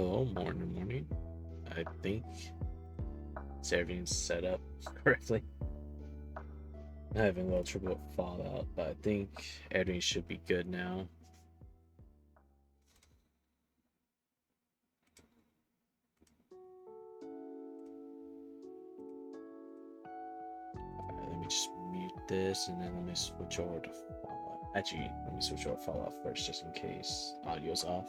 Hello, morning. I think everything's set up correctly. I'm having a little trouble with Fallout, but I think everything should be good now. Alright, let me just mute this and then let me switch over to Fallout. Actually, let me switch over to Fallout first just in case audio's off.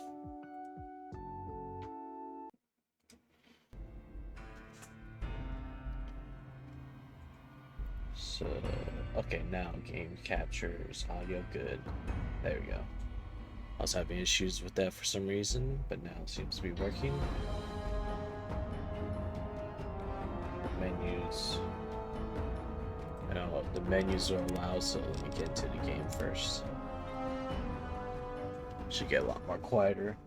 So, okay, now game captures audio good. There we go. I was having issues with that for some reason, but now it seems to be working. Menus. I know the menus are allowed, so let me get into the game first. Should get a lot more quieter.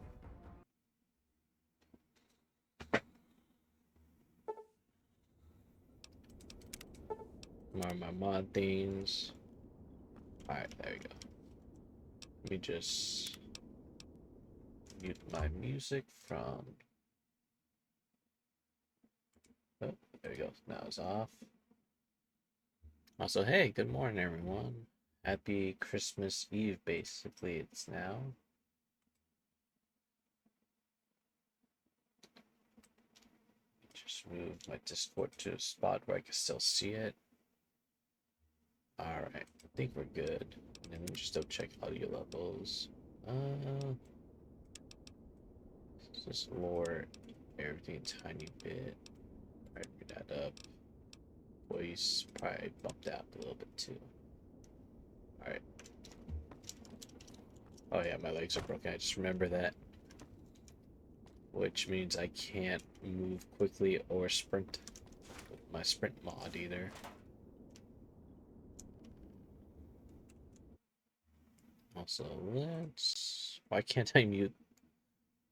More of my mod things. Alright, there we go. Let me just mute my music from. Oh, there we go. Now it's off. Also, hey, good morning, everyone. Happy Christmas Eve, basically, it's now. Just move my Discord to a spot where I can still see it. Alright, I think we're good. And then let me just double check audio levels. Just lower everything a tiny bit. Alright, bring that up. Voice probably bumped out a little bit too. Alright. Oh yeah, my legs are broken. I just remember that. Which means I can't move quickly or sprint with my sprint mod either. Also, let's... Why can't I mute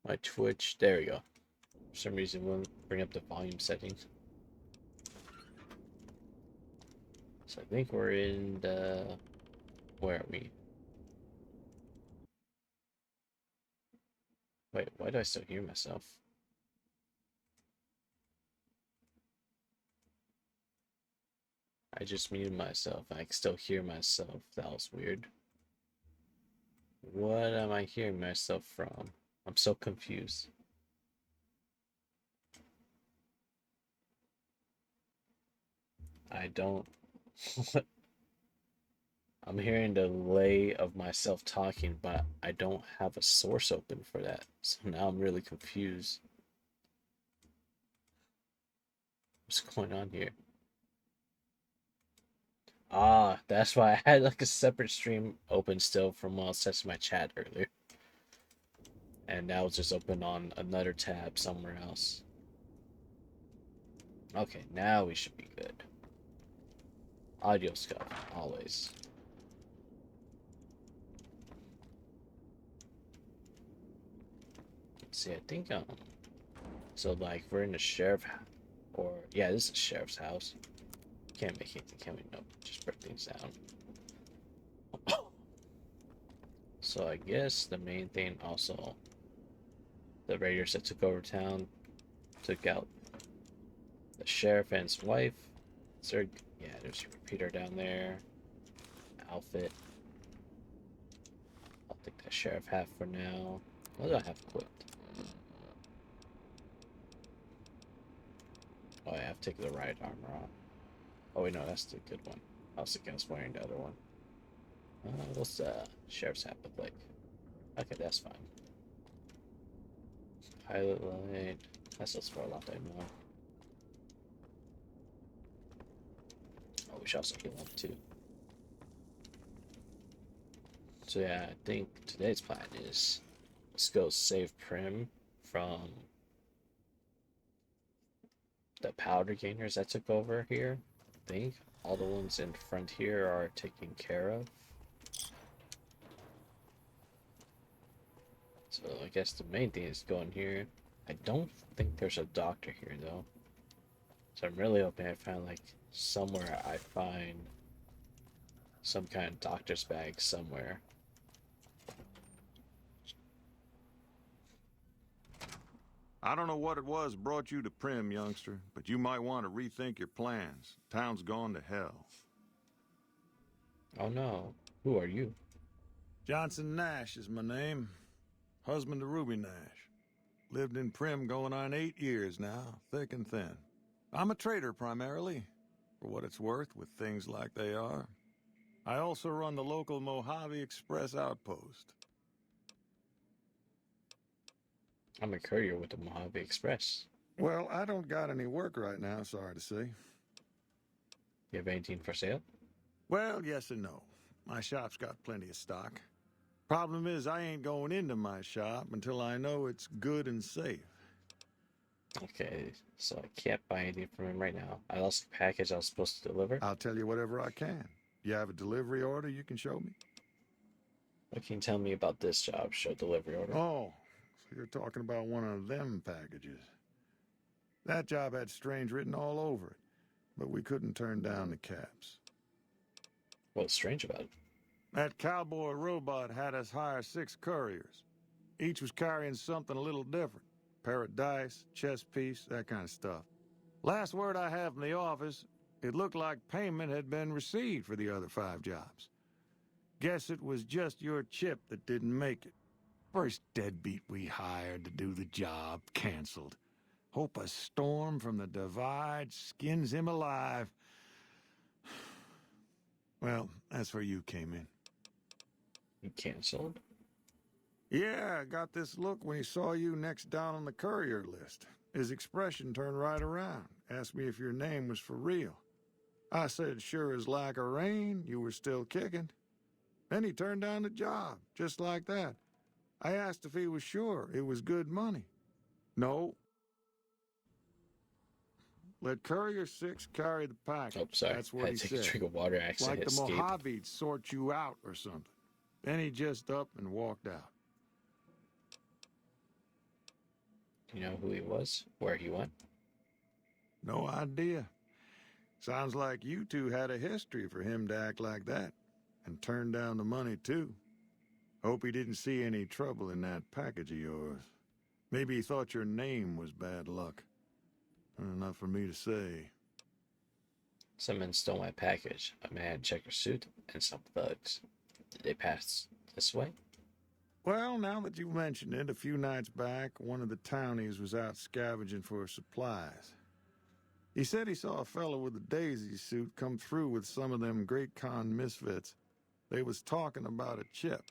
my Twitch? There we go. For some reason, it won't bring up the volume settings. So I think we're in the... Where are we? Wait, why do I still hear myself? I just muted myself. I can still hear myself. That was weird. What am I hearing myself from? I'm so confused. I don't... I'm hearing the delay of myself talking, but I don't have a source open for that. So now I'm really confused. What's going on here? Ah, that's why I had like a separate stream open still from while I was testing my chat earlier. And now it's just open on another tab somewhere else. Okay, now we should be good. Audio stuff, always. Let's see, I think so like we're in the sheriff, or yeah, this is the sheriff's house. Can't make anything, can we? Nope, just break things down. So I guess the main thing also, the raiders that took over town took out the sheriff and his wife. Sir, yeah, there's your repeater down there. Outfit. I'll take that sheriff hat for now. What do I have equipped? Oh, I have to take the right armor off. Oh wait, no, that's the good one. I was thinking I was wearing the other one. What's the sheriff's hat look like? Okay, that's fine. Pilot light. That's us for a lot more. Oh, we should also heal up too. So yeah, I think today's plan is let's go save Primm from the powder gainers that took over here. I think all the ones in front here are taken care of. So I guess the main thing is going here. I don't think there's a doctor here though. So I'm really hoping I find like somewhere I find some kind of doctor's bag somewhere. I don't know what it was brought you to Primm, youngster, but you might want to rethink your plans. Town's gone to hell. Oh no. Who are you? Johnson Nash is my name. Husband to Ruby Nash. Lived in Primm going on 8 years now, thick and thin. I'm a trader primarily, for what it's worth with things like they are. I also run the local Mojave Express outpost. I'm a courier with the Mojave Express. Well, I don't got any work right now, sorry to say. You have anything for sale? Well, yes and no. My shop's got plenty of stock. Problem is, I ain't going into my shop until I know it's good and safe. Okay, so I can't buy anything from him right now. I lost the package I was supposed to deliver. I'll tell you whatever I can. You have a delivery order you can show me? What can you tell me about this job? Show delivery order. Oh, so you're talking about one of them packages. That job had strange written all over it, but we couldn't turn down the caps. What's strange about it? That cowboy robot had us hire 6 couriers. Each was carrying something a little different. Pair of dice, chess piece, that kind of stuff. Last word I have from the office, it looked like payment had been received for the other 5 jobs. Guess it was just your chip that didn't make it. First deadbeat we hired to do the job canceled. Hope a storm from the divide skins him alive. Well, that's where you came in. You canceled? Yeah, I got this look when he saw you next down on the courier list. His expression turned right around, asked me if your name was for real. I said, sure as like a rain, you were still kicking. Then he turned down the job, just like that. I asked if he was sure it was good money. No. Let Courier 6 carry the package. Oh, sorry. That's what I he had to take said. a drink of water. I accidentally Like the escaped. Mojave'd sort you out or something. Then he just up and walked out. Do you know who he was? Where he went? No idea. Sounds like you two had a history for him to act like that. And turn down the money, too. Hope he didn't see any trouble in that package of yours. Maybe he thought your name was bad luck. Not for me to say. Someone stole my package. A man in a checker suit and some thugs. Did they pass this way? Well, now that you mention it, a few nights back, one of the townies was out scavenging for supplies. He said he saw a fellow with a daisy suit come through with some of them Great Con misfits. They was talking about a chip.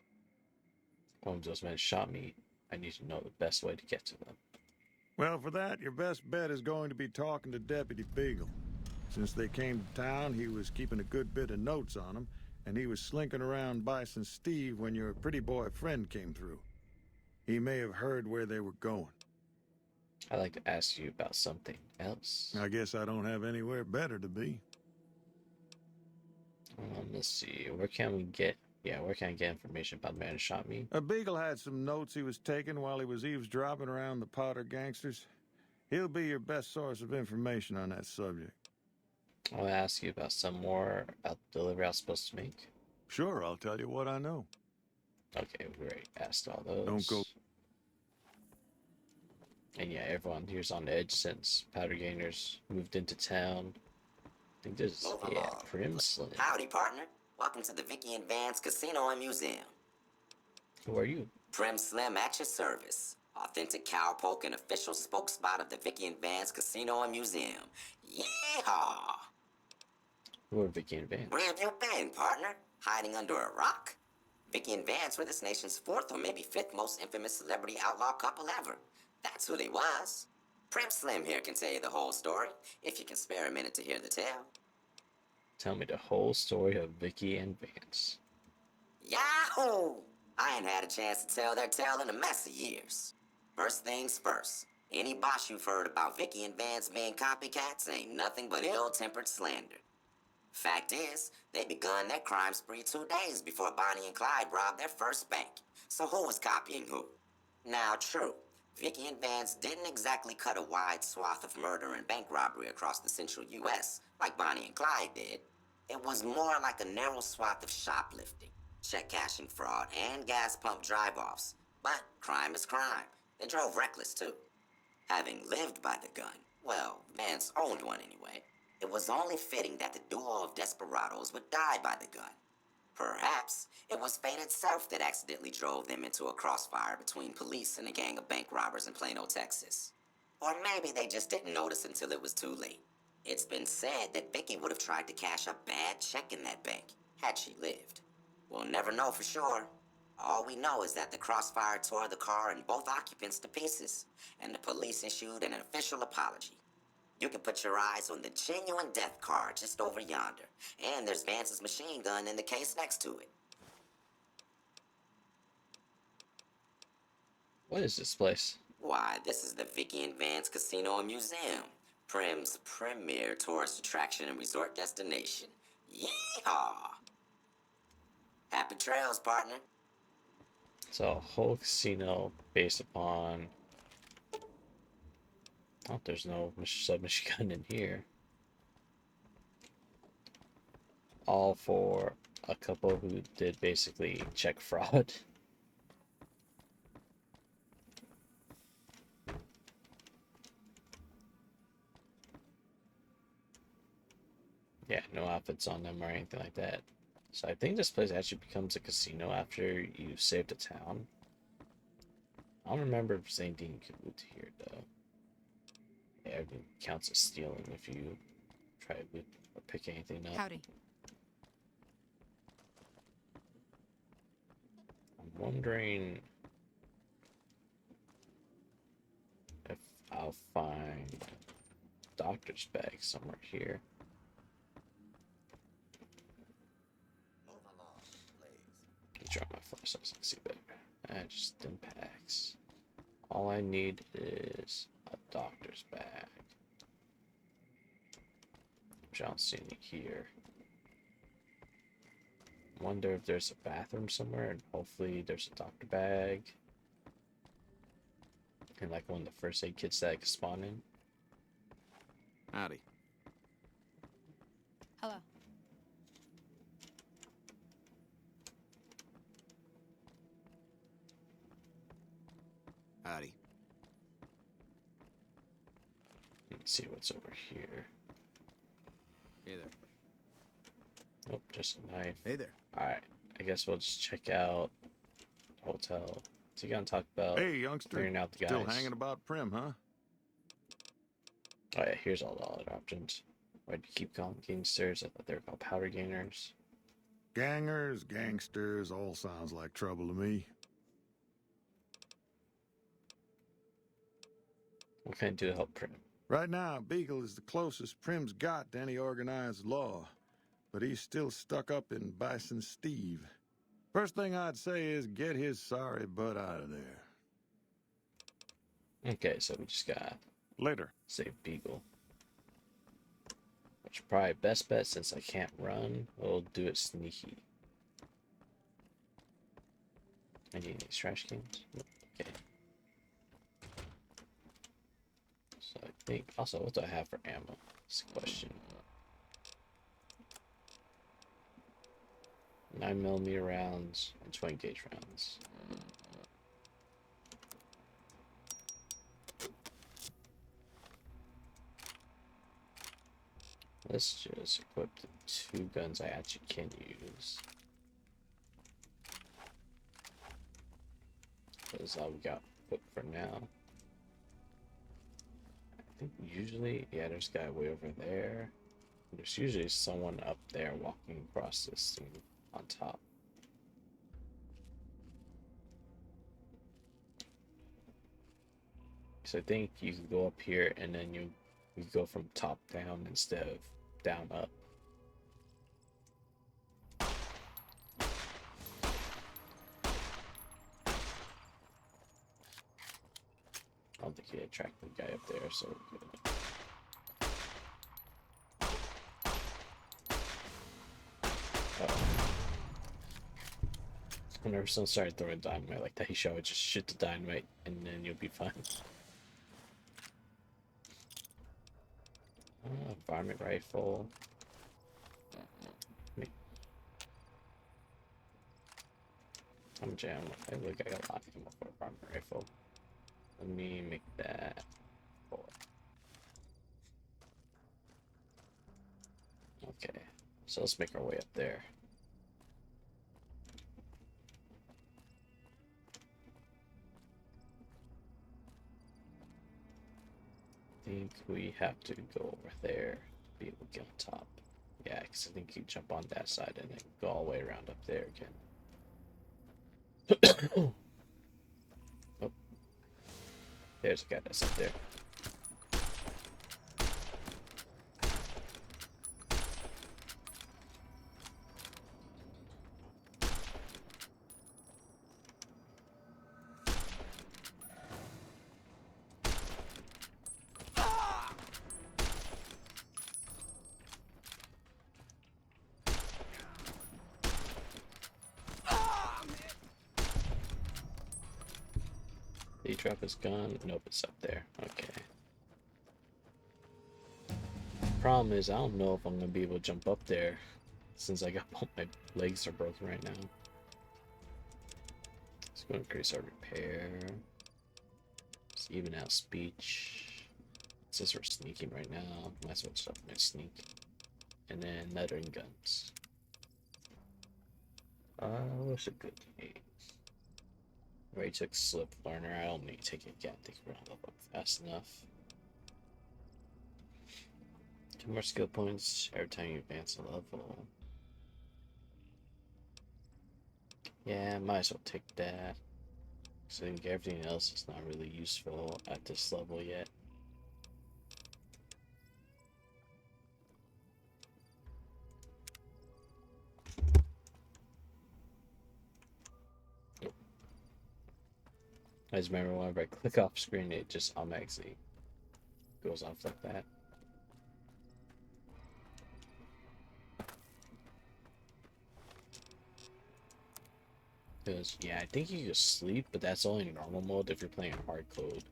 One of those men shot me. I need to know the best way to get to them. Well, for that, your best bet is going to be talking to Deputy Beagle. Since they came to town, he was keeping a good bit of notes on them, and he was slinking around Bison Steve when your pretty boy friend came through. He may have heard where they were going. I'd like to ask you about something else. I guess I don't have anywhere better to be. Let's see. Where can we get... Yeah, where can I get information about the man who shot me? A Beagle had some notes he was taking while he was eavesdropping around the Potter gangsters. He'll be your best source of information on that subject. I'll ask you about some more about the delivery I was supposed to make. Sure, I'll tell you what I know. Okay, we already asked all those. Don't go... And yeah, everyone here's on the edge since Powder Gainers moved into town. I think there's... Yeah, Primm Slim. Howdy, partner. Welcome to the Vicky and Vance Casino and Museum. Who are you? Primm Slim at your service. Authentic cowpoke and official spokesspot of the Vicky and Vance Casino and Museum. Yeehaw! Who are Vicky and Vance? Where have you been, partner? Hiding under a rock? Vicky and Vance were this nation's 4th or maybe 5th most infamous celebrity outlaw couple ever. That's who they was. Primm Slim here can tell you the whole story, if you can spare a minute to hear the tale. Tell me the whole story of Vicky and Vance. Yahoo! I ain't had a chance to tell their tale in a mess of years. First things first, any bosh you've heard about Vicky and Vance being copycats ain't nothing but ill-tempered slander. Fact is, they begun their crime spree 2 days before Bonnie and Clyde robbed their first bank. So who was copying who? Now, true, Vicky and Vance didn't exactly cut a wide swath of murder and bank robbery across the central U.S. like Bonnie and Clyde did. It was more like a narrow swath of shoplifting, check cashing fraud, and gas pump drive-offs. But crime is crime. They drove reckless, too. Having lived by the gun, well, Vance owned one anyway, it was only fitting that the duo of desperados would die by the gun. Perhaps it was fate itself that accidentally drove them into a crossfire between police and a gang of bank robbers in Plano, Texas. Or maybe they just didn't notice until it was too late. It's been said that Vicky would have tried to cash a bad check in that bank had she lived. We'll never know for sure. All we know is that the crossfire tore the car and both occupants to pieces, and the police issued an official apology. You can put your eyes on the genuine death car just over yonder, and there's Vance's machine gun in the case next to it. What is this place? Why, this is the Vicky and Vance Casino and Museum, Primm's premier tourist attraction and resort destination. Yeehaw! Happy trails, partner. So a whole casino based upon. Oh, there's no submachine gun in here. All for a couple who did basically check fraud. Yeah, no outfits on them or anything like that. So I think this place actually becomes a casino after you save the town. I don't remember seeing Dean loot here though. Yeah, everything counts as stealing if you try to loot or pick anything up. Howdy. I'm wondering if I'll find a doctor's bag somewhere here. Drop my phone so I can see better. Just stim packs. All I need is a doctor's bag. Which I don't see any here. Wonder if there's a bathroom somewhere, and hopefully there's a doctor bag. And like one of the first aid kits that I can spawn in. Howdy. Hello. Howdy. Let's see what's over here. Hey there. Oh, just a knife. Hey there. Alright, I guess we'll just check out the hotel. So you gonna talk about Hey, youngster. figuring out the guys. Still hanging about Primm, huh? Oh yeah, here's all the other options. Why do you keep calling gangsters? I thought they were called powder gainers. Gangers, gangsters, all sounds like trouble to me. What can I do to help Primm? Right now, Beagle is the closest Primm's got to any organized law, but he's still stuck up in Bison Steve. First thing I'd say is get his sorry butt out of there. Okay, so we just got Later. save Beagle. Which probably best bet since I can't run. We'll do it sneaky. I need these trash cans. Okay. So I think also what do I have for ammo? That's the question. 9mm rounds and 20 gauge rounds. Let's just equip the 2 guns I actually can use. That's all we got equipped for now. I think usually, yeah, there's a guy way over there. There's usually someone up there walking across this thing on top. So I think you can go up here and then you go from top down instead of down up. I don't think he attracted the guy up there, so we're good. Whenever someone started throwing dynamite like that, you should always just shoot the dynamite and then you'll be fine. Varmint rifle. I'm jam. I look, I got a lot of ammo for a varmint rifle. Let me make that Okay, so let's make our way up there. I think we have to go over there to be able to get on top. Yeah, because I think you jump on that side and then go all the way around up there again. Oh, there's a guy that's up there. Did he drop his gun? Nope, it's up there. Okay. Problem is, I don't know if I'm gonna be able to jump up there since I got both my legs are broken right now. Let's go increase our repair. Let's even out speech. Since we're sneaking right now, might as well just up my sneak. And then lettering guns. What's a good name? Already took slip learner. I don't need to take it again. I think we're gonna level up fast enough. 2 more skill points every time you advance a level. Yeah, might as well take that. So I think everything else is not really useful at this level yet. I just remember whenever I click off screen, it just automatically goes off like that. Because, yeah, I think you can sleep, but that's only in normal mode. If you're playing hard code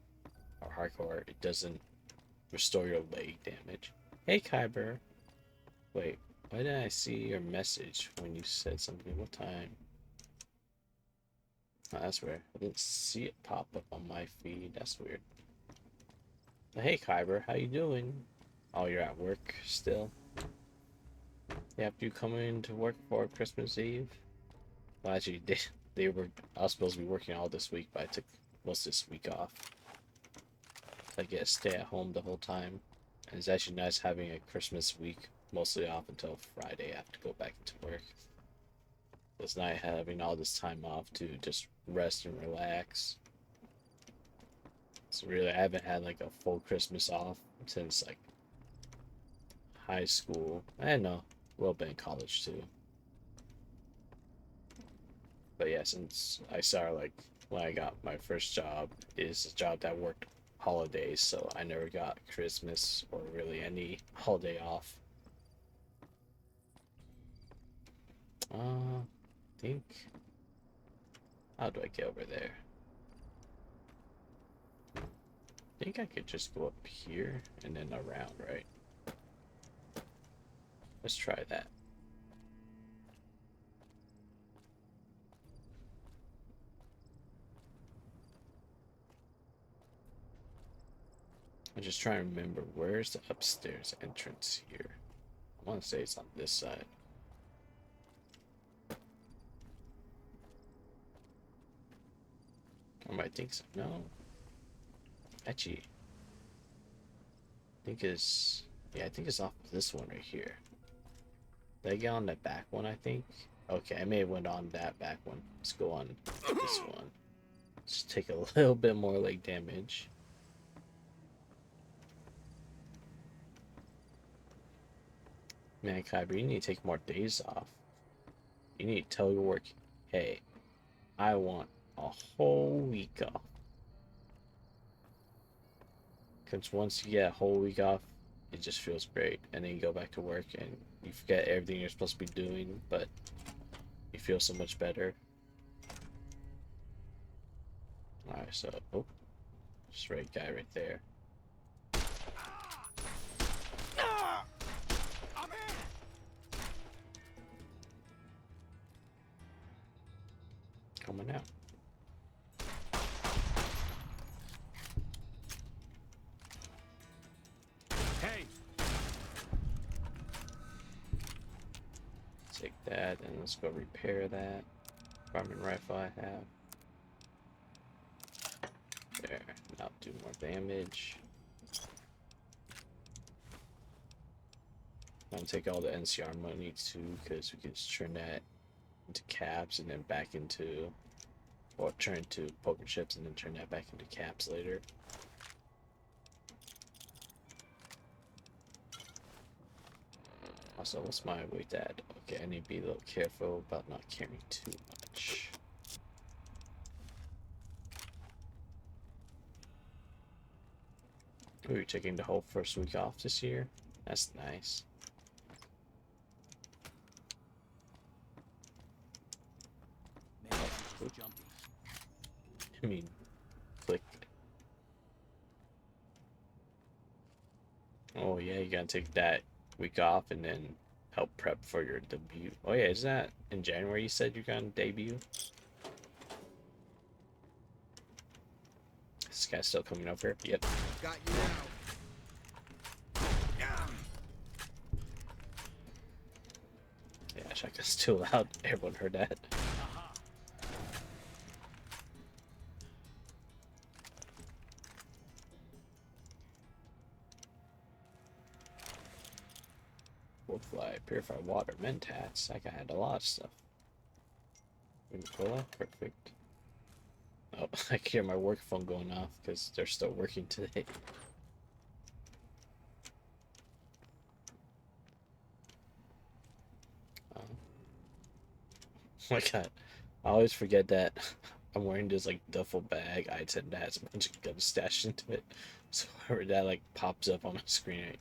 or hardcore, it doesn't restore your leg damage. Hey, Kyber. Wait, why didn't I see your message when you said something? What time? Oh, that's weird. I didn't see it pop up on my feed. That's weird. But hey, Kyber, how you doing? Oh, you're at work still? Yeah, after you come in to work for Christmas Eve? Well, actually, I was supposed to be working all this week, but I took most of this week off. I get to stay at home the whole time. And it's actually nice having a Christmas week mostly off until Friday. I have to go back into work. It's nice having all this time off to just rest and relax. So really, I haven't had like a full Christmas off since like high school. I know, a little bit in college too. But yeah, since I started like when I got my first job, is a job that worked holidays, so I never got Christmas or really any holiday off. I think, how do I get over there? I think I could just go up here and then around, right? Let's try that. I'm just trying to remember where's the upstairs entrance here. I want to say it's on this side. I might think so. No. Actually, I think it's, yeah, I think it's off this one right here. Did I get on that back one, I think? Okay, I may have went on that back one. Let's go on this one. Just take a little bit more leg damage. Man, Kyber, you need to take more days off. You need to tell your work, hey, I want a whole week off. Because once you get a whole week off, it just feels great. And then you go back to work and you forget everything you're supposed to be doing, but you feel so much better. Alright, so, oh, straight guy right there. Coming out. Hey! that, and let's go repair that farming rifle I have. There, now do more damage. I'm gonna take all the NCR money too, because we can just turn that into caps and then back into, or turn into poker chips and then turn that back into caps later. Also, what's my weight at? Okay, I need to be a little careful about not carrying too much. Ooh, you're taking the whole first week off this year? That's nice. I mean, click. Oh yeah, you gotta take that week off and then help prep for your debut. Oh yeah, is that in January you said you're gonna debut? This guy's still coming over here? Yep. Got you now. Yeah, shotgun's too loud. Everyone heard that. Woodfly, purified water, mentats. That guy had a lot of stuff. Cola, perfect. Oh, I can hear my work phone going off because they're still working today. Oh my god, I always forget that I'm wearing this like duffel bag. I tend to have a bunch of guns stashed into it, so whenever that like pops up on my screen,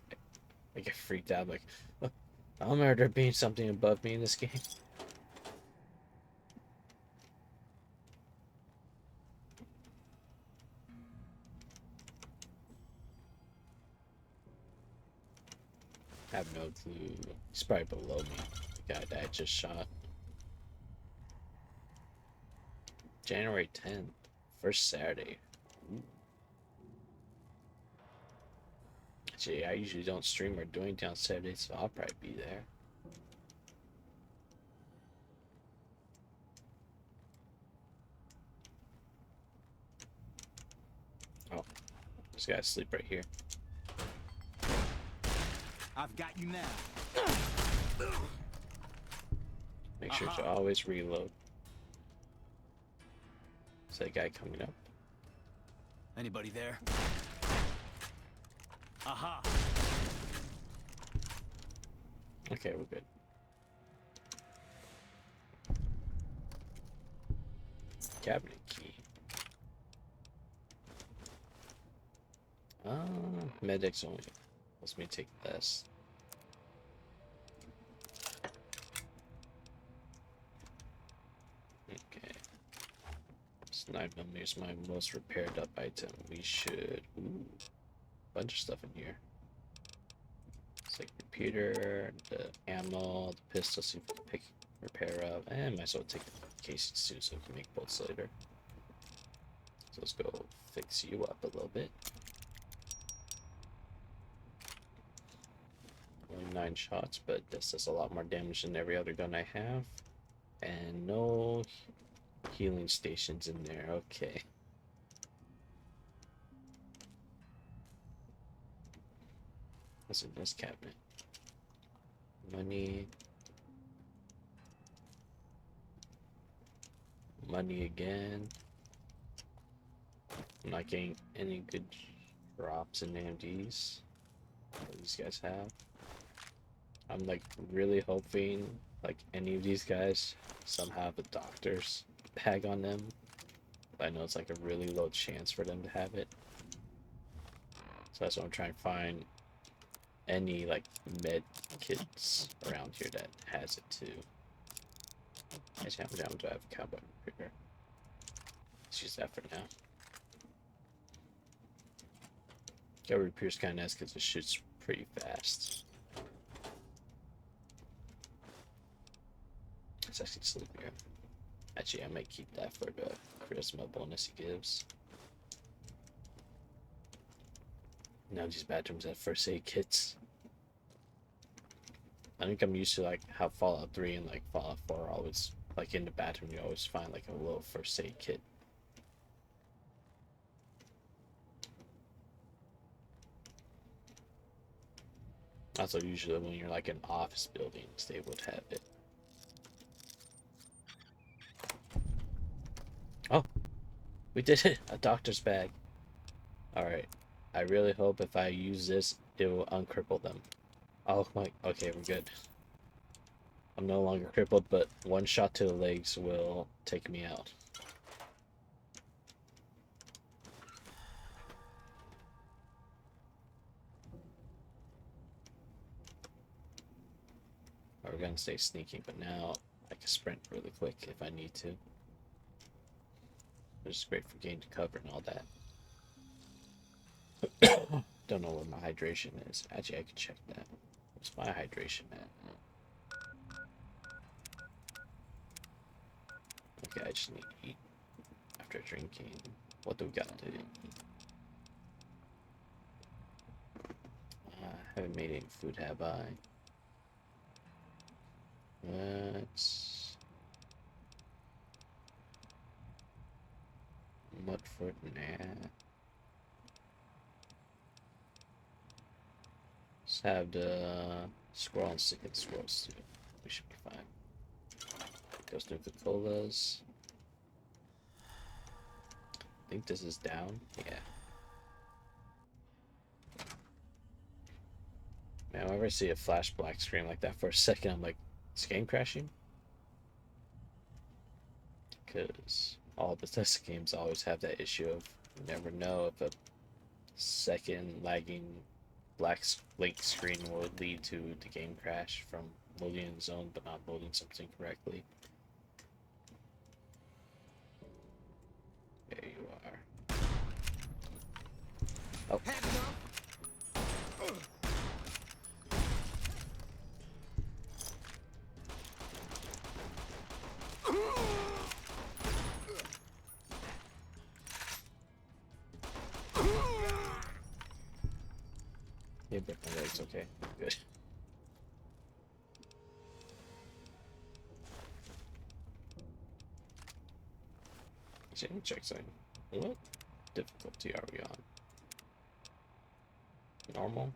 I get freaked out. Like, oh, I don't remember there being something above me in this game. I have no clue. He's probably below me. The guy that I just shot. January 10th. First Saturday. Ooh. Actually, I usually don't stream or do anything on Saturdays, so I'll probably be there. Oh, this guy's asleep right here. I've got you now. Make sure to always reload. Is that guy coming up? Anybody there? Aha! Okay, we're good. Cabinet key. Medics only. Let's me take this. Okay. This 9mm is my most repaired up item. We should. Ooh, bunch of stuff in here. It's like computer, the ammo, the pistol, see if we can pick repair up, and might as well take the casings too, so we can make bolts later. So let's go fix you up a little bit. Only 9 shots, but this does a lot more damage than every other gun I have. And no healing stations in there. Okay. What's in this cabinet? Money. Money again. I'm not getting any good drops in AMDs that these guys have. I'm like really hoping like any of these guys somehow have a doctor's tag on them. But I know it's like a really low chance for them to have it. So that's what I'm trying to find any like med kits around here that has it too. Actually, how down do I have a cowboy repair? Let's use that for now. Cowboy repair's kind of nice because it shoots pretty fast. It's actually sleepier. Actually, I might keep that for the charisma bonus he gives. Now these bathrooms have first aid kits. I think I'm used to like how Fallout 3 and like Fallout 4 are always like in the bathroom. You always find like a little first aid kit. Also, usually when you're like in office buildings, they would have it. Oh, we did it! A doctor's bag. Alright. I really hope if I use this, it will uncripple them. Oh my, okay, we're good. I'm no longer crippled, but one shot to the legs will take me out. We're gonna stay sneaky, but now I can sprint really quick if I need to. Which is great for getting to cover and all that. Don't know where my hydration is. Actually, I can check that. What's my hydration at? Okay, I just need to eat after drinking. What do we got to eat? Haven't made any food, have I? Let's... Mudfoot, nah. Let's have the squirrel and stick and squirrels too. We should be fine. Those Nuka-Colas. I think this is down. Yeah. Man, whenever I see a flash black screen like that for a second, I'm like, is game crashing? Because all Bethesda games always have that issue of you never know if a second lagging black link screen will lead to the game crash from loading in the zone but not loading something correctly. There you are. Oh. Yeah, break my legs, okay. Good. Let me check something. What difficulty are we on? Normal?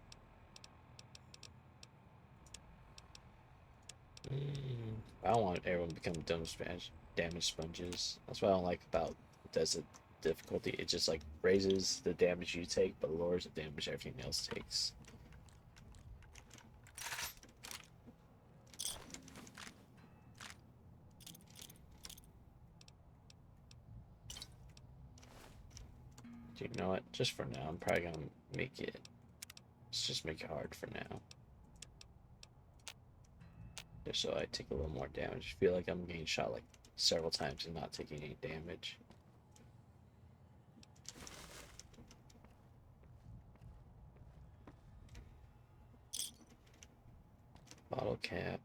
I don't want everyone to become damage sponges. That's what I don't like about Desert difficulty. It just like raises the damage you take, but lowers the damage everything else takes. Do you know what? Just for now, I'm probably gonna make it. Let's just make it hard for now. Just so I take a little more damage. I feel like I'm getting shot like several times and not taking any damage. Bottle cap.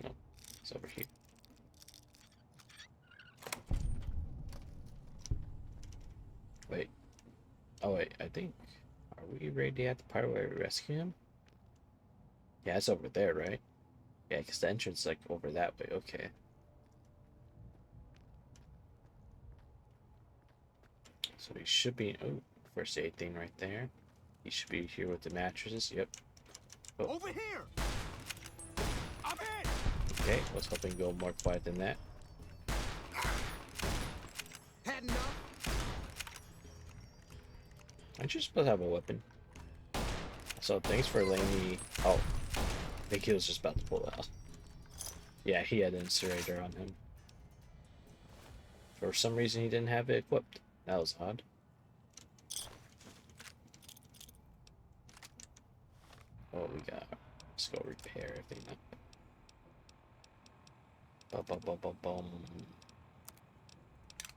No, it's over here. Wait. Oh wait, I think... Are we ready at the part where we rescue him? Yeah, it's over there, right? Yeah, because the entrance is like over that way. Okay. So he should be... Oh, first aid thing right there. He should be here with the mattresses. Yep. Oh. Over here. I'm in. Okay, let's hope we can go more quiet than that. Heading up. Aren't you supposed to have a weapon? So thanks for letting me... Oh, I think he was just about to pull out. Yeah, he had an incinerator on him. For some reason he didn't have it equipped. That was odd. Oh, we got... Let's go repair everything up. Bum.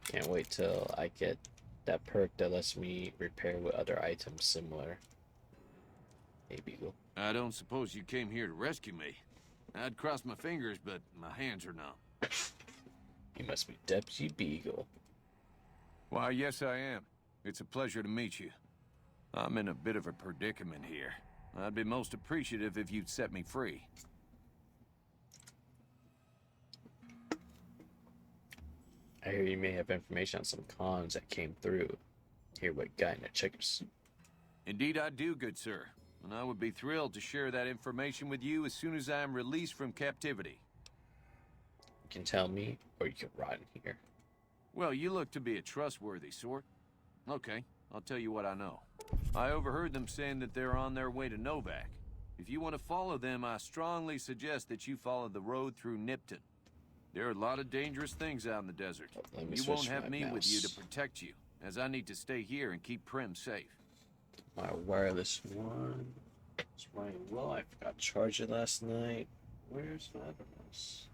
Can't wait till I get that perk that lets me repair with other items similar. Hey, Beagle. I don't suppose you came here to rescue me. I'd cross my fingers, but my hands are numb. You must be Deputy Beagle. Why, yes I am. It's a pleasure to meet you. I'm in a bit of a predicament here. I'd be most appreciative if you'd set me free. I hear you may have information on some cons that came through. Here, what guy in the checkers? Indeed I do, good sir. And I would be thrilled to share that information with you as soon as I am released from captivity. You can tell me, or you can rot in here. Well, you look to be a trustworthy sort. Okay, I'll tell you what I know. I overheard them saying that they're on their way to Novac. If you want to follow them, I strongly suggest that you follow the road through Nipton. There are a lot of dangerous things out in the desert. You won't have me with you to protect you, as I need to stay here and keep Primm safe. My wireless one. It's running low. I forgot to charge it last night. Where's my other mouse?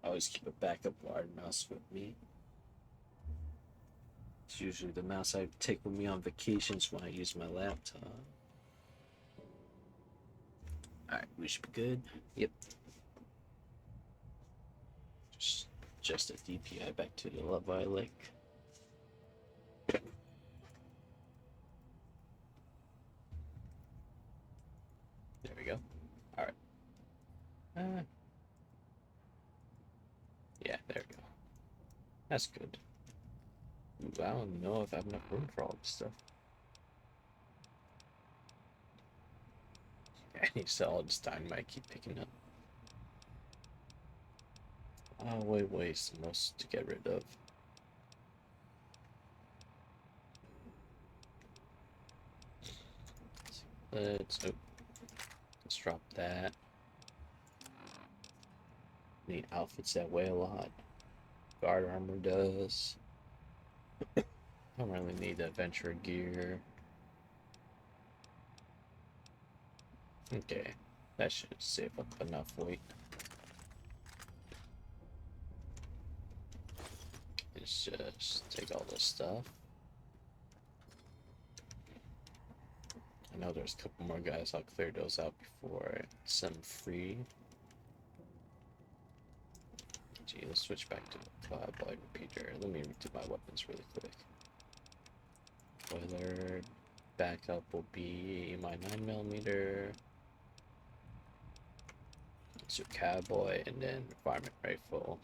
I always keep a backup wired mouse with me. It's usually the mouse I take with me on vacations when I use my laptop. Alright, we should be good. Yep. Just a DPI back to the Levi Lake. There we go. Alright. Yeah, there we go. That's good. Ooh, I don't know if I have enough room for all this stuff. I need to sell all this dynamite I keep picking up. Oh, wait, the most to get rid of. Let's drop that. Need outfits that weigh a lot. Guard armor does. Don't really need adventure gear. Okay, that should save up enough weight. Let's just take all this stuff. I know there's a couple more guys. I'll clear those out before I set them free. Gee, let's switch back to the cloud blade repeater. Let me redo my weapons really quick. Boiler backup will be my 9mm. It's your cowboy, and then varmint rifle.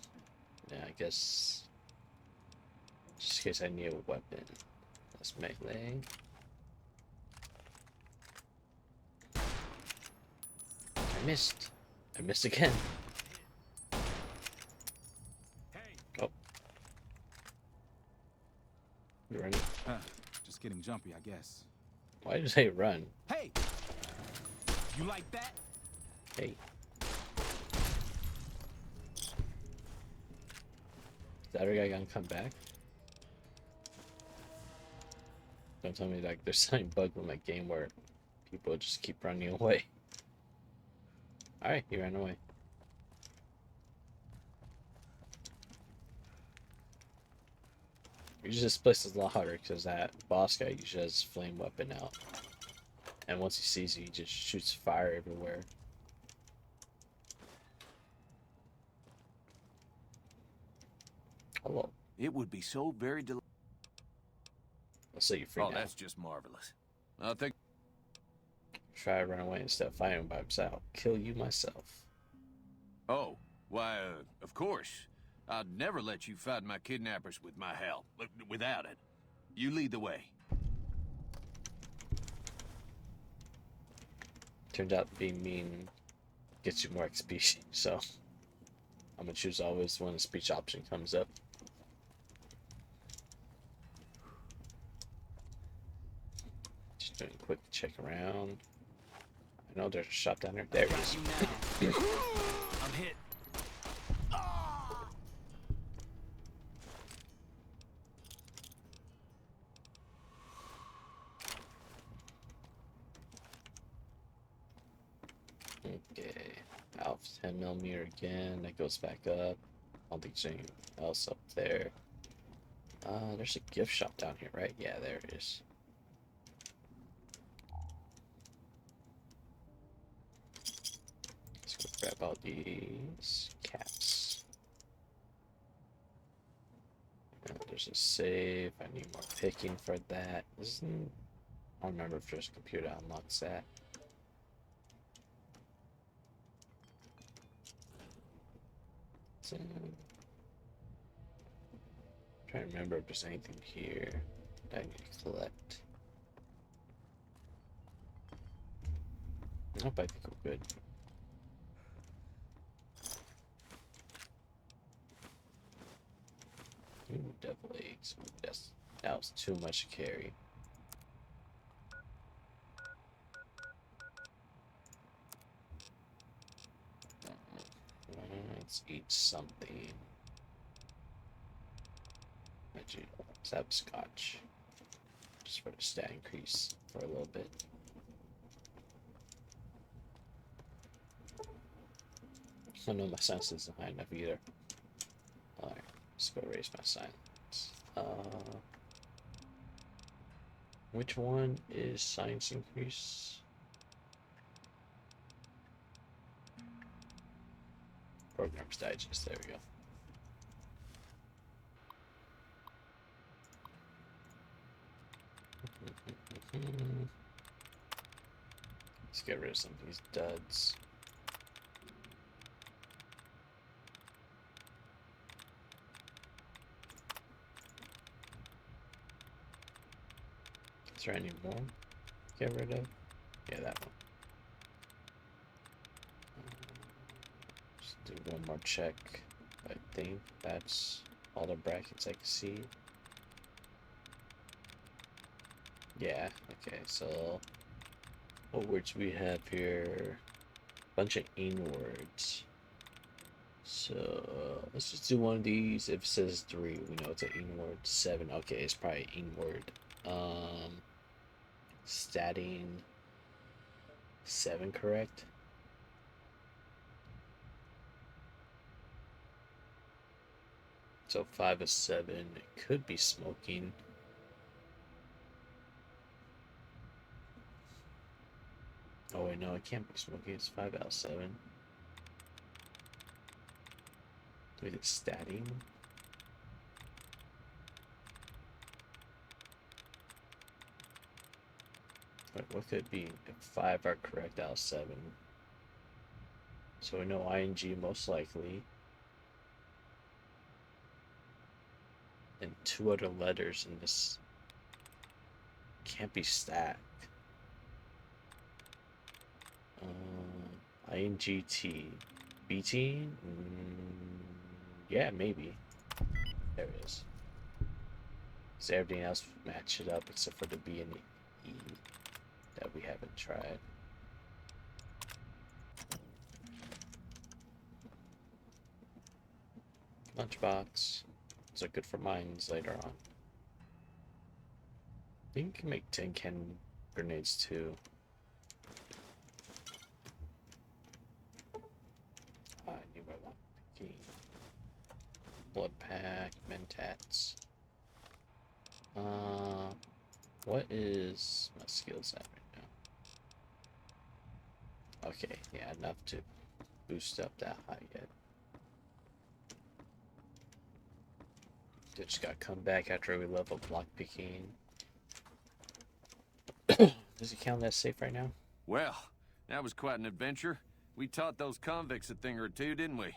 Yeah, I guess just in case I need a weapon. That's melee. I missed again. Oh. You running? Just getting jumpy, I guess. Why did you say run? Hey! You like that? Hey. Is that other guy gonna come back? Don't tell me like there's some bug with my game where people just keep running away. Alright, he ran away. Usually this place is a lot harder because that boss guy usually has his flame weapon out. And once he sees you, he just shoots fire everywhere. Hello. It would be so very I'll set you free now. that's just marvelous. I think... Try to run away instead of fighting him by himself. I'll kill you myself. Oh, why, of course. I'd never let you fight my kidnappers with my help. Without it. You lead the way. Turned out being mean gets you more XP, so I'm gonna choose always when the speech option comes up. Just doing a quick check around. I know there's a shot down there. There he is. I'm hit. Okay, Alpha 10mm again. That goes back up. I don't think there's anything else up there. There's a gift shop down here, right? Yeah, there it is. Let's go grab all these caps. There's a save. I need more picking for that. I don't remember if there's a computer that unlocks that. So, trying to remember if there's anything here that I need to collect. Nope, I think we're good. Ooh, devil eggs. That was too much to carry. Let's eat something. Let's have scotch. Just for the stat increase for a little bit. I don't know my science isn't high enough either. Alright, let's go raise my science. Which one is science increase? Programs Digest, there we go. Let's get rid of some of these duds. Is there any more? Get rid of? Yeah, that one. Just do one more check. I think that's all the brackets I can see. Yeah, okay, so what words we have here? Bunch of in words. So let's just do one of these. If it says 3, we know it's an in word. 7, okay, it's probably in word. Statting 7, correct? So 5 is 7. It could be smoking. Oh wait, no, it can't be smoking. It's 5 out of 7. Wait, it's statting. Wait, what could it be? If 5 are correct out of 7. So we know ing most likely. And 2 other letters in this can't be stat. INGT. BT? Yeah, maybe. There it is. So everything else match it up except for the B and the E that we haven't tried. Lunchbox. Those are good for mines later on. I think you can make tin can grenades too. I knew I want picking. Blood pack, mentats. What is my skills at right now? Okay, yeah, enough to boost up that high yet. Just gotta come back after we level block picking. Does it count as safe right now? Well, that was quite an adventure. We taught those convicts a thing or two, didn't we?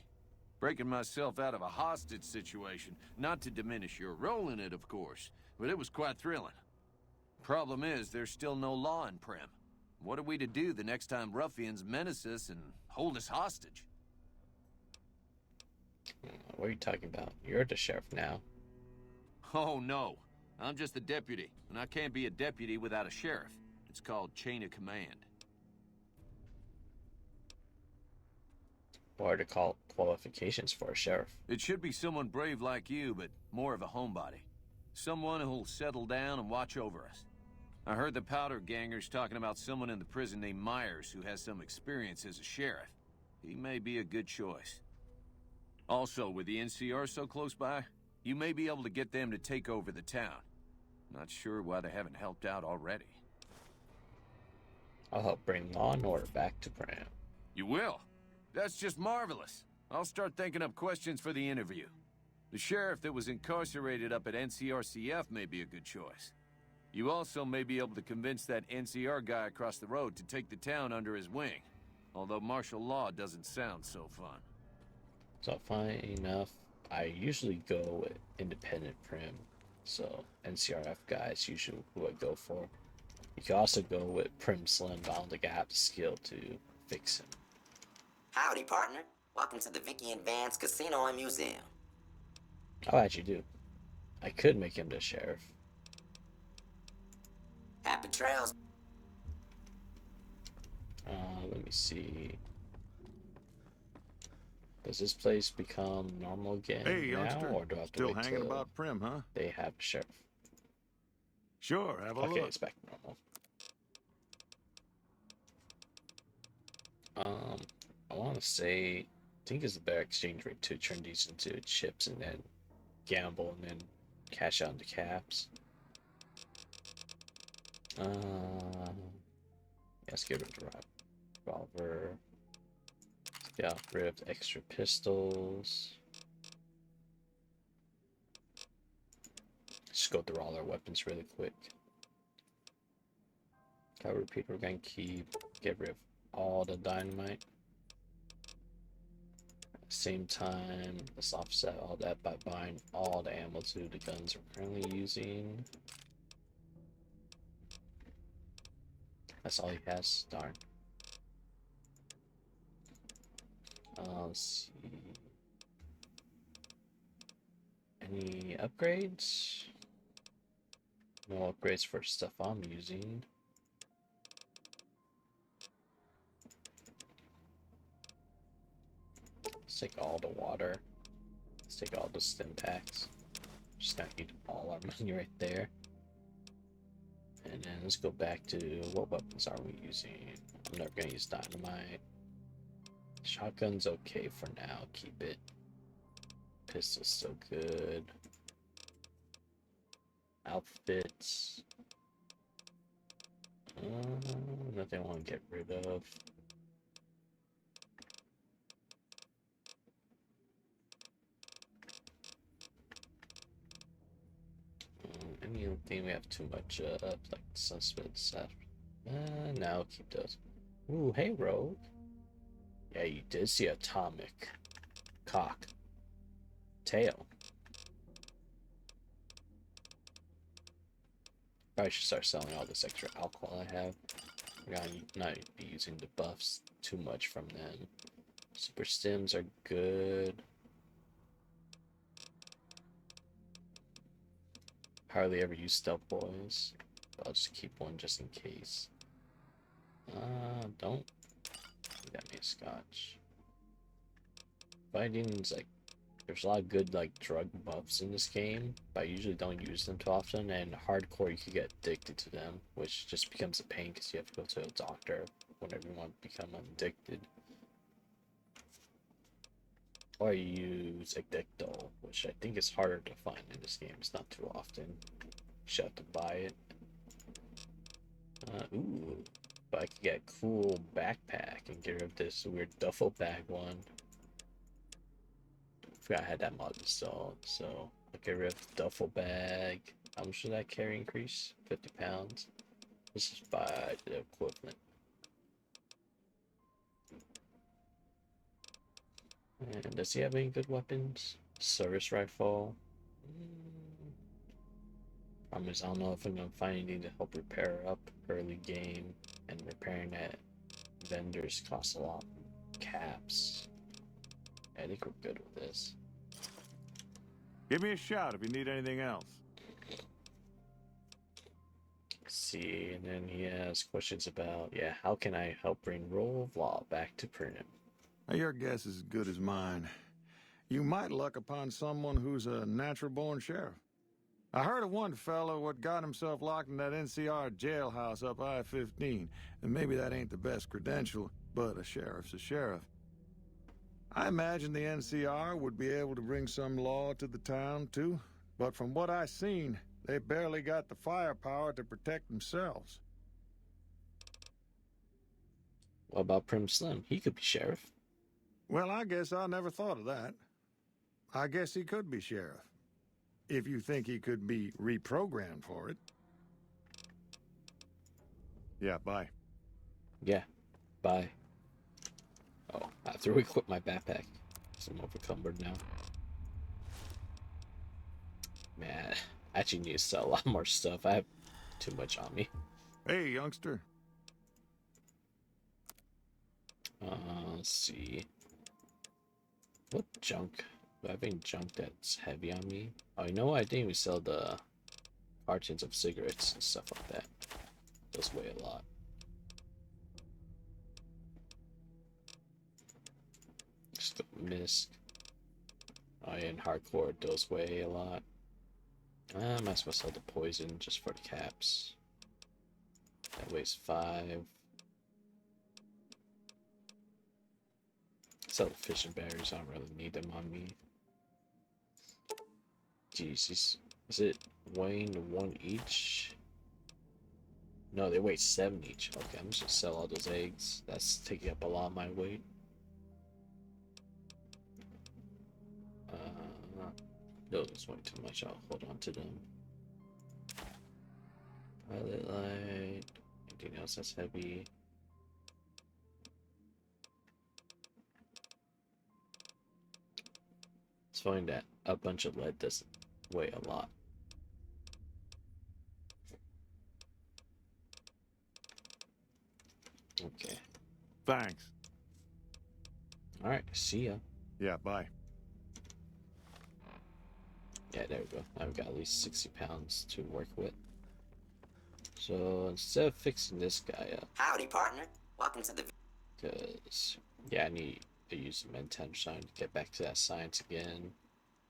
Breaking myself out of a hostage situation. Not to diminish your role in it, of course, but it was quite thrilling. Problem is, there's still no law in Primm. What are we to do the next time ruffians menace us and hold us hostage? What are you talking about? You're the sheriff now. Oh, no. I'm just the deputy, and I can't be a deputy without a sheriff. It's called chain of command. What are the qualifications for a sheriff? It should be someone brave like you, but more of a homebody. Someone who'll settle down and watch over us. I heard the powder gangers talking about someone in the prison named Myers who has some experience as a sheriff. He may be a good choice. Also, with the NCR so close by, you may be able to get them to take over the town. Not sure why they haven't helped out already. I'll help bring law and order back to Primm. You will? That's just marvelous. I'll start thinking up questions for the interview. The sheriff that was incarcerated up at NCRCF may be a good choice. You also may be able to convince that NCR guy across the road to take the town under his wing. Although martial law doesn't sound so fun. So funny enough, I usually go with independent Primm. So NCRF guys usually who I go for. You can also go with Primm Slim, but I don't think I have the skill to fix him. Howdy, partner. Welcome to the Vicky and Vance Casino and Museum. I actually do. I could make him the sheriff. Happy trails. Let me see. Does this place become normal again Hey, now, youngster. or do I have to Still wait hanging till about Primm, huh? they have a sheriff? Sure, have a Okay, look. it's back to normal. I want to say, I think it's a better exchange rate to turn these into chips and then gamble and then cash out into caps. Let's get rid of the revolver. Let's get rid of the extra pistols. Just go through all our weapons really quick. Cover repeat, we're gonna get rid of all the dynamite. At the same time, let's offset all that by buying all the ammo to the guns we're currently using. That's all he has, darn. Let's see. Any upgrades? No upgrades for stuff I'm using. Let's take all the water. Let's take all the stim packs. Just gonna need all our money right there. And then let's go back to what weapons are we using? I'm never gonna use dynamite. Shotgun's okay for now, keep it. Pistol's still good. Outfits. Nothing I want to get rid of. Anything we have too much of, like suspect stuff. No, I'll keep those. Ooh, hey, Rogue. Yeah, you did see atomic cock tail. Probably should start selling all this extra alcohol I have. I'm gonna not be using the buffs too much from them. Super stims are good. Hardly ever use stealth boys. But I'll just keep one just in case. Don't. That means scotch. Fighting's like, there's a lot of good like drug buffs in this game, but I usually don't use them too often. And hardcore, you could get addicted to them, which just becomes a pain because you have to go to a doctor whenever you want to become addicted. Or you use Addictol, which I think is harder to find in this game. It's not too often. You should have to buy it. Ooh, but I could get a cool backpack and get rid of this weird duffel bag one. I forgot I had that mod installed, so I'll get rid of duffel bag. How much does that carry increase? 50 pounds. Let's just buy the equivalent. And does he have any good weapons? Service rifle. Problem is, I don't know if I'm gonna find anything to help repair up early game, and repairing at vendors costs a lot. Caps. I think we're good with this. Give me a shout if you need anything else. Let's see, and then he has questions about, yeah, how can I help bring rule of law back to Primm? Now, your guess is as good as mine. You might luck upon someone who's a natural-born sheriff. I heard of one fellow what got himself locked in that NCR jailhouse up I-15, and maybe that ain't the best credential, but a sheriff's a sheriff. I imagine the NCR would be able to bring some law to the town, too, but from what I seen, they barely got the firepower to protect themselves. What about Primm Slim? He could be sheriff. Well, I guess I never thought of that. I guess he could be sheriff. If you think he could be reprogrammed for it. Yeah, bye. Yeah. Bye. Oh, I have to equip my backpack. So I'm overcumbered now. Man, I actually need to sell a lot more stuff. I have too much on me. Hey, youngster. Let's see. What junk? Do I have any junk that's heavy on me? Oh, you know what? I didn't even sell the cartons of cigarettes and stuff like that. Those weigh a lot. Just mist. Oh, yeah, and hardcore, those weigh a lot. I might as well sell the poison just for the caps. That weighs 5. Sell the fishing berries. I don't really need them on me. Jeez, is it weighing 1 each? No, they weigh 7 each. Okay, I'm just gonna sell all those eggs. That's taking up a lot of my weight. Those weigh too much. I'll hold on to them. Violet light. Anything else that's heavy? It's funny that a bunch of lead doesn't weigh a lot. Okay. Thanks. Alright, see ya. Yeah, bye. Yeah, there we go. Now we've got at least 60 pounds to work with. So instead of fixing this guy up, Howdy, partner. Welcome to the... because, yeah, I need to use the Nipton sign to get back to that science again.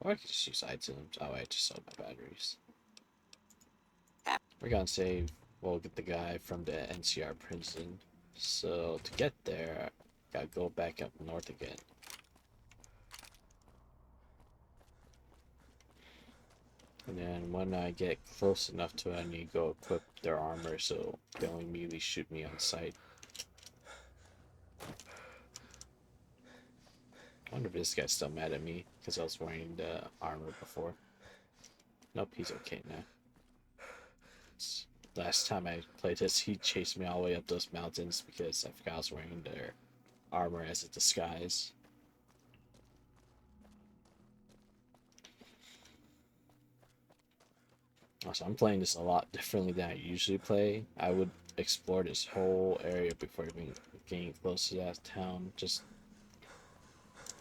Or I could just use items. Oh, I just sold my batteries. We're gonna save, we'll get the guy from the NCR prison. So to get there, I gotta go back up north again. And then when I get close enough to it, I need to go equip their armor so they only immediately shoot me on sight. I wonder if this guy's still mad at me because I was wearing the armor before. Nope, he's okay now. Last time I played this, he chased me all the way up those mountains because I forgot I was wearing their armor as a disguise. Also, I'm playing this a lot differently than I usually play. I would explore this whole area before even getting close to that town. Just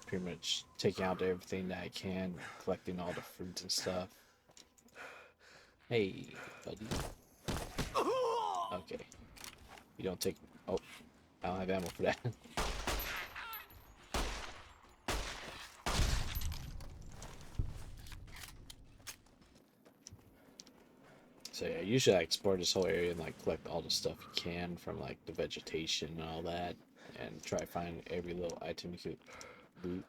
pretty much taking out everything that I can, collecting all the fruits and stuff. Hey, buddy. Okay. You don't take... Oh, I don't have ammo for that. So yeah, usually I explore this whole area and like collect all the stuff you can from like the vegetation and all that, and try to find every little item you could loot.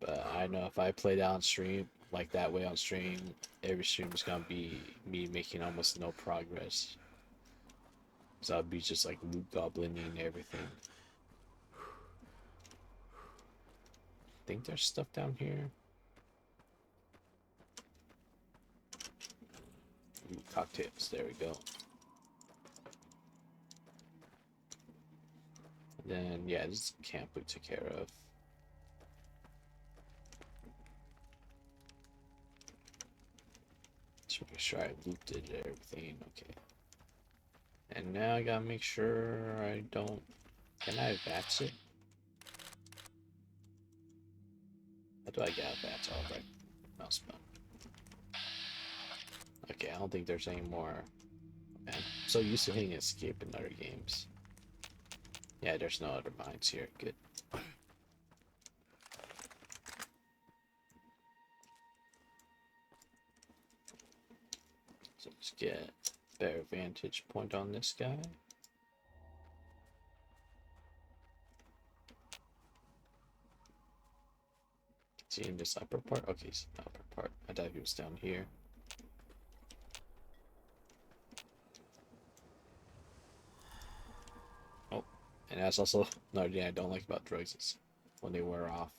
But I know if I play that on stream, like that way on stream, every stream is gonna be me making almost no progress. So I'll be just like loot goblining everything. I think there's stuff down here. Ooh, cocktails, there we go. And then, yeah, this is camp we took care of. Just make sure I looted everything, okay. And now I gotta make sure I don't... Can I advance it? How do I get advance? Oh, right. Mouse button. Okay, I don't think there's any more. Man, I'm so used to hitting escape in other games. Yeah, there's no other mines here. Good. So let's get a better vantage point on this guy. Is he in this upper part? Okay, he's in the upper part. I thought he was down here. Oh, and that's also another thing I don't like about drugs is when they wear off.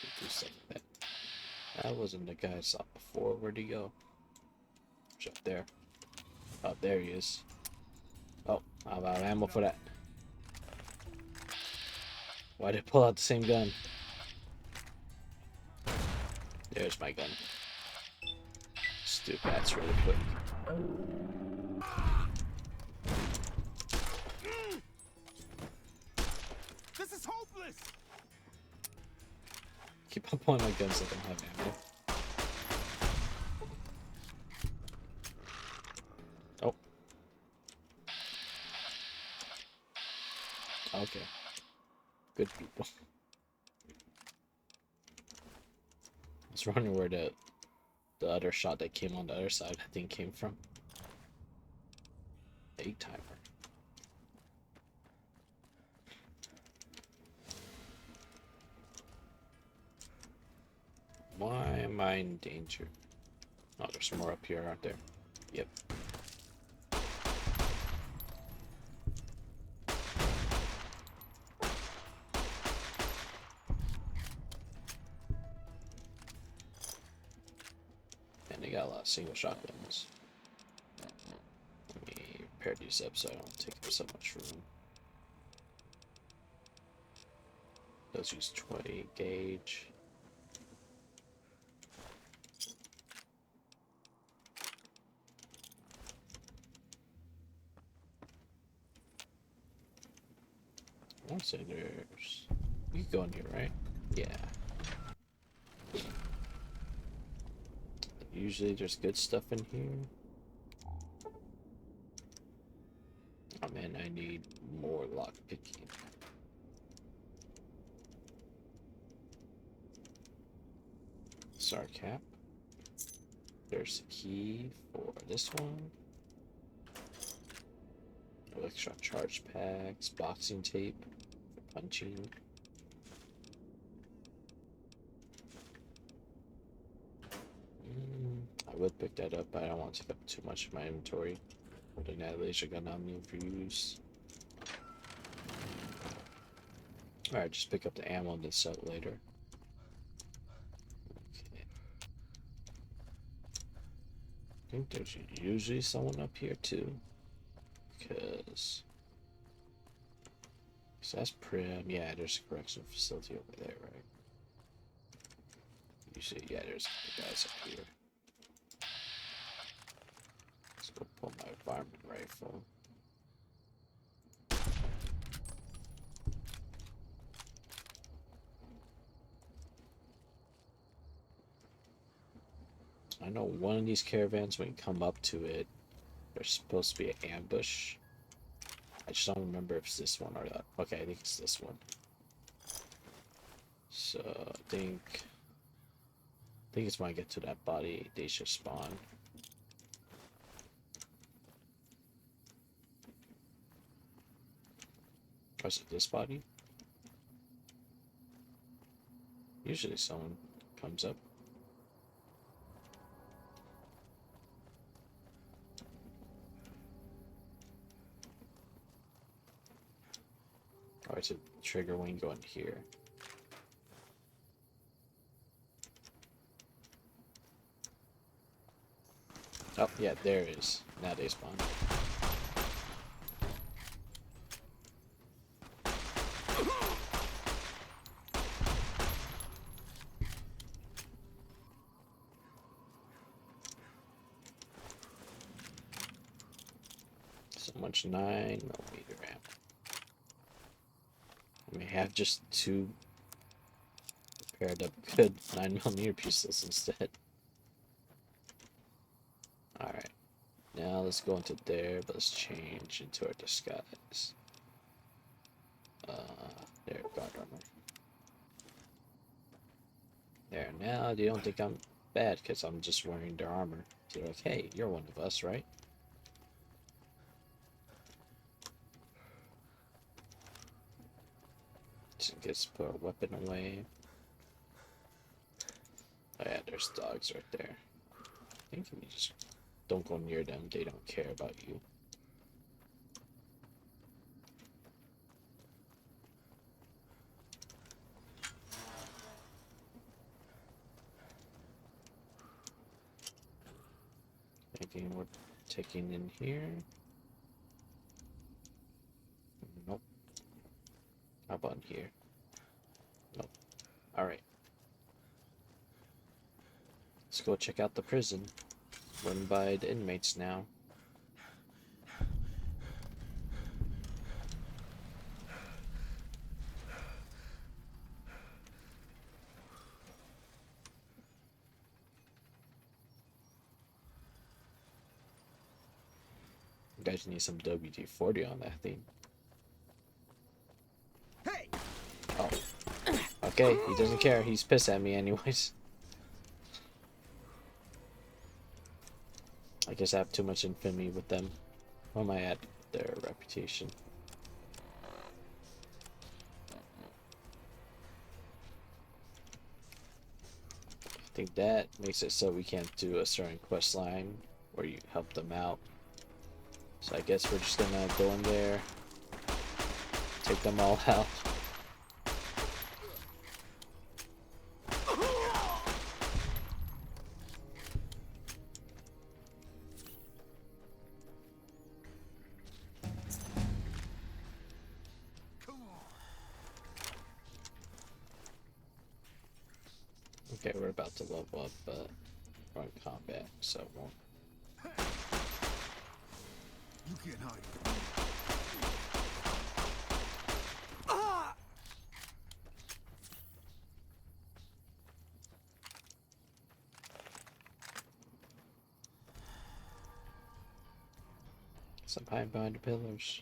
Do stuff like that. That wasn't the guy I saw before. Where'd he go? He's up there. Oh, there he is. Oh, I'm out of ammo for that. Why'd I pull out the same gun? There's my gun. Stupid, that's really quick. This is hopeless. Keep on pulling my guns that don't have ammo. Oh. Okay. Good people. I was wondering where the other shot that came on the other side, I think, came from. 8-timer. Why am I in danger? Oh, there's more up here, aren't there? Yep. And they got a lot of single shotguns. Let me repair these up so I don't take up so much room. Those use 20 gauge. I want to say there's... You can go in here, right? Yeah. Usually there's good stuff in here. Oh man, I need more lock picking. SAR cap. There's the key for this one. Extra charge packs, boxing tape for punching. I would pick that up, but I don't want to take up too much of my inventory. Holding that laser gun on me for use. Alright, just pick up the ammo and then sell it later. Okay. I think there's usually someone up here too. Because... So that's Primm. Yeah, there's a correctional facility over there, right? Usually, yeah, there's the guys up here. Let's go pull my varmint rifle. I know one of these caravans, when you come up to it, there's supposed to be an ambush. I just don't remember if it's this one or that. Okay, I think it's this one. So I think it's when I get to that body, they should spawn. Or is it this body? Usually someone comes up. Oh, it's a trigger when you go in here. Oh, yeah, there it is. Now they spawn. So much 9mm ammo. I may have just 2 paired up good 9mm pistols instead. Alright. Now let's go into there, but let's change into our disguise. There, guard armor. There, now they don't think I'm bad because I'm just wearing their armor. They're like, hey, you're one of us, right? Just gets put a weapon away. Oh yeah, there's dogs right there. I think you just don't go near them. They don't care about you. anything worth taking in here? Nope. How about in here? Nope. Alright. Let's go check out the prison. Run by the inmates now. You guys need some WD-40 on that thing. Hey! Oh. Okay, he doesn't care. He's pissed at me anyways. I guess I have too much infamy with them. What am I at? Their reputation. I think that makes it so we can't do a certain quest line where you help them out. So I guess we're just gonna go in there, take them all out. Okay, we're about to level up, but we're in combat, so it won't. You can't hide. Some hiding behind the pillars.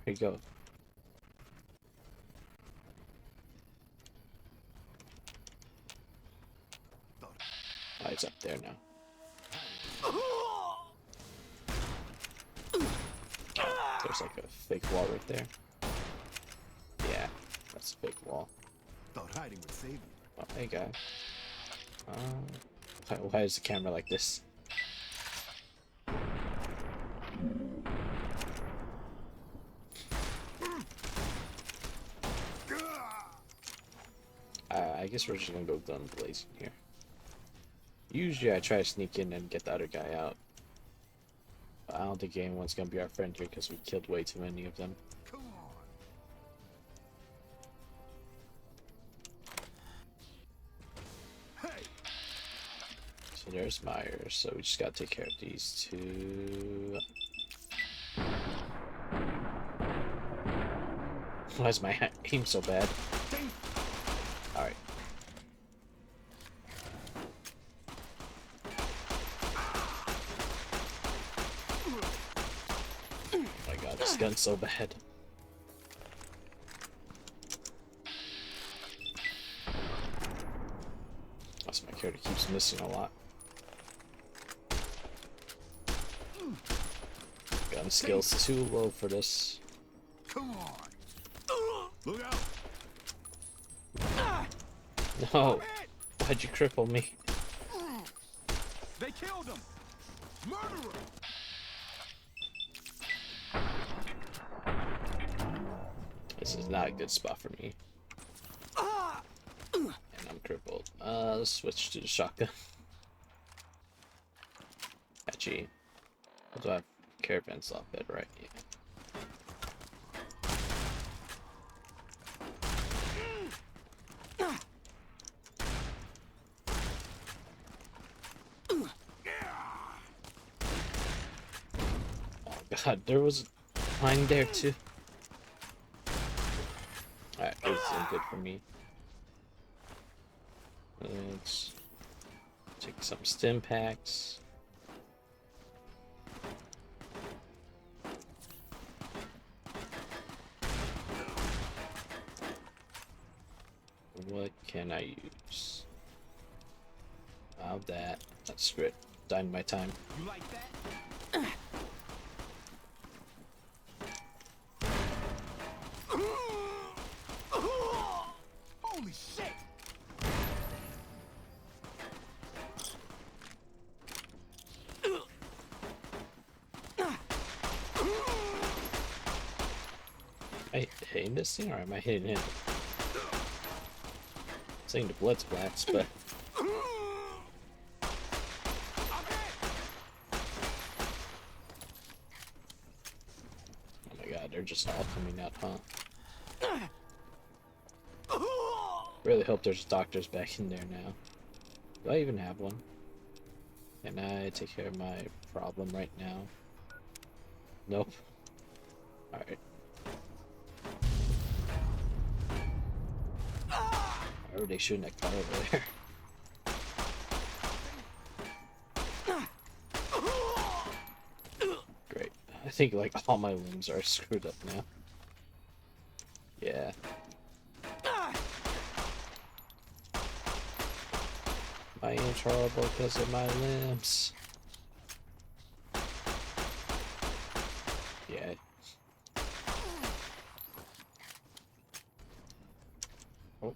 Here you go. Oh, he's up there now. There's like a fake wall right there. Yeah, that's a fake wall. Thought hiding would save you. Oh, hey guy. Why is the camera like this? I guess we're just gonna go gun blazing here. Usually I try to sneak in and get the other guy out. But I don't think anyone's gonna be our friend here because we killed way too many of them. Come on. Hey! So there's Myers, so we just gotta take care of these two. Why is my aim so bad? Alright. Oh my god, this gun's so bad. That's my character keeps missing a lot. Gun skills too low for this. Come on. Look out. No! Why'd you cripple me? They killed him. Murderer. This is not a good spot for me. And I'm crippled. Let's switch to the shotgun. Actually, do I have caravan slot bed, right? Yeah. God, there was mine there too. Alright, this isn't good for me. Let's take some stim packs. What can I use? How that? That's great. Dynamite time. You like that? Holy shit! Am I hitting this thing or am I hitting him? I'm saying the blood splats, but just all coming out, huh? Really hope there's doctors back in there now. Do I even have one? Can I take care of my problem right now? Nope. Alright. Why are they shooting that car over there? Great. I think like all my limbs are screwed up now. Yeah. I am horrible because of my limbs. Yeah. Oh.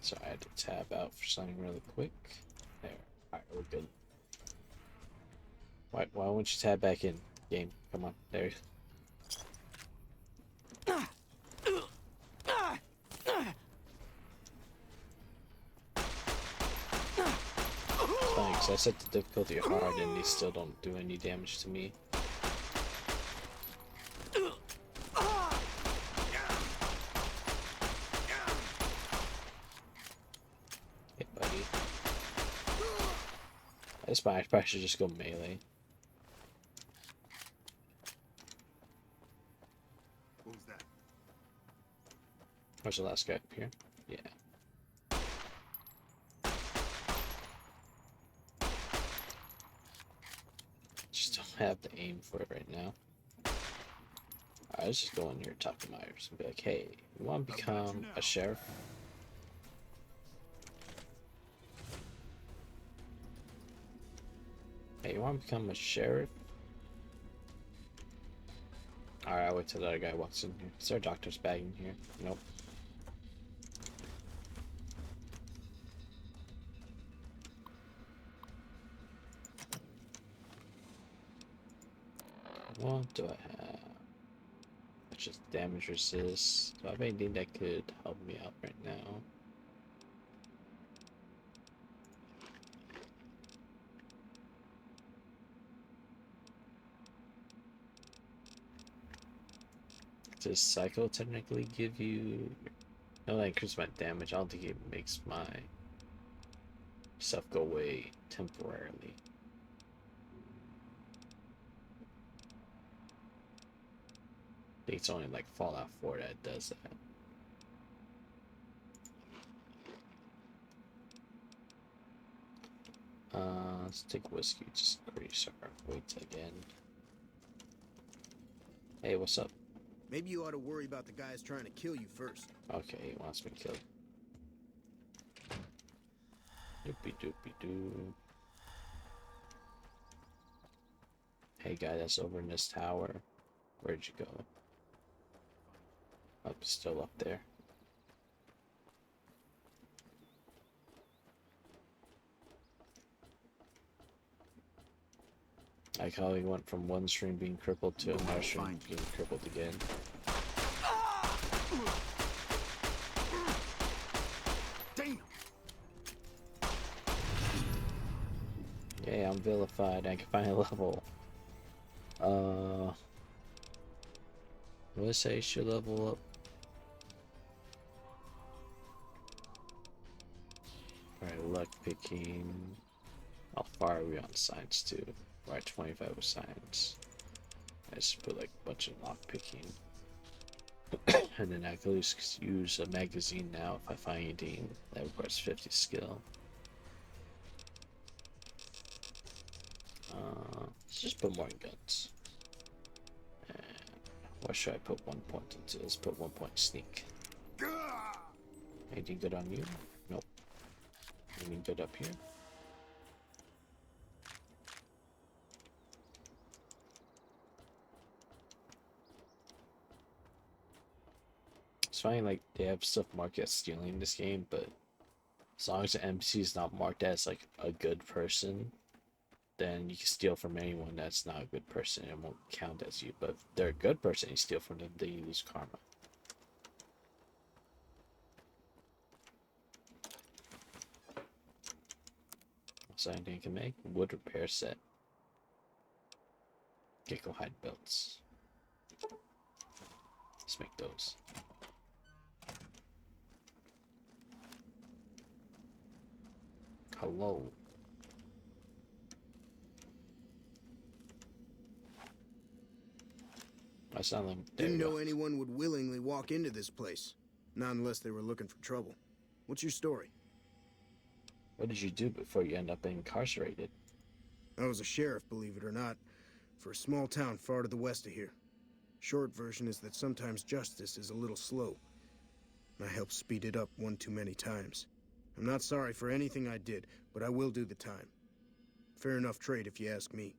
Sorry, I had to tab out for something really quick. There. Alright, we're good. Why won't you tab back in, game? Come on, there. It's funny because I set the difficulty hard and they still don't do any damage to me. Hey, buddy. I probably should just go melee. What was that? Where's the last guy up here? Yeah. Just don't have the aim for it right now. Alright, let's just go in here, talk to Myers, and be like, hey, you want to become a sheriff? Hey, you want to become a sheriff? Alright, I'll wait till the other guy walks in here. Is there a doctor's bag in here? Nope. What do I have? Just damage resist. Do I have anything that could help me out right now? Does Psycho technically give you... No, that increases my damage. I don't think it makes my stuff go away temporarily. I think it's only like Fallout 4 that does that. Let's take whiskey, just increase our weight again. Hey, what's up? Maybe you ought to worry about the guys trying to kill you first. Okay, he wants me killed. Doopy doopy doo. Hey guy that's over in this tower. Where'd you go? Oh, still up there. I like how he went from one stream being crippled to another stream being crippled again. Damn! Yeah, I'm vilified. I can find a level. What did it say? Should level up. Alright, luck picking. How far are we on science too? We're at 25 with science. I just put like a bunch of lock picking. And then I can use a magazine now if I find anything that requires 50 skill. Let's just put more in guns. And what should I put 1 point into? Let's put 1 point sneak. Anything good on you? Nope. Anything good up here? It's funny, like, they have stuff marked as stealing in this game, but as long as the NPC is not marked as, like, a good person, then you can steal from anyone that's not a good person. It won't count as you. But if they're a good person, you steal from them, then you lose karma. So anything you can make? Wood repair set. Gecko hide belts. Let's make those. Hello. I sound like Didn't know anyone would willingly walk into this place. Not unless they were looking for trouble. What's your story? What did you do before you end up incarcerated? I was a sheriff, believe it or not, for a small town far to the west of here. Short version is that sometimes justice is a little slow. I helped speed it up one too many times. I'm not sorry for anything I did, but I will do the time. Fair enough trade if you ask me.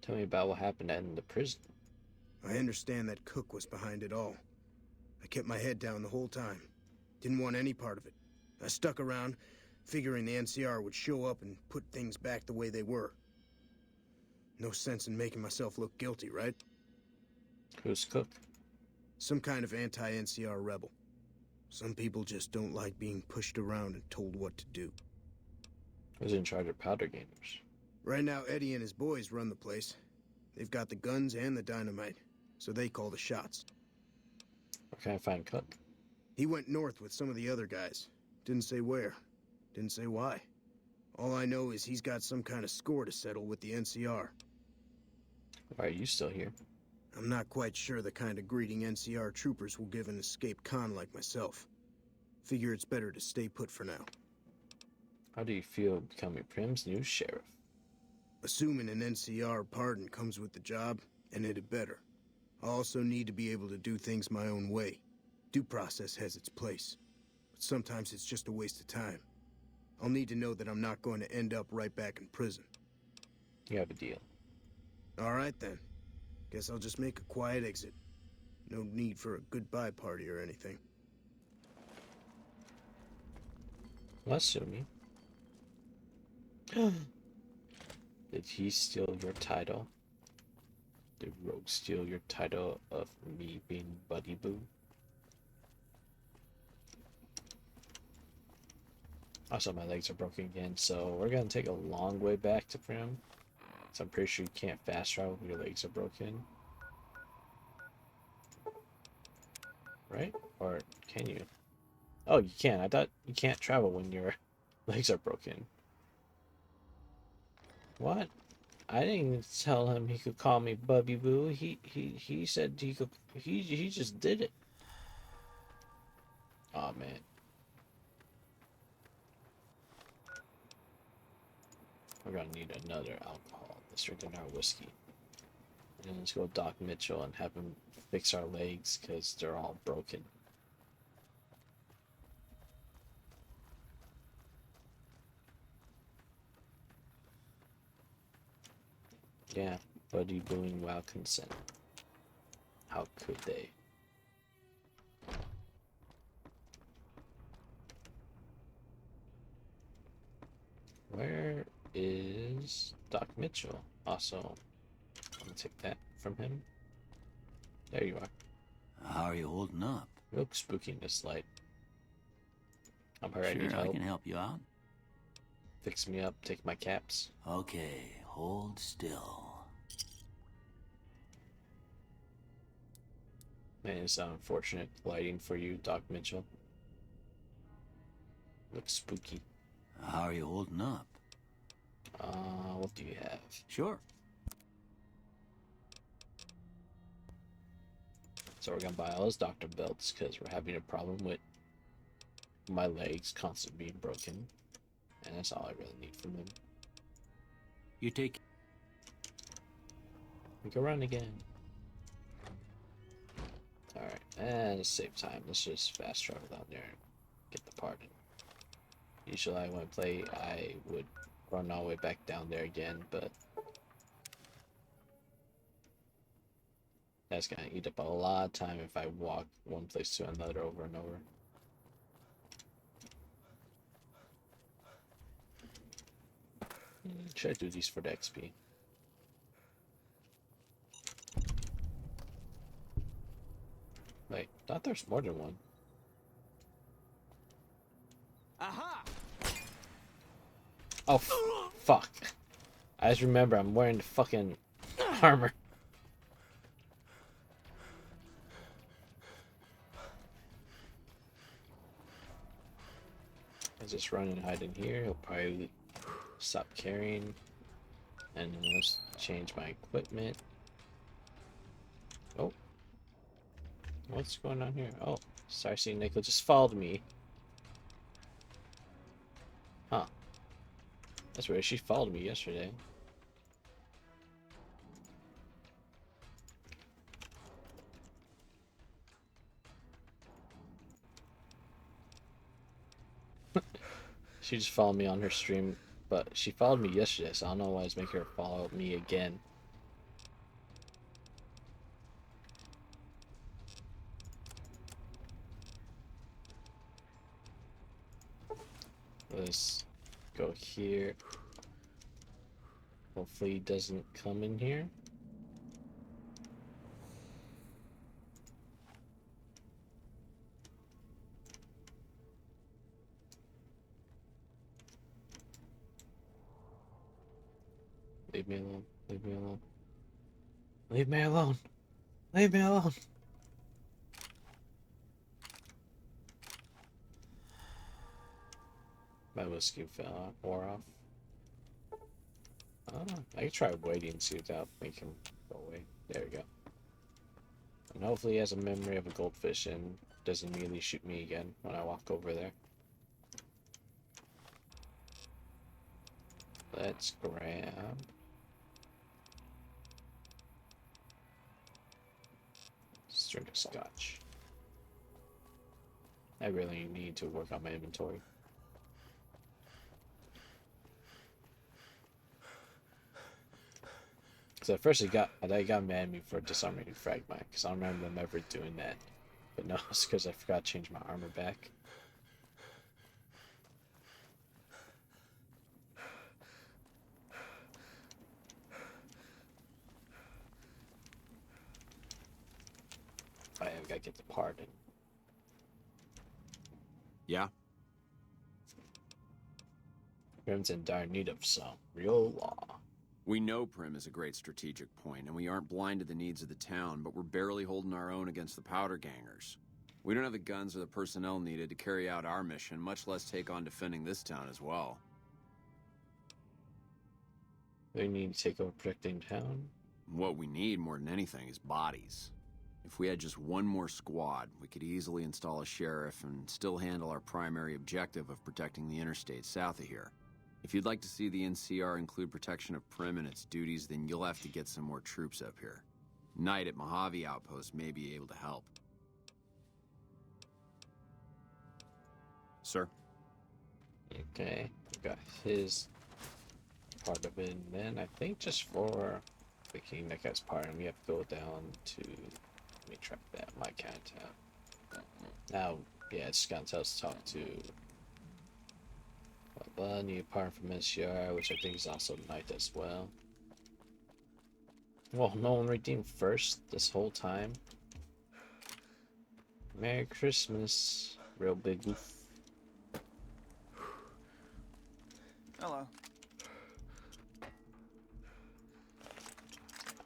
Tell me about what happened in the prison. I understand that Cook was behind it all. I kept my head down the whole time. Didn't want any part of it. I stuck around, figuring the NCR would show up and put things back the way they were. No sense in making myself look guilty, right? Who's Cook? Some kind of anti-NCR rebel. Some people just don't like being pushed around and told what to do. Who's in charge of powder gamers? Right now, Eddie and his boys run the place. They've got the guns and the dynamite, so they call the shots. Where can I find Cook? He went north with some of the other guys. Didn't say where. Didn't say why. All I know is he's got some kind of score to settle with the NCR. Why are you still here? I'm not quite sure the kind of greeting NCR troopers will give an escaped con like myself. Figure it's better to stay put for now. How do you feel becoming Primm's new sheriff? Assuming an NCR pardon comes with the job, and it had better. I also need to be able to do things my own way. Due process has its place, but sometimes it's just a waste of time. I'll need to know that I'm not going to end up right back in prison. You have a deal. All right then. Guess I'll just make a quiet exit. No need for a goodbye party or anything. Well, assuming. Did he steal your title? Did Rogue steal your title of me being Buddy Boo? Also, my legs are broken again, so we're gonna take a long way back to Primm. So I'm pretty sure you can't fast travel when your legs are broken. Right? Or can you? Oh, you can. I thought you can't travel when your legs are broken. What? I didn't tell him he could call me Bubby Boo. He said he could. He just did it. Oh man. We're gonna need another alcohol. Let's drink our whiskey. And then let's go Doc Mitchell and have him fix our legs because they're all broken. Yeah, buddy booing while consent. How could they? Where is Doc Mitchell? Also, I'm gonna take that from him. There you are. How are you holding up? You look spooky in this light. I'm hurt. I Sure, need I help. can help you out. Fix me up. Take my caps. Okay, hold still. Man, it's unfortunate lighting for you, Doc Mitchell. Looks spooky. How are you holding up? What do you have? Sure. So we're gonna buy all those doctor belts because we're having a problem with my legs constantly being broken. And that's all I really need from them. You take... We can run again. Alright, and to save time, let's just fast travel down there and get the pardon. Usually when I play, I would run all the way back down there again, but that's gonna eat up a lot of time if I walk one place to another over and over. Should I do these for the XP? Wait, I thought there's more than one. Aha! Oh, fuck. I just remember I'm wearing the fucking armor. I just run and hide in here. He'll probably stop carrying. And then let's change my equipment. Oh. What's going on here? Oh, Cersei Nickel just followed me. Huh. That's weird. She followed me yesterday. She just followed me on her stream, but she followed me yesterday, so I don't know why it's making her follow me again. Let's go here. Hopefully he doesn't come in here. Leave me alone. Leave me alone. Leave me alone. Leave me alone. My whiskey wore off. I could try waiting and see if that'll make him go away. There we go. And hopefully he has a memory of a goldfish and doesn't immediately shoot me again when I walk over there. Let's grab... Let's drink a scotch. I really need to work on my inventory. Because at first they got mad at me for disarming fragmite, because I don't remember them ever doing that. But no, it's because I forgot to change my armor back. I gotta get the pardon. Yeah? Primm's in dire need of some real law. We know Primm is a great strategic point, and we aren't blind to the needs of the town, but we're barely holding our own against the powder gangers. We don't have the guns or the personnel needed to carry out our mission, much less take on defending this town as well. They need to take over protecting town. What we need more than anything is bodies. If we had just one more squad, we could easily install a sheriff and still handle our primary objective of protecting the interstate south of here. If you'd like to see the NCR include protection of Primm and its duties, then you'll have to get some more troops up here. Knight at Mojave Outpost may be able to help. Sir? Okay, got his part of it, and then I think just for the king that gets part, we have to go down to, let me track that, my cat tab. Now, yeah, it's gonna tell us to talk to need part from SCR, which I think is also Knight as well. Well, no one redeemed first this whole time. Merry Christmas, real big goof. Hello.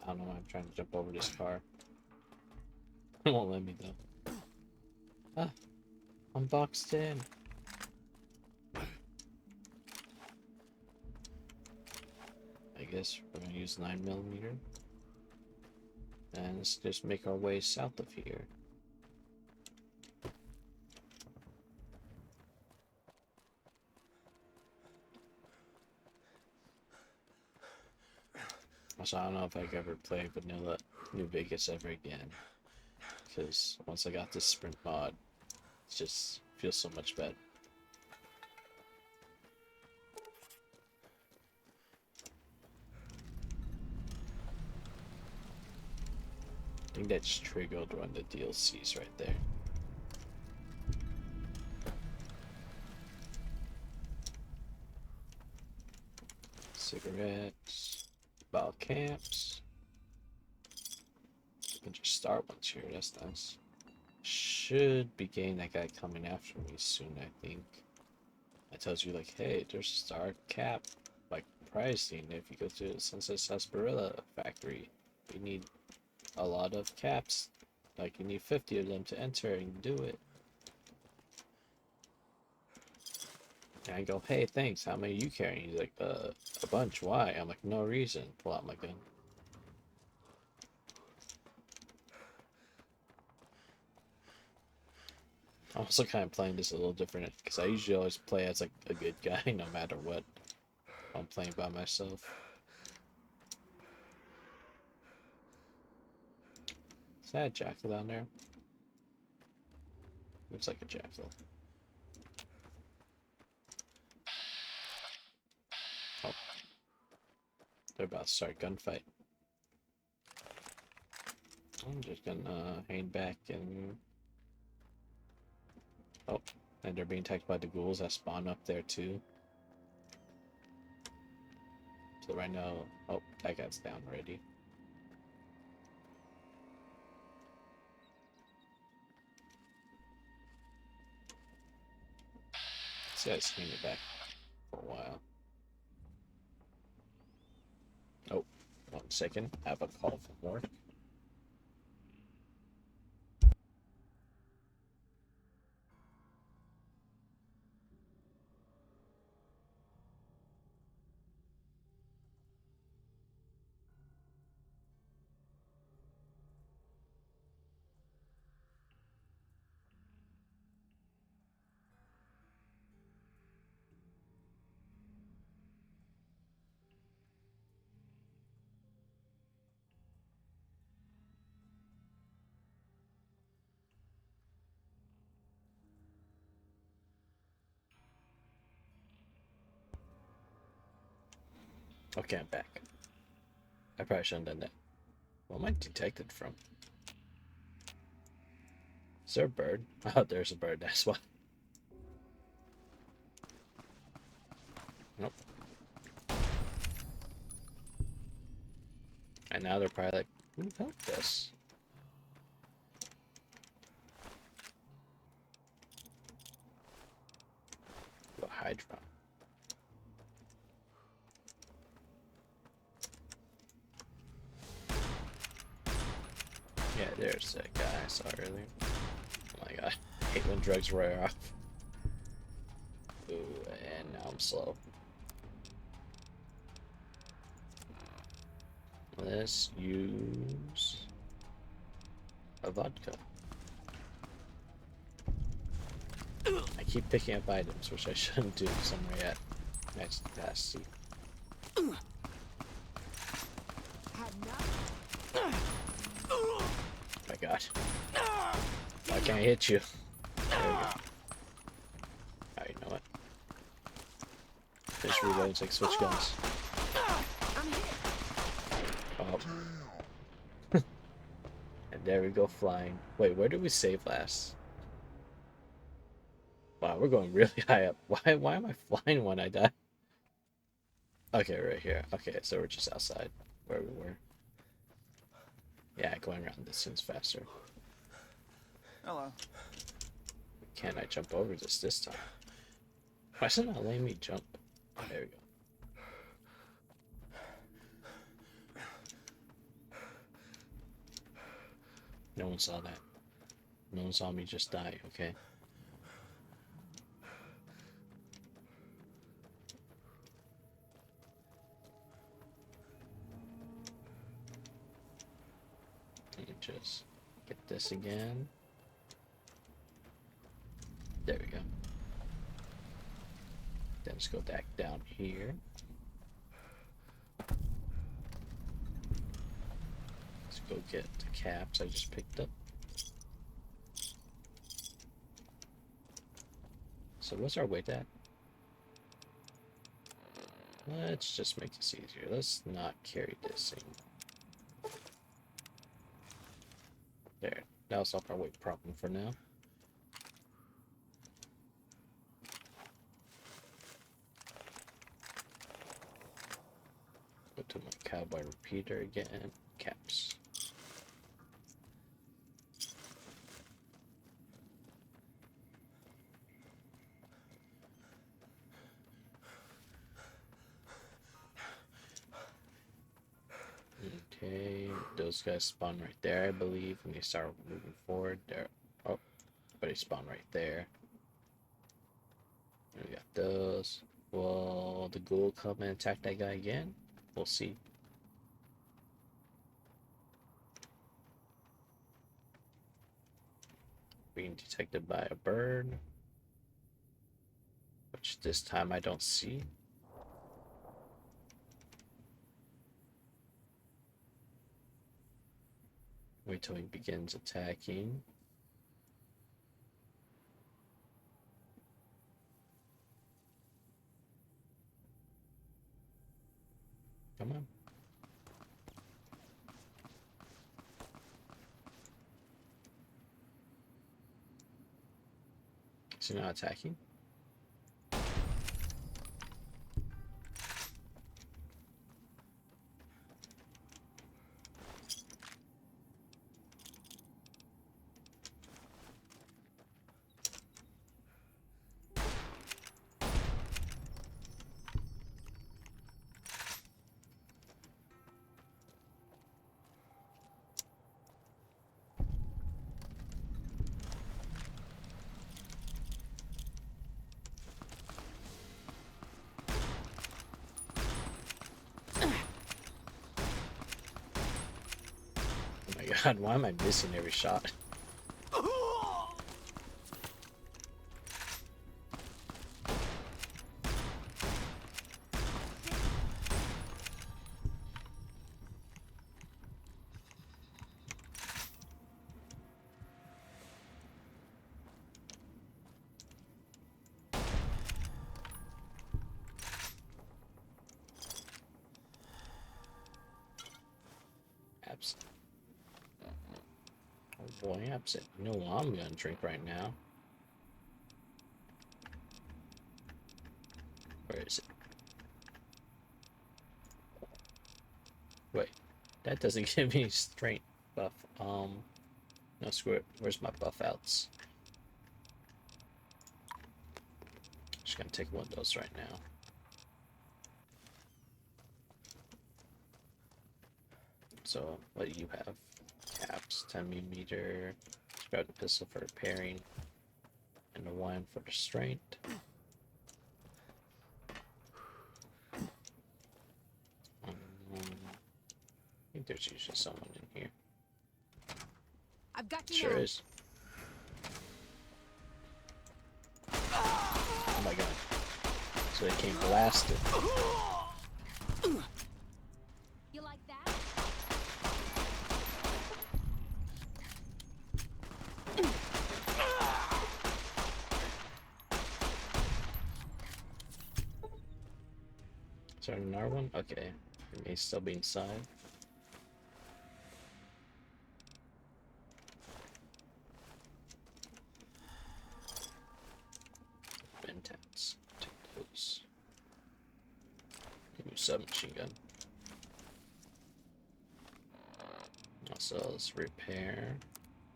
I don't know why I'm trying to jump over this car. It won't let me though. Ah, I'm boxed in. I guess we're gonna use 9mm. And let's just make our way south of here. Also, I don't know if I could ever play vanilla New Vegas ever again. Because once I got this sprint mod, it just feels so much better. I think that's triggered one of the DLCs right there. Cigarettes, bottle camps. Bunch of star ones here, that's nice. Should be getting that guy coming after me soon, I think. I tells you like, hey, there's a star cap like pricing. If you go to the Sunset Sarsaparilla factory, you need a lot of caps. Like you need 50 of them to enter and do it. And I go, hey, thanks. How many are you carrying? He's like, a bunch. Why? I'm like, no reason. Pull out my gun. I'm also kind of playing this a little different because I usually always play as like a good guy no matter what. I'm playing by myself. Is that a jackal down there? Looks like a jackal. Oh. They're about to start a gunfight. I'm just gonna hang back and... Oh, and they're being attacked by the ghouls that spawn up there too. So right now... Oh, that guy's down already. This guy's hanging back for a while. Oh, 1 second. I have a call from work. Okay, I'm back. I probably shouldn't have done that. Where am I detected from? Is there a bird? Oh, there's a bird, that's why. Nope. And now they're probably like, who helped us? The Hydra. Yeah, there's that guy I saw earlier. Oh my god. I hate when drugs wear off. Ooh, and now I'm slow. Let's use a vodka. I keep picking up items, which I shouldn't do because I'm right at max capacity. Oh my god. Why can't I hit you? There we go. Alright, you know what? Finish reloading so I can switch guns. Oh. And there we go flying. Wait, where did we save last? Wow, we're going really high up. Why am I flying when I die? Okay, right here. Okay, so we're just outside where we were. Yeah, going around this seems faster. Hello. Can I jump over this time? Why is it not letting me jump? There we go. No one saw that. No one saw me just die, okay? Let me just get this again. There we go. Then let's go back down here. Let's go get the caps I just picked up. So what's our weight at? Let's just make this easier. Let's not carry this thing. There. That'll solve our weight problem for now. Go to my cowboy repeater again. Caps. those guys spawn right there, I believe, when they start moving forward. There. Oh, but they spawn right there. And we got those. Will the ghoul come and attack that guy again? We'll see. Being detected by a bird, which this time I don't see. Wait till he begins attacking. Come on. Is he not attacking? God, why am I missing every shot? Absent. Oh boy, absent. You know what I'm gonna drink right now? Where is it? Wait, that doesn't give me strength buff. No, screw it. Where's my buff outs? Just gonna take one of those right now. So, what do you have? Caps, 10mm. Let's grab the pistol for repairing, and the wine for the strength. I think there's usually someone in here. I've got you Sure now. is. Oh my god. So they came blasted. You like that? Is there another one? Okay. It may still be inside. Ventats. Take those. New submachine gun. Also, let's repair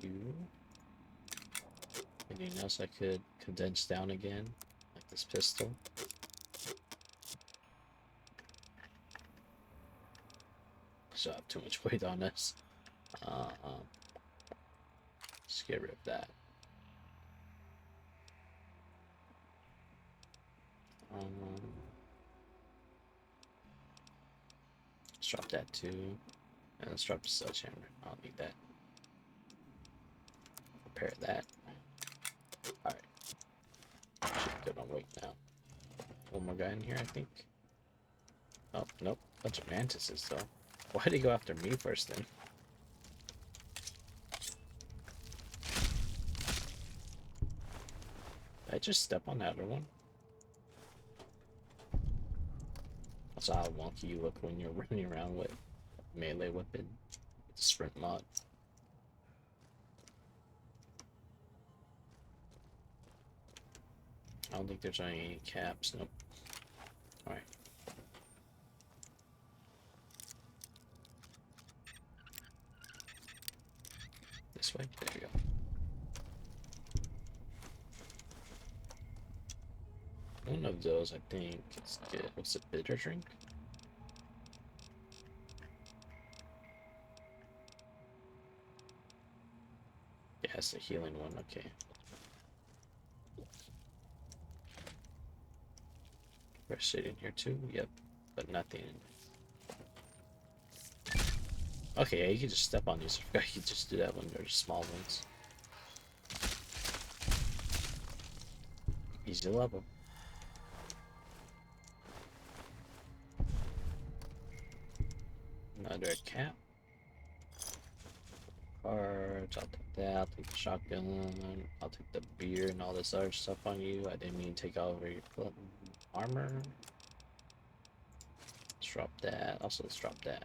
you. Anything else I could condense down again? Like this pistol. So I have too much weight on this. Let's get rid of that. Let's drop that too. And let's drop the sledgehammer. I'll need that. Repair that. Alright. Should be good on weight now. One more guy in here, I think. Oh, nope. Bunch of mantises, though. Why'd he go after me first, then? Did I just step on that other one? That's how wonky you look when you're running around with a melee weapon. With the sprint mod. I don't think there's any caps. Nope. Alright. This way? There you go. One of those, I think, is good. What's a bitter drink? That's the healing one, okay. First shit in here too? Yep. But nothing. Okay, yeah, you can just step on these. I forgot you could just do that when they're small ones. Easy level. Another cap. Cards, I'll take that, I'll take the shotgun, I'll take the beer and all this other stuff on you. I didn't mean to take over your armor. Let's drop that, also let's drop that.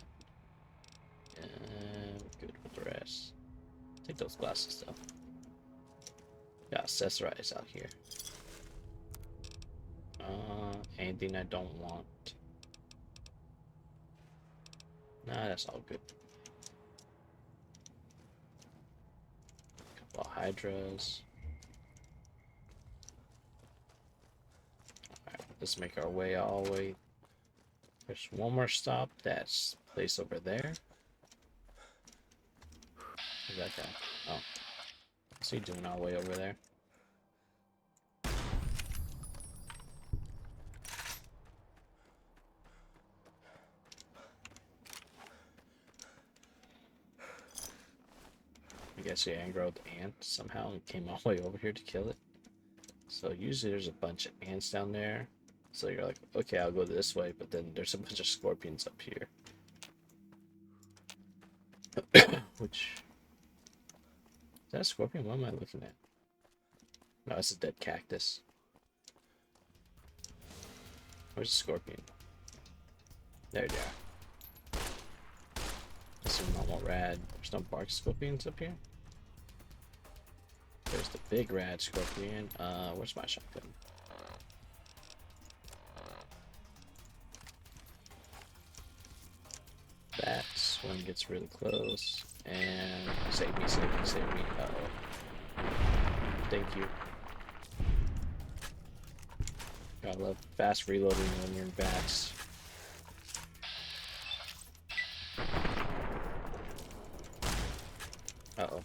And good with the rest. Take those glasses though. Got accessorize out here. Anything I don't want. Nah, that's all good. Couple of hydras. Alright, let's make our way all the way. There's one more stop. That's place over there. Where's that guy? Oh. What's he doing all the way over there? I guess he aggroed the ant somehow and came all the way over here to kill it. So usually there's a bunch of ants down there. So you're like, okay, I'll go this way, but then there's a bunch of scorpions up here. Which... Is that a scorpion? What am I looking at? No, it's a dead cactus. Where's the scorpion? There they are. That's a normal rad. There's no bark scorpions up here. There's the big rad scorpion. Where's my shotgun? That's when it gets really close. And save me, save me, save me. Uh-oh. Thank you. Gotta love fast reloading when you're in bats. Uh-oh.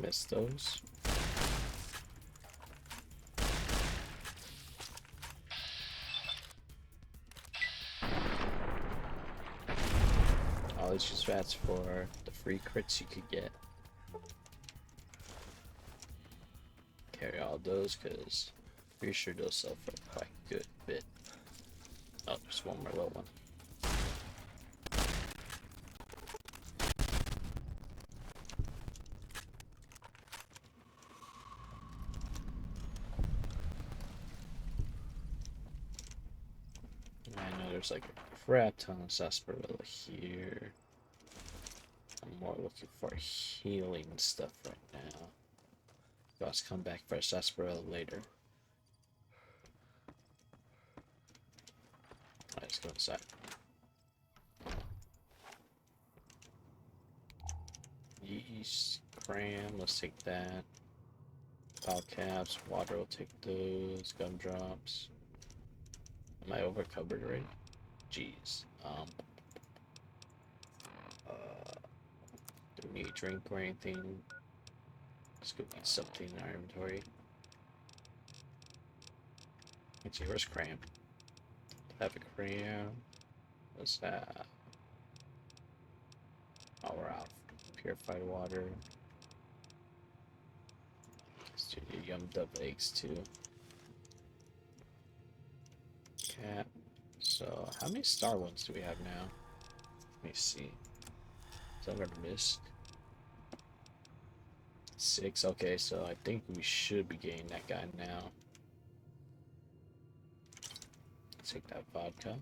Missed those. I'll use rats for the free crits you could get. Carry all those because pretty sure those sell for quite a good bit. Oh, there's one more little one. I know there's like a crap ton of sarsaparilla here. I'm more looking for healing stuff right now. Let's come back for a sarsaparilla later. Alright, let's go inside. Yeast, cram, let's take that. File caps, water, will take those. Gumdrops. Am I over covered already? Jeez. Do we need a drink or anything? Let's go eat something in our inventory. Let's see, where's cram? Have a cram. What's that? Oh, we're out. Purified water. Let's do the yummed up eggs too. Cat. So, how many star ones do we have now? Let me see. Is that our missed? 6. Okay, so I think we should be getting that guy now. Take that vodka.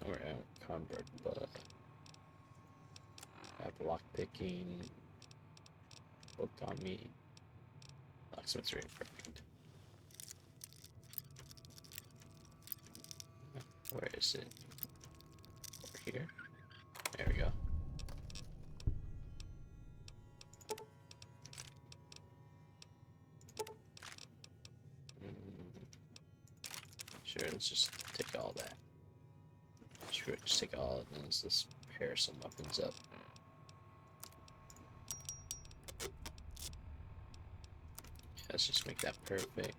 Alright, convert, but have lock picking. Book on me. Locksmith's really perfect. Where is it? Over here. There we go. Sure, let's just take all that. Screw it, just take all of it, and let's just pair some weapons up. Let's just make that perfect.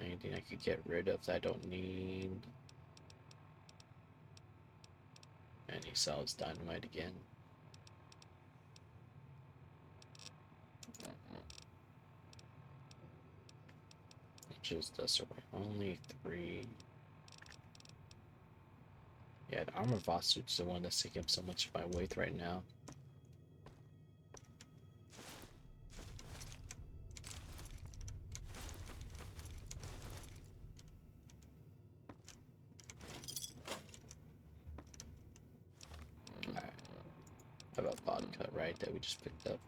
Anything I could get rid of that I don't need. And he sells dynamite again. Which is this only 3. Yeah, the armor boss suit's the one that's taking up so much of my weight right now. How about vodka, right, that we just picked up?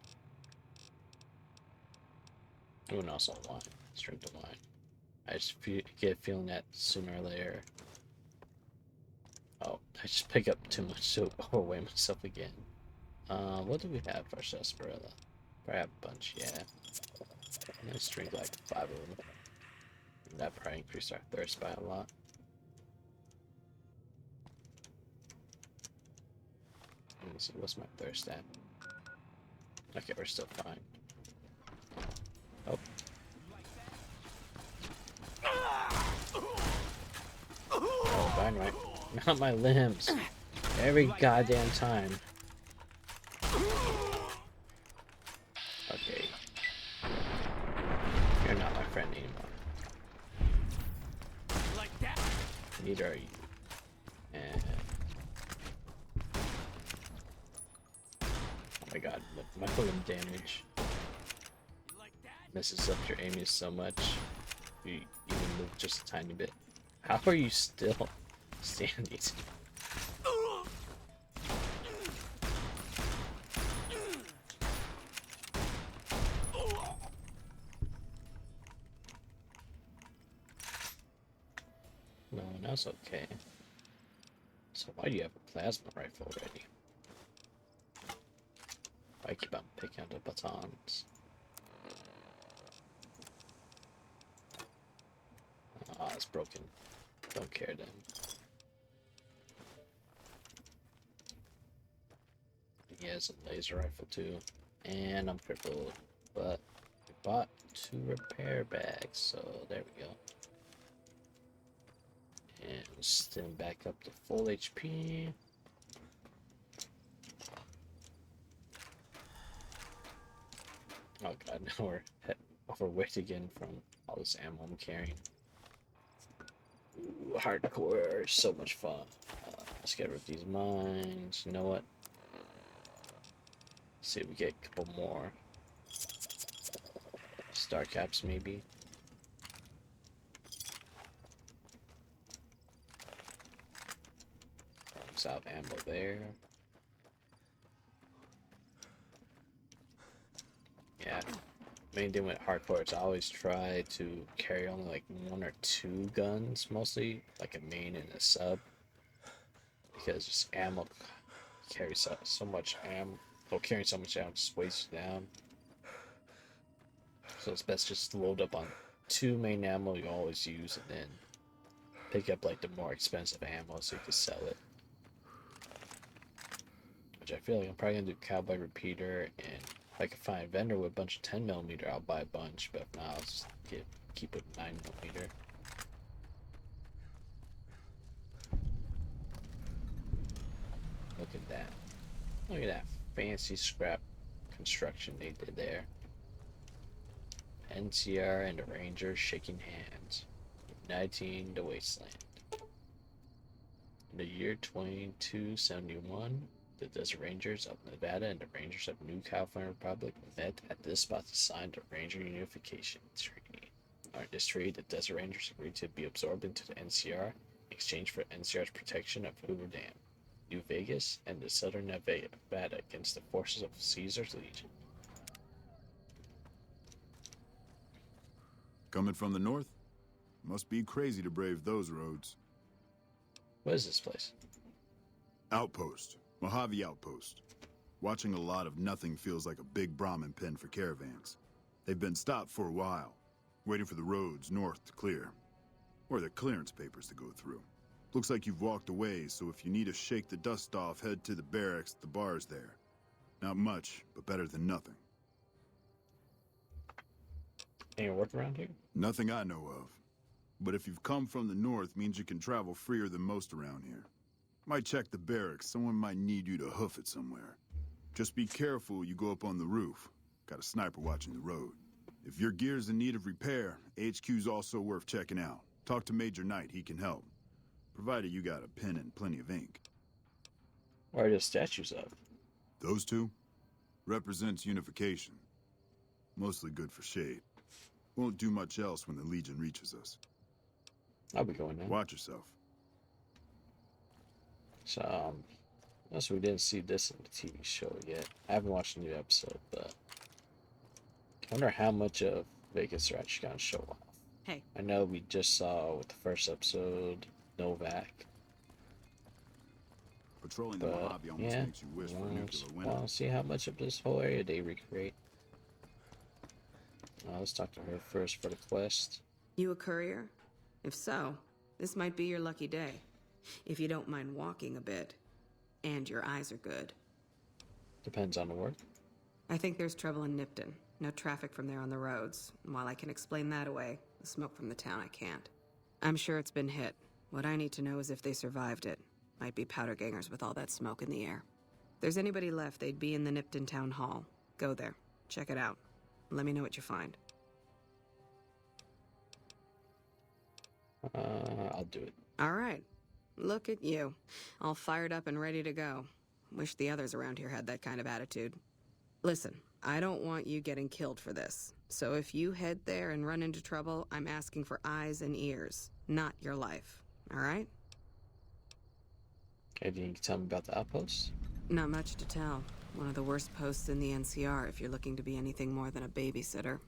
Oh, and also wine. Let's drink the wine. I just get a feeling that sooner or later... Oh, I just pick up too much to overweigh myself again. What do we have for sarsaparilla? Probably have a bunch, yeah. Let's drink like 5 of them. And that probably increased our thirst by a lot. Let me see, what's my thirst at? Okay, we're still fine. Oh. Oh, dynamite. Not my limbs. Every goddamn time. Okay. You're not my friend anymore. Neither are you. And... oh my god, my fucking damage messes up your aiming so much. You even move just a tiny bit. How are you still standing? No, that's okay. So why do you have a plasma rifle already? I keep on picking up the batons. Ah, it's broken. Don't care then. He has a laser rifle too. And I'm crippled. But we bought 2 repair bags, so there we go. And stim back up to full HP. Oh god, now we're overweight again from all this ammo I'm carrying. Ooh, hardcore, so much fun. Let's get rid of these mines. You know what? Let's see if we get a couple more star caps, maybe. Out ammo there. Yeah, main thing with hardcore is I always try to carry only like 1 or 2 guns, mostly like a main and a sub, because just ammo carries so much ammo. Well, carrying so much ammo just weighs you down. So it's best just to load up on 2 main ammo you always use, and then pick up like the more expensive ammo so you can sell it. Which I feel like I'm probably gonna do cowboy repeater, and if I can find a vendor with a bunch of 10mm, I'll buy a bunch, but if not, I'll just keep it 9mm. Look at that. Look at that fancy scrap construction they did there. NCR and the Rangers shaking hands, uniting the wasteland. In the year 2271, the Desert Rangers of Nevada and the Rangers of New California Republic met at this spot to sign the Ranger Unification Treaty. Under this treaty, the Desert Rangers agreed to be absorbed into the NCR in exchange for NCR's protection of Hoover Dam, New Vegas, and the southern Nevada against the forces of Caesar's Legion. Coming from the north? Must be crazy to brave those roads. What is this place? Outpost. Mojave Outpost. Watching a lot of nothing feels like a big Brahmin pen for caravans. They've been stopped for a while. waiting for the roads north to clear. Or the clearance papers to go through. Looks like you've walked away, so if you need to shake the dust off, head to the barracks. The bar's there. Not much, but better than nothing. Any work around here? Nothing I know of. But if you've come from the north, means you can travel freer than most around here. Might check the barracks. Someone might need you to hoof it somewhere. Just be careful you go up on the roof. Got a sniper watching the road. If your gear's in need of repair, HQ's also worth checking out. Talk to Major Knight, he can help. Provided you got a pen and plenty of ink. Where are the statues of? Those two? Represents unification. Mostly good for shade. Won't do much else when the Legion reaches us. I'll be going now. Watch yourself. So, also we didn't see this in the TV show yet. I haven't watched a new episode, but I wonder how much of Vegas they're actually gonna show off. Hey. I know we just saw with the first episode Novac. Patrolling the But Mojave almost yeah, makes you wish for a nuclear winter. want to see how much of this whole area they recreate. Let's talk to her first for the quest. You a courier? If so, this might be your lucky day. If you don't mind walking a bit. And your eyes are good. Depends on the work. I think there's trouble in Nipton. No traffic from there on the roads. And while I can explain that away, the smoke from the town I can't. I'm sure it's been hit. What I need to know is if they survived it. Might be powder gangers with all that smoke in the air. If there's anybody left, they'd be in the Nipton town hall. Go there. Check it out. Let me know what you find. I'll do it. All right. Look at you. All fired up and ready to go. Wish the others around here had that kind of attitude. Listen, I don't want you getting killed for this. So if you head there and run into trouble, I'm asking for eyes and ears, not your life. All right? Okay, you can tell me about the outpost? Not much to tell. One of the worst posts in the NCR if you're looking to be anything more than a babysitter.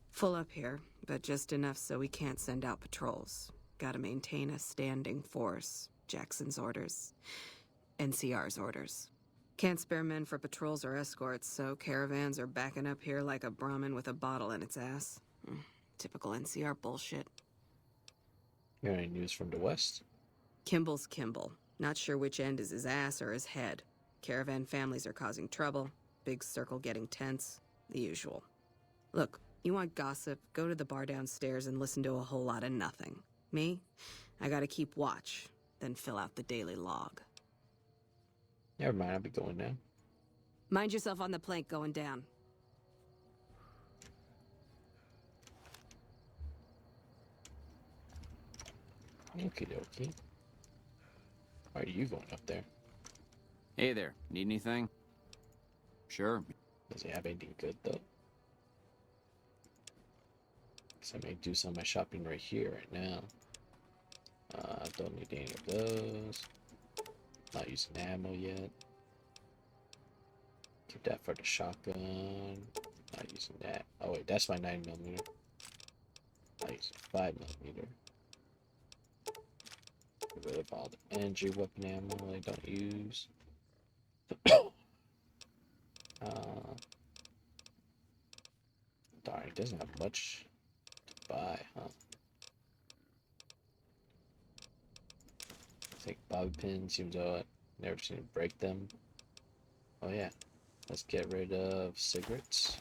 Full up here, but just enough so we can't send out patrols. Gotta maintain a standing force. Jackson's orders. NCR's orders. Can't spare men for patrols or escorts, so caravans are backing up here like a Brahmin with a bottle in its ass. Typical NCR bullshit. You got any news from the west? Kimball's Kimball. Not sure which end is his ass or his head. Caravan families are causing trouble. Big circle getting tense. The usual. Look, you want gossip, go to the bar downstairs and listen to a whole lot of nothing. Me? I gotta keep watch, then fill out the daily log. Never mind, I'll be going now. Mind yourself on the plank going down. Okie dokie. Why are you going up there? Hey there, need anything? Sure. Does he have anything good though? Because I may do some of my shopping right here, right now. Don't need any of those. Not using ammo yet. Keep that for the shotgun. Not using that. Oh wait, that's my 9mm. Not using 5mm. Get rid of all the energy weapon ammo I don't use. Darn, it doesn't have much to buy, huh? Take bobby pins, even though I never seen it break them. Oh yeah, let's get rid of cigarettes.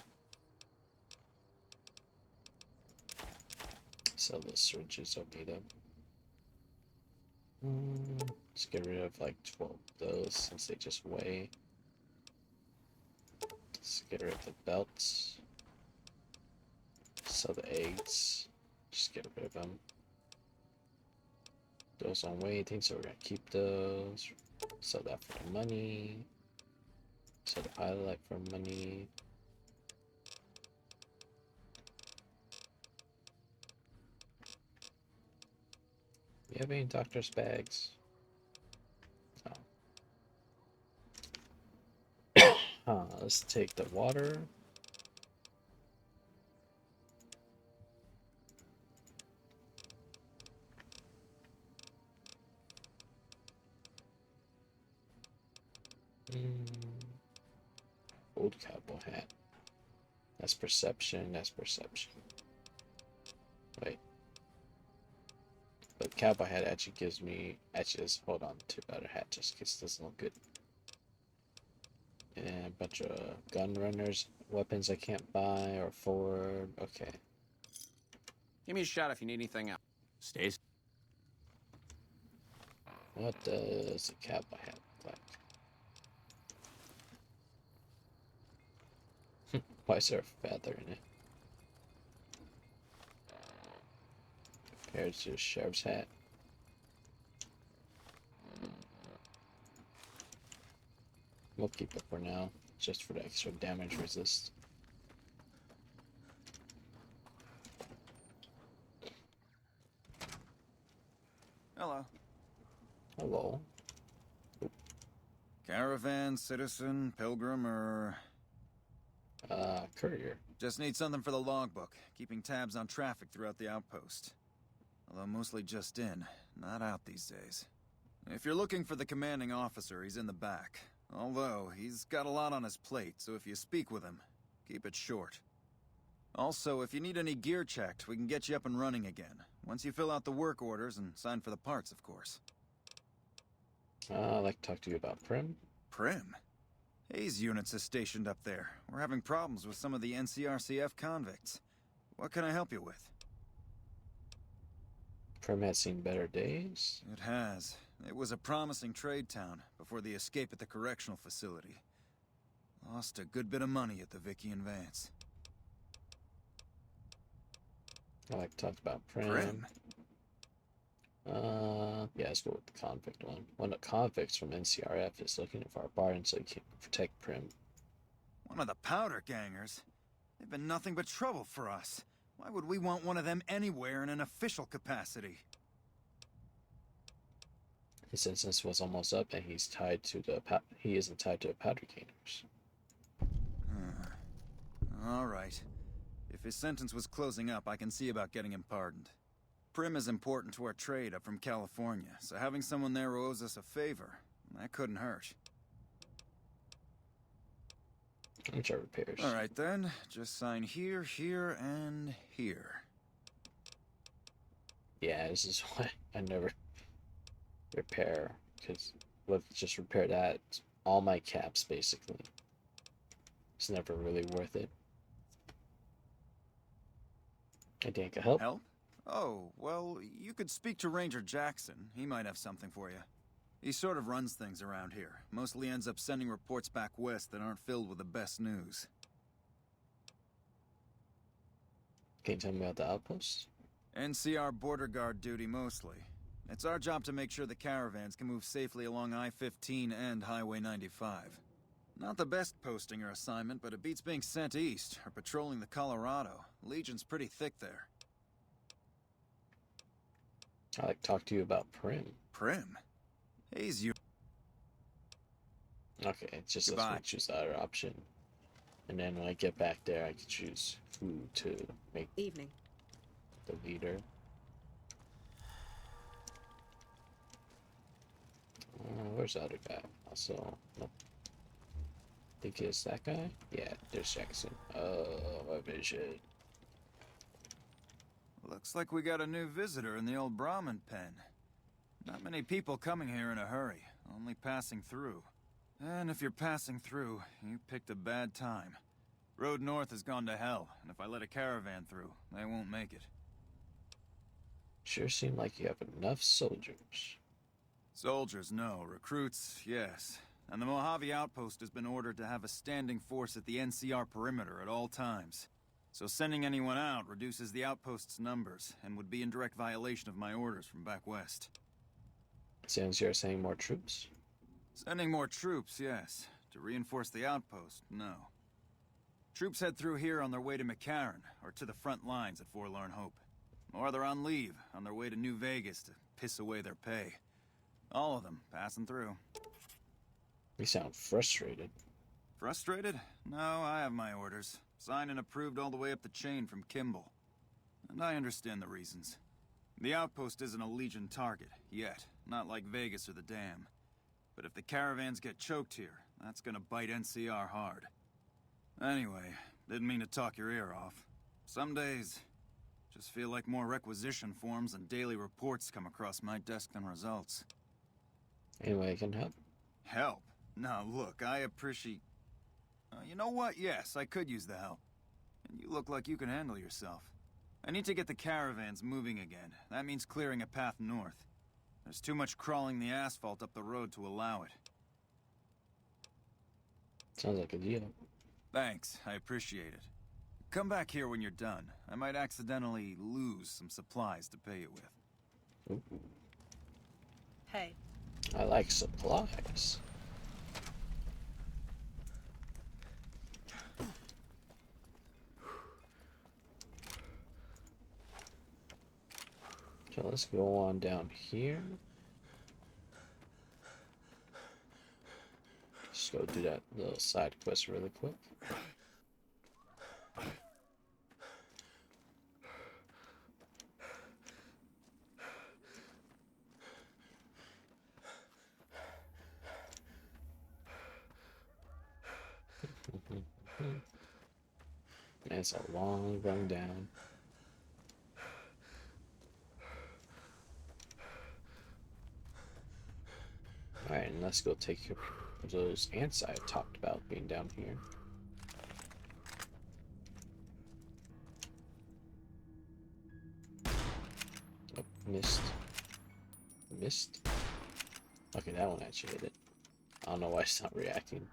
Sell those syringes I'll need them. Let's get rid of like 12 of those since they just weigh. Let's get rid of the belts. Sell the eggs. Just get rid of them. Those don't weigh anything, so we're gonna keep those. Sell that for the money. Sell the pilot light for money. You have any doctor's bags? No. Let's take the water. Old cowboy hat. That's perception, that's perception. the cowboy hat actually gives me. Actually, let's hold on to the other hat just in case it doesn't look good. And a bunch of gun runners, weapons I can't buy or afford. Okay. Give me a shot if you need anything else. Stays. What does a cowboy hat look like? Why is there a feather in it? Compared to a sheriff's hat. We'll keep it for now, just for the extra damage resist. Hello. Hello. Caravan, citizen, pilgrim, or... Courier. Just need something for the logbook, keeping tabs on traffic throughout the outpost. Although mostly just in, not out these days. If you're looking for the commanding officer, he's in the back. Although, he's got a lot on his plate, so if you speak with him, keep it short. Also, if you need any gear checked, we can get you up and running again. Once you fill out the work orders and sign for the parts, of course. I'd like to talk to you about Primm. Primm? Hayes units is stationed up there. We're having problems with some of the NCRCF convicts. What can I help you with? Primm has seen better days. It has. It was a promising trade town before the escape at the correctional facility. Lost a good bit of money at the Vicky and Vance. I like to talk about Primm. Primm? Yeah, let's go with the convict one. One of the convicts from NCRF is looking for our barn so he can protect Primm. One of the powder gangers? They've been nothing but trouble for us. Why would we want one of them anywhere in an official capacity? His sentence was almost up, and he's tied to the he isn't tied to the powder gangers. All right. If his sentence was closing up, I can see about getting him pardoned. Primm is important to our trade up from California, so having someone there who owes us a favor, that couldn't hurt. Which are repairs. All right then, just sign here, here, and here. Yeah, this is why I never repair, because let's just repair that. All my caps, basically. It's never really worth it. I think I can help. Help? Oh, well, you could speak to Ranger Jackson. He might have something for you. He sort of runs things around here. Mostly ends up sending reports back west that aren't filled with the best news. Can you tell me about the outpost? NCR border guard duty mostly. It's our job to make sure the caravans can move safely along I-15 and Highway 95. Not the best posting or assignment, but it beats being sent east or patrolling the Colorado. Legion's pretty thick there. I'd like to talk to you about Primm. Primm? Hayes, you... Okay, it's just Goodbye. let's choose the other option. And then when I get back there, I can choose who to make Evening. the leader. Where's the other guy? Also, nope. Think it's that guy? Yeah, there's Jackson. My vision. Looks like we got a new visitor in the old Brahmin pen. Not many people coming here in a hurry, only passing through. And if you're passing through, you picked a bad time. Road north has gone to hell, and if I let a caravan through, they won't make it. Sure seem like you have enough soldiers. Soldiers, no. Recruits, yes. And the Mojave outpost has been ordered to have a standing force at the NCR perimeter at all times. So sending anyone out reduces the outpost's numbers, and would be in direct violation of my orders from back west. Sounds you're saying more troops? Sending more troops, yes. To reinforce the outpost, no. Troops head through here on their way to McCarran, or to the front lines at Forlorn Hope. Or they're on leave, on their way to New Vegas to piss away their pay. All of them passing through. You sound frustrated. Frustrated? No, I have my orders. Signed and approved all the way up the chain from Kimball. And I understand the reasons. The outpost isn't a Legion target, yet. Not like Vegas or the Dam. But if the caravans get choked here, that's gonna bite NCR hard. Anyway, didn't mean to talk your ear off. Some days, Just feel like more requisition forms and daily reports come across my desk than results. Anyway, I can help. Help? Now look, I appreciate... you know what? Yes, I could use the help. And you look like you can handle yourself. I need to get the caravans moving again. That means clearing a path north. There's too much crawling the asphalt up the road to allow it. Sounds like a deal. Thanks, I appreciate it. Come back here when you're done. I might accidentally lose some supplies to pay it with. Ooh. Hey. I like supplies. So let's go on down here. Just go do that little side quest really quick. It's a long run down. Alright, and let's go take care of those ants I talked about being down here. Oh, missed. Missed? Okay, that one actually hit it. I don't know why it's not reacting.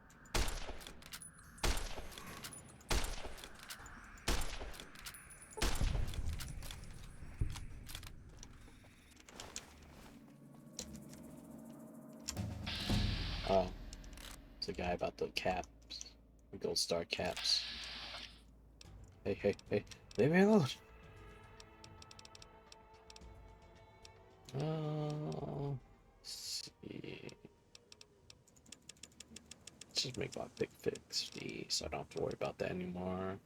Oh, it's a guy about the caps, the gold star caps. Hey, hey, hey, leave me alone. Let's see. Let's just make my pick 50, so I don't have to worry about that anymore.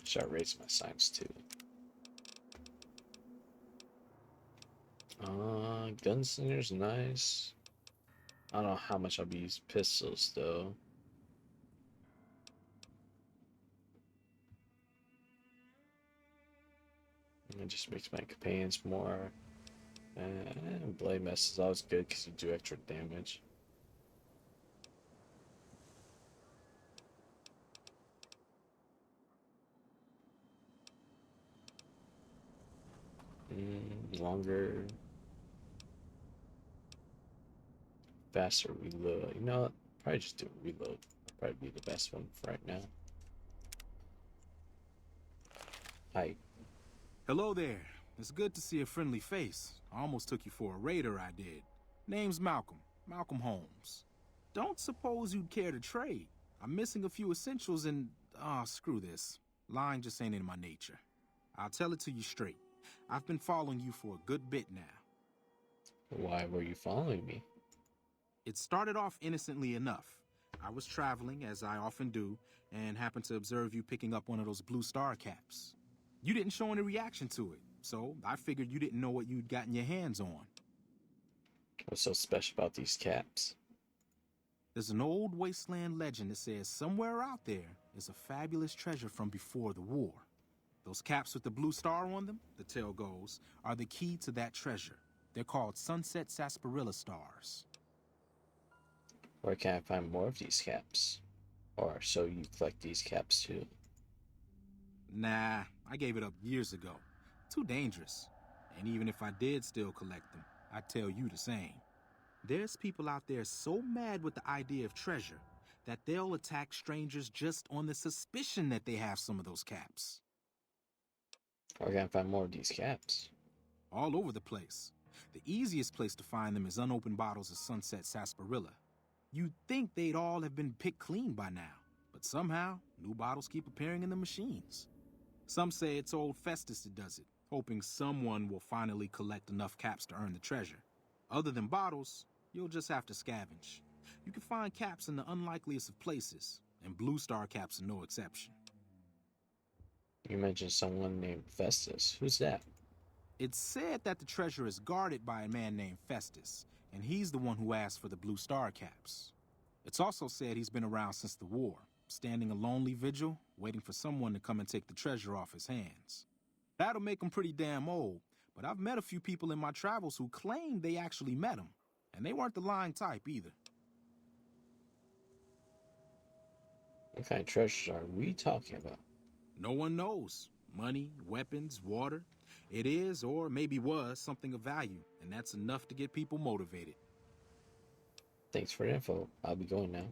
Should I raise my science too? Gunslinger's nice. I don't know how much I'll be using pistols though. It just makes my companions more. Blade Mess is always good because you do extra damage. Longer. Faster reload. You know what? Probably just do reload. Probably be the best one for right now. Hi. Hello there. It's good to see a friendly face. I almost took you for a raider, I did. Name's Malcolm. Malcolm Holmes. Don't suppose you'd care to trade. I'm missing a few essentials and... screw this. Lying just ain't in my nature. I'll tell it to you straight. I've been following you for a good bit now. Why were you following me? It started off innocently enough. I was traveling, as I often do, and happened to observe you picking up one of those blue star caps. You didn't show any reaction to it, so I figured you didn't know what you'd gotten your hands on. What's so special about these caps? There's an old wasteland legend that says somewhere out there is a fabulous treasure from before the war. Those caps with the blue star on them, the tale goes, are the key to that treasure. They're called sunset sarsaparilla stars. Where can I find more of these caps? Or so you collect these caps too? Nah, I gave it up years ago. Too dangerous. And even if I did still collect them, I'd tell you the same. There's people out there so mad with the idea of treasure that they'll attack strangers just on the suspicion that they have some of those caps. Where can I find more of these caps? All over the place. The easiest place to find them is unopened bottles of sunset sarsaparilla. You'd think they'd all have been picked clean by now, but somehow, new bottles keep appearing in the machines. Some say it's old Festus that does it, hoping someone will finally collect enough caps to earn the treasure. Other than bottles, you'll just have to scavenge. You can find caps in the unlikeliest of places, and blue star caps are no exception. You mentioned someone named Festus. Who's that? It's said that the treasure is guarded by a man named Festus, and he's the one who asked for the blue star caps. It's also said he's been around since the war, standing a lonely vigil, waiting for someone to come and take the treasure off his hands. That'll make him pretty damn old, but I've met a few people in my travels who claim they actually met him, and they weren't the lying type either. What kind of treasures are we talking about? No one knows. Money, weapons, water. It is, or maybe was, something of value, and that's enough to get people motivated. Thanks for the info. I'll be going now.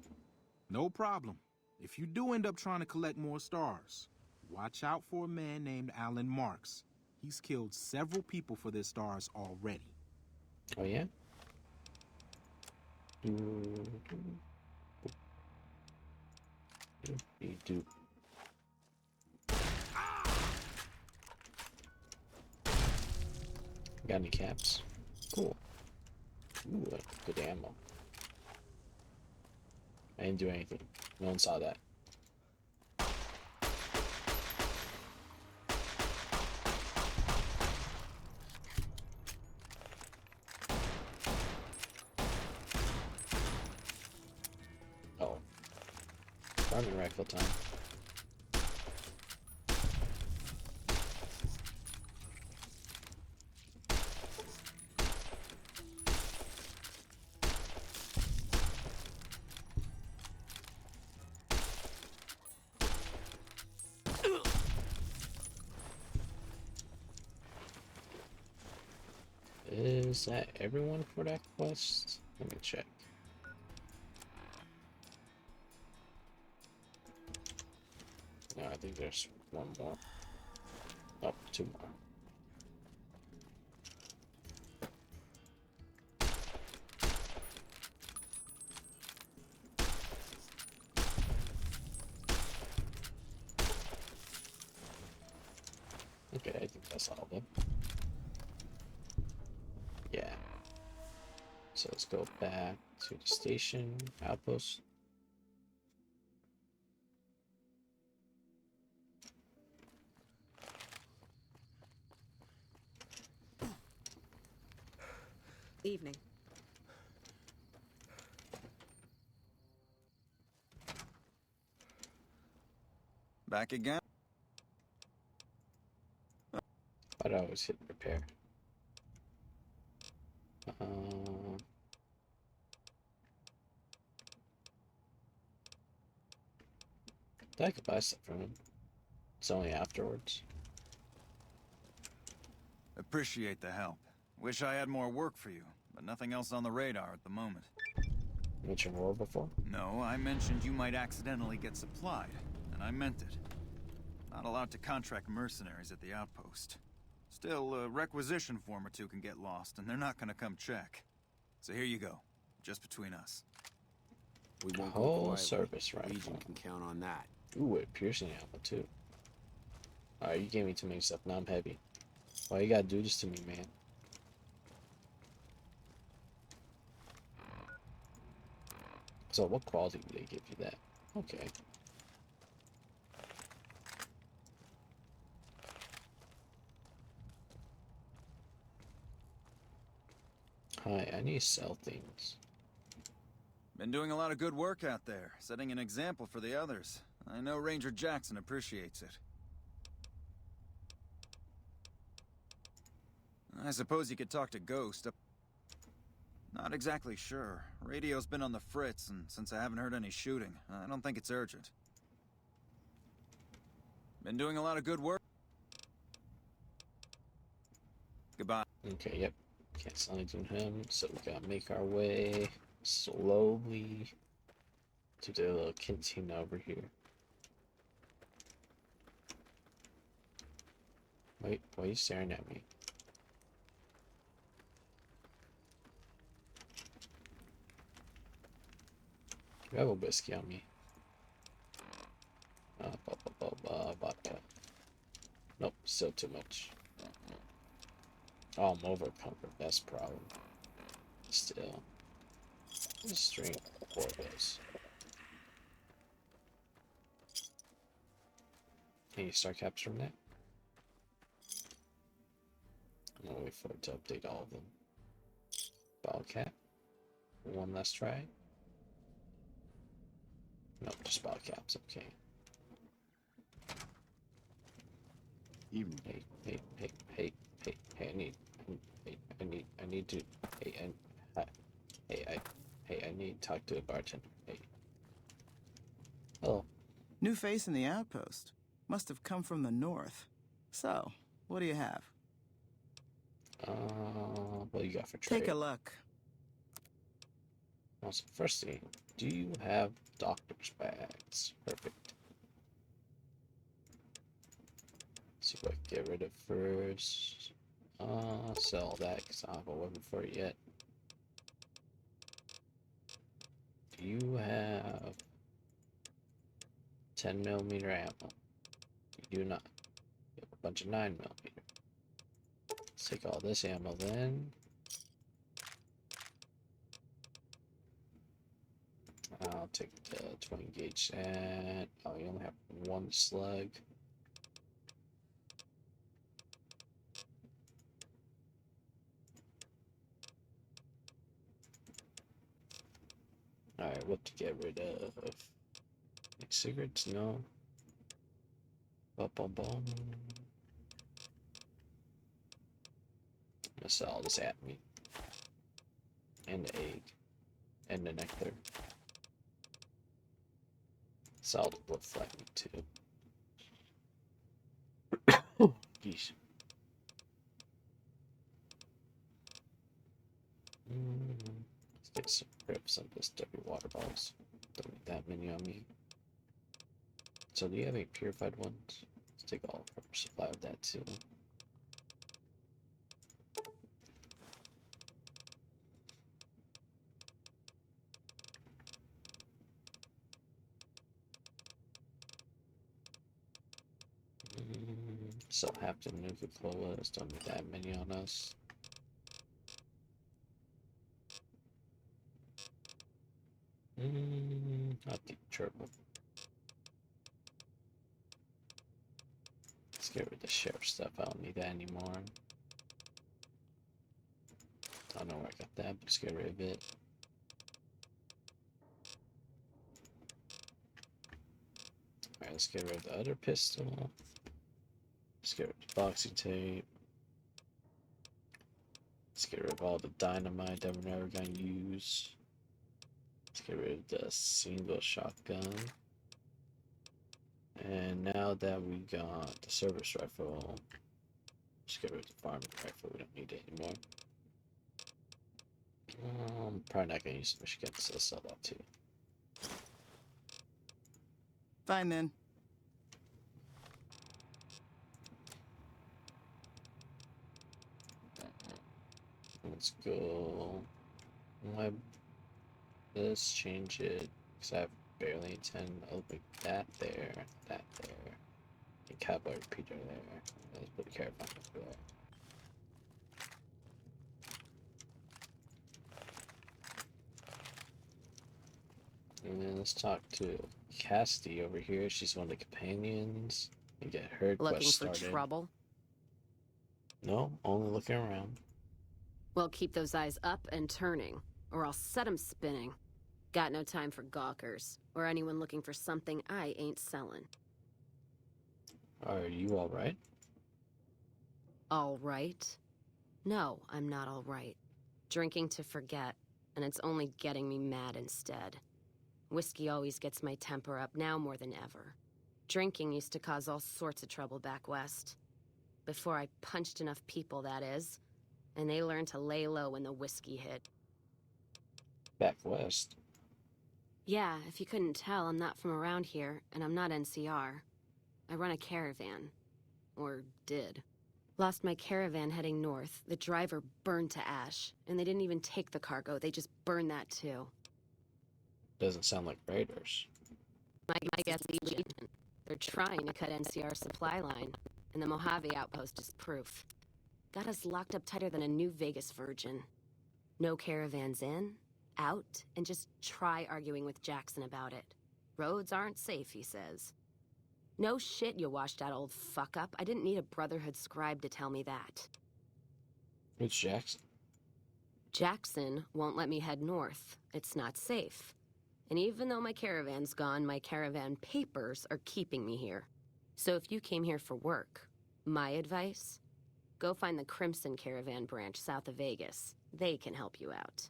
No problem. If you do end up trying to collect more stars, watch out for a man named Alan Marks. He's killed several people for their stars already. Oh, yeah? Do. Got any caps? Cool. Ooh, good ammo. I didn't do anything. No one saw that. Oh. Farming rifle time. Is that everyone for that quest? Let me check. No, I think there's one more. Oh, two more. Okay, I think that's all of them. Yeah. So let's go back to the station outpost. Evening. Back again? I'd always hit repair. I could buy stuff from him. It's only afterwards. Appreciate the help. Wish I had more work for you, but nothing else on the radar at the moment. Mentioned war before? No, I mentioned you might accidentally get supplied, and I meant it. Not allowed to contract mercenaries at the outpost. Still, a requisition form or two can get lost, and they're not gonna come check. So here you go, just between us. We won't Whole go quietly. service rifle. Legion can count on that. Ooh, it piercing ammo too. Alright, you gave me too many stuff. Now I'm heavy. Why you gotta do this to me, man? So what quality do they give you that? Okay. Hi, I need to sell things. Been doing a lot of good work out there, setting an example for the others. I know Ranger Jackson appreciates it. I suppose you could talk to Ghost. Not exactly sure. Radio's been on the fritz, and since I haven't heard any shooting, I don't think it's urgent. Been doing a lot of good work. Goodbye. Okay, yep. Can't sell anything to him, so we gotta make our way slowly to the little cantina over here. Wait, why are you staring at me? You have a whiskey on me. Vodka. Nope, still too much. Oh, I'm over comfort. That's the problem. Still. Let's drink 4 of those. Can you start capturing that? I'm gonna wait for it to update all of them. Bottle cap. One last try. No, just bottle caps. Okay. Even Hey! I need to. I need to talk to a bartender. Hey. Hello. New face in the outpost. Must have come from the north. So, what do you have? What you got for trade? Take a look. Also, first thing, do you have doctor's bags? Perfect. See what I can get rid of first. Sell that because I don't have a weapon for it yet. Do you have 10mm ammo? You do not. You have a bunch of 9mm. Let's take all this ammo then. I'll take the 20 gauge and oh, you only have one slug. Alright, what to get rid of? Like cigarettes? No. Bum, bum, bum. I'm gonna sell all this at me. And the egg. And the nectar. Sell the blood flag meat too. Geesh. Let's get some grips on this W water bottles. Don't need that many on me. So do you have any purified ones? Let's take all of our supply of that too. So have to Nuka-Cola. Don't need that many on us. Not the turbo. Let's get rid of the sheriff stuff. I don't need that anymore. I don't know where I got that, but let's get rid of it. Alright, let's get rid of the other pistol. Let's get rid of the boxing tape. Let's get rid of all the dynamite that we're never gonna use. Let's get rid of the single shotgun. And now that we got the service rifle, let's get rid of the farming rifle. We don't need it anymore. Probably not gonna use the Michigan, so let's sell that too. Fine then. Let's go. Let's change it because I have barely 10. I'll put that there, that there. A cowboy repeater there. Let's put a caravan over there. And then let's talk to Cassidy over here. She's one of the companions. And get her Looking quest for started. trouble? No, only looking around. Well, keep those eyes up and turning, or I'll set 'em spinning. Got no time for gawkers, or anyone looking for something I ain't selling. Are you alright? All right? No, I'm not all right. Drinking to forget, and it's only getting me mad instead. Whiskey always gets my temper up, now more than ever. Drinking used to cause all sorts of trouble back west. Before I punched enough people, that is. And they learned to lay low when the whiskey hit. Back west? Yeah, if you couldn't tell, I'm not from around here, and I'm not NCR. I run a caravan. Or did. Lost my caravan heading north. The driver burned to ash. And they didn't even take the cargo, they just burned that too. Doesn't sound like raiders. My guess is Legion. They're trying to cut NCR's supply line, and the Mojave outpost is proof. Got us locked up tighter than a New Vegas virgin. No caravans in, out, and just try arguing with Jackson about it. Roads aren't safe, he says. No shit, you washed out old fuck-up. I didn't need a Brotherhood scribe to tell me that. Who's Jackson? Jackson won't let me head north. It's not safe. And even though my caravan's gone, my caravan papers are keeping me here. So if you came here for work, my advice, go find the Crimson Caravan branch south of Vegas. They can help you out.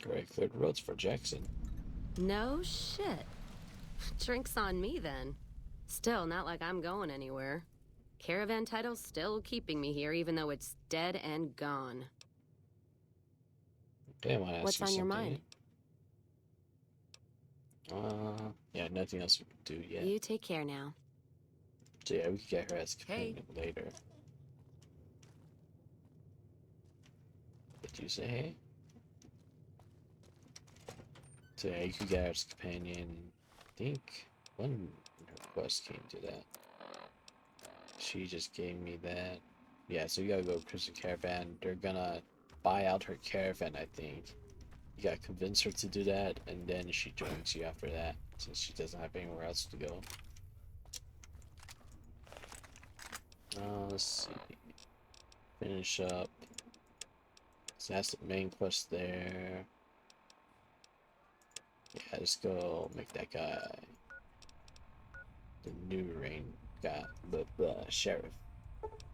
Great, cleared roads for Jackson. No shit. Drinks on me then. Still, not like I'm going anywhere. Caravan title's still keeping me here, even though it's dead and gone. Okay, I want to ask What's you on your something. mind? Yeah, nothing else we can do yet. You take care now. So yeah, we could get her as companion later. Did you say hey? So yeah, you could get her as companion. I think one request came to that. She just gave me that. Yeah, so you gotta go Crimson Caravan. They're gonna buy out her caravan, I think. You gotta convince her to do that, and then she joins you after that, since she doesn't have anywhere else to go. Let's see. Finish up. So that's the main quest there. Yeah, just go make that guy the new rain guy, the sheriff.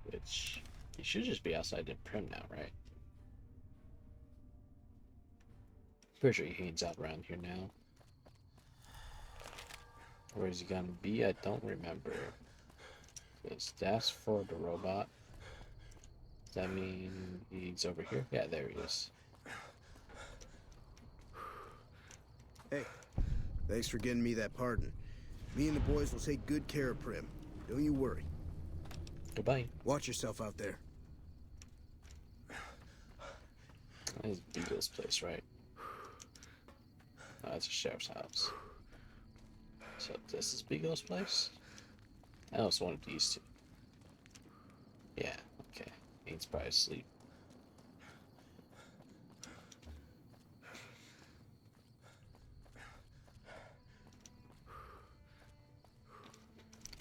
Which he should just be outside the Primm now, right? Pretty sure he hangs out around here now. Where is he gonna be? I don't remember. Because that's for the robot. Does that mean he's over here? Yeah, there he is. Hey, thanks for getting me that pardon. Me and the boys will take good care of Primm. Don't you worry. Goodbye. Watch yourself out there. That is Beagle's place, right? Oh, that's a sheriff's house. So this is Beagle's place? I know it's one of these two. Yeah, okay. He's probably asleep.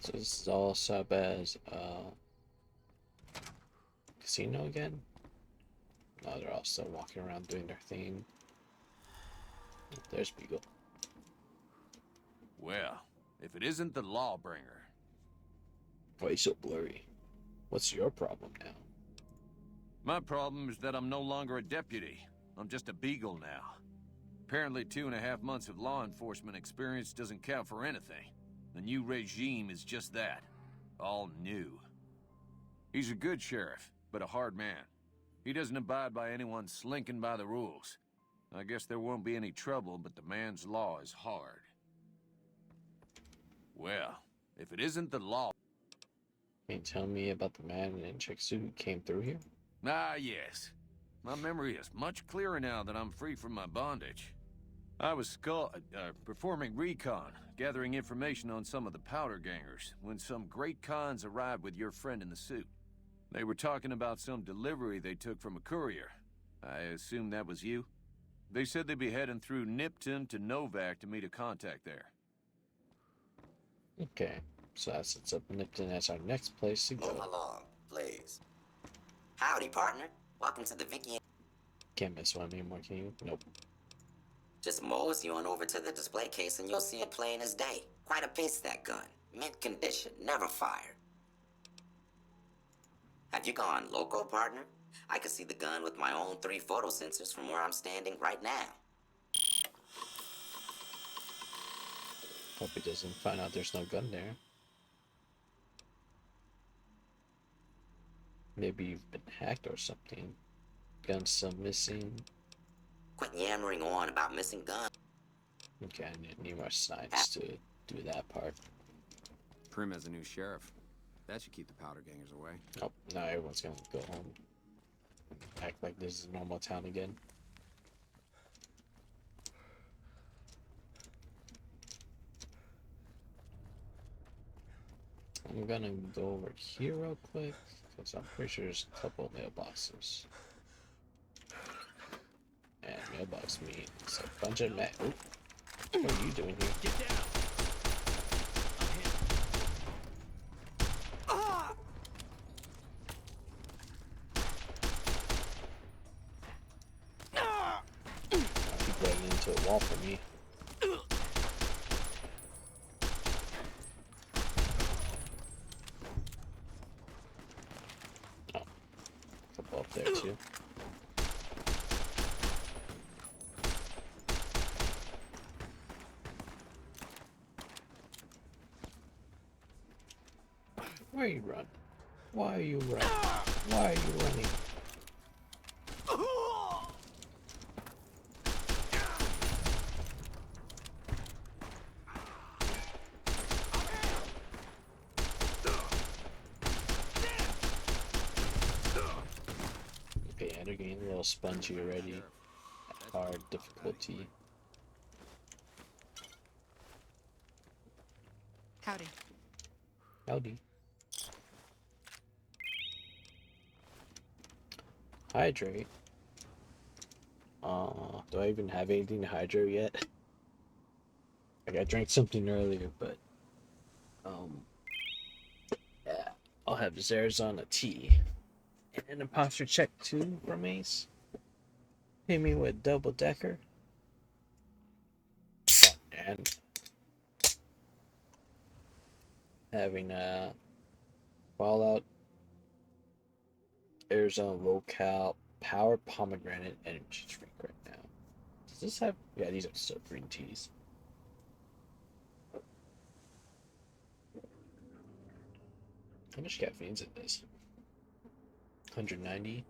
So this is all sub as casino again? No, they're all still walking around doing their thing. There's Beagle. Well, if it isn't the Lawbringer. Why are you so blurry? What's your problem now? My problem is that I'm no longer a deputy. I'm just a beagle now. Apparently 2.5 months of law enforcement experience doesn't count for anything. The new regime is just that. All new. He's a good sheriff, but a hard man. He doesn't abide by anyone slinking by the rules. I guess there won't be any trouble, but the man's law is hard. Well, if it isn't the law... Can you tell me about the man in check suit who came through here? Ah, yes. My memory is much clearer now that I'm free from my bondage. I was performing recon, gathering information on some of the powder gangers, when some great cons arrived with your friend in the suit. They were talking about some delivery they took from a courier. I assume that was you? They said they'd be heading through Nipton to Novac to meet a contact there. Okay, so that sets up Nipton as our next place to Move go. along, please. Howdy, partner. Welcome to the Vicky. Can't miss one anymore, can you? Nope. Just mosey on over to the display case and you'll see it plain as day. Quite a piece, that gun. Mint condition, never fired. Have you gone loco, partner? I can see the gun with my own 3 photo sensors from where I'm standing right now. Hope he doesn't find out there's no gun there. Maybe you've been hacked or something. Gun's still missing. Quit yammering on about missing guns. Okay, I need more signs to do that part. Primm has a new sheriff. That should keep the powder gangers away. Oh, now everyone's gonna go home. Act like this is a normal town again. I'm gonna go over here real quick, because I'm pretty sure there's a couple of mailboxes. And mailbox means a bunch of what are you doing here? Get down! I keep running into it a wall for me. Oh, couple up there too. Why are you running? Why are you running? Why are you running? Okay, they're getting a little spongy already. Hard difficulty. Howdy. Howdy. Hydrate. Do I even have anything to hydrate yet? Like I drank something earlier, but yeah, I'll have this Arizona tea and an imposter check too from Ace. Hit me with double decker and having a Fallout Arizona low-cal power pomegranate energy drink right now. Does this have? Yeah, these are still green teas. How much caffeine's in this? 190.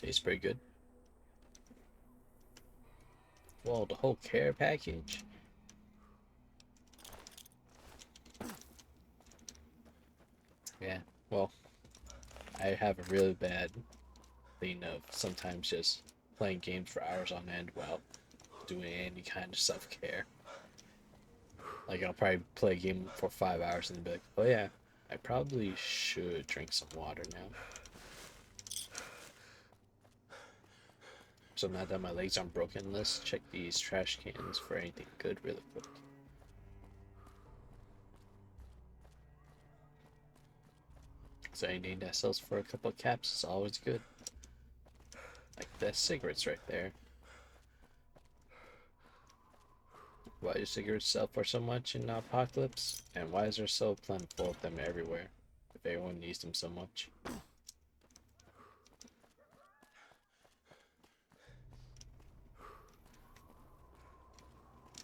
Tastes pretty good. Well, the whole care package. Yeah, well, I have a really bad thing of sometimes just playing games for hours on end without doing any kind of self-care. Like, I'll probably play a game for 5 hours and be like, oh yeah, I probably should drink some water now. So now that my legs aren't broken, let's check these trash cans for anything good really quick. So anything that sells for a couple of caps is always good. Like that cigarettes right there. Why do cigarettes sell for so much in the apocalypse? And why is there so plentiful of them everywhere? If everyone needs them so much.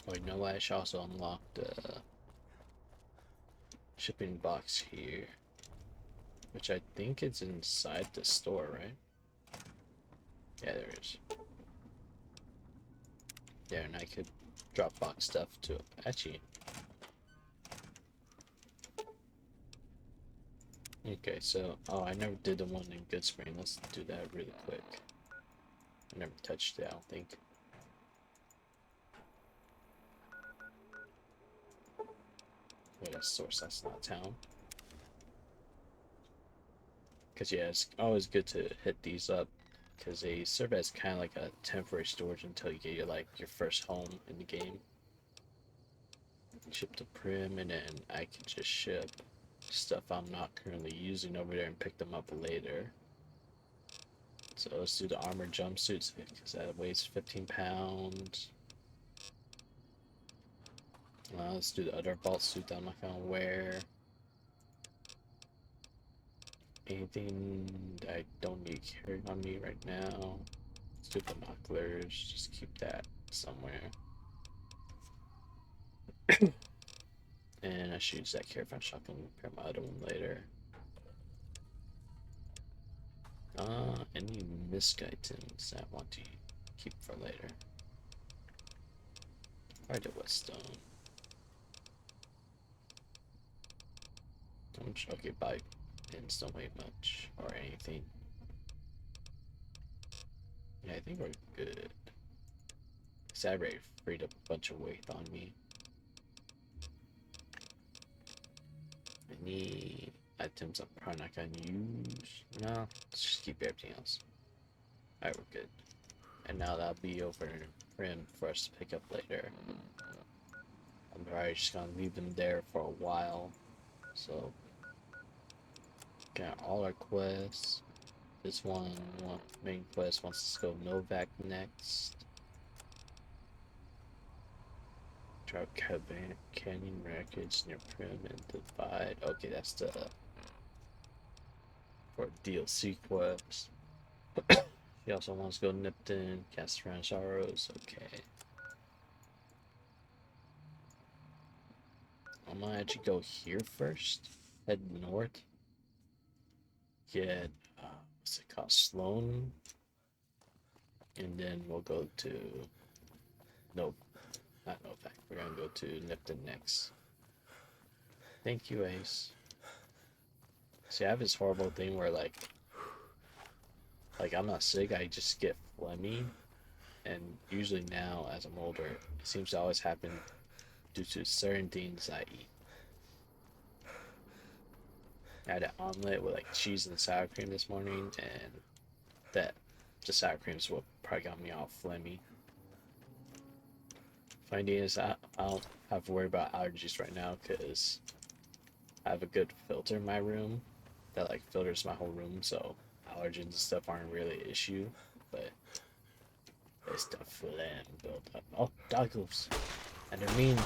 Oh, you know what? I should also unlock the shipping box here. Which I think is inside the store, right? Yeah, there is. Yeah, and I could drop box stuff to Apache. Okay, so, oh, I never did the one in Goodspring. Let's do that really quick. I never touched it, I don't think. Wait, that's source, that's not town. Because, yeah, it's always good to hit these up. Because they serve as kind of like a temporary storage until you get your, like, your first home in the game. Ship to Primm, and then I can just ship stuff I'm not currently using over there and pick them up later. So let's do the armored jumpsuits because that weighs 15 pounds. Let's do the other vault suit that I'm not gonna wear. Anything that I don't need carrying on me right now. Let's do binoculars, just keep that somewhere. And I should use that caravan shotgun and repair my other one later. Any misc items that I want to keep for later. Alright, the whetstone. Okay, bike pins don't weigh much or anything. Yeah, I think we're good. Cause I already freed up a bunch of weight on me. Any items I'm probably not gonna use? No, let's just keep everything else. Alright, we're good. And now that'll be over in Primm for us to pick up later. I'm probably just gonna leave them there for a while. So, got all our quests. This one main quest wants us to go Novac next. Drop canyon wreckage near Primm and Divide. Okay, that's the for DLC quest. He also wants to go Nipton, cast around sorrows. Okay. I'm gonna actually go here first. Head north. Get what's it called? Sloan. And then we'll go to no, not Novac. We're gonna go to Nipton next. Thank you, Ace. See, I have this horrible thing where like I'm not sick, I just get phlegmy, and usually now as I'm older, it seems to always happen due to certain things I eat. I had an omelet with like cheese and sour cream this morning, and that the sour cream is what probably got me all phlegmy. Funny thing is, I don't have to worry about allergies right now because I have a good filter in my room that like filters my whole room, so allergens and stuff aren't really an issue. But it's the phlegm built up. Oh, dog hooves, and they're mean.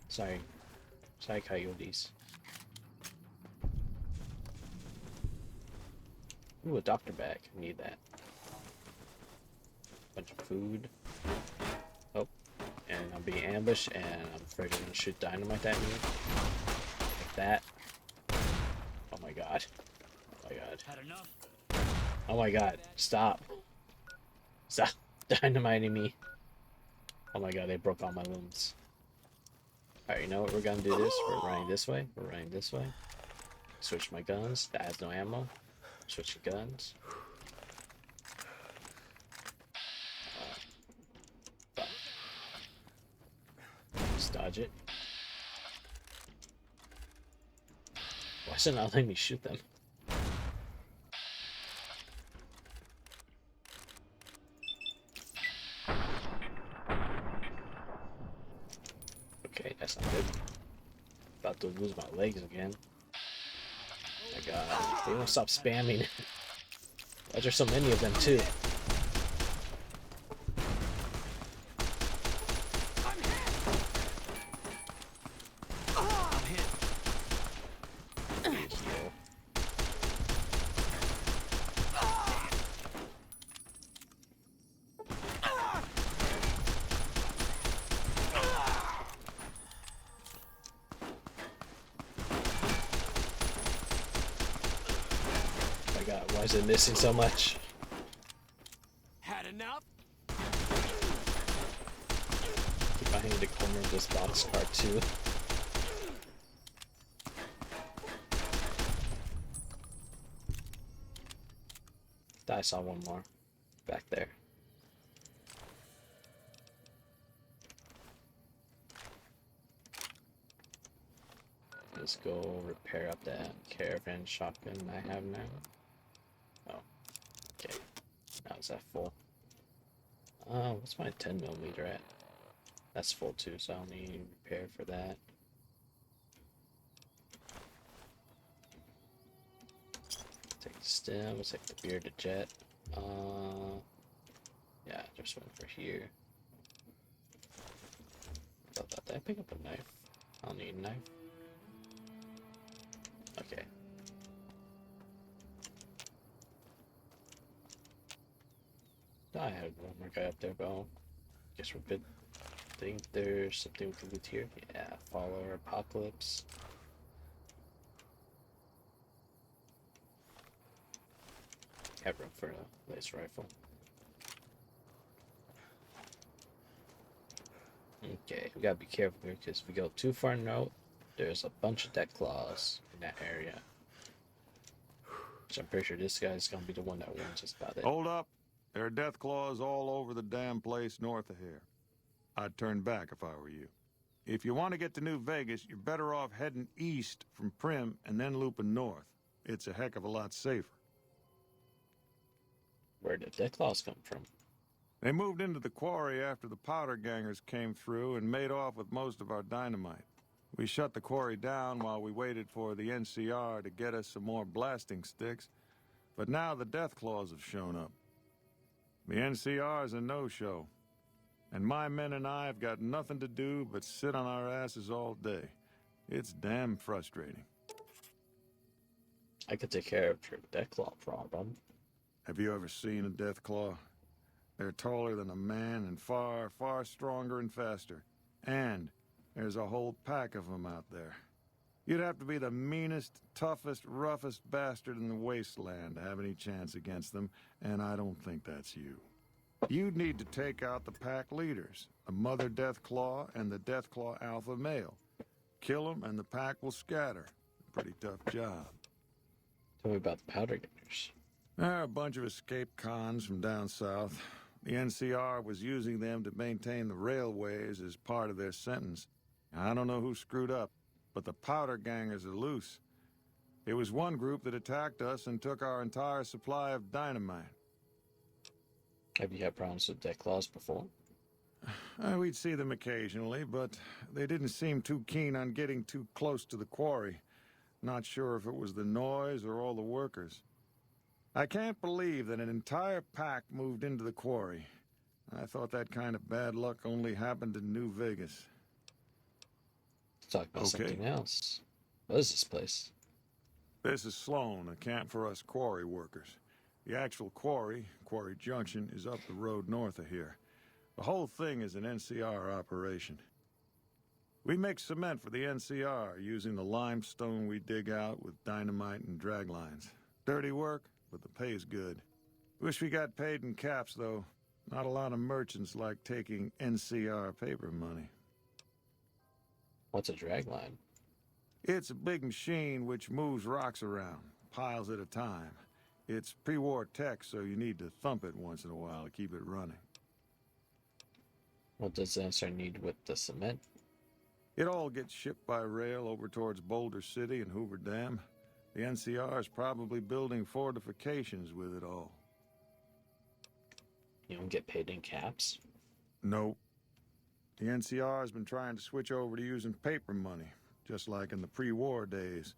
Sorry, coyotes. Ooh, a doctor bag. Need that. Bunch of food. Oh, and I'm being ambushed, and I'm afraid they're gonna shoot dynamite at me. Like that. Oh my god. Oh my god. Had enough? Oh my god. Stop. Stop dynamiting me. Oh my god, they broke all my limbs. Alright, you know what? We're gonna do this. We're running this way. We're running this way. Switch my guns. That has no ammo. Switch the guns. Just dodge it. Why is it not letting me shoot them? Okay, that's not good. About to lose my legs again. Oh my god, they won't stop spamming. Why are there so many of them too? Why is it missing so much? Had enough? Keep behind the corner of this boxcar too. I saw one more back there. Let's go repair up that caravan shotgun I have now. Oh, okay. Now is that full? What's my 10mm at? That's full too, so I'll need repair for that. Take the stem, let's take the bearded jet. Yeah, just one for here. Did I pick up a knife? I don't need a knife. Okay. I had one more guy up there, but I guess we're good. Think there's something we can loot here. Yeah, follower apocalypse. Have room for a laser rifle. Okay, we gotta be careful here because if we go too far north, there's a bunch of death claws in that area. So I'm pretty sure this guy's gonna be the one that warns us about it. Hold up. There are death claws all over the damn place north of here. I'd turn back if I were you. If you want to get to New Vegas, you're better off heading east from Primm and then looping north. It's a heck of a lot safer. Where did death claws come from? They moved into the quarry after the powder gangers came through and made off with most of our dynamite. We shut the quarry down while we waited for the NCR to get us some more blasting sticks, but now the death claws have shown up. The NCR is a no-show. And my men and I have got nothing to do but sit on our asses all day. It's damn frustrating. I could take care of your Deathclaw problem. Have you ever seen a Deathclaw? They're taller than a man and far, far stronger and faster. And there's a whole pack of them out there. You'd have to be the meanest, toughest, roughest bastard in the wasteland to have any chance against them, and I don't think that's you. You'd need to take out the pack leaders, the Mother Deathclaw and the Deathclaw Alpha Male. Kill them and the pack will scatter. Pretty tough job. Tell me about the powder gators. They're a bunch of escaped cons from down south. The NCR was using them to maintain the railways as part of their sentence. I don't know who screwed up, but the powder gangers are loose. It was one group that attacked us and took our entire supply of dynamite. Have you had problems with Deathclaws before? We'd see them occasionally, but they didn't seem too keen on getting too close to the quarry. Not sure if it was the noise or all the workers. I can't believe that an entire pack moved into the quarry. I thought that kind of bad luck only happened in New Vegas. Let's talk about something else. What is this place? This is Sloan, a camp for us quarry workers. The actual quarry, Quarry Junction, is up the road north of here. The whole thing is an NCR operation. We make cement for the NCR using the limestone we dig out with dynamite and drag lines. Dirty work, but the pay's good. Wish we got paid in caps, though. Not a lot of merchants like taking NCR paper money. What's a drag line? It's a big machine which moves rocks around, piles at a time. It's pre-war tech, so you need to thump it once in a while to keep it running. What does the NCR need with the cement? It all gets shipped by rail over towards Boulder City and Hoover Dam. The NCR is probably building fortifications with it all. You don't get paid in caps? Nope. The NCR has been trying to switch over to using paper money, just like in the pre-war days.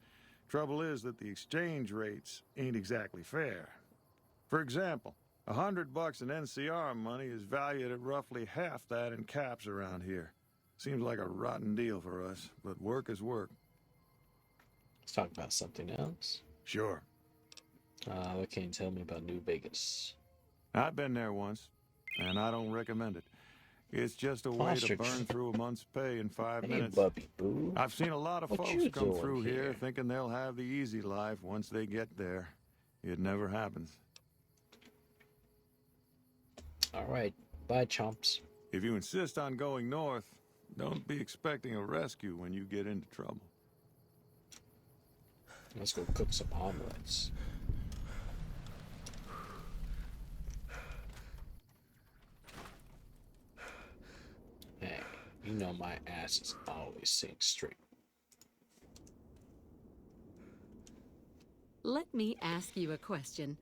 Trouble is that the exchange rates ain't exactly fair. For example, $100 in NCR money is valued at roughly half that in caps around here. Seems like a rotten deal for us, but work is work. Let's talk about something else. Sure. What can you tell me about New Vegas? I've been there once, and I don't recommend it. It's just a way to burn through a month's pay in 5 minutes. Bubby boo. I've seen a lot of folks come through here thinking they'll have the easy life once they get there. It never happens. All right. Bye, chomps. If you insist on going north, don't be expecting a rescue when you get into trouble. Let's go cook some omelets. Hey, you know my ass is always sitting straight. Let me ask you a question.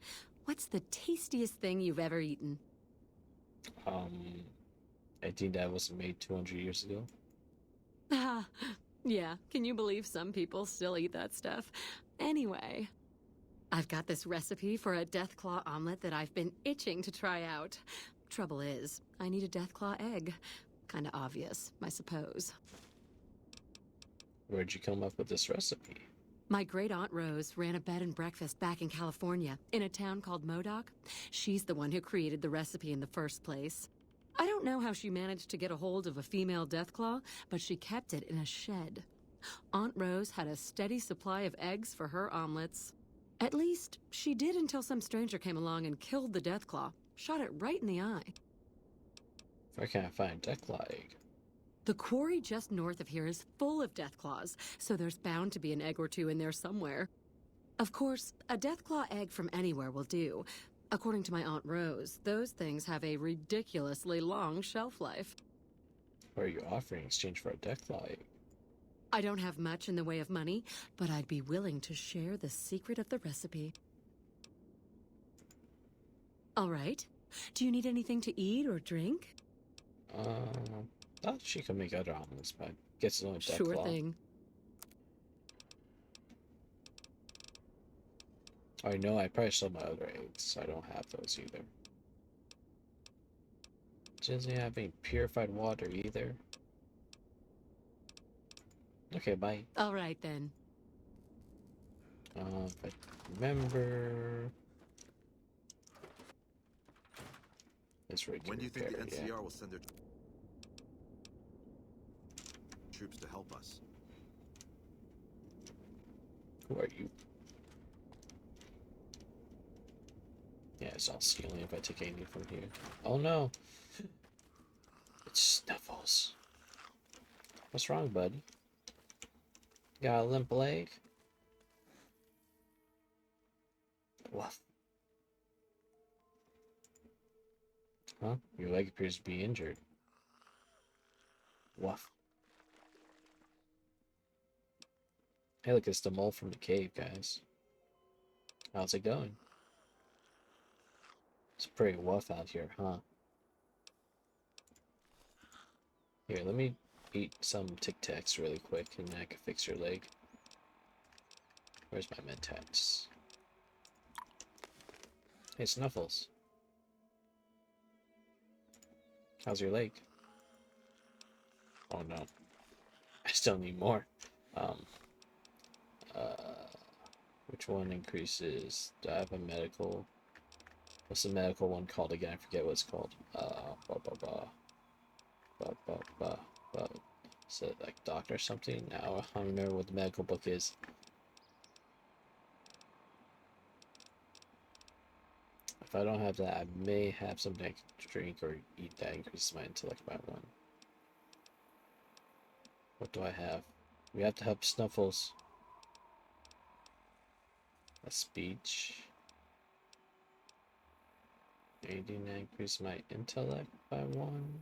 What's the tastiest thing you've ever eaten? I think that was made 200 years ago. Ah, yeah. Can you believe some people still eat that stuff? Anyway, I've got this recipe for a Deathclaw omelet that I've been itching to try out. Trouble is, I need a Deathclaw egg. Kinda obvious, I suppose. Where'd you come up with this recipe? My great-aunt Rose ran a bed and breakfast back in California, in a town called Modoc. She's the one who created the recipe in the first place. I don't know how she managed to get a hold of a female Deathclaw, but she kept it in a shed. Aunt Rose had a steady supply of eggs for her omelets. At least, she did until some stranger came along and killed the Deathclaw, shot it right in the eye. Where can I find Deathclaw egg? The quarry just north of here is full of Deathclaws, so there's bound to be an egg or two in there somewhere. Of course, a Deathclaw egg from anywhere will do. According to my Aunt Rose, those things have a ridiculously long shelf life. What are you offering in exchange for a Deathclaw egg? I don't have much in the way of money, but I'd be willing to share the secret of the recipe. All right. Do you need anything to eat or drink? Thought she could make other omelets, but I guess it's only Deathclaw. Sure thing. I know I probably sold my other eggs, so I don't have those either. Doesn't have any purified water either. Okay, bye. All right, then. If I remember... That's where When do you think the NCR yeah. will send their troops to help us? Who are you? Yeah, it's all scaling if I take anything from here. Oh no! It's Snuffles. What's wrong, buddy? Got a limp leg? Woof. Huh? Your leg appears to be injured. Woof. Hey, look, it's the mole from the cave, guys. How's it going? It's pretty rough out here, huh? Here, let me eat some Tic Tacs really quick, and then I can fix your leg. Where's my med tacs? Hey, Snuffles. How's your leg? Oh no. I still need more. Which one increases? Do I have a medical? What's the medical one called again? I forget what it's called. Is it like doctor or something? Now I don't remember what the medical book is. If I don't have that, I may have something I can drink or eat that increases my intellect by 1. What do I have? We have to help Snuffles. A speech. Anything that increases my intellect by 1.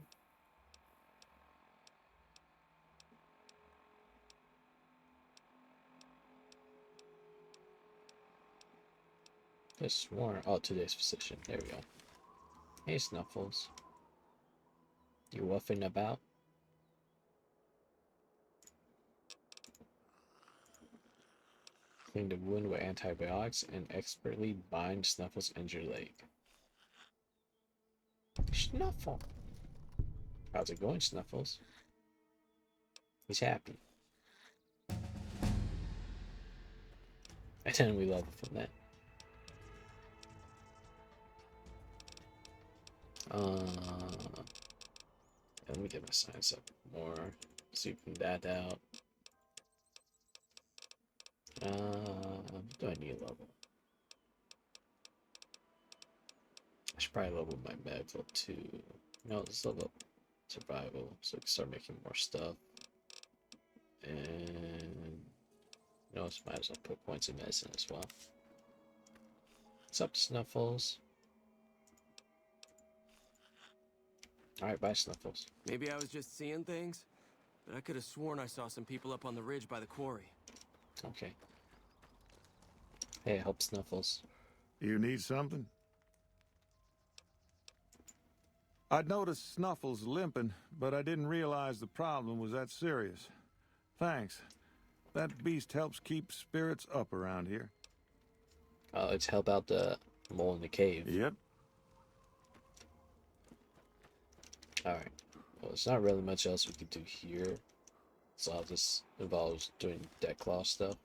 Just sworn. Oh, today's physician. There we go. Hey, Snuffles. You wuffing about? Clean the wound with antibiotics and expertly bind Snuffles' injured leg. Snuffle! How's it going, Snuffles? He's happy. I didn't level from that. Let me get my science up more. Sweeping that out. Do I need a level? I should probably level my medical too. No, let's level up survival so we can start making more stuff. And you know, might as well put points in medicine as well. What's up, Snuffles? Alright, bye, Snuffles. Maybe I was just seeing things, but I could have sworn I saw some people up on the ridge by the quarry. Okay. Hey, help Snuffles. You need something? I'd noticed Snuffles limping, but I didn't realize the problem was that serious. Thanks. That beast helps keep spirits up around here. Let's help out the mole in the cave. Yep. Alright. Well, there's not really much else we can do here. So all this involves doing deck claw stuff.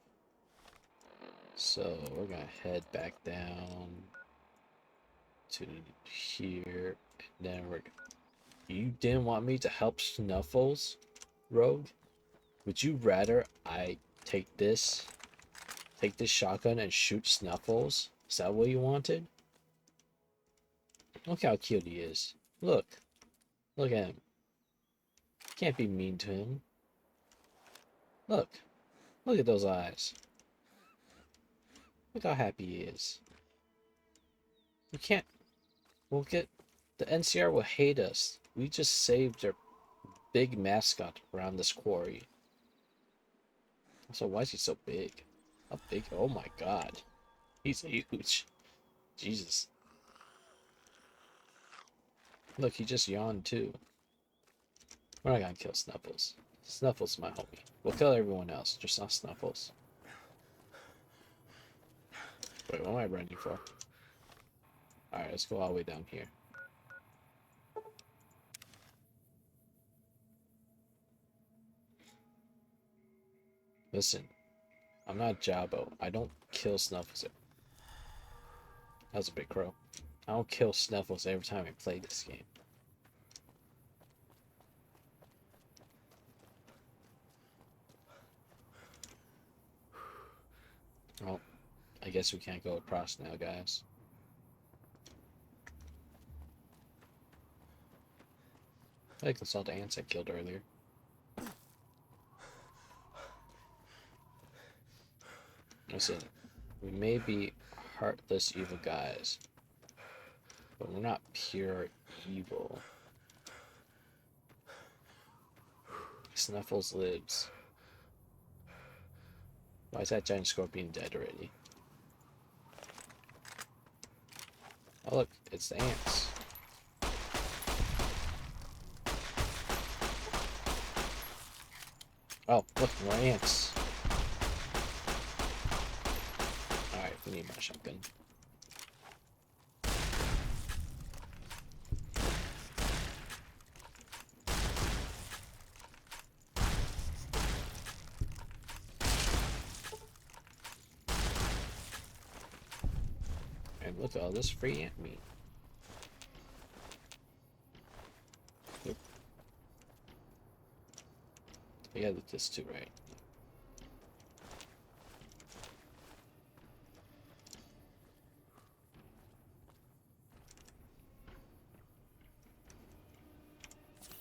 So we're gonna head back down to here, and then we're. You didn't want me to help Snuffles, Rogue? Would you rather I take this shotgun and shoot Snuffles? Is that what you wanted? Look how cute he is. Look at him. Can't be mean to him. Look at those eyes. Look how happy he is. We can't. We'll get. The NCR will hate us. We just saved their big mascot around this quarry. Also, why is he so big? How big? Oh my god. He's huge. Jesus. Look, he just yawned too. We're not gonna kill Snuffles. Snuffles is my homie. We'll kill everyone else, just not Snuffles. Wait, what am I running for? Alright, let's go all the way down here. Listen, I'm not Jabbo. I don't kill Snuffles. That was a big crow. I don't kill Snuffles every time I play this game. Well, I guess we can't go across now, guys. I think that's all the ants I killed earlier. Listen, we may be heartless evil guys, but we're not pure evil. Snuffles lives. Why is that giant scorpion dead already? Oh look, it's the ants. Oh, look, more ants. Alright, we need my shotgun. And look at all this free ant meat. Yep. Yeah, look this too, right?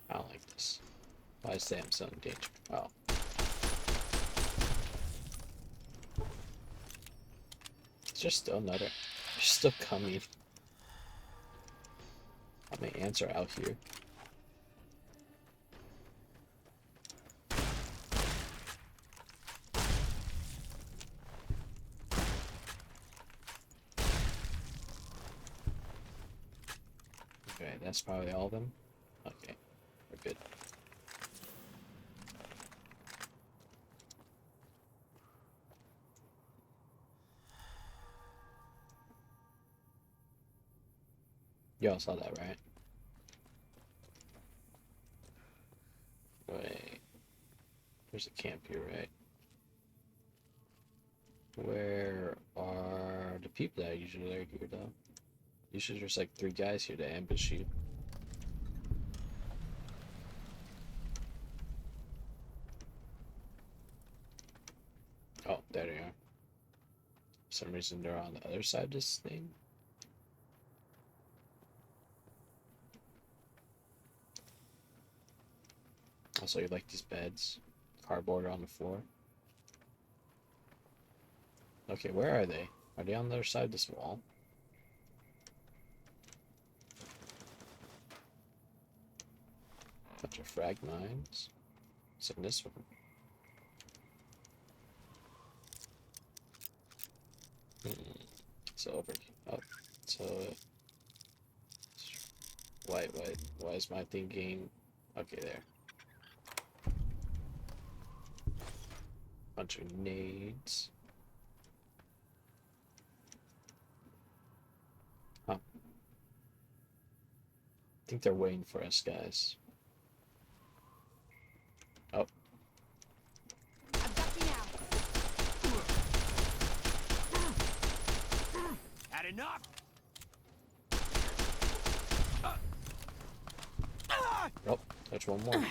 I don't like this. Why is Sam so in danger? Oh. It's just still another. They're still coming. How many ants are out here? Okay, that's probably all of them. Okay, we're good. Y'all saw that, right? Wait. There's a camp here, right? Where are the people that usually are here, though? Usually there's like 3 guys here to ambush you. Oh, there they are. For some reason they're on the other side of this thing. Also, you like these beds? Cardboard on the floor. Okay, where are they? Are they on the other side of this wall? Bunch of frag mines. What's in this one? So over. Oh, so. Why is my thinking? Okay, there. Bunch of nades. Huh. I think they're waiting for us, guys. Oh. Had enough? Oh, there's one more.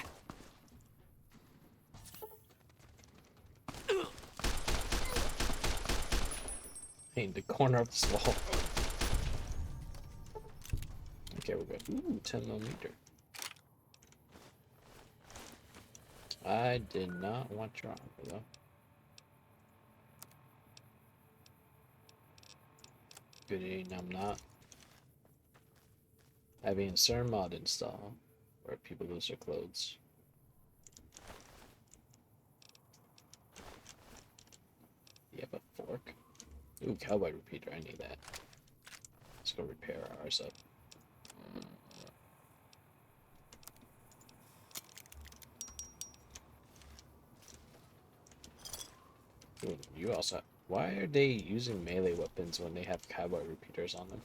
Hey, in the corner of this wall. Okay, we're good. Ooh, 10mm. I did not want your armor, though. Good evening, I'm not. Having a certain mod install where people lose their clothes. You have a fork? Ooh, cowboy repeater, I need that. Let's go repair ours up. Ooh, you also... Why are they using melee weapons when they have cowboy repeaters on them?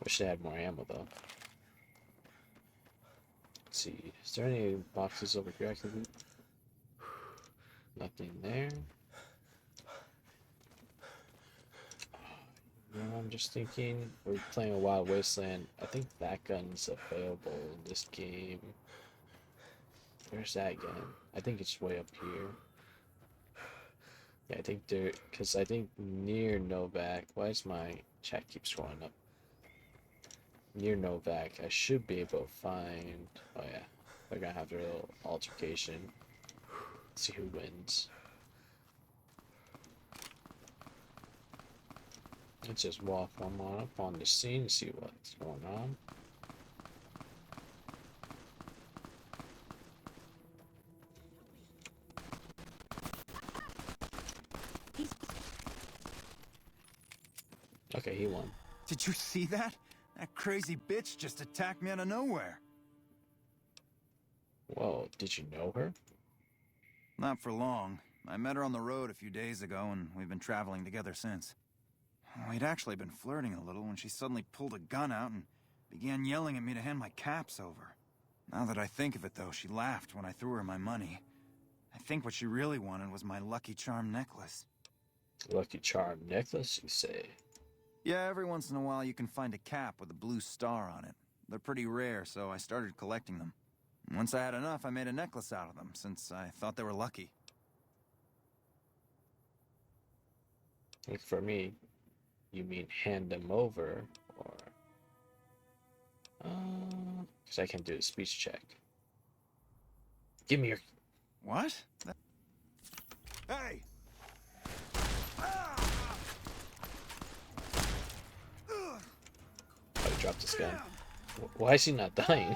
Wish they had more ammo, though. see. Is there any boxes over here I can loot? Nothing there. You know, I'm just thinking, we're playing a Wild Wasteland. I think that gun's available in this game. Where's that gun? I think it's way up here. Yeah, I think there, because I think near Novac, why is my chat keep scrolling up? Near Novac, I should be able to find, oh yeah, they're gonna have their little altercation. Let's see who wins. Let's just walk one on up on the scene and see what's going on. Okay, he won. Did you see that? That crazy bitch just attacked me out of nowhere. Whoa, did you know her? Not for long. I met her on the road a few days ago, and we've been traveling together since. We'd actually been flirting a little when she suddenly pulled a gun out and began yelling at me to hand my caps over. Now that I think of it, though, she laughed when I threw her my money. I think what she really wanted was my Lucky Charm necklace. Lucky Charm necklace, you say? Yeah, every once in a while you can find a cap with a blue star on it. They're pretty rare, so I started collecting them. Once I had enough, I made a necklace out of them, since I thought they were lucky. Like for me, you mean hand them over, or... because I can do a speech check. Give me your... What? Hey! Oh, he dropped his gun. Why is he not dying?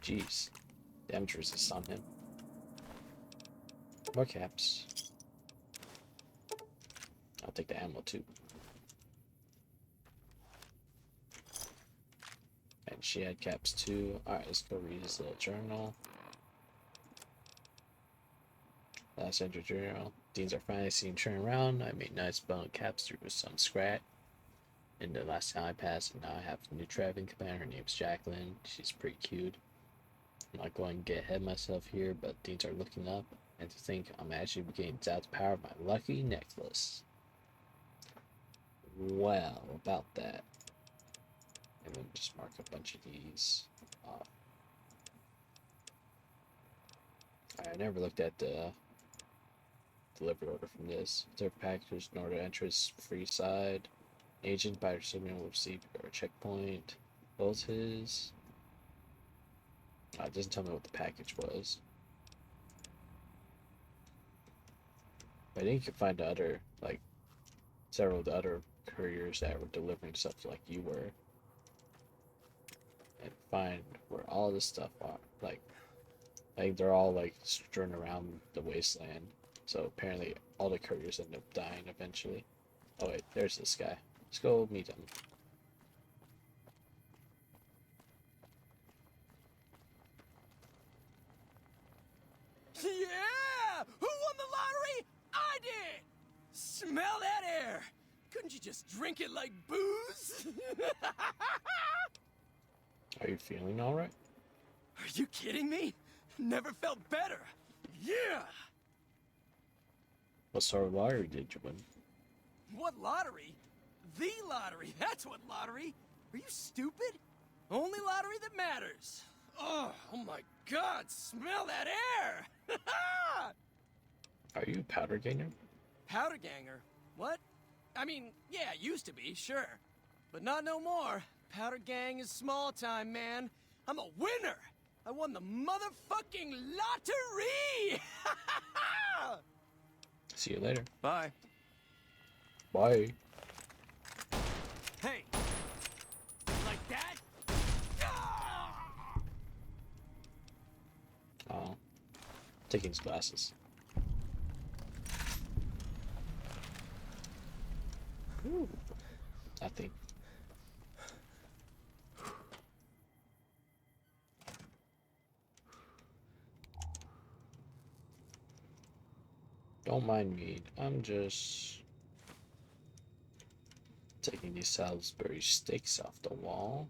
Jeez. Damage resist on him. More caps. I'll take the ammo too. And she had caps too. Alright, let's go read his little journal. Last entry journal. Deans are finally seen turning around. I made nice bone caps through some scratch. And the last time I passed, and now I have a new traveling companion. Her name's Jacqueline. She's pretty cute. I'm not going to get ahead of myself here, but Deans are looking up. And to think I'm actually beginning to doubt the power of my lucky necklace. Well, about that. And then just mark a bunch of these off. I never looked at the delivery order from this. Their package, an order entrance, free side. Agent by recipient will receive a checkpoint. Both his. It doesn't tell me what the package was. But I think you can find the other, like, several of the other couriers that were delivering stuff like you were. And find where all this stuff are. Like they're all, like, strewn around the wasteland. So apparently all the couriers end up dying eventually. Oh wait, there's this guy. Let's go meet him. Yeah! Who won the lottery? I did! Smell that air! Couldn't you just drink it like booze? Are you feeling alright? Are you kidding me? Never felt better. Yeah! What sort of lottery did you win? What lottery? The lottery, that's what lottery. Are you stupid? Only lottery that matters. Oh my God, smell that air! Are you a powder ganger? Powder ganger? What? I mean, yeah, used to be, sure. But not no more. Powder gang is small time, man. I'm a winner! I won the motherfucking lottery! See you later. Bye. Bye. Hey! Like that? Oh. Taking his glasses. Ooh. Nothing. Don't mind me. I'm just taking these Salisbury steaks off the wall.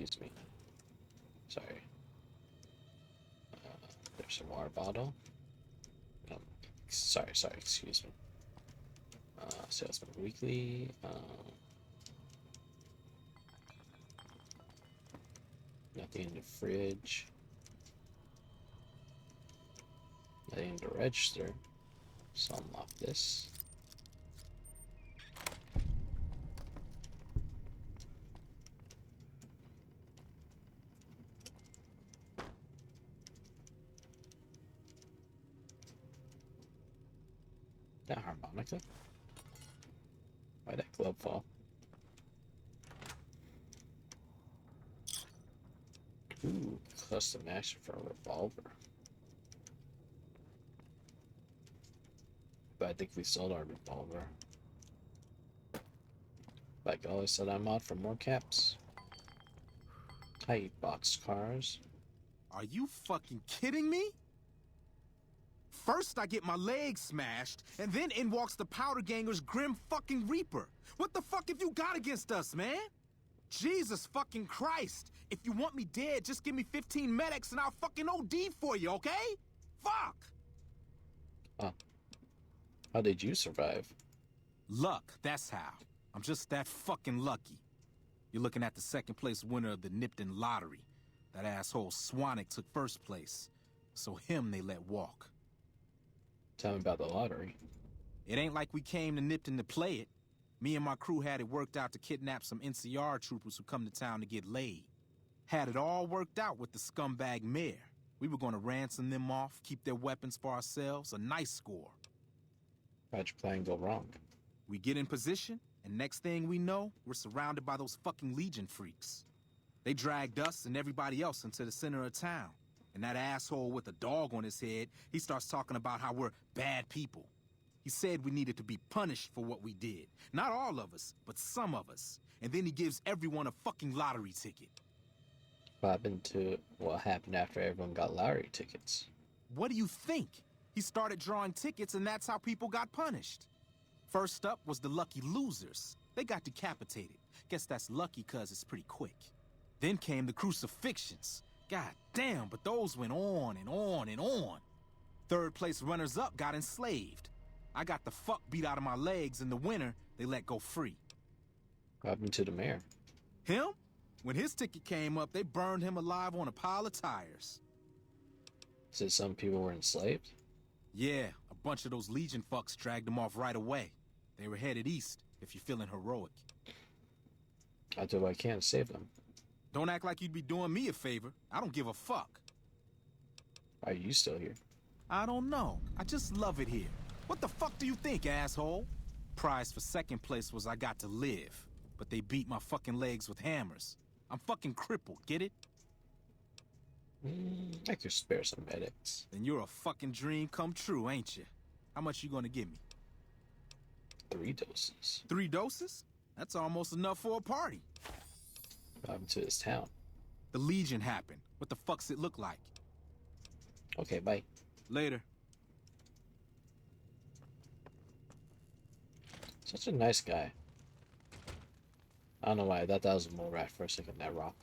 Excuse me. Sorry. There's a water bottle. Sorry, excuse me. Salesman Weekly. Nothing in the fridge. Nothing in the register. So unlock this. That harmonica? Why'd that glove fall? Ooh, custom action for a revolver. But I think we sold our revolver. Like I always said, I'm out for more caps. Tight box cars. Are you fucking kidding me? First I get my leg smashed, and then in walks the Powder Ganger's Grim fucking Reaper. What the fuck have you got against us, man? Jesus fucking Christ! If you want me dead, just give me 15 medics and I'll fucking OD for you, okay? Fuck! Huh. How did you survive? Luck, that's how. I'm just that fucking lucky. You're looking at the second place winner of the Nipton lottery. That asshole Swanick took first place, so him they let walk. Tell me about the lottery. It ain't like we came to Nipton to play it. Me and my crew had it worked out to kidnap some NCR troopers who come to town to get laid. Had it all worked out with the scumbag mayor. We were going to ransom them off, keep their weapons for ourselves, a nice score. How'd your plan go wrong? We get in position, and next thing we know, we're surrounded by those fucking Legion freaks. They dragged us and everybody else into the center of town. And that asshole with a dog on his head, he starts talking about how we're bad people. He said we needed to be punished for what we did. Not all of us, but some of us. And then he gives everyone a fucking lottery ticket. What happened after everyone got lottery tickets? What do you think? He started drawing tickets and that's how people got punished. First up was the lucky losers. They got decapitated. Guess that's lucky cause it's pretty quick. Then came the crucifixions. God damn, but those went on and on and on. Third place runners-up got enslaved. I got the fuck beat out of my legs, and the winner, they let go free. What happened to the mayor? Him? When his ticket came up, they burned him alive on a pile of tires. Said some people were enslaved? Yeah, a bunch of those Legion fucks dragged him off right away. They were headed east, if you're feeling heroic. I'll do what I can to save them. Don't act like you'd be doing me a favor. I don't give a fuck. Why are you still here? I don't know. I just love it here. What the fuck do you think, asshole? Prize for second place was I got to live. But they beat my fucking legs with hammers. I'm fucking crippled, get it? I could spare some medics. Then you're a fucking dream come true, ain't you? How much you gonna give me? 3 doses. 3 doses? That's almost enough for a party. What happened to this town? The Legion happened. What the fuck's it look like? Okay, bye. Later. Such a nice guy. I don't know why I thought that was a mole rat for a second, that rock.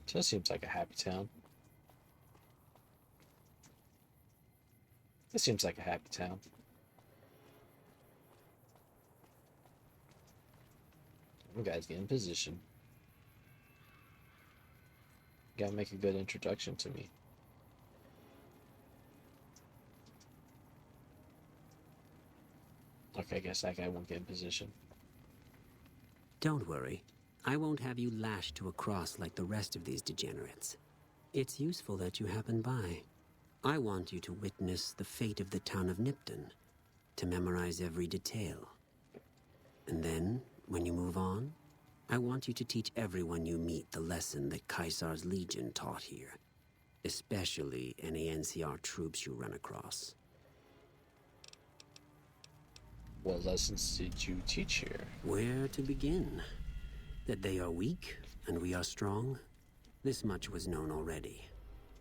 Just seems like a happy town. It seems like a happy town. You guys get in position. You gotta make a good introduction to me. Okay, I guess that guy won't get in position. Don't worry. I won't have you lashed to a cross like the rest of these degenerates. It's useful that you happen by. I want you to witness the fate of the town of Nipton, to memorize every detail. And then, when you move on, I want you to teach everyone you meet the lesson that Caesar's Legion taught here, especially any NCR troops you run across. What lessons did you teach here? Where to begin? That they are weak and we are strong? This much was known already.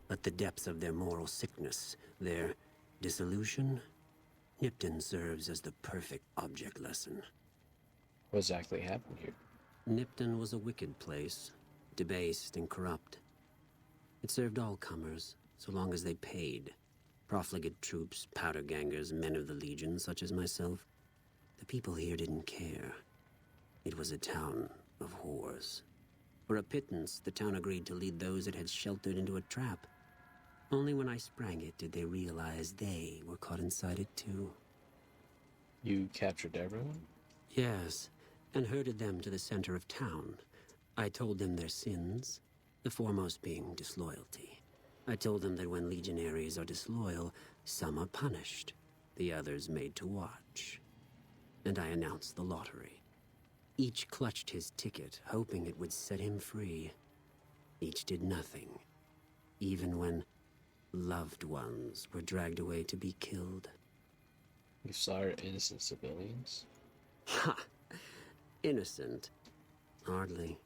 But the depths of their moral sickness, their dissolution, Nipton serves as the perfect object lesson. What exactly happened here? Nipton was a wicked place, debased and corrupt. It served all comers, so long as they paid. Profligate troops, powder gangers, men of the Legion, such as myself. The people here didn't care. It was a town of whores. For a pittance, the town agreed to lead those it had sheltered into a trap. Only when I sprang it did they realize they were caught inside it too. You captured everyone? Yes, and herded them to the center of town. I told them their sins, the foremost being disloyalty. I told them that when legionaries are disloyal, some are punished, the others made to watch. And I announced the lottery. Each clutched his ticket, hoping it would set him free. Each did nothing, even when loved ones were dragged away to be killed. You slaughtered innocent civilians? Ha! Innocent? Hardly.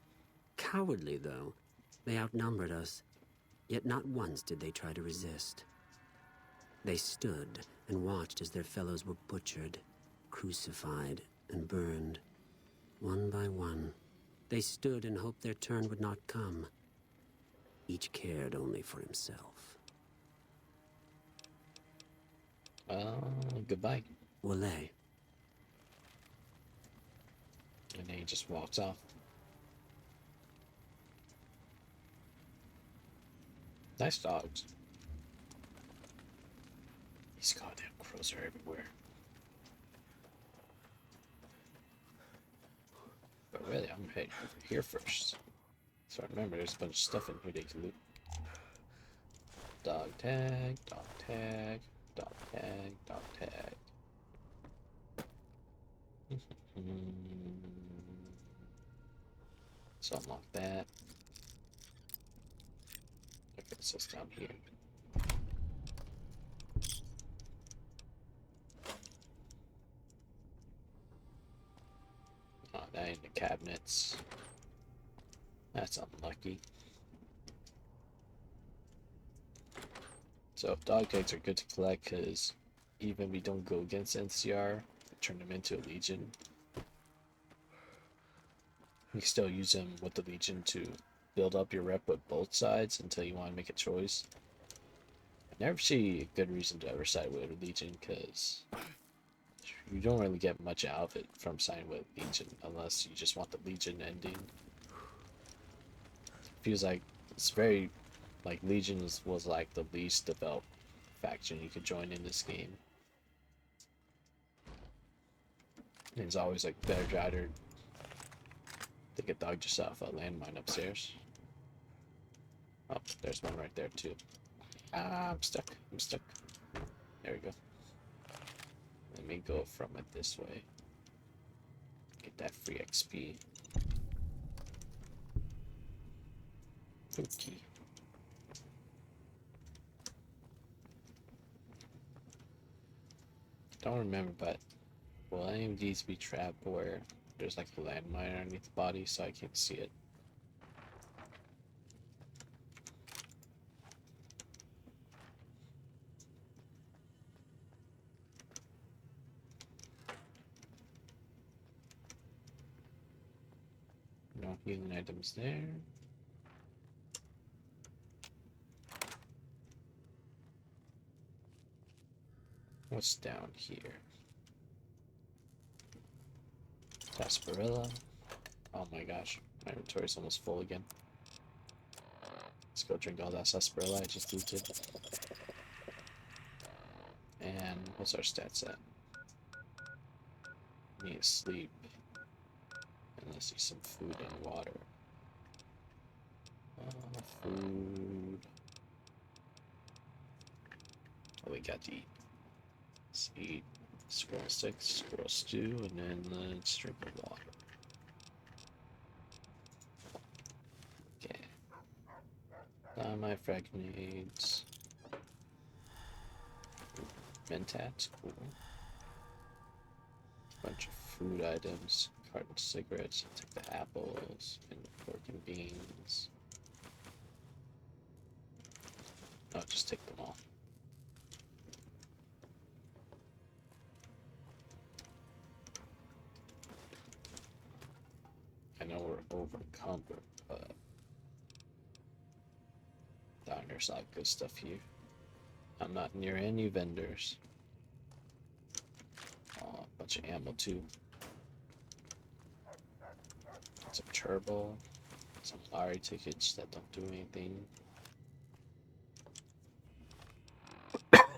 Cowardly, though. They outnumbered us, yet not once did they try to resist. They stood and watched as their fellows were butchered, crucified, and burned. One by one, they stood and hoped their turn would not come. Each cared only for himself. Goodbye. Wale. And then he just walks off. Nice dogs. These goddamn crows are everywhere. But really, I'm heading over here first. So remember, there's a bunch of stuff in here they can loot. Dog tag, dog tag, dog tag, dog tag. So unlock that. Okay, so it's down here. Oh, that ain't the cabinets. That's unlucky. So dog tags are good to collect because even we don't go against NCR, we turn them into a Legion. You can still use them with the Legion to build up your rep with both sides until you want to make a choice. I never see a good reason to ever side with a Legion because you don't really get much out of it from siding with Legion unless you just want the Legion ending. Feels like it's very like Legion was like the least developed faction you could join in this game. And it's always like better driver. I think I dogged yourself a landmine upstairs. Oh, there's one right there too. Ah, I'm stuck. I'm stuck. There we go. Let me go from it this way. Get that free XP. Okay. Don't remember, but will any of these be trapped where there's like a landmine underneath the body so I can't see it? No healing items there. What's down here? Sarsaparilla. Oh my gosh, my inventory's almost full again. Let's go drink all that sarsaparilla I just looted. And what's our stats at? Need to sleep. And let's see some food and water. Food. Oh, we got to eat. Let's eat squirrel sticks, squirrel stew, and then let's drink the water. Okay. My frag grenades. Mentats, cool. Bunch of food items, carton of cigarettes, I'll take the apples, and pork and beans. I'll just take them all. I know we're Humber. Down there's a lot of good stuff here. I'm not near any vendors. Oh, a bunch of ammo too. Some turbo. Some lottery tickets that don't do anything.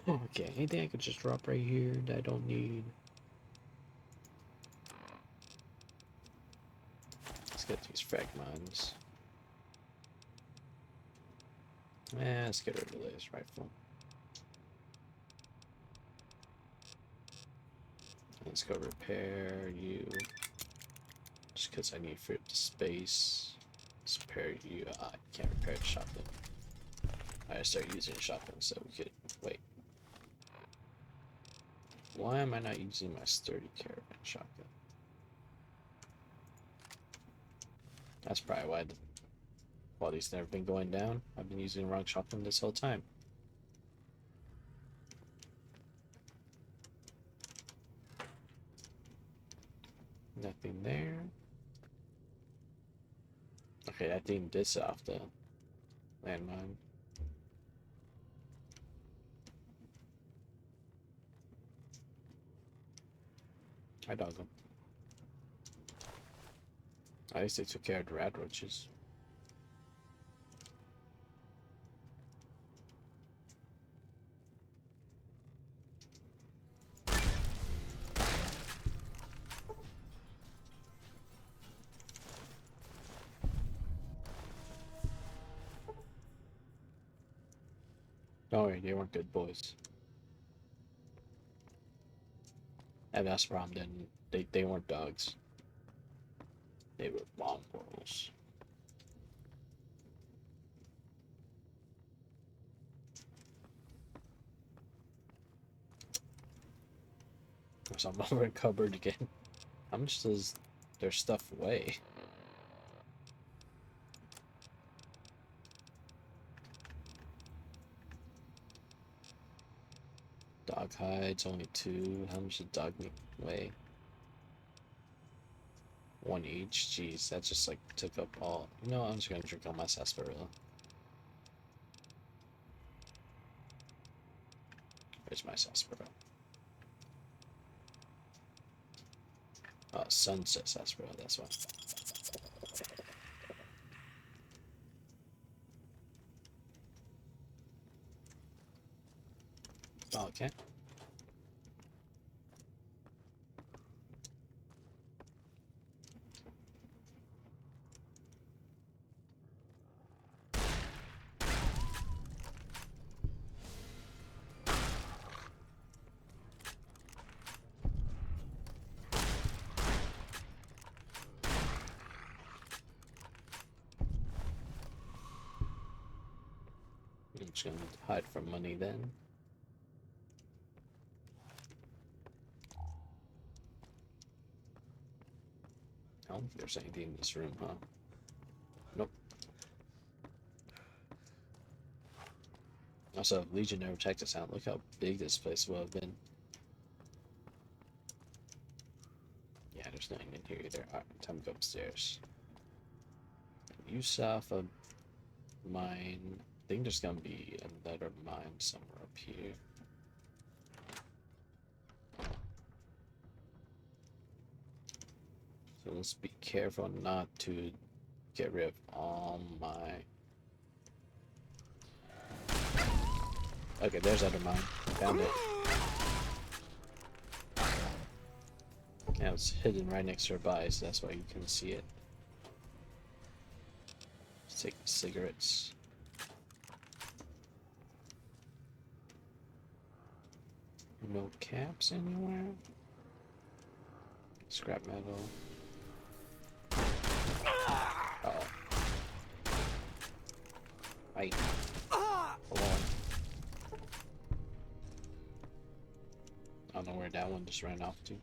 Okay, anything I could just drop right here that I don't need. Let's get these frag mines. Let's get rid of this rifle. Let's go repair you. Just because I need to free up the space. Let's repair you. I can't repair the shotgun. I start using a shotgun so we could wait. Why am I not using my sturdy caravan shotgun? That's probably why the quality's never been going down. I've been using the wrong shotgun this whole time. Nothing there. Okay, that thing did set off the landmine. I dog them. At least they took care of the rat roaches. Don't worry, they weren't good boys. And that's the problem, then they weren't dogs. They were mongrels. So I'm over encumbered again. How much does their stuff weigh? Dog hides, only 2. How much does dog meat weigh? 1 each. Jeez, that just like took up all. You know, I'm just gonna drink all my sarsaparilla. Where's my sarsaparilla? Sunset sarsaparilla, that's what. Oh, okay. I'm just gonna hide from money then. I don't think there's anything in this room, huh? Nope. Also, if Legion never checked us out, look how big this place would have been. Yeah, there's nothing in here either. Alright, time to go upstairs. Use off a mine. I think there's gonna be another mine somewhere up here. So let's be careful not to get rid of all my... Okay, there's other mine. Found it. Yeah, it's hidden right next to her body, so that's why you couldn't see it. Let's take the cigarettes. No caps anywhere. Scrap metal. Oh. Right. Hold on. I don't know where that one just ran off to.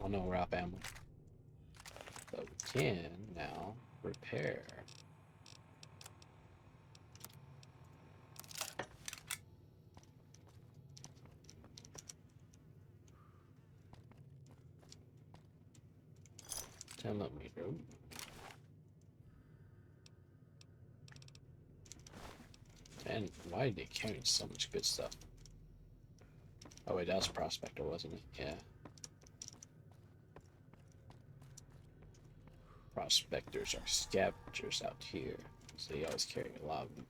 Oh no, we're out of ammo. But we can now repair. 10mm. And why are they carrying so much good stuff? Oh wait, that was Prospector, wasn't it? Yeah. Prospectors are scavengers out here, so they always carry a lot of them.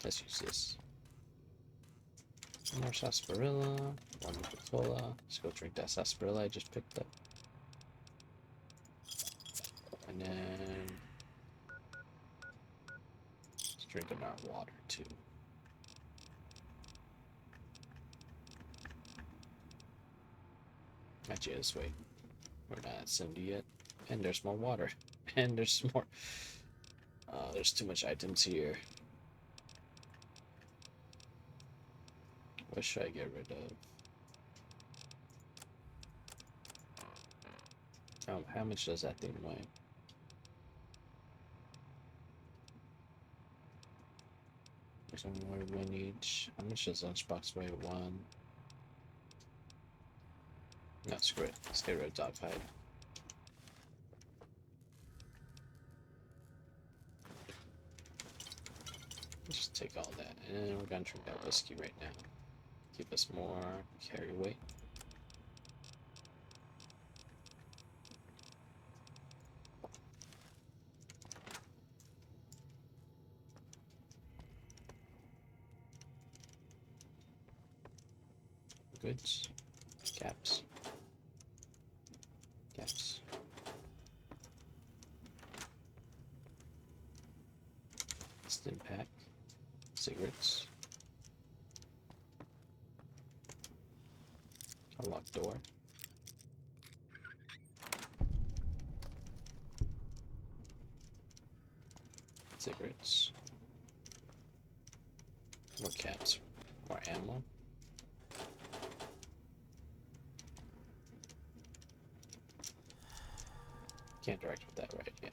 Let's use this. More sarsaparilla, one Coca-Cola. Let's go drink that sarsaparilla I just picked up. And then let's drink our water too. Actually, let's wait. We're not at 70 yet. And there's more water. And there's more. There's too much items here. What should I get rid of? How much does that thing weigh? There's only one each. How much does lunchbox weigh? One. No, screw it. Let's get rid of dog hide. Just take all that, and we're gonna drink that whiskey right now. Give us more carry weight. Goods. Caps. Caps. Stim pack. Cigarettes. A locked door. Cigarettes. More caps. More ammo. Can't direct with that right, yeah.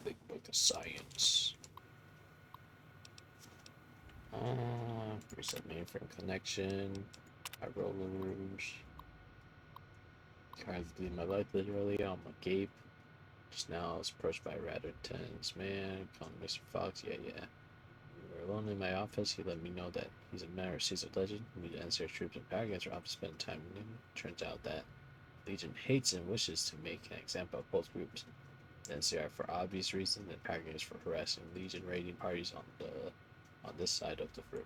Big book of science. Reset mainframe connection. High roller rooms. Cards bleed my life literally on my gape. Just now I was approached by a rather intense man calling Mr. Fox. Yeah. We were alone in my office. He let me know that he's a man received a legend. We need to NCR troops and Paragons are off to spend time with him. Turns out that Legion hates and wishes to make an example of both groups. The NCR for obvious reasons, and Paragons for harassing Legion raiding parties on this side of the river.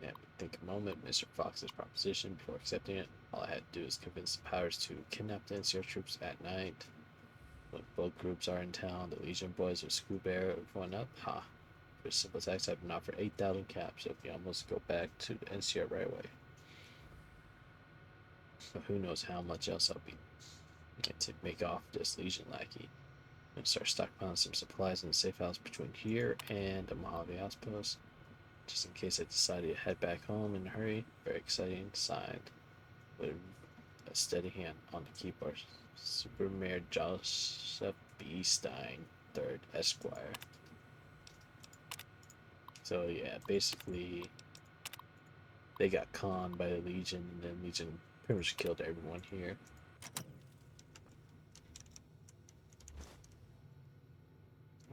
Yeah, think a moment, Mr. Fox's proposition before accepting it. All I had to do is convince the powers to kidnap the NCR troops at night. When both groups are in town, the Legion boys will scoop everyone up. Ha! For a simple tax, I've been offered 8,000 caps, so we almost go back to the NCR right away. But who knows how much else I'll be to make off this Legion lackey. I'm gonna start stockpiling some supplies in the safe house between here and the Mojave outpost, just in case I decided to head back home in a hurry. Very exciting. Signed, with a steady hand on the keyboard, Super Mayor Joseph B. Stein, 3rd Esquire. So yeah, basically they got conned by the Legion, and then Legion pretty much killed everyone here.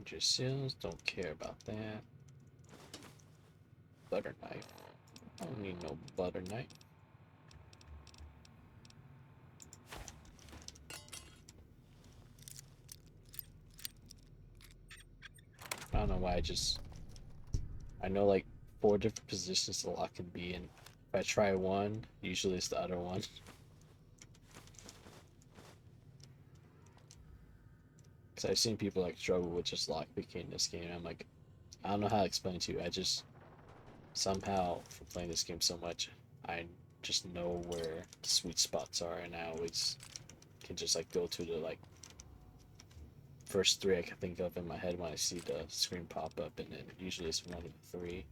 Just seals, don't care about that. Butter knife. I don't need no butter knife. I don't know why I know like 4 different positions the lock can be in. If I try one, usually it's the other one. Because I've seen people like struggle with just lockpicking in this game. I'm like, I don't know how to explain to you. I just somehow, from playing this game so much, I just know where the sweet spots are, and I always can just like go to the like first 3 I can think of in my head when I see the screen pop up, and then usually it's one of the 3.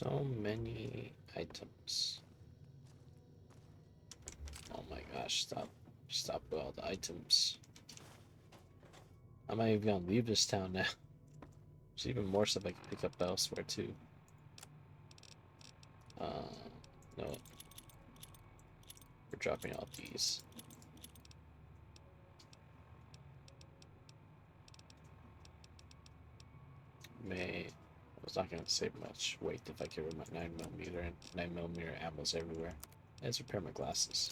So many items. Oh my gosh, stop with all the items. I'm not even gonna leave this town now. There's even more stuff I can pick up elsewhere too. No. We're dropping all these. I was not gonna save much weight if I could wear my 9mm and 9mm ammos everywhere. Let's repair my glasses.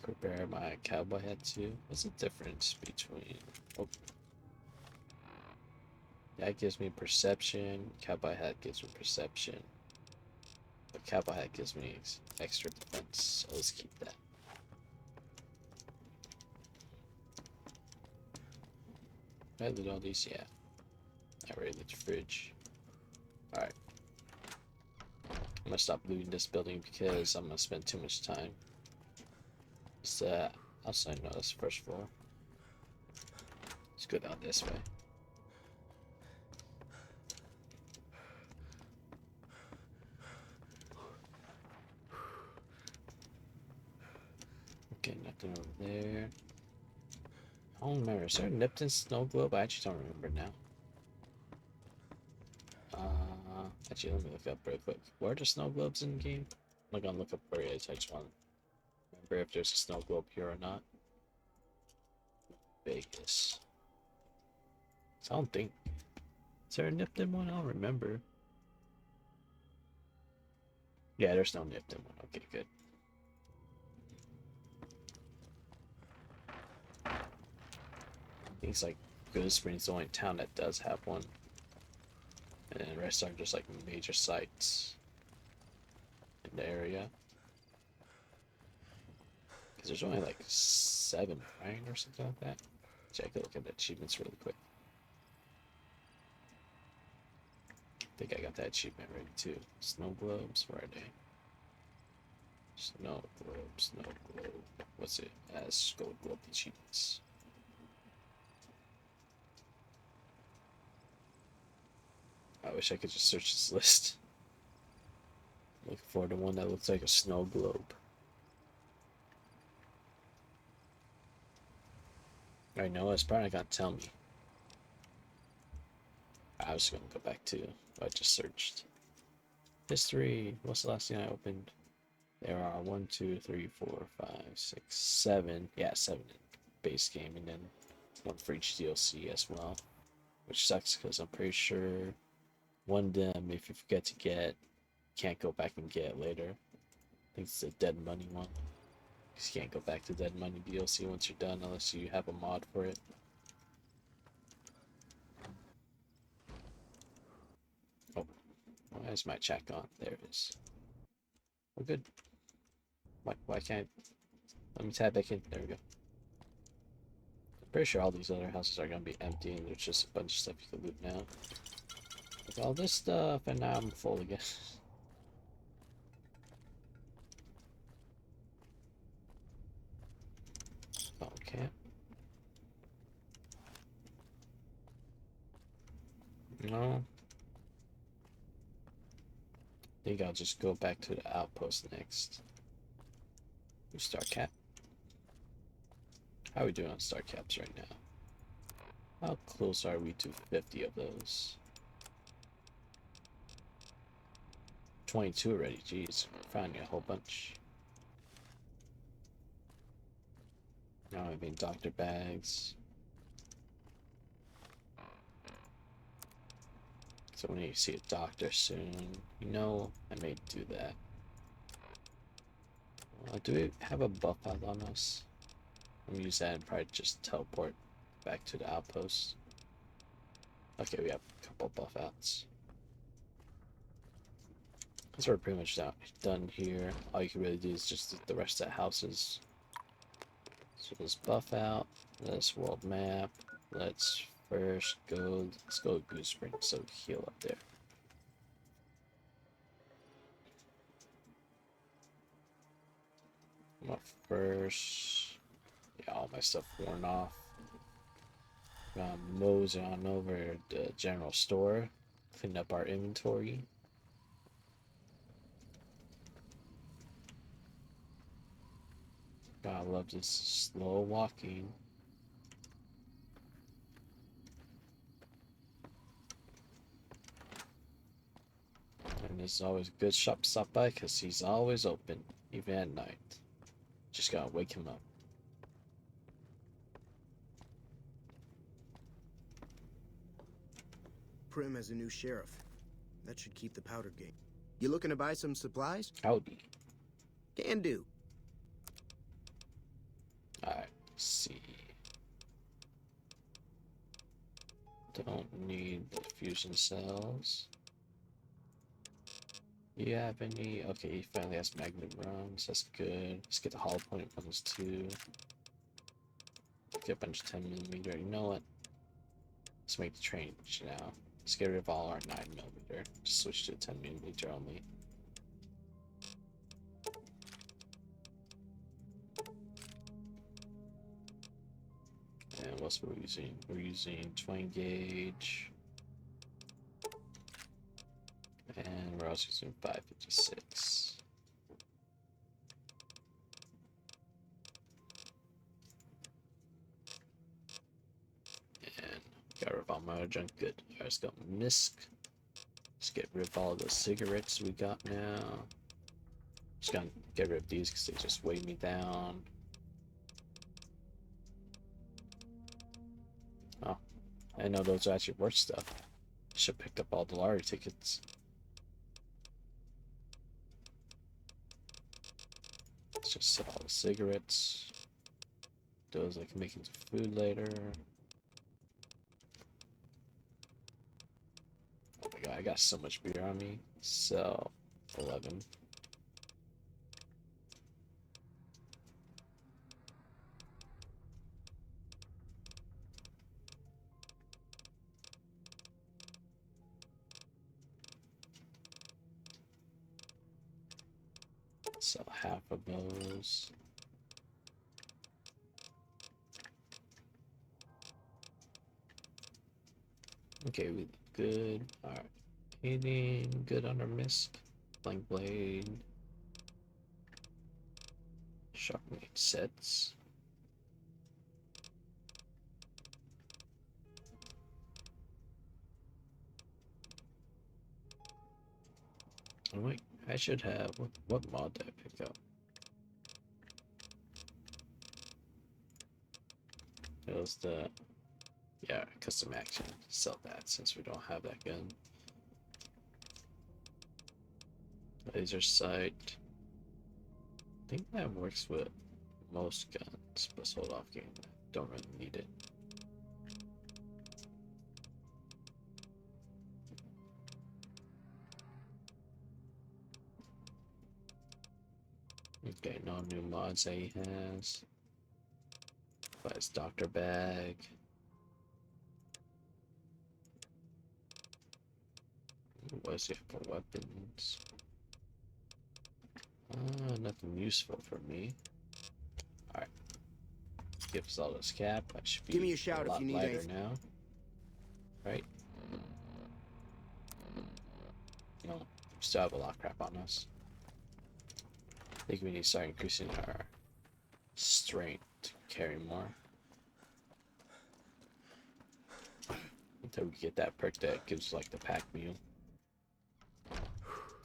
Repair my cowboy hat too. What's the difference between? Oh, that gives me perception. Cowboy hat gives me perception. But cowboy hat gives me extra defense. So let's keep that. Did I loot all these? Yeah. I already lit the fridge. Alright. I'm gonna stop looting this building because I'm gonna spend too much time. It's outside, no, that's the first floor. Let's go down this way. Okay, nothing over there. I don't remember. Is there a Nipton snow globe? I actually don't remember now. Actually, let me look up real quick. Where are the snow globes in the game? I'm not gonna look up where it is. I just want to remember if there's a snow globe here or not. Vegas. So I don't think. Is there a Nipton one? I don't remember. Yeah, there's no Nipton one. Okay, good. I think it's like Good Springs, the only town that does have one. And then the rest are just like major sites in the area. Because there's only like 7, right? Or something like that. So I could look at the achievements really quick. I think I got that achievement ready too. Snow globes, where are they? Snow globe. What's it? As gold globe achievements. I wish I could just search this list. Looking for the one that looks like a snow globe. I know it's probably not gonna tell me. I was gonna go back to what I just searched. History. What's the last thing I opened? There are 1, 2, 3, 4, 5, 6, 7. Yeah, 7 in base game, and then 1 for each DLC as well. Which sucks because I'm pretty sure one of them, if you forget to get, can't go back and get later. I think it's the Dead Money one. You can't go back to Dead Money DLC once you're done unless you have a mod for it. Oh, where's my chat gone? There it is. We're good. Why can't? Let me tab back in. There we go. I'm pretty sure all these other houses are gonna be empty and there's just a bunch of stuff you can loot now. With all this stuff, and now I'm full again. Okay. No. I think I'll just go back to the outpost next. Start cap. How are we doing on start caps right now? How close are we to 50 of those? 22 already, jeez. Finding a whole bunch. Now I mean doctor bags. So we need to see a doctor soon. You know, I may do that. Do we have a buff out on us? I'm gonna use that and probably just teleport back to the outpost. Okay, we have a couple buff outs. So we're pretty much done here. All you can really do is just the rest of the houses. So let's buff out. Let's world map. Let's first go. Let's go to Goose Spring so we heal up there. I'm up first. Yeah, all my stuff worn off. Mosey on over to the general store, clean up our inventory. God, I love this slow walking. And there's always a good shop to stop by because he's always open, even at night. Just gotta wake him up. Primm has a new sheriff. That should keep the powder game. You looking to buy some supplies? Howdy. Can do. Alright, see. Don't need the fusion cells. You have any? Okay, he finally has magnet rounds. That's good. Let's get the hollow point ones too. Get a bunch of 10mm. You know what? Let's make the change now. Let's get rid of all our 9mm. Just switch to 10mm only. And what's we're using? We're using 20 gauge. And we're also using 556. And got rid of all my other junk. Good. Alright, let's go misc. Let's get rid of all the cigarettes we got now. Just gonna get rid of these because they just weigh me down. Oh, I know those are actually worth stuff. Should have picked up all the lottery tickets. Let's just sell all the cigarettes. Those I can make into food later. Oh my god, I got so much beer on me. So, 11. Sell half of those. Okay, we good. Alright. Anything good on our misc? Blank blade. Shockmate sets. Oh wait, I should have. What mod did I pick up? It was the. Yeah, custom action. Sell that since we don't have that gun. Laser sight. I think that works with most guns, but hold off game. Don't really need it. Okay, no new mods that he has. But his doctor bag. What is it for weapons? Nothing useful for me. Alright. Give us all this cap. I should be Give me a shout lot if you need lighter anything. now. Right? No. Still have a lot of crap on us. I think we need to start increasing our strength to carry more. Until we get that perk that gives like the pack mule.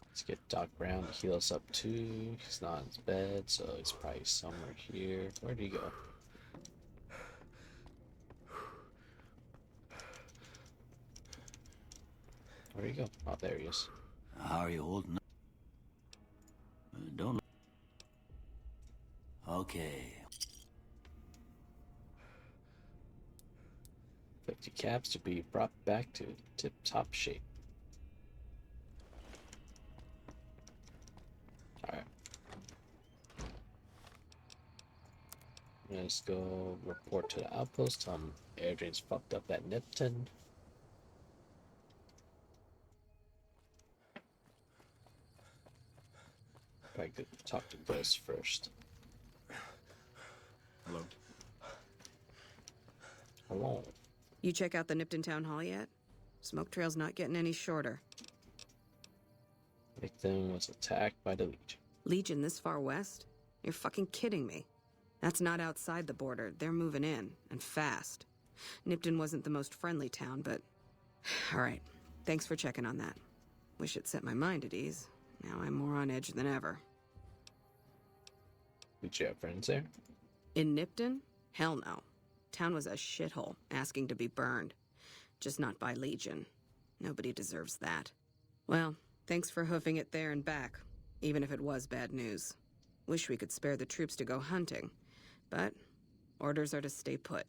Let's get Doc Brown to heal us up too. He's not in his bed, so he's probably somewhere here. Where'd he go? Where'd he go? Oh, there he is. How are you holding up? Don't. Okay. 50 caps to be brought back to tip-top shape. Alright. Let's go report to the outpost. Air drain's fucked up at Nipton. Probably could talk to Ghost first. Hello. Hello. You check out the Nipton Town Hall yet? Smoke trail's not getting any shorter. Victim was attacked by the Legion. Legion this far west? You're fucking kidding me. That's not outside the border. They're moving in, and fast. Nipton wasn't the most friendly town, but... Alright, thanks for checking on that. Wish it set my mind at ease. Now I'm more on edge than ever. Did you have friends there? In Nipton? Hell no. Town was a shithole, asking to be burned. Just not by Legion. Nobody deserves that. Well, thanks for hoofing it there and back, even if it was bad news. Wish we could spare the troops to go hunting, but orders are to stay put.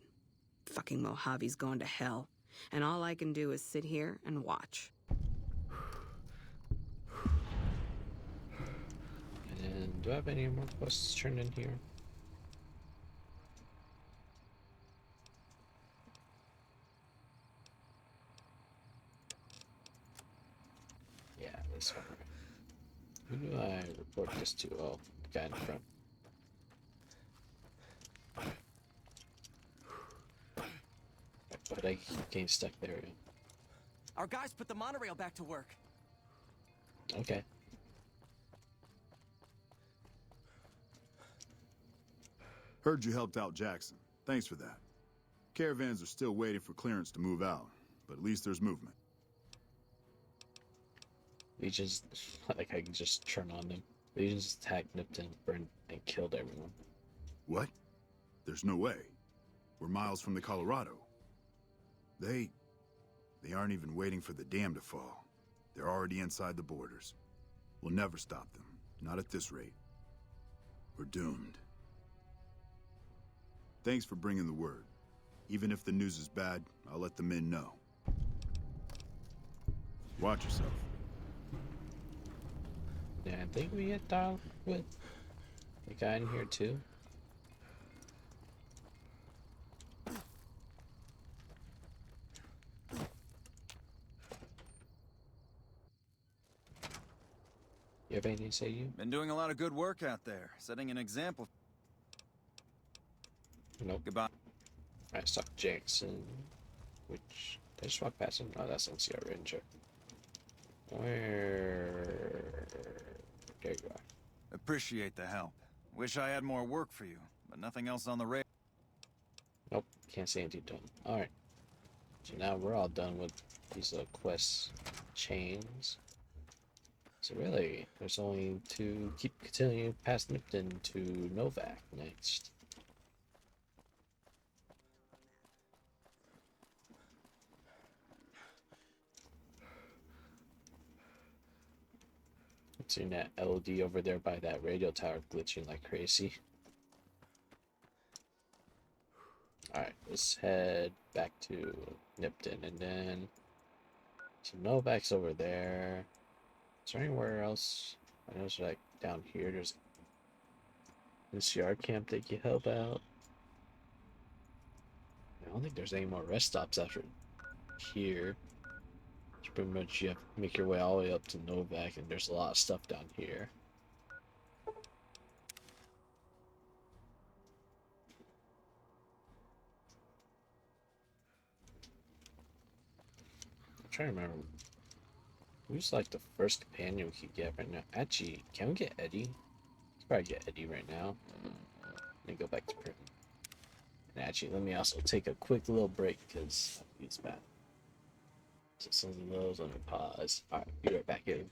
Fucking Mojave's going to hell, and all I can do is sit here and watch. And do I have any more quests turned in here? Yeah, this one. Who do I report this to? Oh, the guy in front. But I keep getting stuck there. Our guys put the monorail back to work. Okay. Heard you helped out Jackson. Thanks for that. Caravans are still waiting for clearance to move out, but at least there's movement. Legions, like I can just turn on them. Legions attacked Nipton, burned, and killed everyone. What? There's no way. We're miles from the Colorado. They aren't even waiting for the dam to fall. They're already inside the borders. We'll never stop them. Not at this rate. We're doomed. Thanks for bringing the word. Even if the news is bad, I'll let the men know. Watch yourself. Yeah, I think we hit dial with the guy in here too. You have anything to say, you? Been doing a lot of good work out there, setting an example. Nope. Goodbye. I saw Jackson, which I just walked past him. Oh, that's NCR Ranger. Where? There you are. Appreciate the help. Wish I had more work for you, but nothing else on the radar. Nope, can't say anything done. Alright. So now we're all done with these quest chains. So really, there's only to keep continuing past Nipton to Novac next. Seeing that LD over there by that radio tower glitching like crazy. Alright, let's head back to Nipton and then to Novac's over there. Is there anywhere else? I know it's like down here there's an NCR camp that you help out. I don't think there's any more rest stops after here. It's pretty much you have to make your way all the way up to Novac, and there's a lot of stuff down here. I'm trying to remember. Who's like the first companion we could get right now? Actually, can we get Eddie? Let's probably get Eddie right now. Let me go back to Primm. And actually, let me also take a quick little break because it's bad. So some of those, let me pause. Alright, be right back in.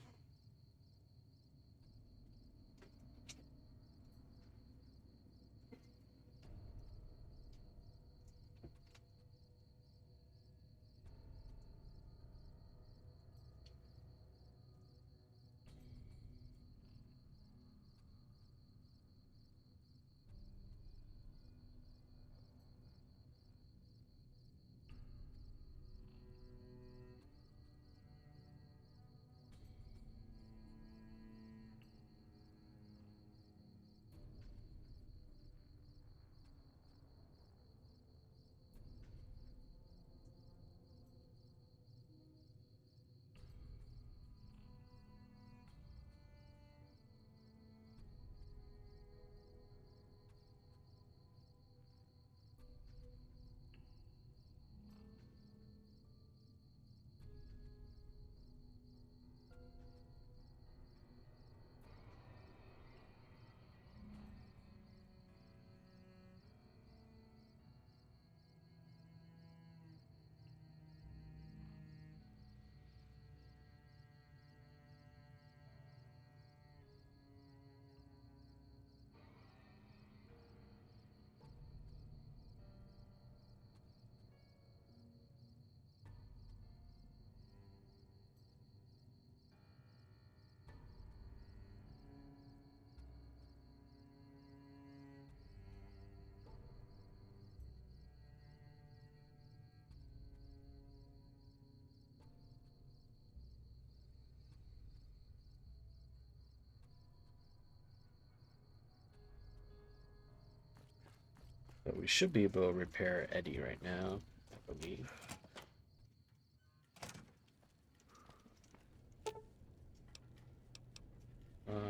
But we should be able to repair Eddie right now, I believe.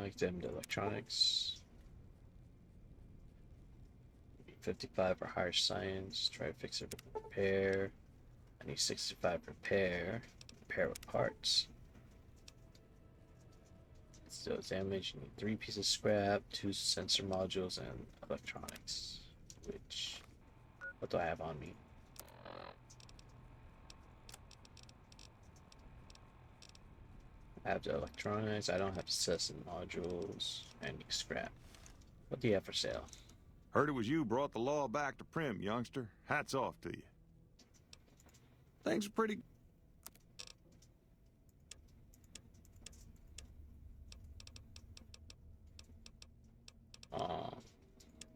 Examine the electronics. 55 for higher science. Try to fix it with repair. I need 65 repair. Repair with parts. Still damage. You need 3 pieces of scrap, 2 sensor modules, and electronics. Which, what do I have on me? I have the electronics. I don't have sensor modules. I need scrap. What do you have for sale? Heard it was you brought the law back to Primm, youngster. Hats off to you. Things are pretty...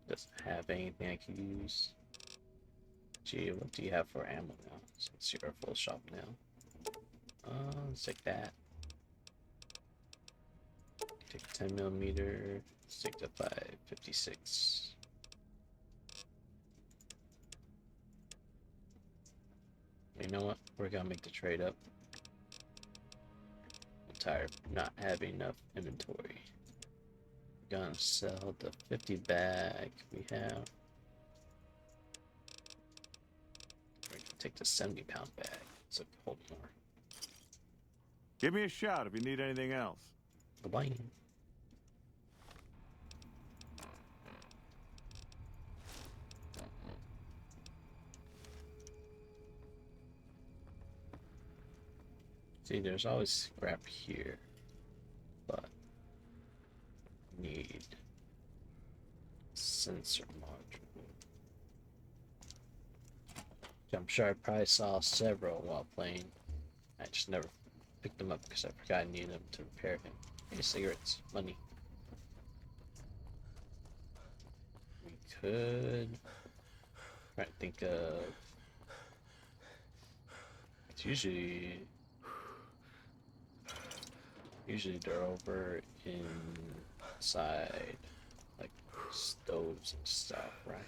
Doesn't have anything I can use. Gee, what do you have for ammo now? Since you're a full shop now. Let's take that. Take 10mm. Let's take the 5.56. You know what? We're gonna make the trade up. I'm tired of not having enough inventory. Gonna sell the 50 bag we have. We're gonna take the 70-pound bag. So hold more. Give me a shout if you need anything else. Bye-bye. See, there's always scrap here, but need sensor module. I'm sure I probably saw several while playing. I just never picked them up because I forgot I needed them to repair him. Hey, cigarettes, money. We could try to think of. It's usually they're over inside like stoves and stuff, right?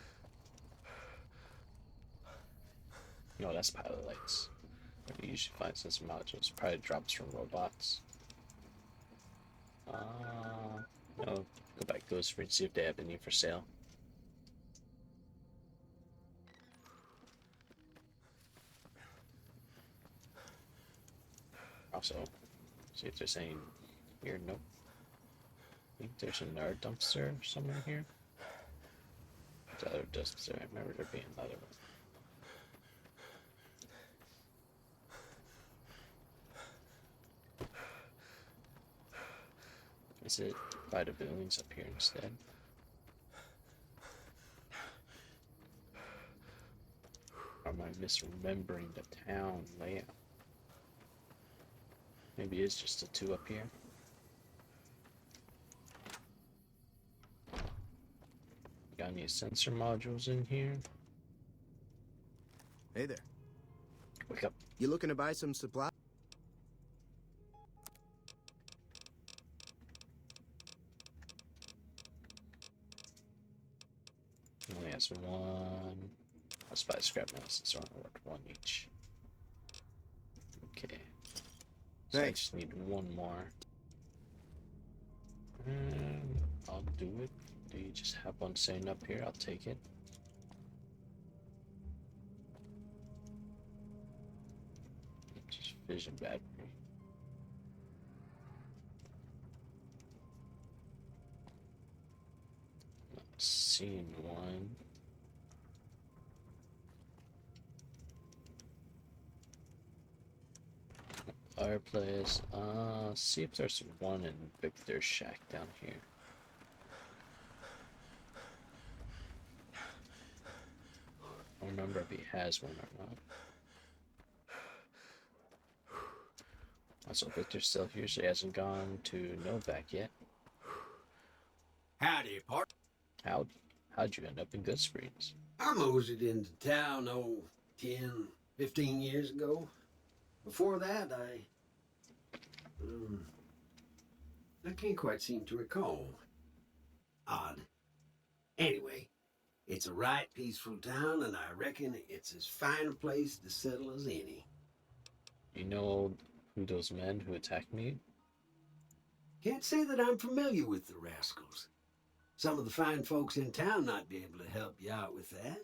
No, that's pilot lights. Where do you usually find sensor modules? Probably drops from robots. No, go back to those for and see if they have any for sale. Also, see if there's any here. Nope. I think there's another dumpster somewhere here. The other dumpster, I remember there being another one. Is it by the buildings up here instead? Or am I misremembering the town layout? Maybe it's just the 2 up here. Got any sensor modules in here? Hey there. Wake up. You looking to buy some supplies? Only has 1. Let's buy scrap metal since we're only worth 1 each. Okay. So I just need 1 more. I'll do it. Do you just have one sitting up here? I'll take it. Just vision battery. Not seeing one. Fireplace. See if there's one in Victor's shack down here. I don't remember if he has one or not. Also, Victor still here, so he hasn't gone to Novac yet. Howdy, part. How'd you end up in Goodsprings? I moseyed into town, 10, 15 years ago. Before that, I can't quite seem to recall. Odd. Anyway, It's a right peaceful town, and I reckon it's as fine a place to settle as any. You know who those men who attacked me? Can't say that I'm familiar with the rascals. Some of the fine folks in town might be able to help you out with that.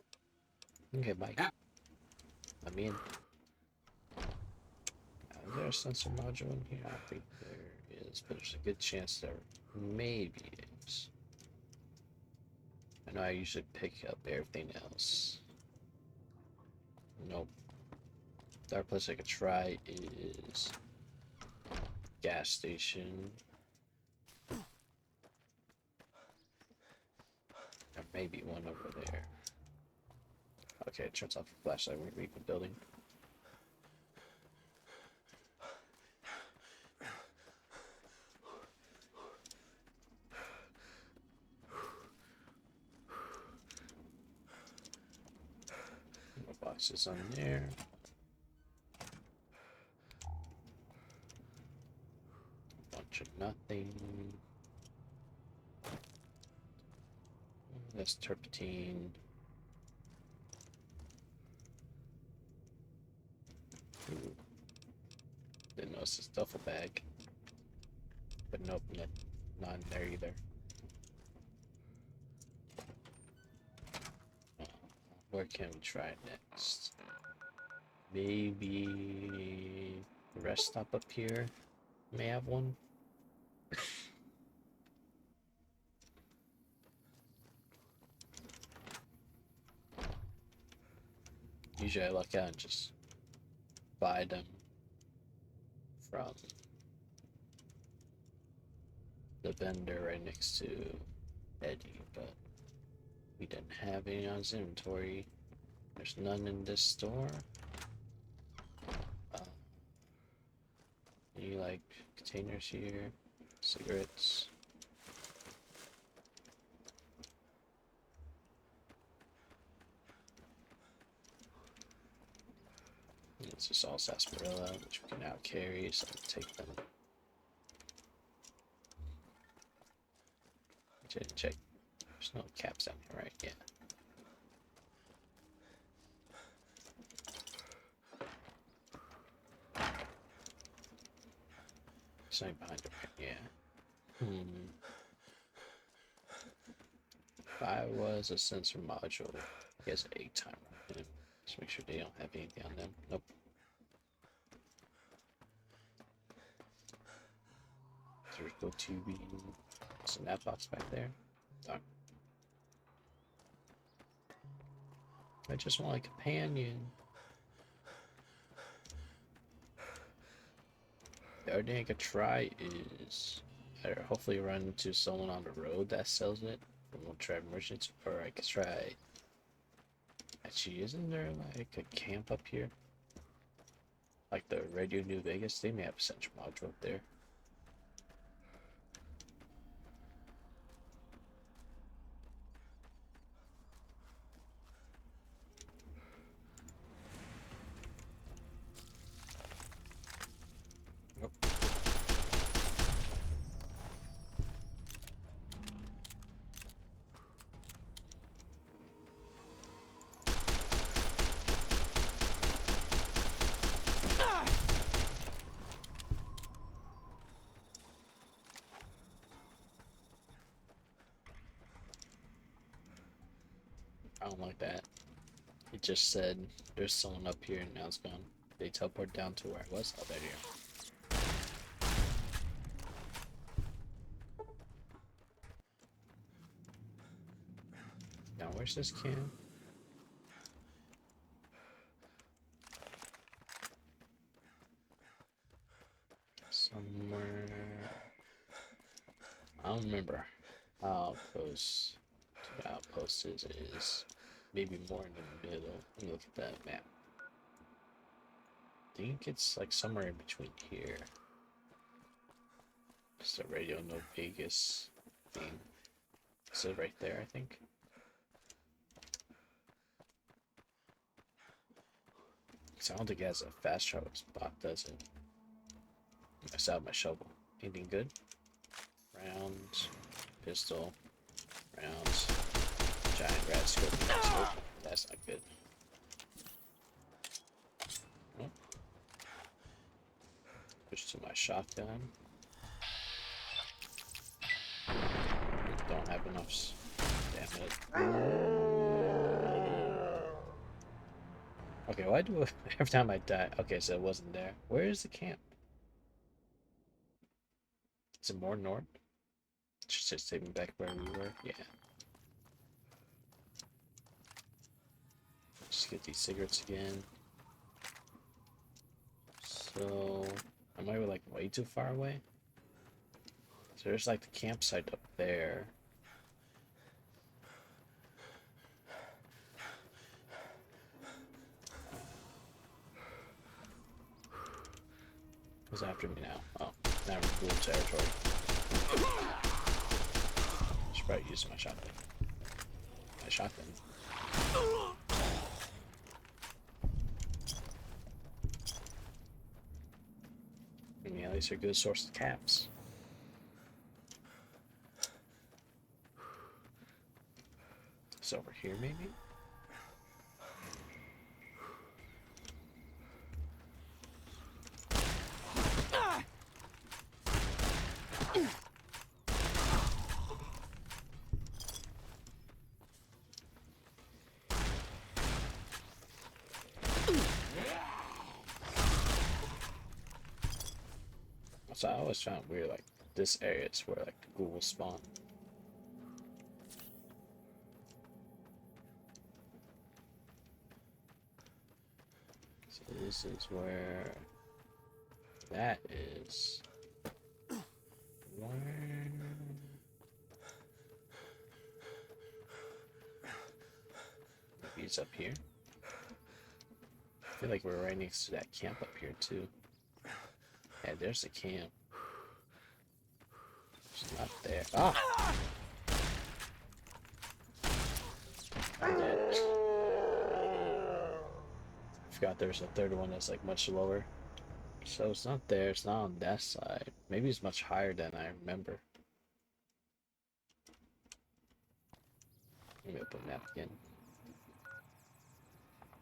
Okay, bye. I'm in. Is there a sensor module in here? I don't think there is, but there's a good chance there maybe is. I know I usually pick up everything else. Nope. The other place I could try is gas station. There may be one over there. Okay, it turns off the flashlight when we leave the building. No boxes on there. Bunch of nothing. That's turpentine. Ooh. Didn't notice this duffel bag. But nope, not in there either. Where can we try next? Maybe the rest stop up here may have one. Usually I luck out and just buy them from the vendor right next to Eddie, but we didn't have any on his inventory. There's none in this store. Any like containers here, cigarettes. It's just all sarsaparilla, which we can now carry, so I'll take them. Check. There's no caps down here, right? Yeah. Something behind it, right? Yeah. If I was a sensor module, he has an 8 timer on him. Just make sure they don't have anything on them. Nope. Surgical tubing. What's in that box back there? Darn. I just want a companion. The other thing I could try is hopefully run into someone on the road that sells it. And we'll try merchants, or I could try. Actually, isn't there like a camp up here? Like the Radio New Vegas? They may have a central module up there. Nope. I don't like that. It just said there's someone up here and now it's gone. They teleport down to where I was. Oh, there you go. Now, where's this can? Somewhere. I don't remember how close to the outpost is. Maybe more in the middle. Let me look at that map. I think it's like somewhere in between here. It's the Radio No Vegas thing. Is it right there, I think? Because I don't think it has a fast travel spot, does it? I still have my shovel. Anything good? Rounds, pistol, rounds, giant rat scorpion. Oh, that's not good. Oh. Switch to my shotgun. Don't have enough. Damn it. Okay, why do every time I die? Okay, so it wasn't there. Where is the camp? Is it more north? Just take me back where we were. Yeah. Just get these cigarettes again. So, am I like way too far away? So there's like the campsite up there. Who's after me now? Oh, now we're in cool territory. Should probably use my shotgun. My shotgun. I mean, at least they're a good source of caps. It's over here, maybe? So I always found weird, like, this area is where, like, the ghoul will spawn. So this is where that is. Where? Maybe it's up here. I feel like we're right next to that camp up here too. Yeah, there's the camp. It's not there. Ah! I'm dead. I forgot there's a third one that's like much lower. So it's not there, it's not on that side. Maybe it's much higher than I remember. Let me open that again.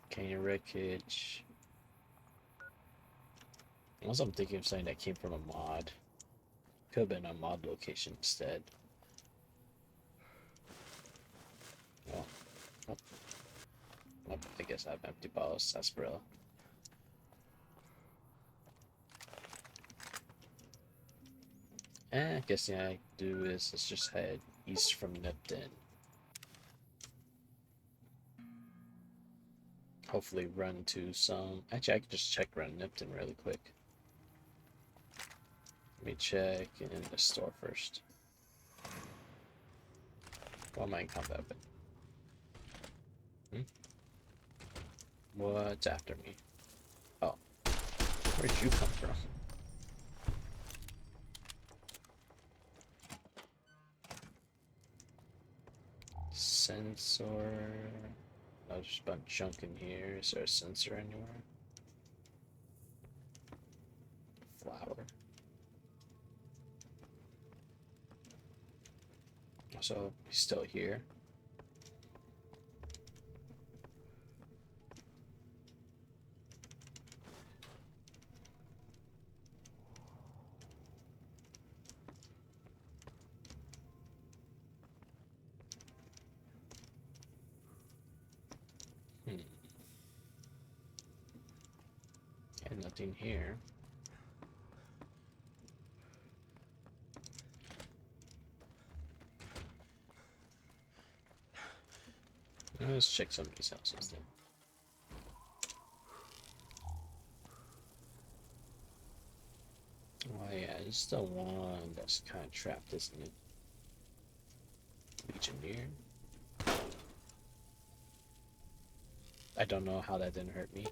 Canyon wreckage. Unless I'm thinking of something that came from a mod. Could have been a mod location instead. Well, I guess I have empty bottles, sarsaparilla. I guess the thing I do is let's just head east from Nipton. Hopefully run to some... Actually, I can just check around Nipton really quick. Let me check in the store first. What am I in combat with? What's after me? Oh. Where'd you come from? Sensor... Oh, there's a bunch of junk in here. Is there a sensor anywhere? Flower. So, he's still here. And nothing here. Let's check some of these houses then. Oh yeah, this is the one that's kind of trapped, isn't it? Legionnaire. I don't know how that didn't hurt me.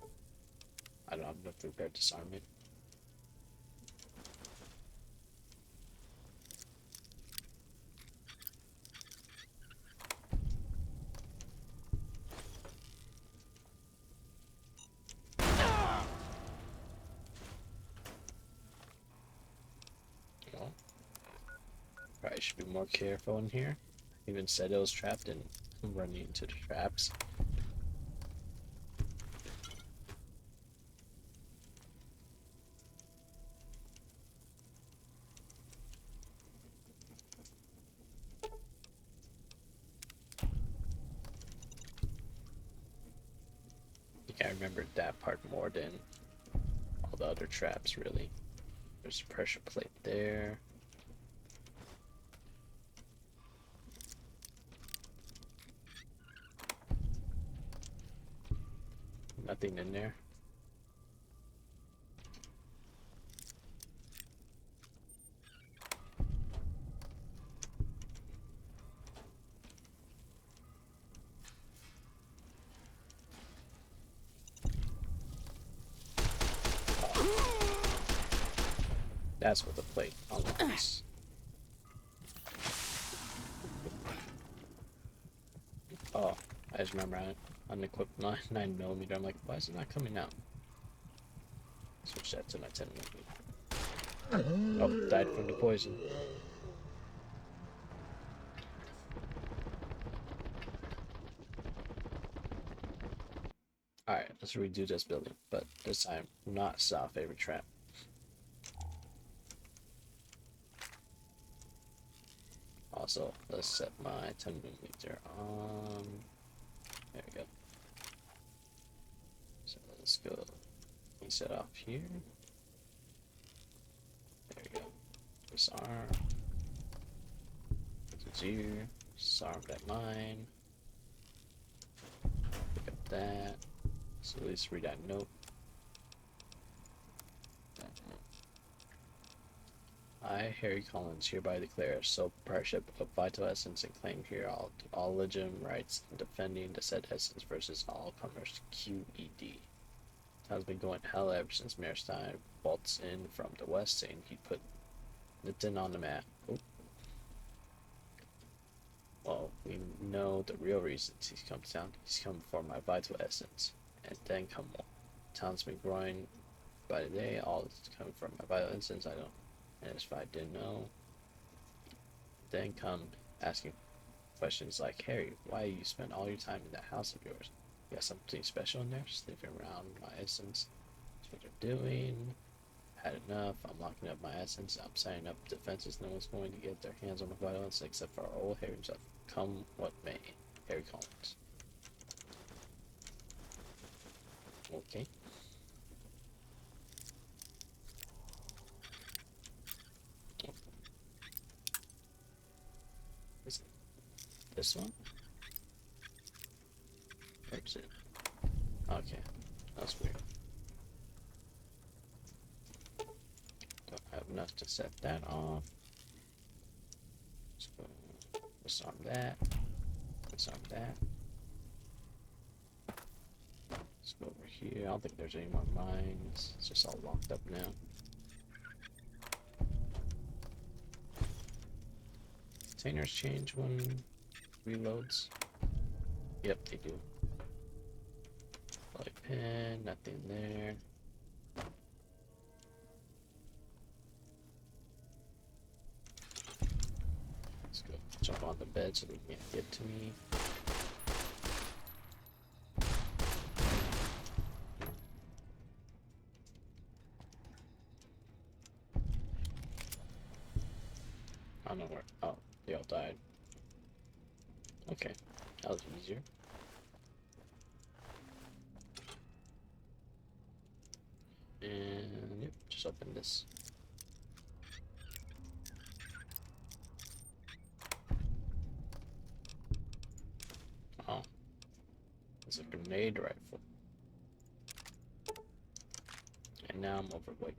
I don't have enough prepared disarmament. Well, probably should be more careful in here. Even said it was trapped in I'm running into the traps. I think I remembered that part more than all the other traps, really. There's a pressure plate there. Nothing in there. That's what the plate unlocks. Oh, I just remember I unequipped 9mm. I'm like, why is it not coming out? Switch that to my 10mm. Oh, died from the poison. Alright, let's redo this building, but this time not saw favorite trap. Also, let's set my 10mm on. There we go. So let's go set off here. There we go. Disarm. Here. Disarm that mine. Pick up that. So at least read that note. I, Harry Collins, hereby declare sole proprietorship of vital essence and claim here all legitimate rights in defending the said essence versus all commerce QED. Town's been going hell ever since Mayor Stein bolts in from the west saying he put Nipton on the map. Oh. Well, we know the real reasons he's come to town. He's come for my vital essence, and then come more. Town's been growing by the day. All is coming from my vital essence. I don't. And if I didn't know, then come asking questions like, Harry, why you spend all your time in that house of yours? You got something special in there? Sniffing around my essence. That's what they're doing. Had enough. I'm locking up my essence. I'm setting up defenses. No one's going to get their hands on my violence except for our old Harry himself. Come what may. Harry Collins. Okay. Is it this one? Or is it? Okay. That's weird. Don't have enough to set that off. Let's go disarm that. Disarm that. Let's go over here. I don't think there's any more mines. It's just all locked up now. Containers change when reloads. Yep, they do. Light pen, nothing there. Let's go jump on the bed so they can't get to me. I don't know where. Oh, they all died. Okay, that was easier. And yep, just open this. Oh, it's a grenade rifle. And now I'm overweight.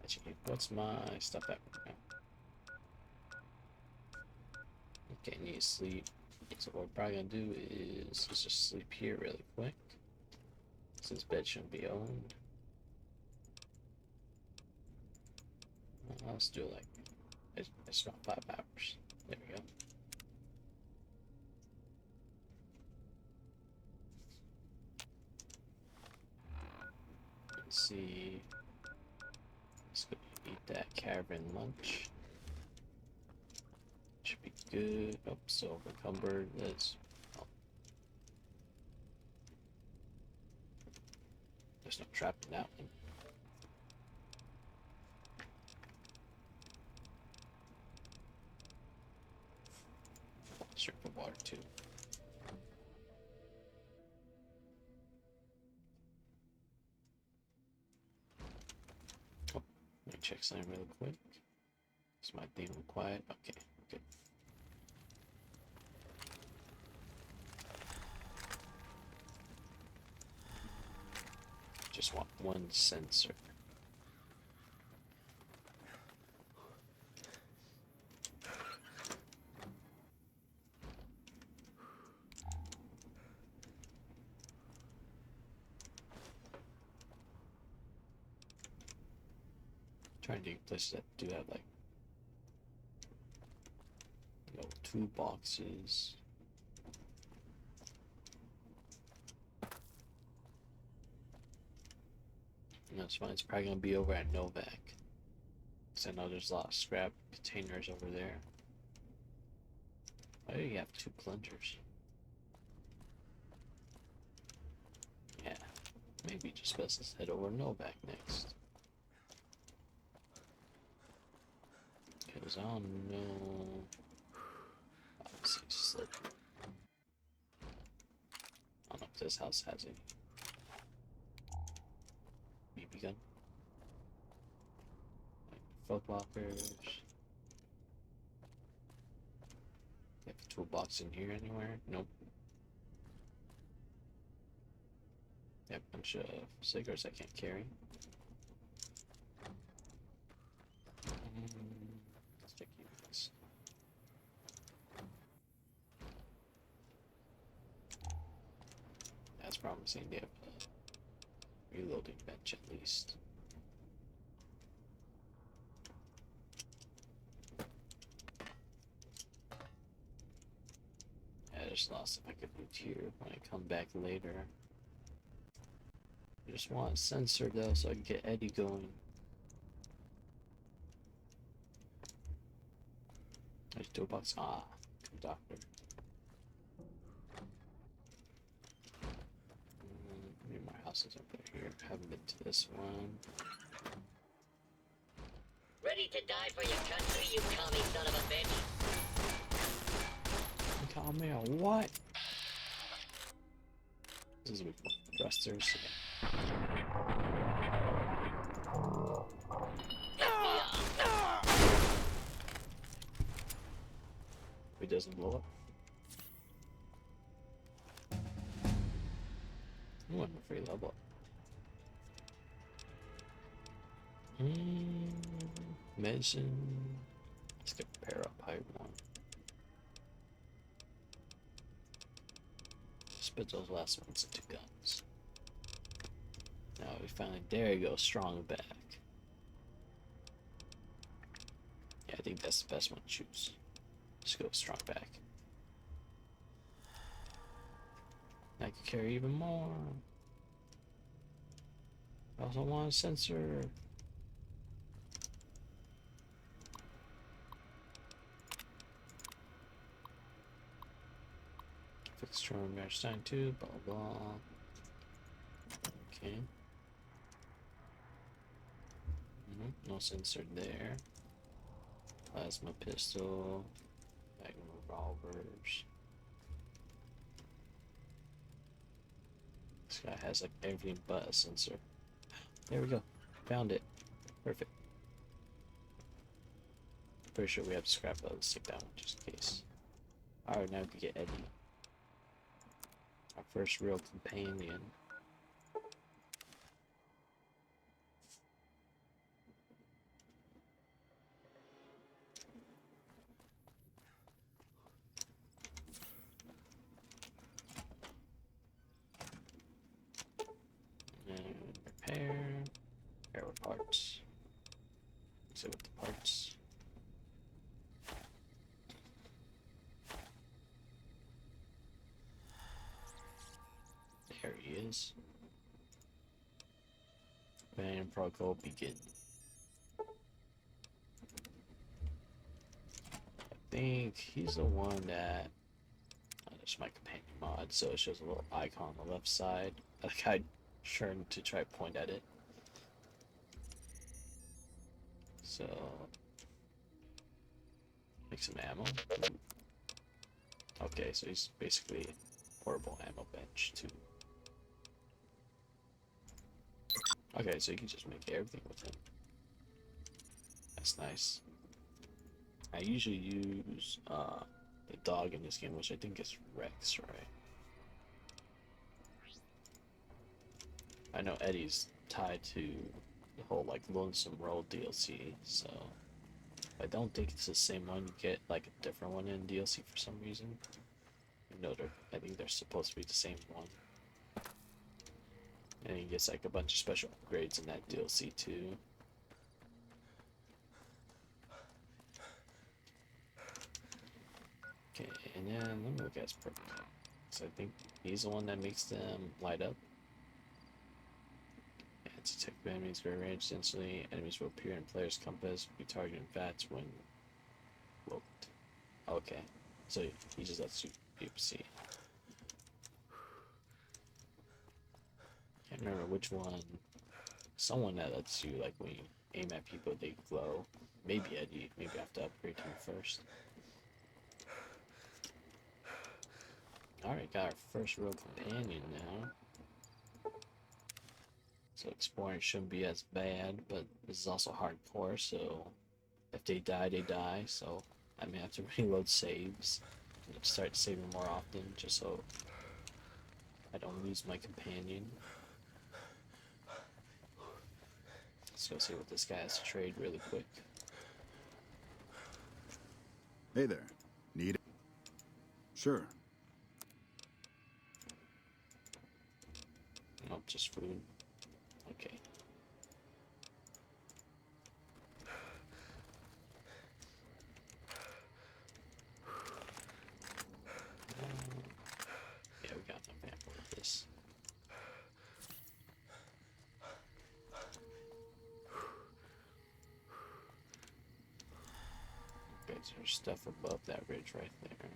Actually, what's my stuff at right now? Okay, need to sleep. So what we're probably gonna do is let's just sleep here really quick. Since bed shouldn't be owned. Let's do like it's about 5 hours. There we go. Let's see. that caravan lunch. Should be good. Oh, so encumbered. There's no trap in that one. Drink of water too. Oh, let me check something really quick. Is my thing quiet? Okay, good. Just want one sensor. Trying to get places that do have like, you know, 2 boxes. And that's fine. It's probably gonna be over at Novac. Cause I know there's a lot of scrap containers over there. Why do you have 2 plungers? Yeah, maybe just best to head over Novac next. Because I don't know. Obviously, slip. I don't know if this house has any BB gun. Like folk lockers. You have a toolbox in here anywhere? Nope. You have a bunch of cigarettes I can't carry. Sticky notes. That's promising. They have a reloading bench at least. I just lost if I could loot here when I come back later. I just want a sensor though so I can get Eddie going. There's toolbox. Ah, good doctor. How many more houses over here? Haven't been to this one. Ready to die for your country, you commie son of a bitch? Call me a what? This is with thrusters. If it doesn't blow up. I want a free level up. Medicine. Let's get pair up high one. Spit those last ones into guns. Now we finally, there you go, strong back. Yeah, I think that's the best one to choose. Just go strong back. I can carry even more. I also want a sensor. Fixed term match sign 2, blah blah. Okay. No sensor there. Plasma pistol. Magnum revolvers. This guy has like everything but a sensor. There we go. Found it. Perfect. Pretty sure we have to scrap the stick down just in case. Alright, now we can get Eddie. Our first real companion. And repair with parts. So with the parts. There he is. And protocol begin. think he's the one that. There's my companion mod, so it shows a little icon on the left side. Like I turned to try to point at it. So make some ammo. Okay, so he's basically portable ammo bench too. Okay, so you can just make everything with him. That's nice. I usually use the dog in this game, which I think is Rex, right? I know Eddie's tied to the whole like Lonesome Road DLC, so I don't think it's the same one. You get like a different one in DLC for some reason. No, I think they're supposed to be the same one. And he gets like a bunch of special upgrades in that DLC too. Okay, and then let me look at his perk. So I think he's the one that makes them light up. Yeah, it's attack enemies very range instantly. Enemies will appear in player's compass, be targeted in VATS when looked. Okay, so he just lets you see. Can't remember which one. Someone that lets you, like, when you aim at people, they glow. Maybe Eddie. Maybe I have to upgrade him first. Alright, got our first real companion now. So exploring shouldn't be as bad, but this is also hardcore, so if they die, they die. So I may have to reload saves and start saving more often, just so I don't lose my companion. Let's go see what this guy has to trade really quick. Hey there. Need it? Sure. Nope, just food. Okay. Yeah, we got enough ammo for this. Okay, so there's stuff above that ridge right there.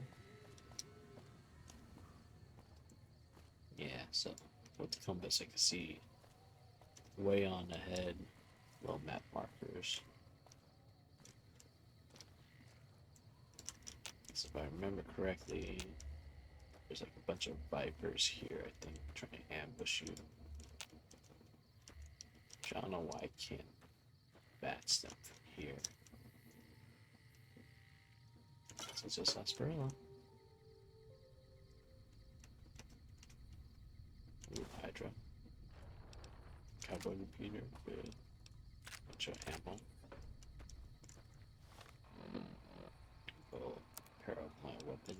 Yeah, so with the compass I can see way on ahead little map markers. So if I remember correctly, there's like a bunch of vipers here, I think, trying to ambush you. Which I don't know why I can't bats them from here. So it's just sarsaparilla. Ooh, Hydra. Cowboy repeater, good. Bunch of ammo. Go pair up my weapon.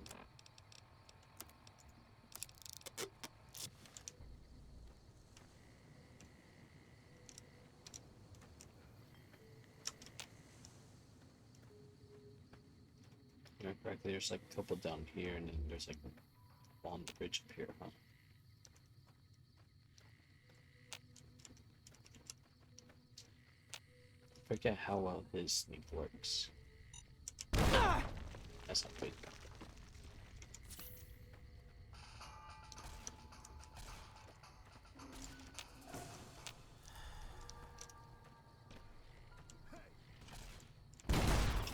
Correctly, there's like a couple down here, and then there's like on the bridge up here, huh? Forget how well his sneak works. That's not good.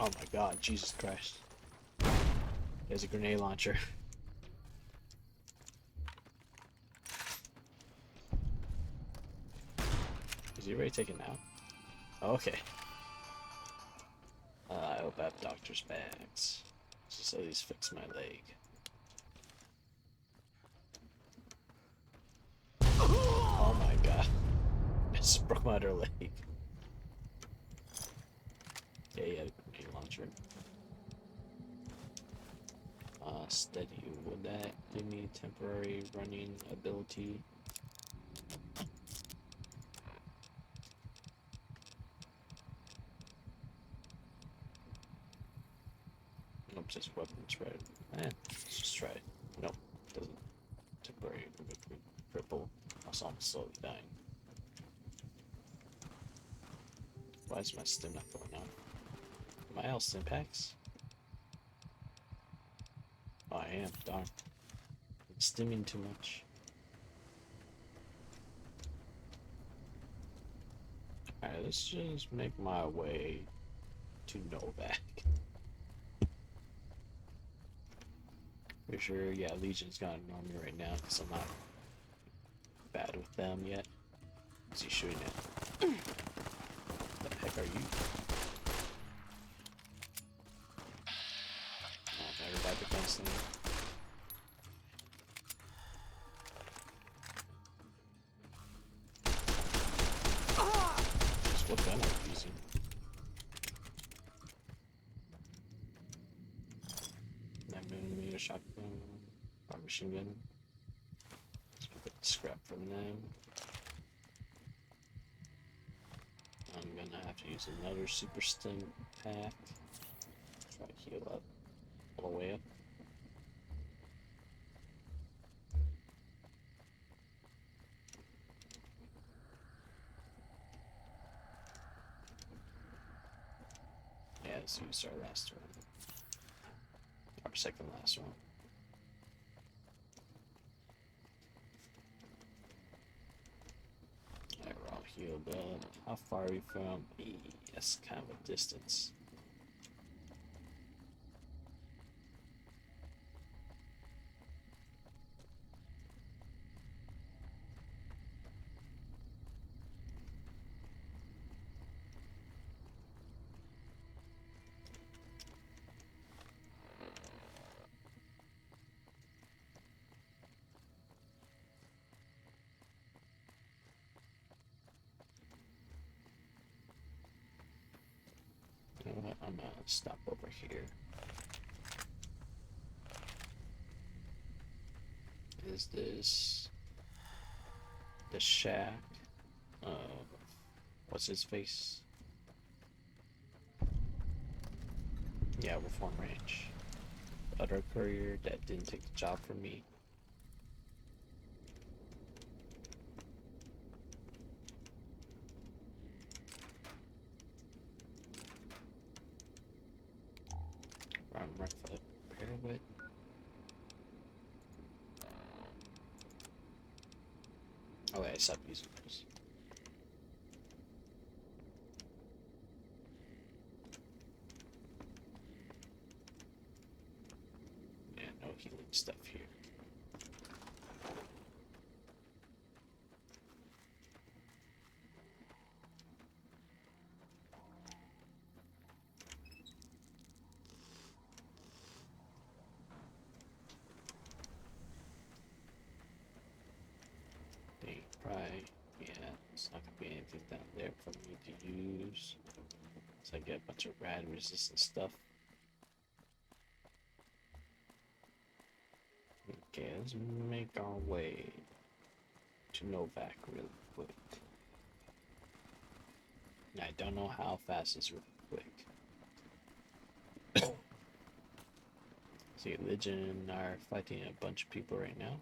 Oh my god, Jesus Christ. There's a grenade launcher. Is he already taken out? Okay. I hope I have doctor's bags. Just at least fix my leg. Oh my god. I just broke my other leg. Yeah, yeah, grenade launcher. Steady. Would that give me temporary running ability? Nope, just weapon spread. Let's just try it. Nope, doesn't. Temporary cripple. Also, I'm slowly dying. Why is my stim not going on? Am I out stim packs? Oh, I am. Darn. It's stimming too much. Alright, let's just make my way to Novac. For sure, yeah, Legion's gonna ignore me right now because I'm not bad with them yet. What's he shooting at? The heck are you? Oh, never bad defense thing. Just what gun are you using? A shotgun or machine gun. Let's get scrap from them. I'm gonna have to use another super stim pack. Try to heal up all the way up. Yeah, let's use our last one. Our second last one. Alright, we're all healed up. How far are we from? Yes, kind of a distance. You know what? I'm gonna stop over here. Is this the shack of what's his face? Yeah, Reform Ranch. The other courier that didn't take the job from me. Run right for the pyramid. Oh wait, I stopped using those. Yeah, no healing stuff here. Right, yeah, it's not gonna be anything down there for me to use. So I get a bunch of rad resistant stuff. Okay, let's make our way to Novac really quick. I don't know how fast it's really quick. See, Legion are fighting a bunch of people right now.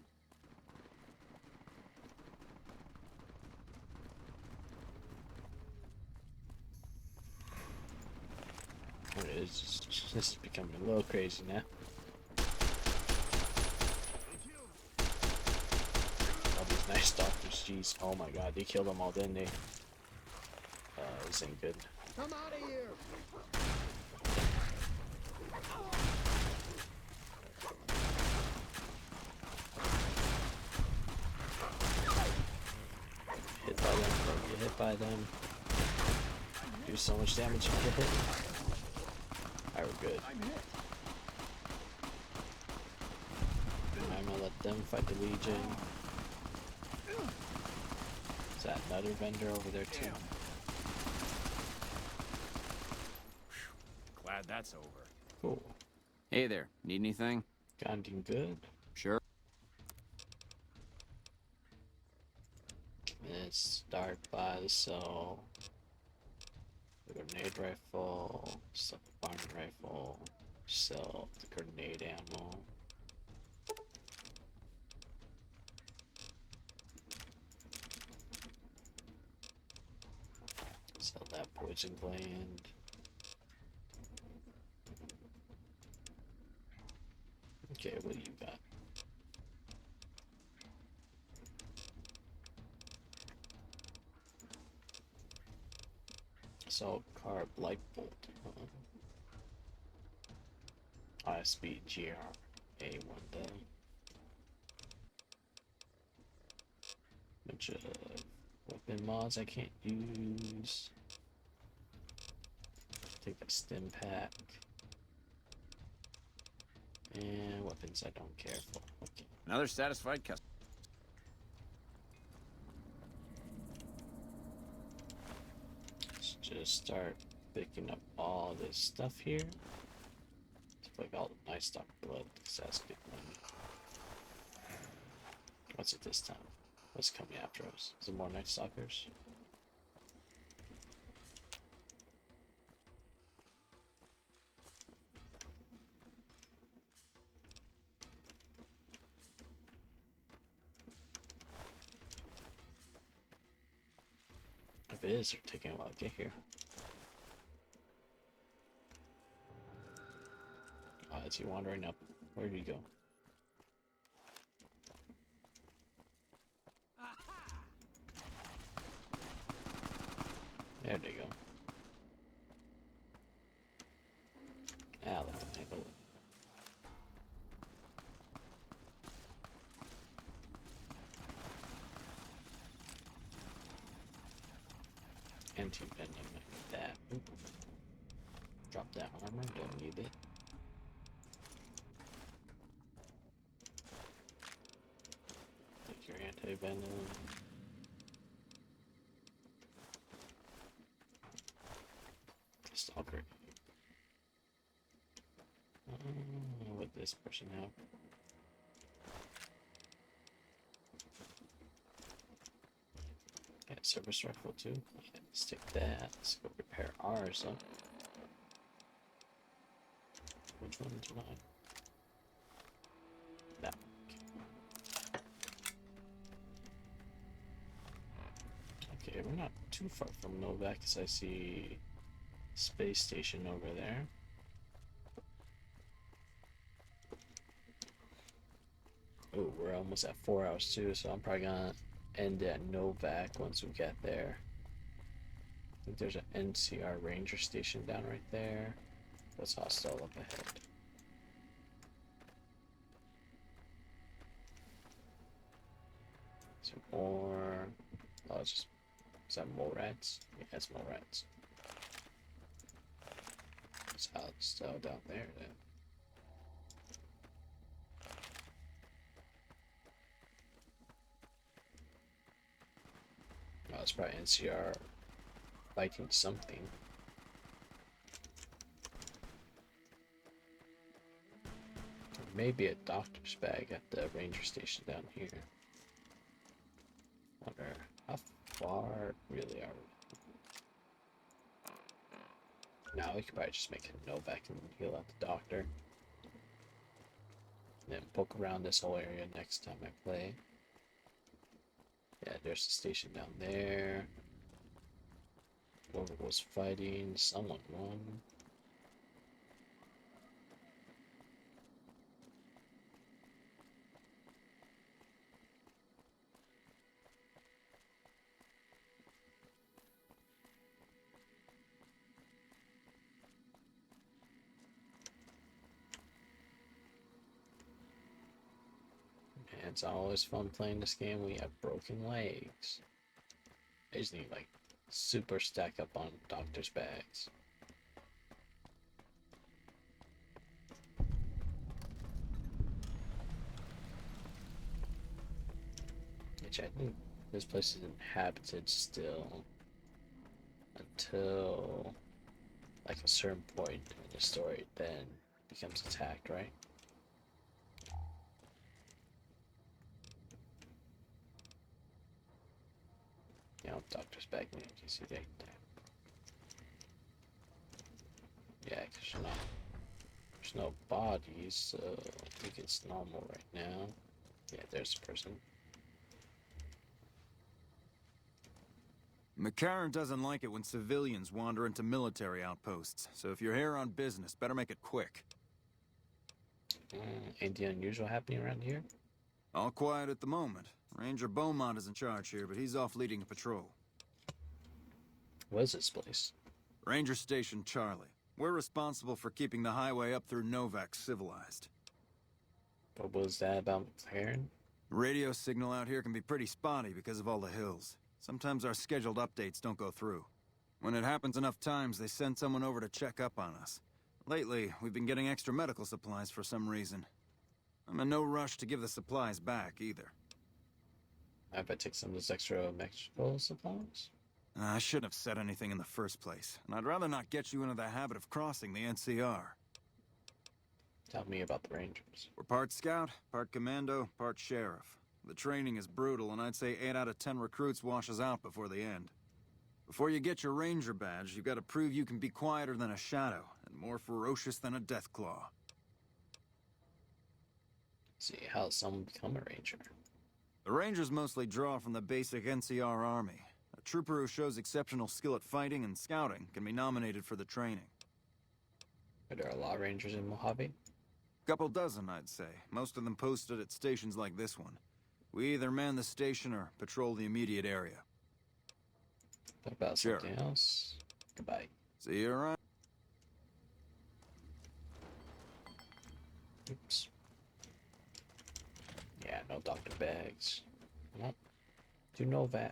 It's just, this is becoming a little crazy now. All these nice doctors, jeez. Oh my god, they killed them all, didn't they? This ain't good. Come out of here! Hit by them, don't get hit by them. Do so much damage if you get hit. Alright, we're good. I'm gonna let them fight the Legion. Is that another vendor over there too? Glad that's over. Cool. Hey there, need anything? Got anything good? Sure. Let's start by so the grenade rifle, sell the barn rifle, sell the grenade ammo. Sell that poison gland. Okay, what do you got? So, carb light bolt. ISB GR A1 day. Bunch of weapon mods I can't use. Take that stim pack. And weapons I don't care for. Okay. Another satisfied customer. Let's just start picking up all this stuff here. It's like all the nice stock blood. Because that's good money. What's it this time? What's coming after us? Is it more Night Stalkers? If it is, they're taking a while to get here. Oh, is he wandering up? Where did he go? There they go. Ah, look at my bullet. Anti-venom, I need that. Oop. Drop that armor, don't need it. Take your anti-venom. Stalker. What this person have? Yeah, service rifle too. Yeah, let's take that. Let's go repair ours up. Which one's mine? That one. Okay, we're not too far from Novac because I see space station over there. Oh, we're almost at 4 hours too, so I'm probably gonna end at Novac once we get there. I think there's an NCR ranger station down right there. That's hostile up ahead. Some more. Oh, it's just. Is that mole rats? Yeah, it's mole rats. It's hostile down there then. Oh, it's probably NCR fighting something. Maybe a doctor's bag at the ranger station down here. Wonder how far really are we? Now we could probably just make a Novac and heal out the doctor. And then poke around this whole area next time I play. Yeah, there's the station down there. Whoever was fighting, someone won. And it's always fun playing this game. We have broken legs. I just need like super stack up on doctor's bags. Which I think this place is inhabited still until like a certain point in the story, then becomes attacked, right? Yeah, doctor's bag man, you see that there. Yeah, because there's no bodies, so I think it's normal right now. Yeah, there's a person. McCarran doesn't like it when civilians wander into military outposts, so if you're here on business, better make it quick. Anything unusual happening around here? All quiet at the moment. Ranger Beaumont is in charge here, but he's off leading a patrol. What is this place? Ranger Station Charlie. We're responsible for keeping the highway up through Novac civilized. What was that about McLaren? Radio signal out here can be pretty spotty because of all the hills. Sometimes our scheduled updates don't go through. When it happens enough times, they send someone over to check up on us. Lately, we've been getting extra medical supplies for some reason. I'm in no rush to give the supplies back, either. I bet take some of those extra medical supplies? I shouldn't have said anything in the first place, and I'd rather not get you into the habit of crossing the NCR. Tell me about the Rangers. We're part scout, part commando, part sheriff. The training is brutal, and I'd say 8 out of 10 recruits washes out before the end. Before you get your Ranger badge, you've got to prove you can be quieter than a shadow, and more ferocious than a deathclaw. See, how does someone become a Ranger? The Rangers mostly draw from the basic NCR army. A trooper who shows exceptional skill at fighting and scouting can be nominated for the training. Are there a lot of Rangers in Mojave? Couple dozen, I'd say. Most of them posted at stations like this one. We either man the station or patrol the immediate area. What about something else? Goodbye. See you around. Oops. Yeah, no doctor bags. Nope. Do Novac.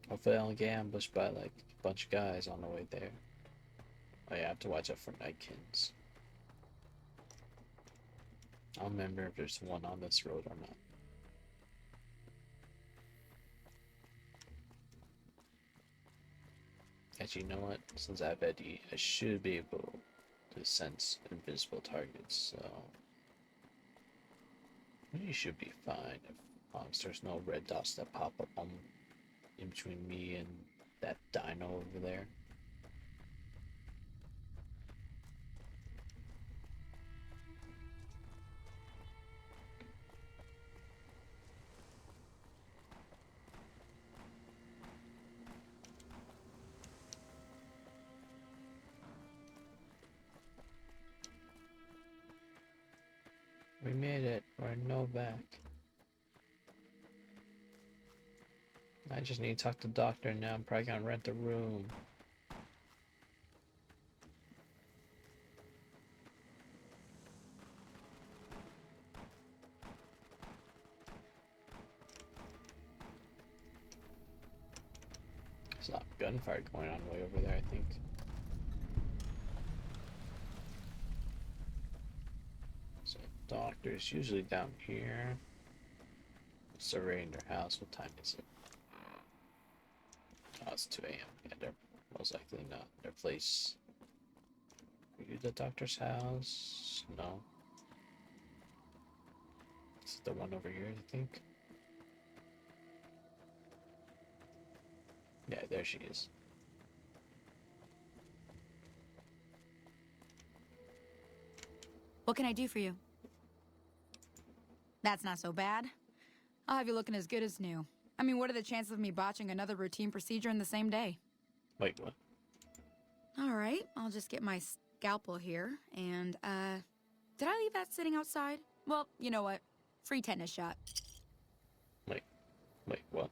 Hopefully I don't get ambushed by like a bunch of guys on the way there. Oh yeah, I have to watch out for Nightkins. I don't remember if there's one on this road or not. Actually, you know what? Since I have Eddie, I should be able to sense invisible targets, so you should be fine as long as there's no red dots that pop up on in between me and that dino over there. We made it. We're in Novac. I just need to talk to the doctor now. I'm probably gonna rent a room. There's a lot of gunfire going on way over there, I think. So, doctor's usually down here. Surveying their house. What time is it? Oh, it's 2 a.m. Yeah, they're most likely not. Their place. Are you the doctor's house? No. This is the one over here, I think. Yeah, there she is. What can I do for you? That's not so bad. I'll have you looking as good as new. I mean, what are the chances of me botching another routine procedure in the same day? Wait, what? All right, I'll just get my scalpel here, and, did I leave that sitting outside? Well, you know what? Free tetanus shot. Wait, what?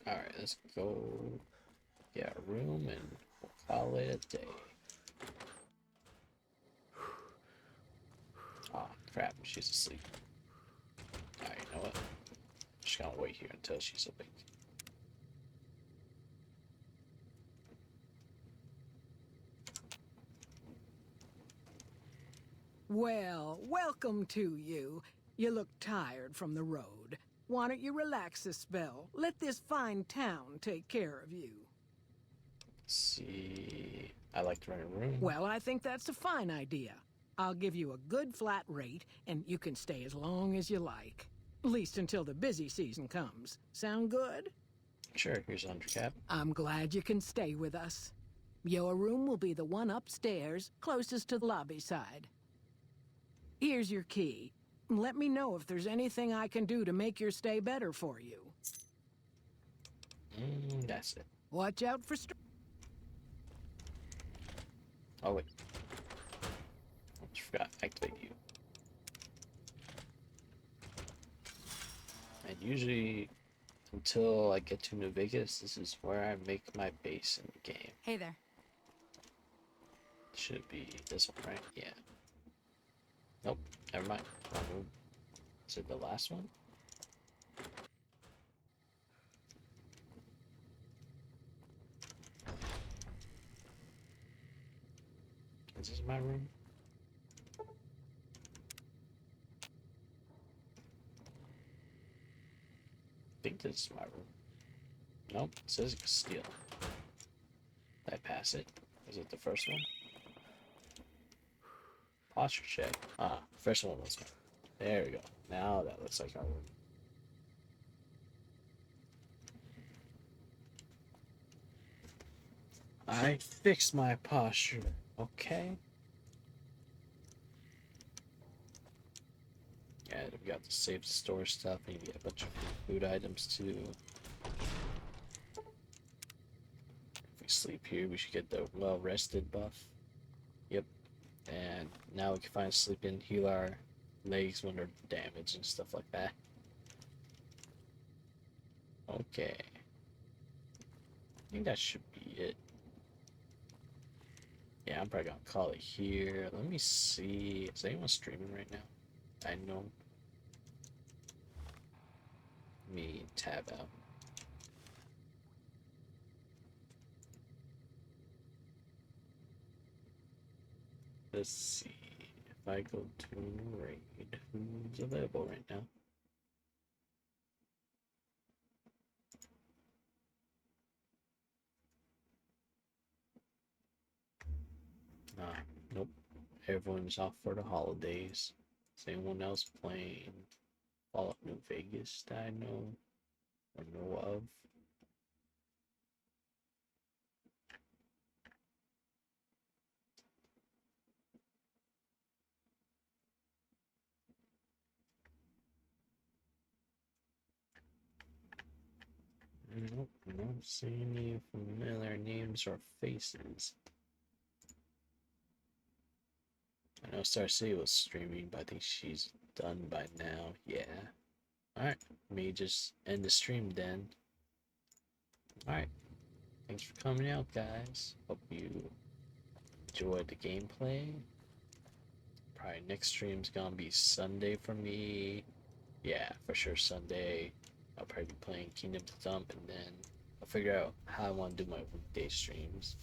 Alright, let's go get a room and we'll call it a day. Oh crap, she's asleep. Alright, you know what? Just gonna wait here until she's awake. Well, welcome to you. You look tired from the road. Why don't you relax a spell? Let this fine town take care of you. See, I like to rent a room. Well, I think that's a fine idea. I'll give you a good flat rate, and you can stay as long as you like. At least until the busy season comes. Sound good? Sure, here's 100 cap. I'm glad you can stay with us. Your room will be the one upstairs, closest to the lobby side. Here's your key. Let me know if there's anything I can do to make your stay better for you. That's it. Watch out for Oh wait. I just forgot to activate you. And usually, until I get to New Vegas, this is where I make my base in the game. Hey there. Should be this one, right? Yeah. Nope, never mind. Wrong room. Is it the last one? Is this my room? I think this is my room. Nope, it says Castile. Did I pass it? Was it the first one? Posture check. Ah, first one was. There we go. Now that looks like our room. I fixed my posture. Okay. Yeah, we got the safe store stuff. Maybe a bunch of food items too. If we sleep here, we should get the well rested buff. Yep. And now we can finally sleep in, heal our legs when they're damaged and stuff like that. Okay. I think that should be it. Yeah, I'm probably gonna call it here. Let me see. Is anyone streaming right now? I know. Let me tab out. Let's see. If I go to raid, who's available right now? Nope. Everyone's off for the holidays. Is anyone else playing Fallout New Vegas that I know or know of? Nope, I don't see any familiar names or faces. I know Star City was streaming, but I think she's done by now. Yeah. Alright, let me just end the stream then. Alright, thanks for coming out, guys. Hope you enjoyed the gameplay. Probably next stream's gonna be Sunday for me. Yeah, for sure Sunday. I'll probably be playing Kingdom to Thump, and then I'll figure out how I want to do my weekday streams.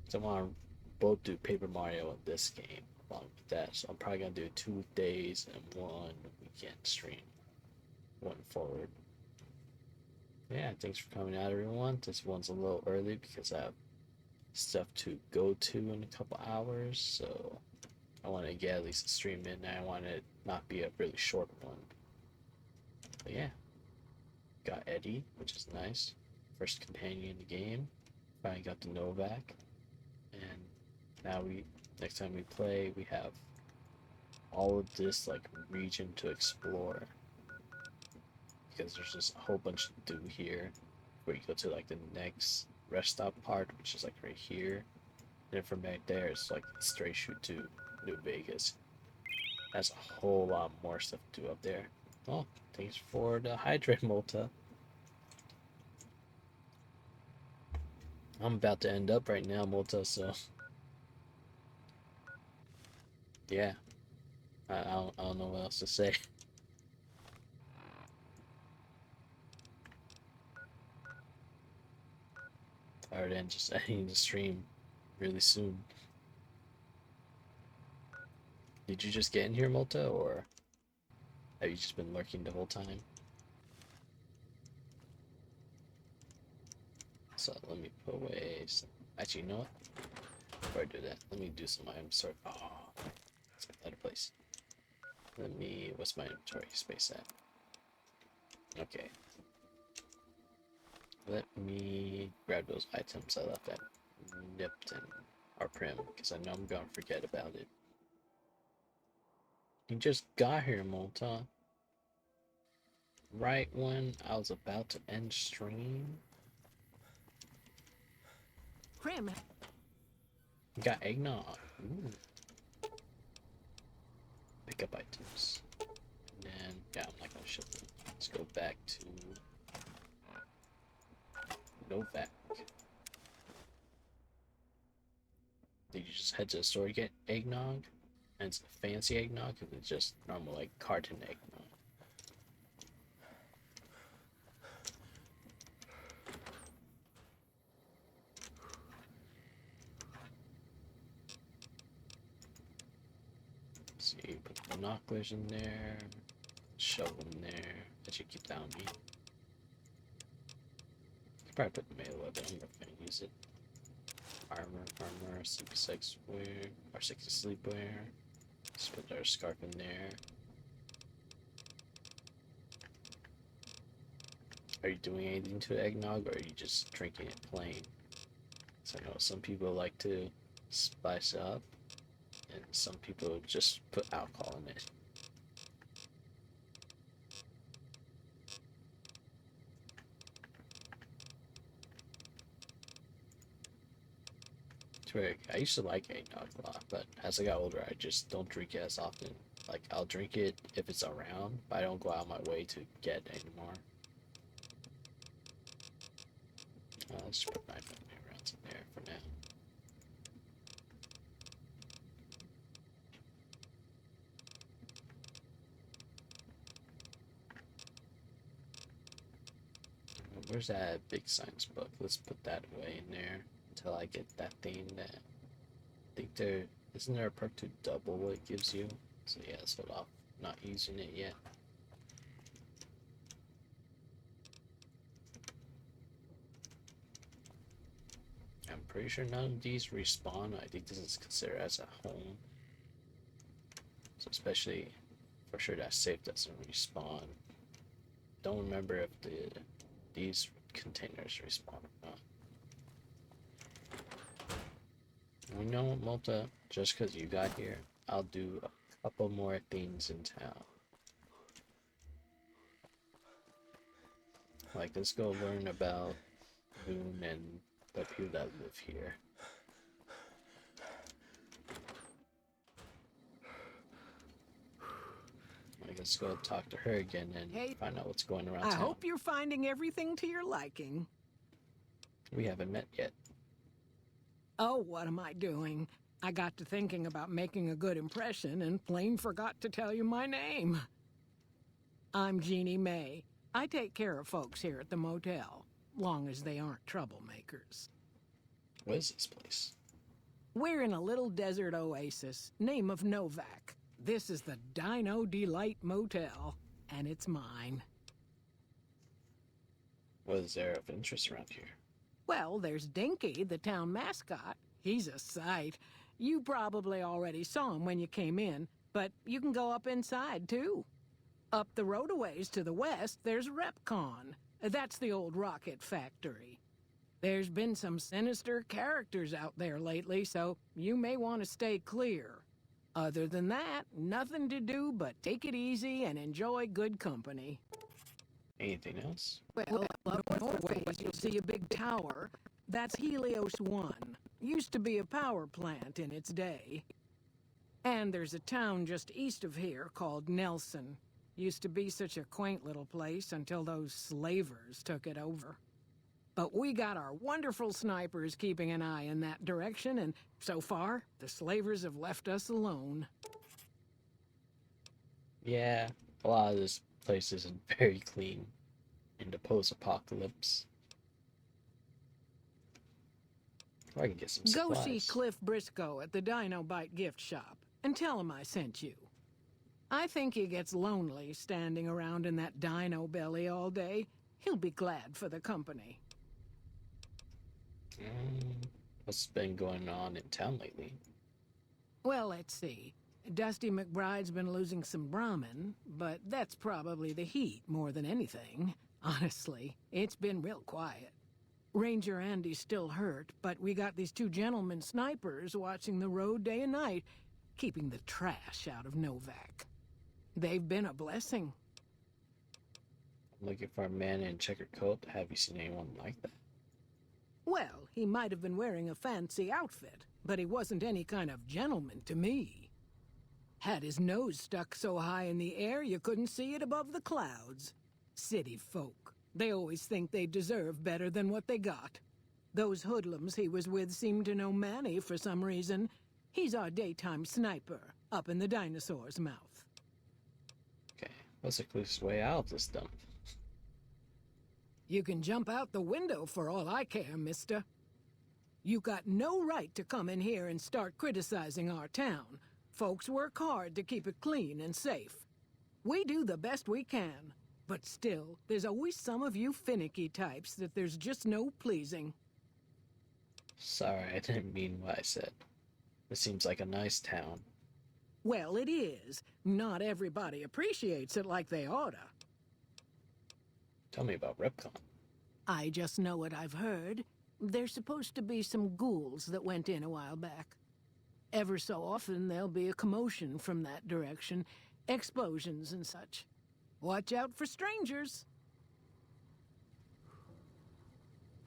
So I want to both do Paper Mario and this game along with that. So I'm probably gonna do 2 weekdays and 1 weekend stream going forward. Yeah, thanks for coming out, everyone. This one's a little early because I have stuff to go to in a couple hours, so I want to get at least a stream in, and I want it not be a really short one. But yeah, got Eddie, which is nice. First companion in the game. Finally got the Novac, and now next time we play, we have all of this like region to explore, because there's just a whole bunch to do here. Where you go to like the next rest stop part, which is like right here. And then from back there, it's like straight shoot to New Vegas. That's a whole lot more stuff to do up there. Oh, thanks for the hydrate, Multa. I'm about to end up right now, Multa, so yeah. I don't know what else to say. Other than just ending the stream really soon. Did you just get in here, Multa, or have you just been lurking the whole time? So let me put away some... Actually, you know what? Before I do that, let me do some items. Sorry. Oh, it's a better place. Let me... What's my inventory space at? Okay. Let me grab those items I left at Nipton or Primm, because I know I'm gonna forget about it. You just got here, Molta. Right when I was about to end stream? Primm. Got eggnog. Ooh. Pick up items. And then, yeah, I'm not gonna ship them. Let's go back to Novac. Did you just head to the store to get eggnog? And it's fancy eggnog, or it's just normal, like, carton eggnog? So you put the binoculars in there, shovel in there. That should keep that on me. Probably put the melee weapon. I'm not gonna use it. Armor, 66 wear, or 60 sleepwear. Let's put our scarf in there. Are you doing anything to the eggnog, or are you just drinking it plain? So I know some people like to spice it up, and some people just put alcohol in it. I used to like eggnog a lot, but as I got older, I just don't drink it as often. Like, I'll drink it if it's around, but I don't go out of my way to get it anymore. Let's just put 9 rounds in there for now. Where's that big science book? Let's put that away in there until I get that thing that I think there isn't there a perk to double what it gives you? So yeah, let's hold off not using it yet. I'm pretty sure none of these respawn. I think this is considered as a home. So especially for sure that safe doesn't respawn. Don't remember if these containers respawn or not. You know what, Malta? Just because you got here, I'll do a couple more things in town. Like, let's go learn about Boone and the people that live here. Like, let's go talk to her again and find out what's going around town. I hope you're finding everything to your liking. We haven't met yet. Oh, what am I doing? I got to thinking about making a good impression and plain forgot to tell you my name. I'm Jeannie May. I take care of folks here at the motel, long as they aren't troublemakers. What is this place? We're in a little desert oasis, name of Novac. This is the Dino Delight Motel, and it's mine. What is there of interest around here? Well, there's Dinky, the town mascot. He's a sight. You probably already saw him when you came in, but you can go up inside, too. Up the road a ways to the west, there's Repcon. That's the old rocket factory. There's been some sinister characters out there lately, so you may want to stay clear. Other than that, nothing to do but take it easy and enjoy good company. Anything else? Well, up northways, you'll see a big tower. That's Helios 1. Used to be a power plant in its day. And there's a town just east of here called Nelson. Used to be such a quaint little place until those slavers took it over. But we got our wonderful snipers keeping an eye in that direction, and so far, the slavers have left us alone. Yeah, a lot of this place isn't very clean in the post-apocalypse. I can get some supplies. Go see Cliff Briscoe at the Dino Bite gift shop, and tell him I sent you. I think he gets lonely standing around in that dino belly all day. He'll be glad for the company. What's been going on in town lately? Well, let's see. Dusty McBride's been losing some Brahmin, but that's probably the heat more than anything. Honestly, it's been real quiet. Ranger Andy's still hurt, but we got these 2 gentlemen snipers watching the road day and night, keeping the trash out of Novac. They've been a blessing. I'm looking for a man in checkered coat. Have you seen anyone like that? Well, he might have been wearing a fancy outfit, but he wasn't any kind of gentleman to me. Had his nose stuck so high in the air you couldn't see it above the clouds. City folk. They always think they deserve better than what they got. Those hoodlums he was with seemed to know Manny for some reason. He's our daytime sniper, up in the dinosaur's mouth. Okay, what's the quickest way out of this dump? You can jump out the window for all I care, mister. You got no right to come in here and start criticizing our town. Folks work hard to keep it clean and safe. We do the best we can, but still, there's always some of you finicky types that there's just no pleasing. Sorry, I didn't mean what I said. This seems like a nice town. Well, it is. Not everybody appreciates it like they oughta. Tell me about Repcon. I just know what I've heard. There's supposed to be some ghouls that went in a while back. Ever so often, there'll be a commotion from that direction. Explosions and such. Watch out for strangers.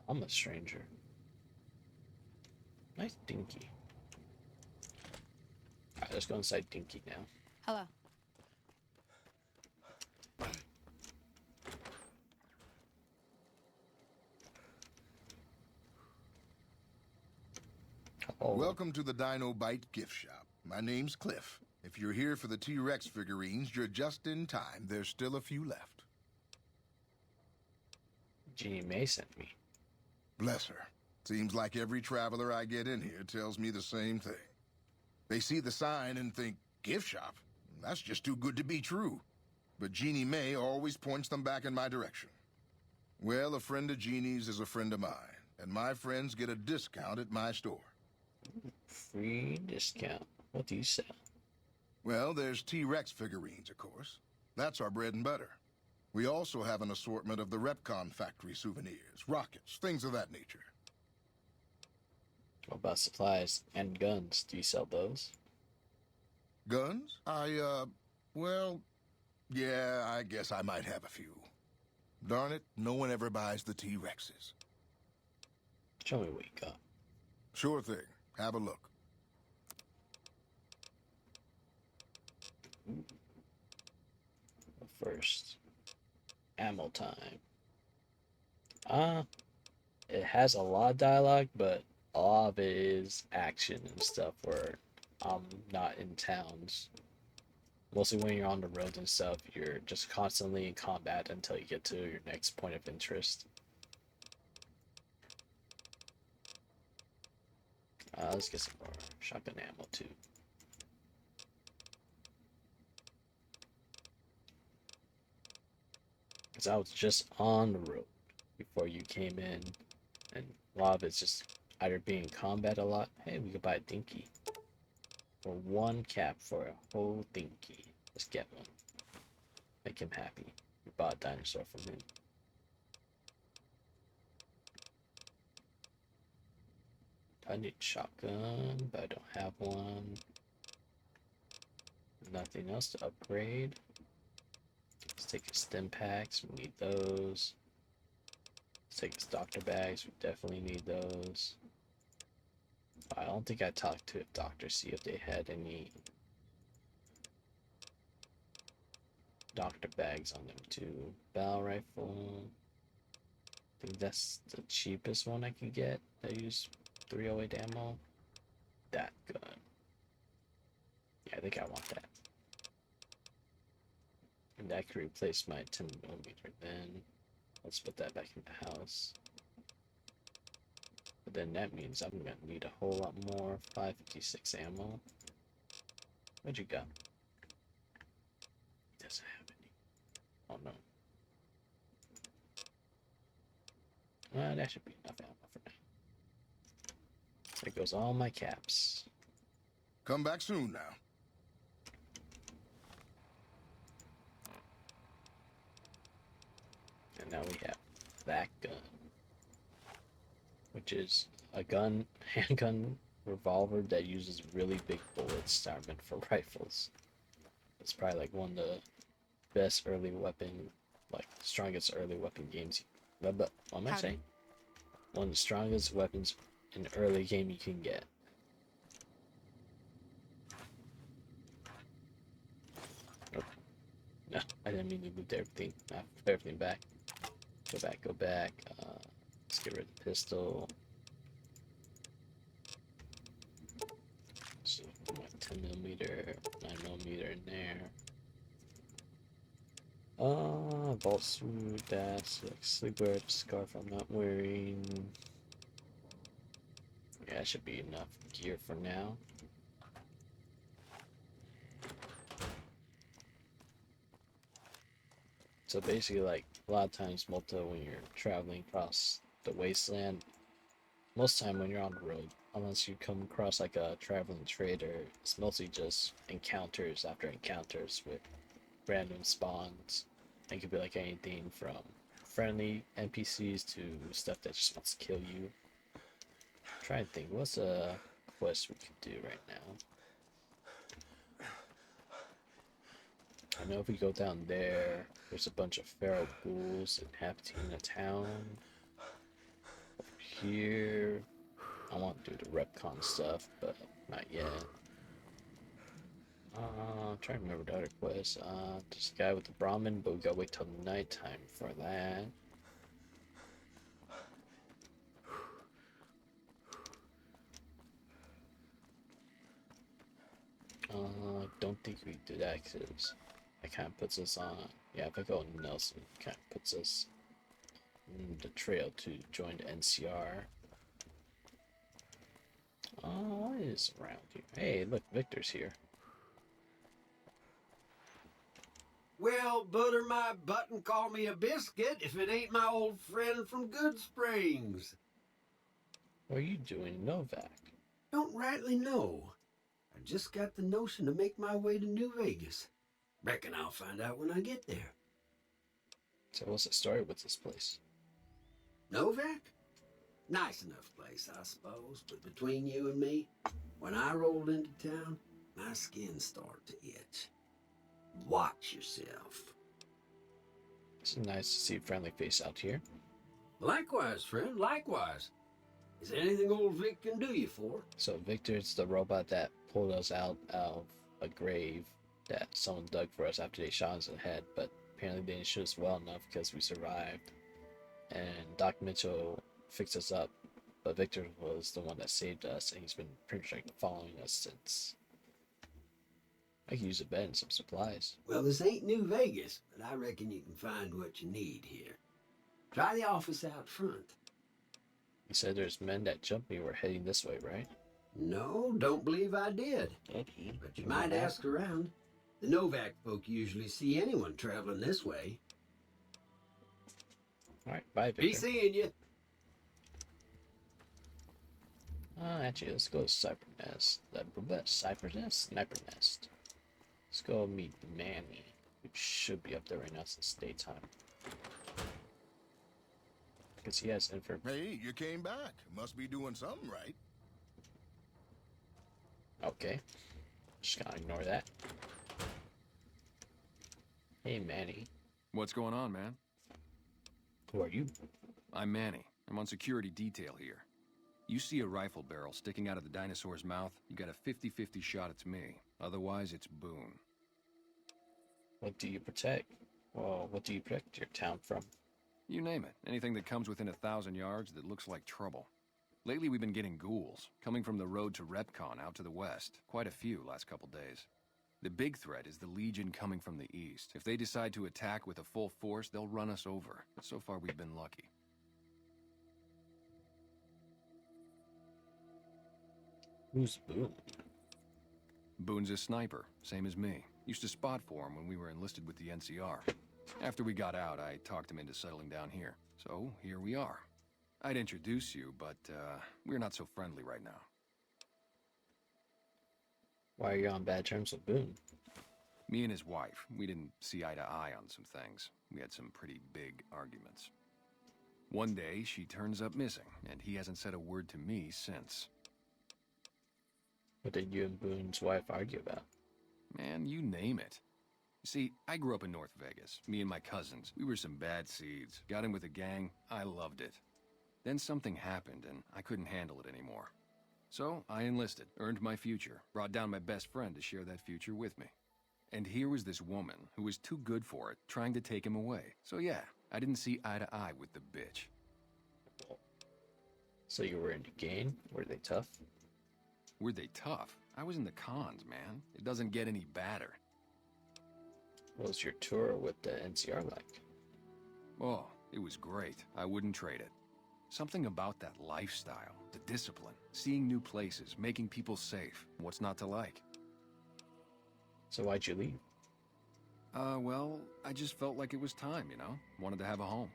I'm a stranger. Nice Dinky. Alright, let's go inside Dinky now. Hello. Oh. Welcome to the Dino Bite gift shop. My name's Cliff. If you're here for the T-Rex figurines, you're just in time. There's still a few left. Jeannie Mae sent me. Bless her. Seems like every traveler I get in here tells me the same thing. They see the sign and think, gift shop? That's just too good to be true. But Jeannie Mae always points them back in my direction. Well, a friend of Jeannie's is a friend of mine, and my friends get a discount at my store. Free discount. What do you sell? Well, there's T-Rex figurines, of course. That's our bread and butter. We also have an assortment of the Repcon factory souvenirs, rockets, things of that nature. What about supplies and guns? Do you sell those? Guns? Well, yeah, I guess I might have a few. Darn it, no one ever buys the T-Rexes. Show me what you got. Sure thing. Have a look. First, ammo time. It has a lot of dialogue, but a lot of it is action and stuff where I'm not in towns. Mostly when you're on the road and stuff, you're just constantly in combat until you get to your next point of interest. Let's get some more shotgun ammo too. Because I was just on the road before you came in, and a lot of it's just either being in combat a lot. Hey, we could buy a Dinky. For one cap for a whole Dinky. Let's get one. Make him happy. We bought a dinosaur from him. I need a shotgun, but I don't have one. Nothing else to upgrade. Let's take his stim packs, we need those. Let's take his doctor bags, we definitely need those. I don't think I talked to a doctor, see if they had any doctor bags on them too. Bell rifle. I think that's the cheapest one I can get. I use 308 ammo. That gun. Yeah, I think I want that. And that could replace my 10mm then. Let's put that back in the house. But then that means I'm gonna need a whole lot more 556 ammo. What'd you got? He doesn't have any. Oh no. Well, that should be enough ammo for now. There goes all my caps. Come back soon now. And now we have that gun, which is a gun, handgun revolver that uses really big bullets that are meant for rifles. It's probably like one of the best early weapon, like strongest early weapon games. But what am I saying? one of the strongest weapons in the early game you can get. Oh, no, I didn't mean to move everything. Put everything back. Go back, go back. Let's get rid of the pistol. So put my 10mm, 9mm in there. Vault suit, that's like sleepwear, scarf I'm not wearing. Yeah, that should be enough gear for now. So basically, like, a lot of times, Malta, when you're traveling across the wasteland, most time when you're on the road, unless you come across like a traveling trader, it's mostly just encounters after encounters with random spawns. It could be like anything from friendly NPCs to stuff that just wants to kill you. I'm trying to think, what's a quest we could do right now? I know if we go down there, there's a bunch of feral ghouls inhabiting a town. Over here, I want to do the Repcon stuff, but not yet. I'm trying to remember the other quests. This guy with the Brahmin, but we gotta wait till nighttime for that. I don't think we do that because that kind of puts us on. Yeah, if I go Nelson, it kind of puts us in the trail to join the NCR. What is around here? Hey, look, Victor's here. Well, butter my butt and call me a biscuit if it ain't my old friend from Good Springs. What are you doing, Novac? Don't rightly know. I just got the notion to make my way to New Vegas. Reckon I'll find out when I get there. So what's the story with this place? Novac? Nice enough place, I suppose, but between you and me, when I rolled into town, my skin started to itch. Watch yourself. It's nice to see a friendly face out here. Likewise, friend, likewise. Is there anything old Vic can do you for? So Victor's the robot that pulled us out of a grave that someone dug for us after they shot us in the head, but apparently they didn't shoot us well enough because we survived. And Doc Mitchell fixed us up, but Victor was the one that saved us, and he's been pretty much like following us since. I could use a bed and some supplies. Well, this ain't New Vegas, but I reckon you can find what you need here. Try the office out front. You said there's men that jumped me were heading this way, right? No, don't believe I did. But you might ask around. The Novac folk usually see anyone traveling this way. Alright, bye, Victor. Be seeing you. Actually, let's go to Cyper Nest. Cyper Nest? Sniper Nest. Let's go meet Manny, who should be up there right now since daytime. Because he has info. Hey, you came back. Must be doing something right. Okay. Just gotta ignore that. Hey, Manny. What's going on, man? Who are you? I'm Manny. I'm on security detail here. You see a rifle barrel sticking out of the dinosaur's mouth, you got a 50-50 shot it's me. Otherwise, it's Boone. What do you protect? Well, what do you protect your town from? You name it. Anything that comes within 1,000 yards that looks like trouble. Lately, we've been getting ghouls, coming from the road to Repcon out to the west. Quite a few last couple days. The big threat is the Legion coming from the east. If they decide to attack with a full force, they'll run us over. But so far, we've been lucky. Who's Boone? Boone's a sniper, same as me. Used to spot for him when we were enlisted with the NCR. After we got out, I talked him into settling down here. So, here we are. I'd introduce you, but, we're not so friendly right now. Why are you on bad terms with Boone? Me and his wife, we didn't see eye to eye on some things. We had some pretty big arguments. One day, she turns up missing, and he hasn't said a word to me since. What did you and Boone's wife argue about? Man, you name it. See, I grew up in North Vegas. Me and my cousins, we were some bad seeds. Got in with a gang, I loved it. Then something happened, and I couldn't handle it anymore. So I enlisted, earned my future, brought down my best friend to share that future with me. And here was this woman who was too good for it, trying to take him away. So yeah, I didn't see eye to eye with the bitch. So you were in the gang? Were they tough? Were they tough? I was in the cons, man. It doesn't get any badder. What was your tour with the NCR like? Oh, it was great. I wouldn't trade it. Something about that lifestyle, the discipline, seeing new places, making people safe. What's not to like? So why'd you leave? Well, I just felt like it was time, you know? Wanted to have a home.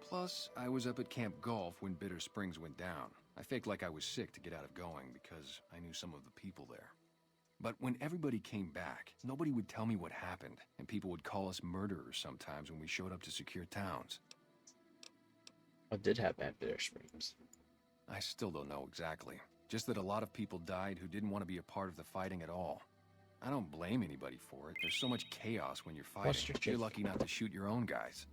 Plus, I was up at Camp Golf when Bitter Springs went down. I faked like I was sick to get out of going because I knew some of the people there. But when everybody came back, nobody would tell me what happened, and people would call us murderers sometimes when we showed up to secure towns. What did happen at Bitter Springs? I still don't know exactly. Just that a lot of people died who didn't want to be a part of the fighting at all. I don't blame anybody for it. There's so much chaos when you're fighting. You're lucky not to shoot your own guys.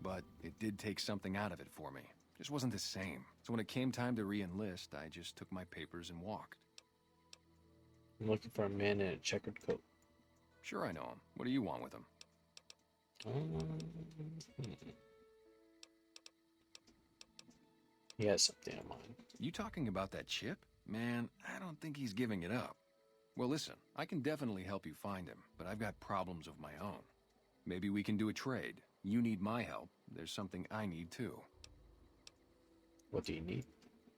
But it did take something out of it for me. Just wasn't the same. So when it came time to re-enlist, I just took my papers and walked. I'm looking for a man in a checkered coat. Sure, I know him. What do you want with him? He has something in mind. You talking about that chip? Man, I don't think he's giving it up. Well, listen, I can definitely help you find him, but I've got problems of my own. Maybe we can do a trade. You need my help. There's something I need too. What do you need?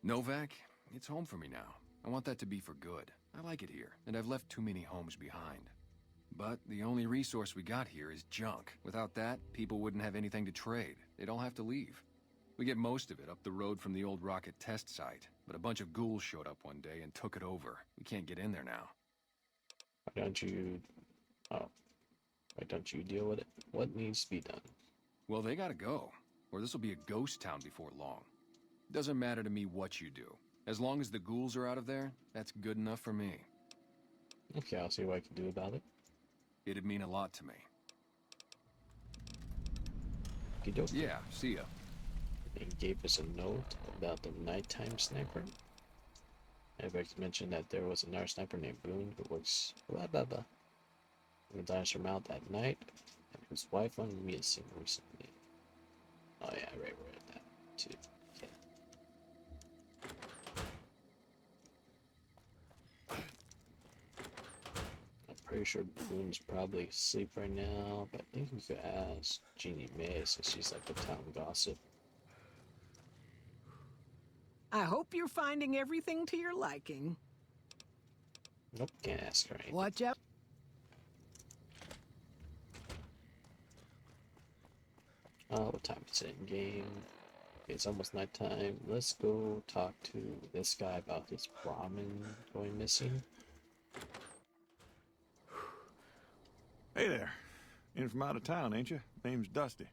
Novac, it's home for me now. I want that to be for good. I like it here, and I've left too many homes behind. But the only resource we got here is junk. Without that, people wouldn't have anything to trade. They'd all have to leave. We get most of it up the road from the old rocket test site, but a bunch of ghouls showed up one day and took it over. We can't get in there now. Why don't you... Oh. Why don't you deal with it? What needs to be done? Well, they gotta go, or this will be a ghost town before long. Doesn't matter to me what you do. As long as the ghouls are out of there, that's good enough for me. Okay, I'll see what I can do about it. It'd mean a lot to me. Okey-doke. Yeah, see ya. He gave us a note about the nighttime sniper. Everybody mentioned that there was another sniper named Boone who works blah blah blah in the dinosaur mount at night, and whose wife went missing recently. Oh yeah, I read that too. Yeah. I'm pretty sure Boone's probably asleep right now, but I think we could ask Jeannie May since she's like the town gossip. I hope you're finding everything to your liking. Nope, can't ask her anything. Watch out. What time is it in game? It's almost nighttime. Let's go talk to this guy about this Brahmin going missing. Hey there. In from out of town, ain't you? Name's Dusty.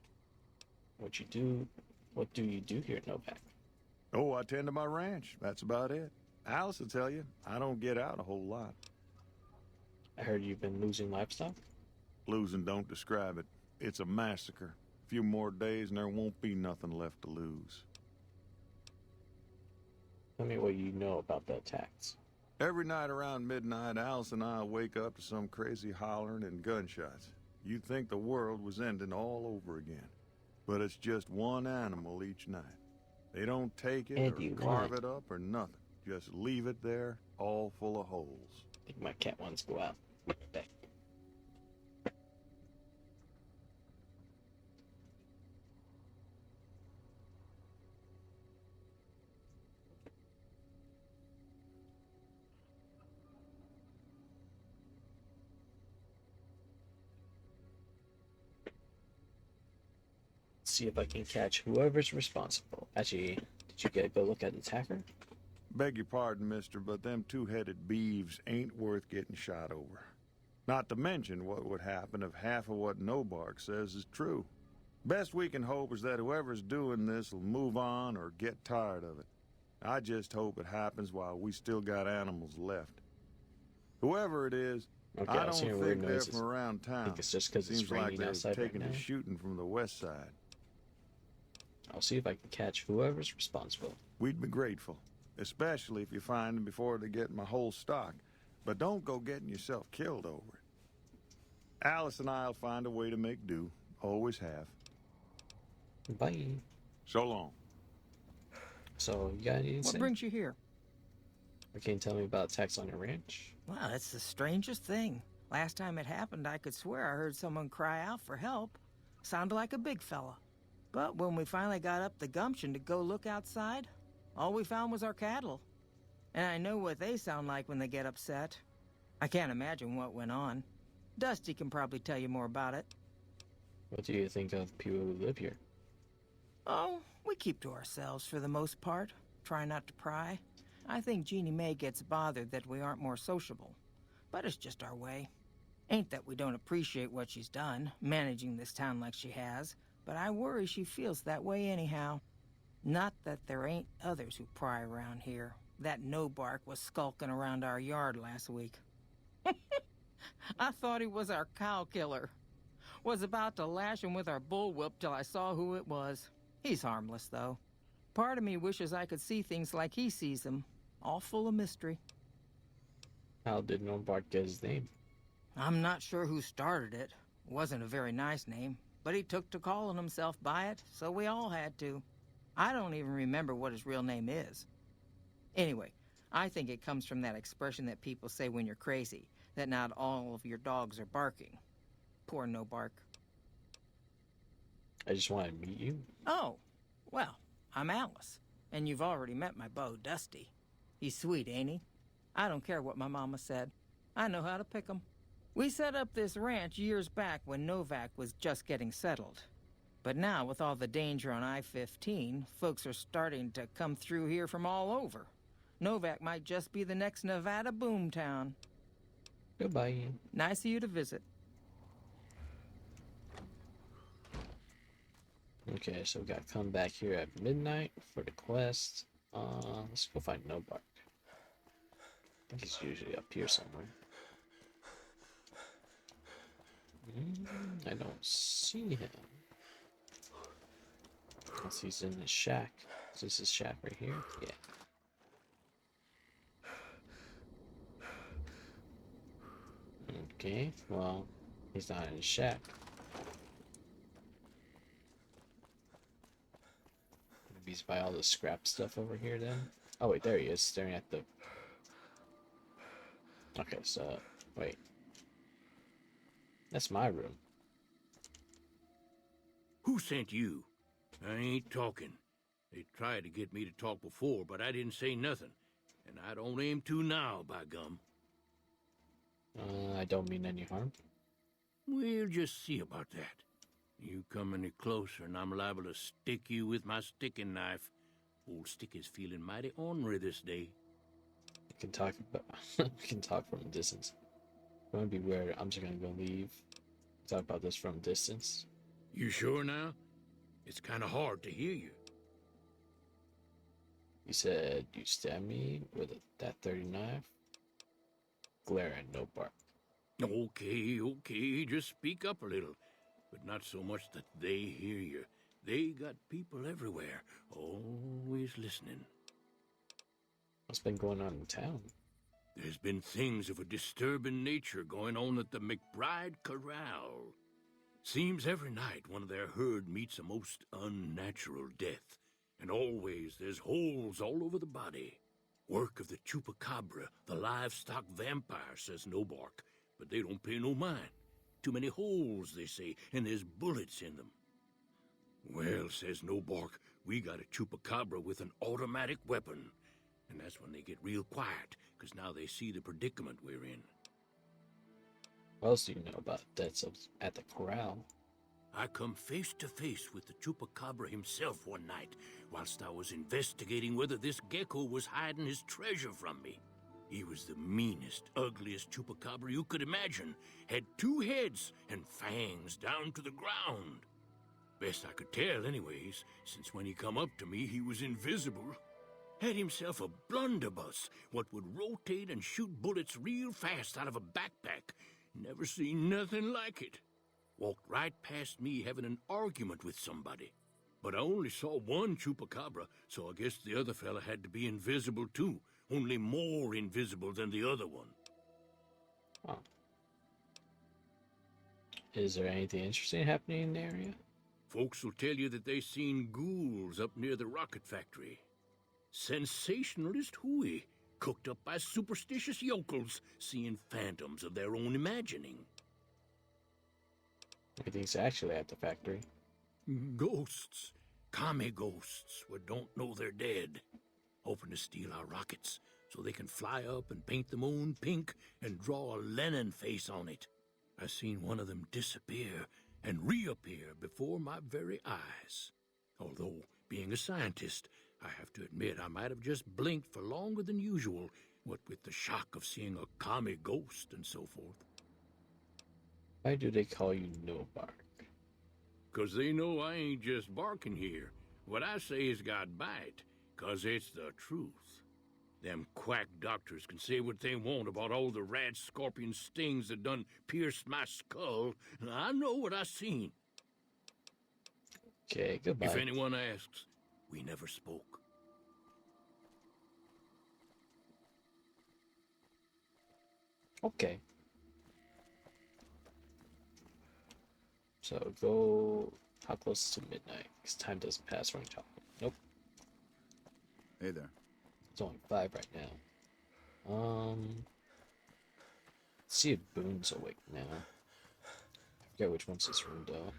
What do you do here at Novac? Oh, I tend to my ranch. That's about it. Alice will tell you, I don't get out a whole lot. I heard you've been losing livestock? Losing don't describe it. It's a massacre. A few more days and there won't be nothing left to lose. Tell me what you know about the attacks. Every night around midnight, Alice and I wake up to some crazy hollering and gunshots. You'd think the world was ending all over again. But it's just one animal each night. They don't take it or carve it up or nothing. Just leave it there, all full of holes. I think my cat wants to go out. Back. See if I can catch whoever's responsible. Actually, did you get a good look at the attacker? Beg your pardon, mister, but them two-headed beeves ain't worth getting shot over. Not to mention what would happen if half of what Nobark says is true. Best we can hope is that whoever's doing this will move on or get tired of it. I just hope it happens while we still got animals left. Whoever it is, okay, I don't think they're from around town. I think it's just because it's raining raining like outside taking right now. to shooting from the west side. I'll see if I can catch whoever's responsible. We'd be grateful, especially if you find them before they get my whole stock. But don't go getting yourself killed over it. Alice and I'll find a way to make do. Always have. Bye. So long. So, you got anything to What say? brings you here? Or can you tell me about attacks on your ranch? Well, that's the strangest thing. Last time it happened, I could swear I heard someone cry out for help. Sounded like a big fella. But when we finally got up the gumption to go look outside, all we found was our cattle. And I know what they sound like when they get upset. I can't imagine what went on. Dusty can probably tell you more about it. What do you think of people who live here? Oh, we keep to ourselves for the most part. Try not to pry. I think Jeannie Mae gets bothered that we aren't more sociable. But it's just our way. Ain't that we don't appreciate what she's done, managing this town like she has, but I worry she feels that way anyhow. Not that there ain't others who pry around here. That Novac was skulking around our yard last week. I thought he was our cow killer. Was about to lash him with our bullwhip till I saw who it was. He's harmless, though. Part of me wishes I could see things like he sees them, all full of mystery. How did Novac get his name? I'm not sure who started it. Wasn't a very nice name, but he took to calling himself by it, so we all had to. I don't even remember what his real name is. Anyway, I think it comes from that expression that people say when you're crazy, that not all of your dogs are barking. Poor Novac. I just wanted to meet you. Oh, well, I'm Alice, and you've already met my beau, Dusty. He's sweet, ain't he? I don't care what my mama said. I know how to pick 'em. We set up this ranch years back when Novac was just getting settled. But now, with all the danger on I-15, folks are starting to come through here from all over. Novac might just be the next Nevada boomtown. Goodbye. Nice of you to visit. Okay, so we gotta come back here at midnight for the quest. Let's go find Novac. I think he's usually up here somewhere. I don't see him. Unless he's in his shack. Is this his shack right here? Yeah. Okay, well, he's not in his shack. Maybe he's by all the scrap stuff over here then. Oh wait, there he is, staring at the... Okay, so, wait. That's my room. Who sent you? I ain't talking. They tried to get me to talk before, but I didn't say nothing. And I don't aim to now, by gum. I don't mean any harm. We'll just see about that. You come any closer and I'm liable to stick you with my sticking knife. Old Stick is feeling mighty ornery this day. We can talk about we can talk from a distance. It's gonna be weird. I'm just gonna go leave. Talk about this from a distance. You sure now? It's kind of hard to hear you. You said you stabbed me with that 30 knife? Glare at Novac. Okay, just speak up a little. But not so much that they hear you. They got people everywhere, always listening. What's been going on in town? There's been things of a disturbing nature going on at the McBride Corral. Seems every night one of their herd meets a most unnatural death, and always there's holes all over the body. Work of the chupacabra, the livestock vampire, says Novac, but they don't pay no mind. Too many holes, they say, and there's bullets in them. Well, says Novac, we got a chupacabra with an automatic weapon. And that's when they get real quiet, because now they see the predicament we're in. What else do you know about deaths at the corral? I come face to face with the chupacabra himself one night, whilst I was investigating whether this gecko was hiding his treasure from me. He was the meanest, ugliest chupacabra you could imagine. Had 2 heads and fangs down to the ground. Best I could tell anyways, since when he come up to me he was invisible. Had himself a blunderbuss, what would rotate and shoot bullets real fast out of a backpack. Never seen nothing like it. Walked right past me having an argument with somebody. But I only saw one chupacabra, so I guess the other fella had to be invisible too. Only more invisible than the other one. Oh. Is there anything interesting happening in the area? Folks will tell you that they seen ghouls up near the rocket factory. Sensationalist hooey, cooked up by superstitious yokels, seeing phantoms of their own imagining. Everything's actually at the factory. Ghosts. Commie ghosts who don't know they're dead. Hoping to steal our rockets so they can fly up and paint the moon pink and draw a Lenin face on it. I seen one of them disappear and reappear before my very eyes. Although, being a scientist, I have to admit I might have just blinked for longer than usual, what with the shock of seeing a commie ghost and so forth. Why do they call you Novac? 'Cause they know I ain't just barking here. What I say has got bite, 'cause it's the truth. Them quack doctors can say what they want about all the rat scorpion stings that done pierced my skull, and I know what I seen. Okay, goodbye. If anyone asks, we never spoke. Okay. So go. How close to midnight? Because time doesn't pass when you're talking. Nope. Hey there. It's only 5 right now. Let's see if Boone's awake now. I forget which one's his room though.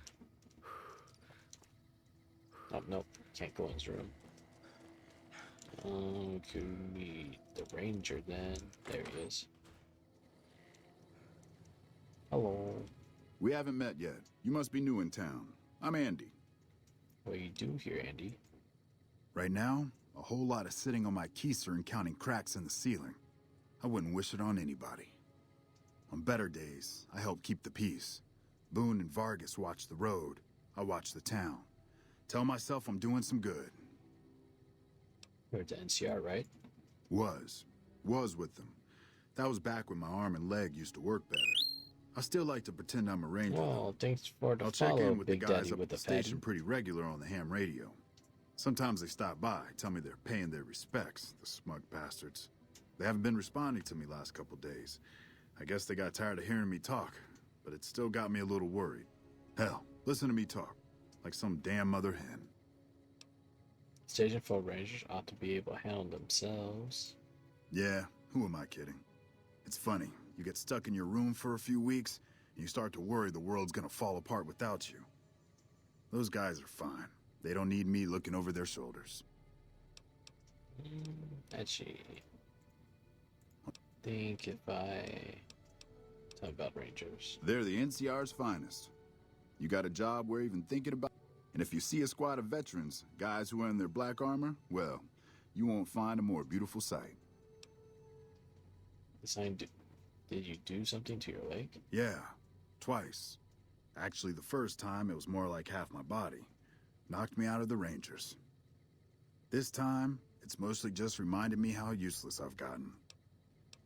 Oh, nope. Can't go in his room. Could meet the ranger then. There he is. Hello. We haven't met yet. You must be new in town. I'm Andy. What do you do here, Andy? Right now, a whole lot of sitting on my keister and counting cracks in the ceiling. I wouldn't wish it on anybody. On better days, I help keep the peace. Boone and Vargas watch the road. I watch the town. Tell myself I'm doing some good. You're at the NCR, right? Was with them. That was back when my arm and leg used to work better. I still like to pretend I'm a ranger. Well, thanks for the I'll check follow, in with Big the guys Daddy up with at the the fatty. station pretty regular on the ham radio. Sometimes they stop by, tell me they're paying their respects, the smug bastards. They haven't been responding to me last couple days. I guess they got tired of hearing me talk, but it still got me a little worried. Hell, listen to me talk, like some damn mother hen. Station 4 rangers ought to be able to handle themselves. Yeah, who am I kidding? It's funny, you get stuck in your room for a few weeks, and you start to worry the world's gonna fall apart without you. Those guys are fine. They don't need me looking over their shoulders. Actually, I think if I talk about rangers. They're the NCR's finest. You got a job we're even thinking about? And if you see a squad of veterans, guys who are in their black armor, well, you won't find a more beautiful sight. Did you do something to your leg? Yeah, twice. Actually, the first time, it was more like half my body. Knocked me out of the Rangers. This time, it's mostly just reminded me how useless I've gotten.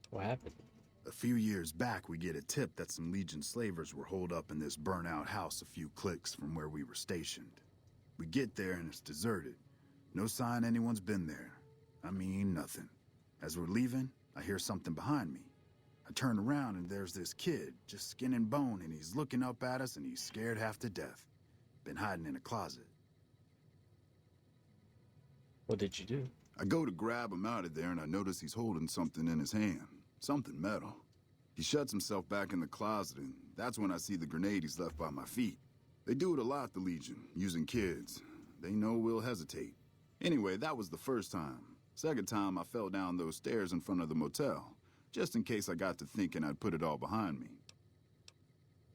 What happened? A few years back, we get a tip that some Legion slavers were holed up in this burnt-out house a few clicks from where we were stationed. We get there and it's deserted. No sign anyone's been there. I mean, nothing. As we're leaving, I hear something behind me. I turn around and there's this kid, just skin and bone, and he's looking up at us and he's scared half to death. Been hiding in a closet. What did you do? I go to grab him out of there and I notice he's holding something in his hand. Something metal. He shuts himself back in the closet and that's when I see the grenade he's left by my feet. They do it a lot, the Legion, using kids. They know we'll hesitate. Anyway, that was the first time. Second time, I fell down those stairs in front of the motel. Just in case I got to thinking I'd put it all behind me.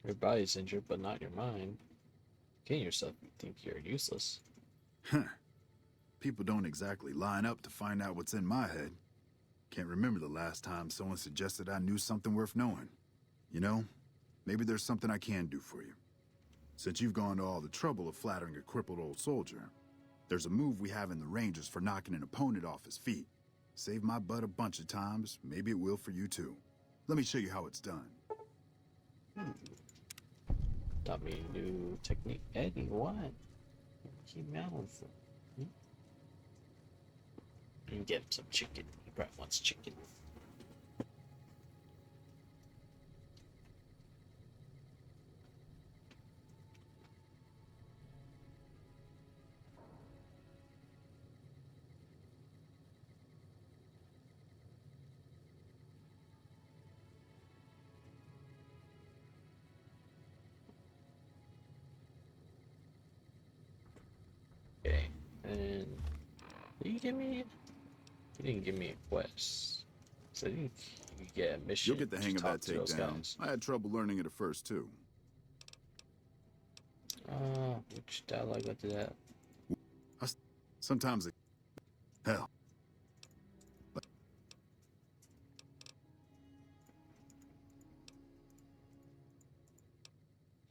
Your body's injured, but not your mind. Kidding yourself, you think you're useless. Huh. People don't exactly line up to find out what's in my head. Can't remember the last time someone suggested I knew something worth knowing. You know, maybe there's something I can do for you. Since you've gone to all the trouble of flattering a crippled old soldier, there's a move we have in the Rangers for knocking an opponent off his feet. Saved my butt a bunch of times, maybe it will for you too. Let me show you how it's done. Taught me a new technique. Eddie, what? Keep meowing for? Hmm? You can get him some chicken. He probably wants chicken. Okay, and did you give me? You didn't give me a quest. So I think you get a mission. You'll get the hang to of that talk to those takedown. guys. I had trouble learning it at first, too. Which dialogue went to that? Sometimes it... Hell.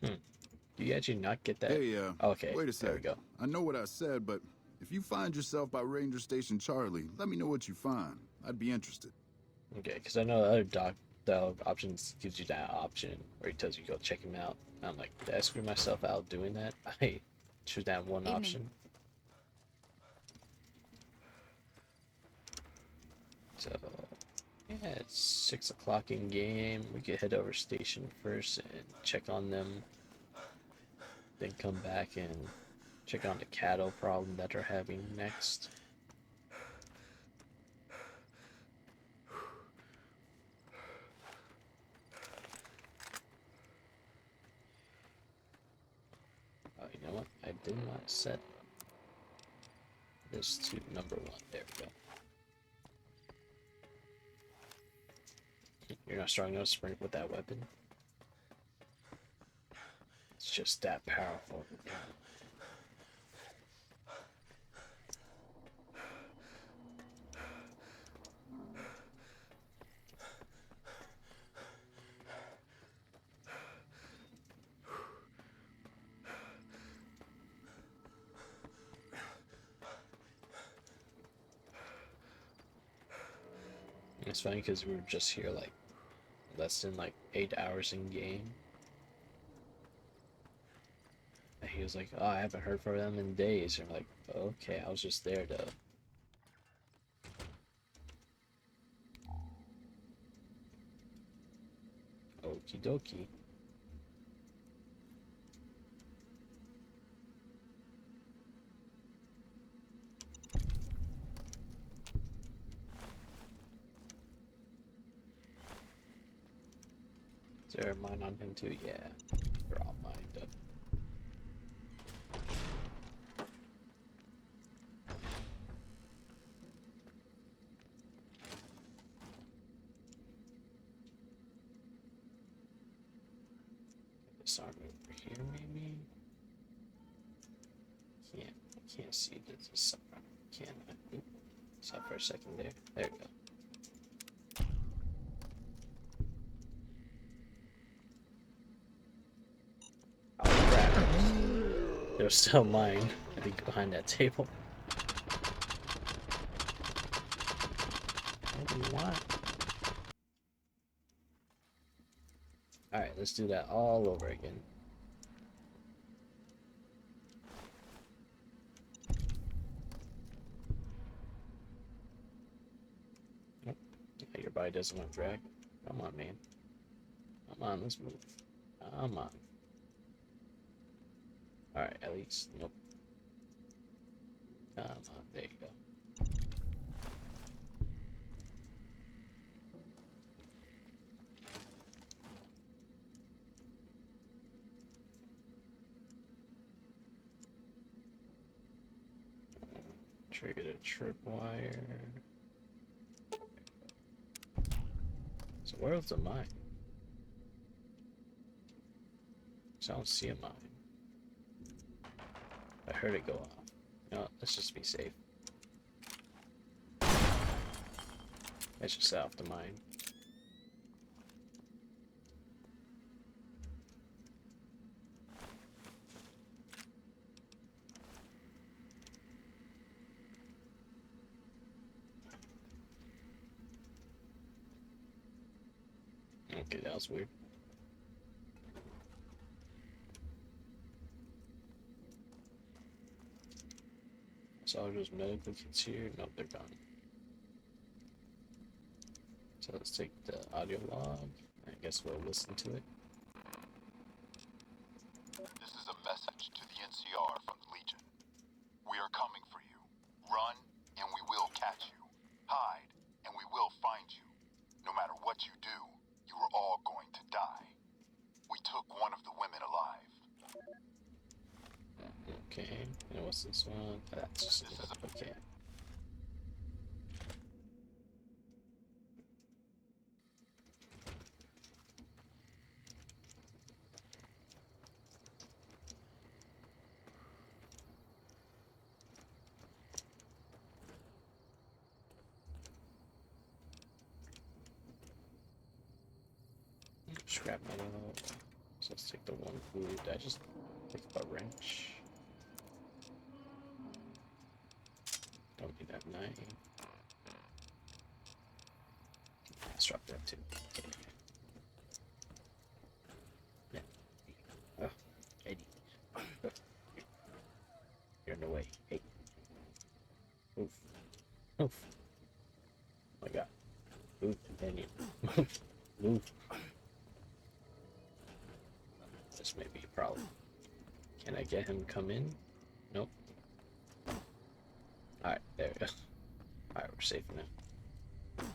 Do you actually not get that? Hey, okay, wait a sec. there we go. I know what I said, but if you find yourself by Ranger Station Charlie, let me know what you find. I'd be interested. Okay, because I know the other dialogue options gives you that option where he tells you to go check him out. And I'm like, did I screw myself out doing that? I choose that one Evening. option. So, yeah, it's 6 o'clock in game. We could head over station first and check on them. Then come back and check on the cattle problem that they're having next. Oh, you know what? I did not set this to number 1. There we go. You're not strong enough to sprint with that weapon. It's just that powerful. Yeah. It's funny because we were just here like less than like 8 hours in game. And he was like, oh, I haven't heard from them in days. And I'm like, okay, I was just there though. Okie dokie. Is there a mine on him too? Yeah. They're all mined up. This arm over here, maybe? Can't see this. Can I? Stop for a second there. There we go. Oh crap. There's still mine, I think, behind that table. What do you want? Alright, let's do that all over again. Oh, yeah, your body doesn't want to drag. Come on, man. Come on, let's move. Come on. Alright, at least. Nope. Come on, there you go. Trigger the tripwire. So where's the mine? So I don't see a mine. I heard it go off. No, let's just be safe. Let's just set off the mine. Okay, that was weird. all those medical kits here? Nope, they're gone. So let's take the audio log. I guess we'll listen to it. This is a message to the NCR from the Legion. We are coming for you. Run, and we will catch you. Hide, and we will find you. No matter what you do, you are all going to die. We took one of the women alive. Okay, and what's this one? That's just okay. Scrap metal. So let's take the one food. I just pick up a wrench. Don't need that knife. Let's drop that too. Okay. Yeah. Oh, Eddie. Oh. You're in the way. Hey. Move. Move. Oh my god. Move, companion. Move. Move. This may be a problem. Can I get him to come in? Nope. Alright, there we go. Alright, we're safe now.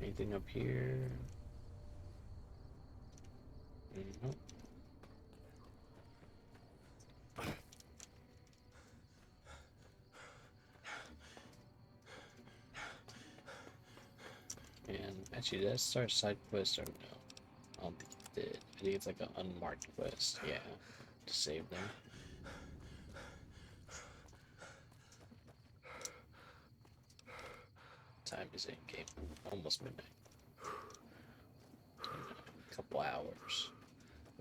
Anything up here? Nope. And actually, did I start a side quest or no? I don't think it did. I think it's like an unmarked quest. Yeah, to save them. Time is in game. Almost midnight. In a couple hours.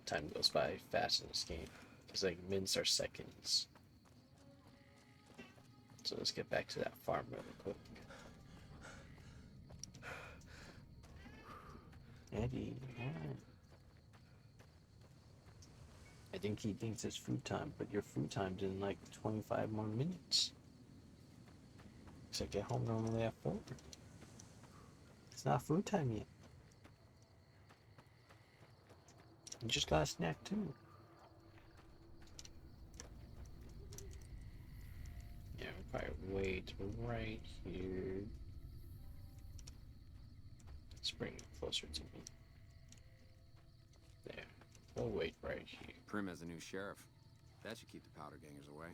Time goes by fast in this game. It's like minutes are seconds. So let's get back to that farm really quick. Eddie, yeah. I think he thinks it's food time, but your food time's in like 25 more minutes. So get home normally at 4. It's not food time yet. You just got a snack too. Yeah, we'll probably wait right here. Let's bring it closer to me. There. We'll wait right here. Primm has a new sheriff. That should keep the powder gangers away.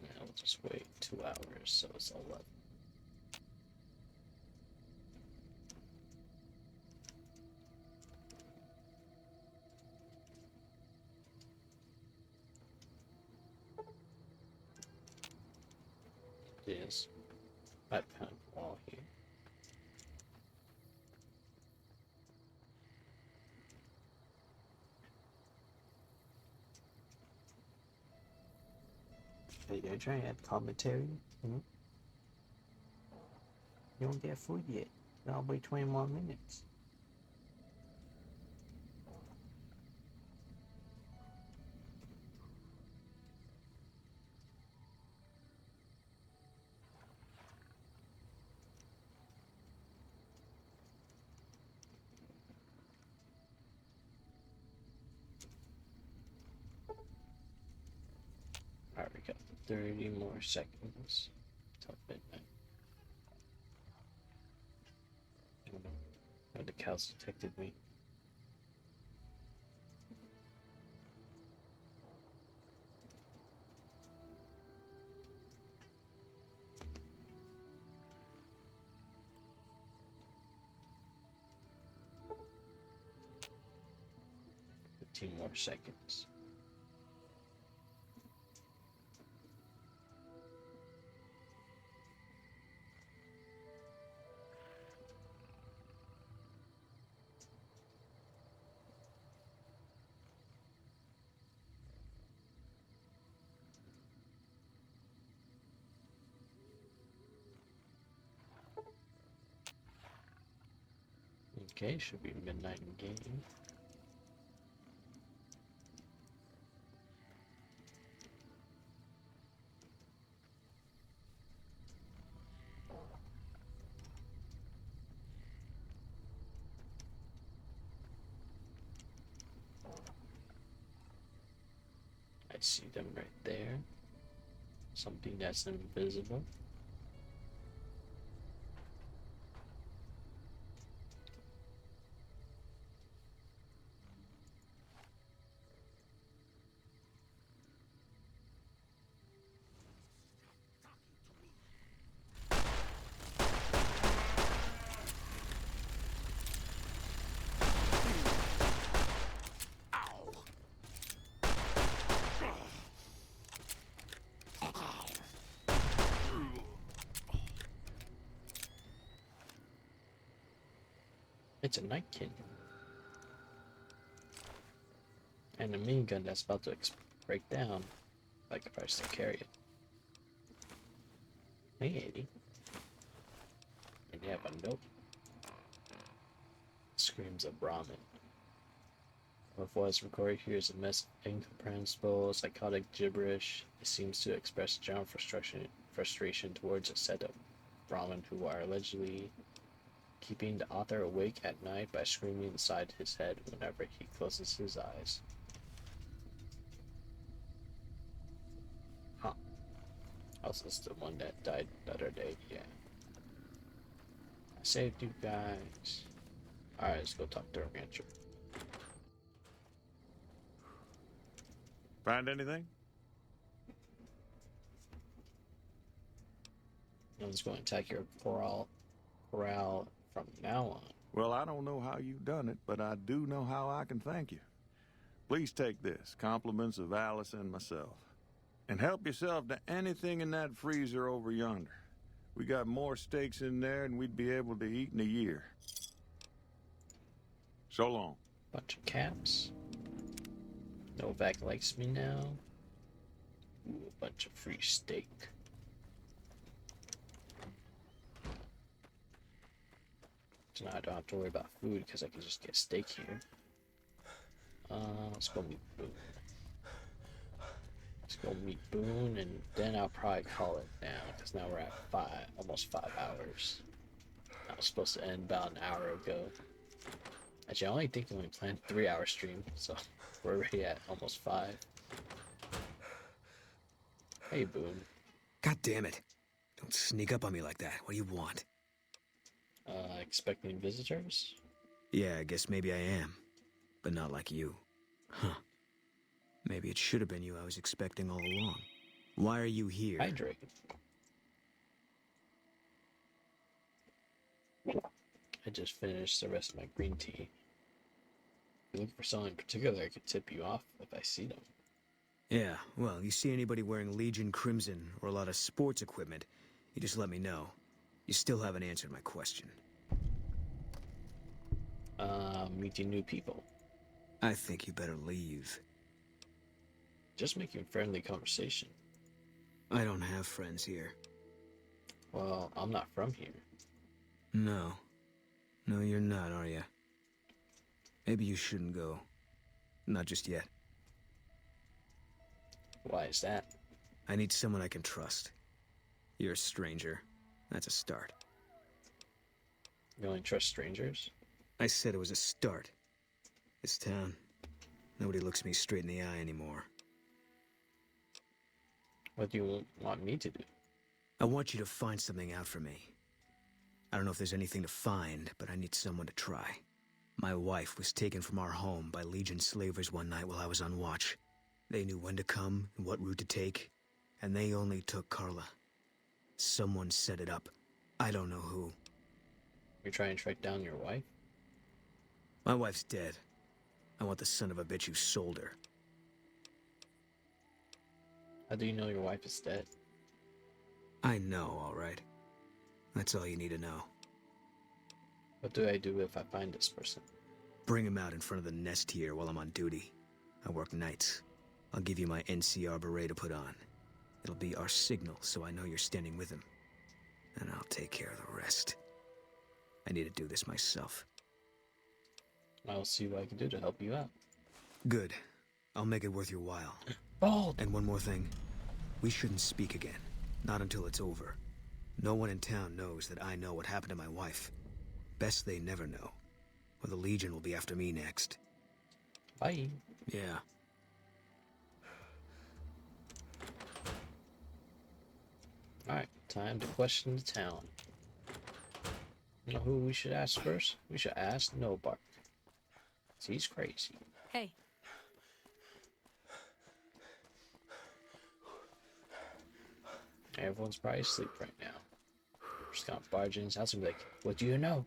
Now we'll just wait 2 hours, so it's 11. Yes. 5-pound wall here. Hey, you're trying to add commentary? Hmm? You don't get food yet. I'll wait 20 more minutes. Alright, we got 30 more seconds till midnight. Oh no. Oh, the cows detected me. More seconds. Okay, should be midnight in game. see them right there. Something that's invisible. It's a Nightkin. And a minigun that's about to break down. Like if I still carry it. Hey, 80. And you have a note. Screams of Brahmin. Her voice recorded here is a mess of incomprehensible, psychotic gibberish. It seems to express general frustration towards a set of Brahmin who are allegedly keeping the author awake at night by screaming inside his head whenever he closes his eyes. Huh. Also, it's the one that died the other day, yeah. I saved you guys. Alright, let's go talk to our rancher. Find anything? No one's going to attack your corral from now on. Well, I don't know how you've done it, but I do know how I can thank you. Please take this, compliments of Alice and myself. And help yourself to anything in that freezer over yonder. We got more steaks in there than we'd be able to eat in a year. So long. Bunch of caps. Novac likes me now. Ooh, a bunch of free steak. So now I don't have to worry about food because I can just get steak here. Let's go meet Boone. Let's go meet Boone, and then I'll probably call it down because now we're at almost 5 hours. I was supposed to end about an hour ago. Actually, I only think we planned 3-hour stream, so we're already at almost 5. Hey, Boone. God damn it. Don't sneak up on me like that. What do you want? Expecting visitors? Yeah, I guess maybe I am. But not like you. Huh. Maybe it should have been you I was expecting all along. Why are you here? Hydrate. I just finished the rest of my green tea. If you're looking for someone in particular, I could tip you off if I see them. Yeah, well, you see anybody wearing Legion Crimson or a lot of sports equipment, you just let me know. You still haven't answered my question. Meeting new people. I think you better leave. Just making friendly conversation. I don't have friends here. Well, I'm not from here. No. No, you're not, are you? Maybe you shouldn't go. Not just yet. Why is that? I need someone I can trust. You're a stranger. That's a start. You only trust strangers? I said it was a start. This town, nobody looks me straight in the eye anymore. What do you want me to do? I want you to find something out for me. I don't know if there's anything to find, but I need someone to try. My wife was taken from our home by Legion slavers one night while I was on watch. They knew when to come and what route to take, and they only took Carla. Someone set it up. I don't know who. You're trying to track down your wife? My wife's dead. I want the son of a bitch who sold her. How do you know your wife is dead? I know, all right. That's all you need to know. What do I do if I find this person? Bring him out in front of the nest here while I'm on duty. I work nights. I'll give you my NCR beret to put on. It'll be our signal so I know you're standing with him. And I'll take care of the rest. I need to do this myself. I'll see what I can do to help you out. Good. I'll make it worth your while. Bald! And one more thing. We shouldn't speak again. Not until it's over. No one in town knows that I know what happened to my wife. Best they never know. Or the Legion will be after me next. Bye. Yeah. Alright, time to question the town. You know who we should ask first? We should ask Novac. He's crazy. Hey. Everyone's probably asleep right now. We're just gonna barge in his house and be like, what do you know?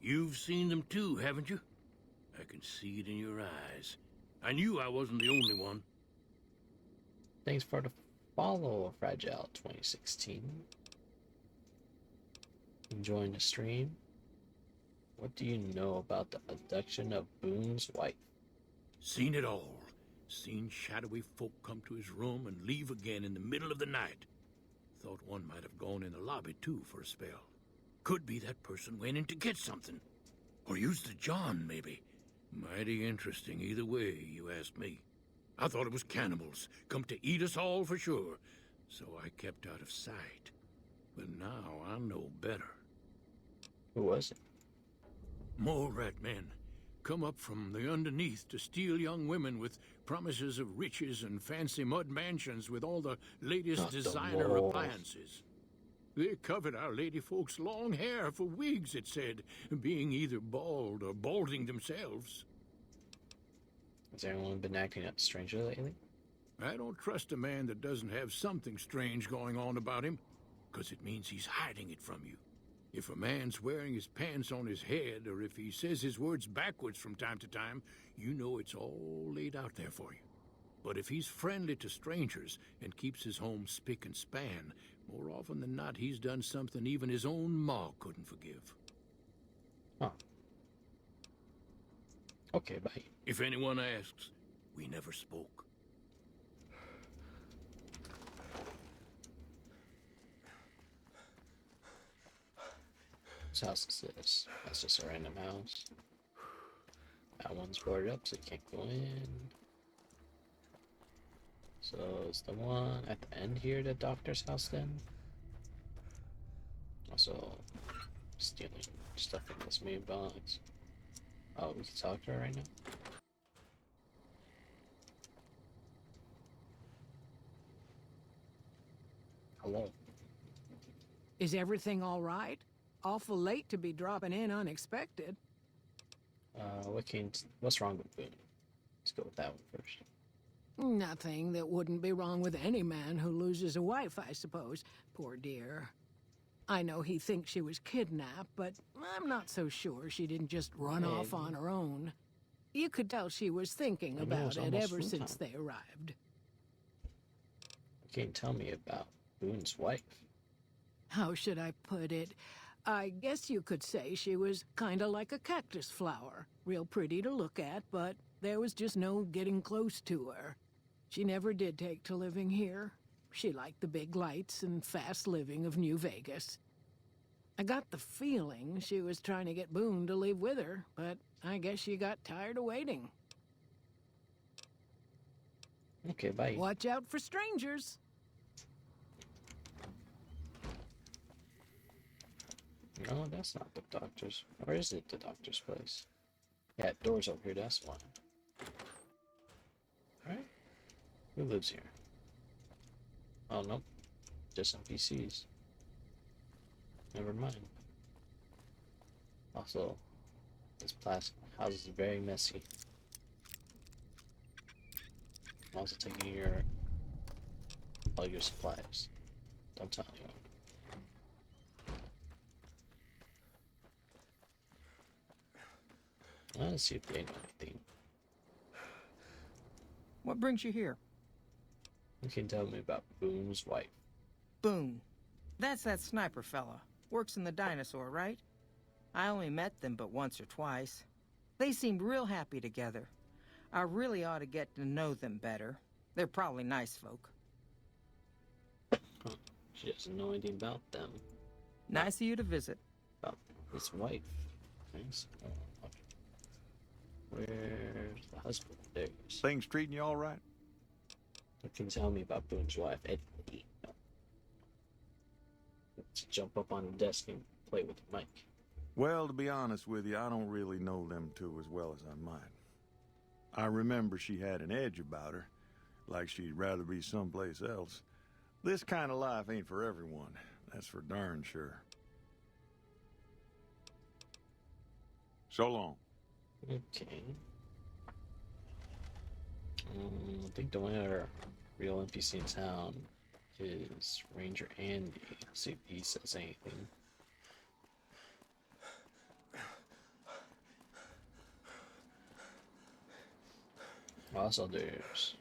You've seen them too, haven't you? I can see it in your eyes. I knew I wasn't the only one. Thanks for the follow, Fragile 2016. Enjoying the stream? What do you know about the abduction of Boone's wife? Seen it all. Seen shadowy folk come to his room and leave again in the middle of the night. Thought one might have gone in the lobby too for a spell. Could be that person went in to get something. Or used the John, maybe. Mighty interesting either way, you ask me. I thought it was cannibals, come to eat us all for sure. So I kept out of sight. But now I know better. Who was it? Mole rat men. Come up from the underneath to steal young women with promises of riches and fancy mud mansions with all the latest Not the designer moles. appliances. They covered our lady folks' long hair for wigs, it said, being either bald or balding themselves. Has anyone been acting up strangely lately? I don't trust a man that doesn't have something strange going on about him, because it means he's hiding it from you. If a man's wearing his pants on his head, or if he says his words backwards from time to time, you know it's all laid out there for you. But if he's friendly to strangers and keeps his home spick and span, more often than not he's done something even his own ma couldn't forgive. Huh. Okay, bye. If anyone asks, we never spoke. Whose house is this? That's just a random house. That one's boarded up, so you can't go in. So it's the one at the end here, the doctor's house then? Also, stealing stuff in this main box. Oh, we can talk to her right now? Hello. Is everything all right? Awful late to be dropping in unexpected. What's wrong with Boone? Let's go with that one first. Nothing that wouldn't be wrong with any man who loses a wife, I suppose. Poor dear. I know he thinks she was kidnapped, but I'm not so sure she didn't just run off on her own. You could tell she was thinking about it ever since they arrived. You can't tell me about Boone's wife. How should I put it? I guess you could say she was kinda like a cactus flower. Real pretty to look at, but there was just no getting close to her. She never did take to living here. She liked the big lights and fast living of New Vegas. I got the feeling she was trying to get Boone to leave with her, but I guess she got tired of waiting. Okay, bye. Watch out for strangers. No, that's not the doctor's. Or is it the doctor's place? Yeah, door's over here, that's one. Alright. Who lives here? Oh, nope. Just NPCs. Never mind. Also, this plastic house is very messy. I'm also taking all your supplies. Don't tell anyone. Let's see if they know anything. What brings you here? You can tell me about Boone's wife. Boone. That's that sniper fella. Works in the dinosaur, right? I only met them but once or twice. They seemed real happy together. I really ought to get to know them better. They're probably nice folk. Huh. She doesn't know anything about them. Nice of you to visit. About his wife. Thanks. Where's the husband? There he is. Things treating you all right? You can tell me about Boone's wife, Eddie. No. Let's jump up on the desk and play with the mic. Well, to be honest with you, I don't really know them two as well as I might. I remember she had an edge about her, like she'd rather be someplace else. This kind of life ain't for everyone, that's for darn sure. So long. Okay. I think the only other real NPC in town is Ranger Andy. Let's see if he says anything. Also, there's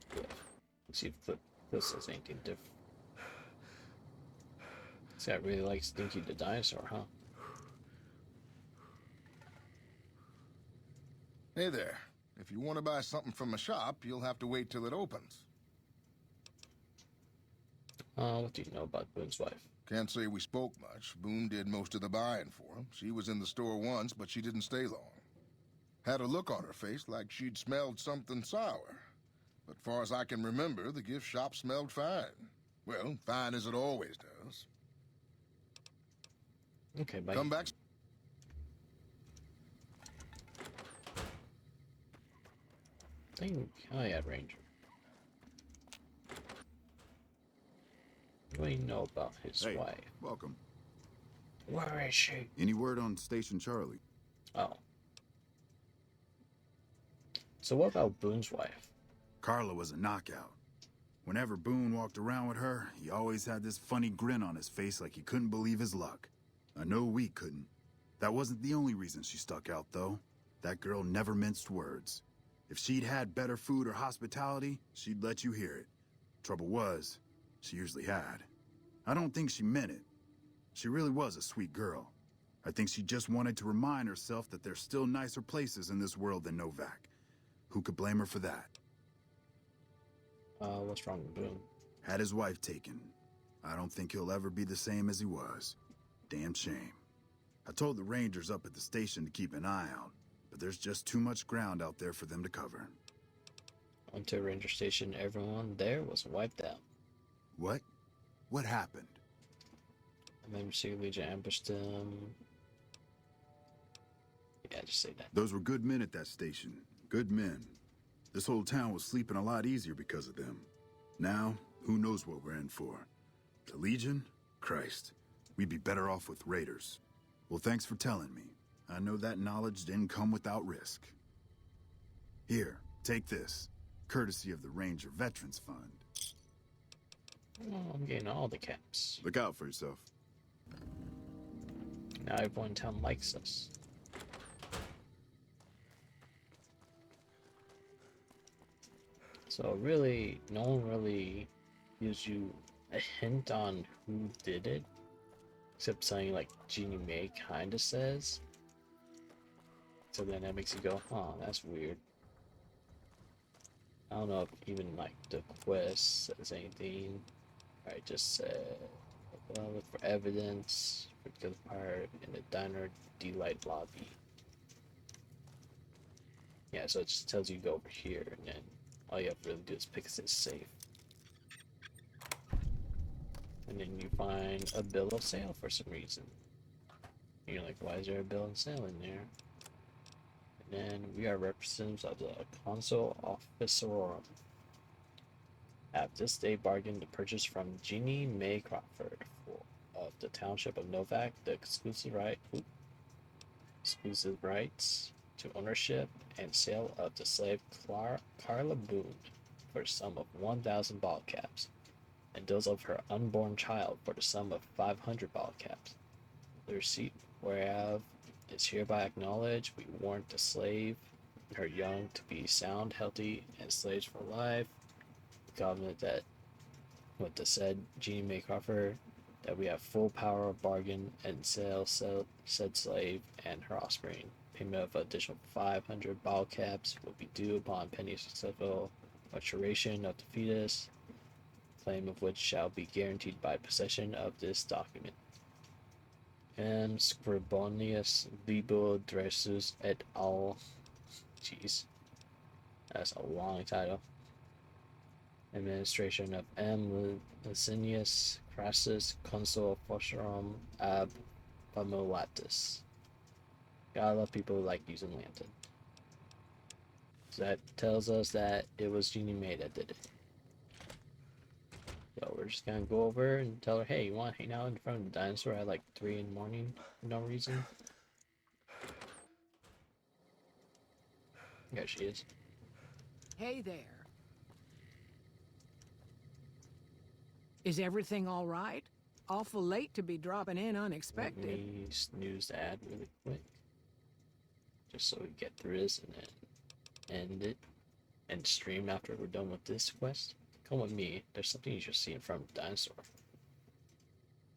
Cliff. Let's see if Cliff says anything different. This guy really likes Stinky the dinosaur, huh? Hey there. If you want to buy something from a shop, you'll have to wait till it opens. What do you know about Boone's wife? Can't say we spoke much. Boone did most of the buying for him. She was in the store once, but she didn't stay long. Had a look on her face like she'd smelled something sour. But far as I can remember, the gift shop smelled fine. Well, fine as it always does. Okay, bye. Come back. Oh yeah, Ranger. What do you know about his wife? Welcome. Where is she? Any word on Station Charlie? Oh. So what about Boone's wife? Carla was a knockout. Whenever Boone walked around with her, he always had this funny grin on his face like he couldn't believe his luck. I know we couldn't. That wasn't the only reason she stuck out, though. That girl never minced words. If she'd had better food or hospitality, she'd let you hear it. Trouble was, she usually had. I don't think she meant it. She really was a sweet girl. I think she just wanted to remind herself that there's still nicer places in this world than Novac. Who could blame her for that? What's wrong with Boone? Had his wife taken. I don't think he'll ever be the same as he was. Damn shame. I told the Rangers up at the station to keep an eye out, but there's just too much ground out there for them to cover. Until Ranger Station, everyone there was wiped out. What? What happened? The member Secret Legion ambushed them. Yeah, just say that. Those were good men at that station. Good men. This whole town was sleeping a lot easier because of them. Now, who knows what we're in for? The Legion? Christ. We'd be better off with raiders. Well, thanks for telling me. I know that knowledge didn't come without risk. Here, take this. Courtesy of the Ranger Veterans Fund. Oh, I'm getting all the caps. Look out for yourself. Now everyone in town likes us. So really, no one really gives you a hint on who did it. Except something like Jeannie Mae kinda says. So then that makes you go, huh, that's weird. I don't know if even like the quest says anything. I just said, look for evidence for the pirate in the diner delight lobby. Yeah, so it just tells you to go over here, and then all you have to really do is pick a safe. And then you find a bill of sale for some reason. And you're like, why is there a bill of sale in there? And then we are representatives of the Consul Officerorum. Have this day bargained to purchase from Jeannie Mae Crawford of the Township of Novac the exclusive rights to ownership and sale of the slave Carla Boone for the sum of 1,000 ball caps, and those of her unborn child for the sum of 500 ball caps. The receipt whereof is hereby acknowledged. We warrant the slave and her young to be sound, healthy, and slaves for life. The covenant that with the said Jeannie Mae Crawford that we have full power of bargain and sell said slave and her offspring. Payment of additional 500 ball caps will be due upon pending successful maturation of the fetus, claim of which shall be guaranteed by possession of this document. M. Scribonius Libo Dressus et al. Jeez. That's a long title. Administration of M. Licinius Crassus Consul Officiorum ab Famulatus. Gotta love people who like using Lantern. So that tells us that it was Jeannie Mae that did it. So we're just gonna go over and tell her, hey, you wanna hang out in front of the dinosaur at like 3 in the morning for no reason? There she is. Hey there. Is everything all right? Awful late to be dropping in unexpected. Let me snooze the ad really quick. Just so we get through this and then end it and stream after we're done with this quest. Come with me. There's something you should see in front of the dinosaur.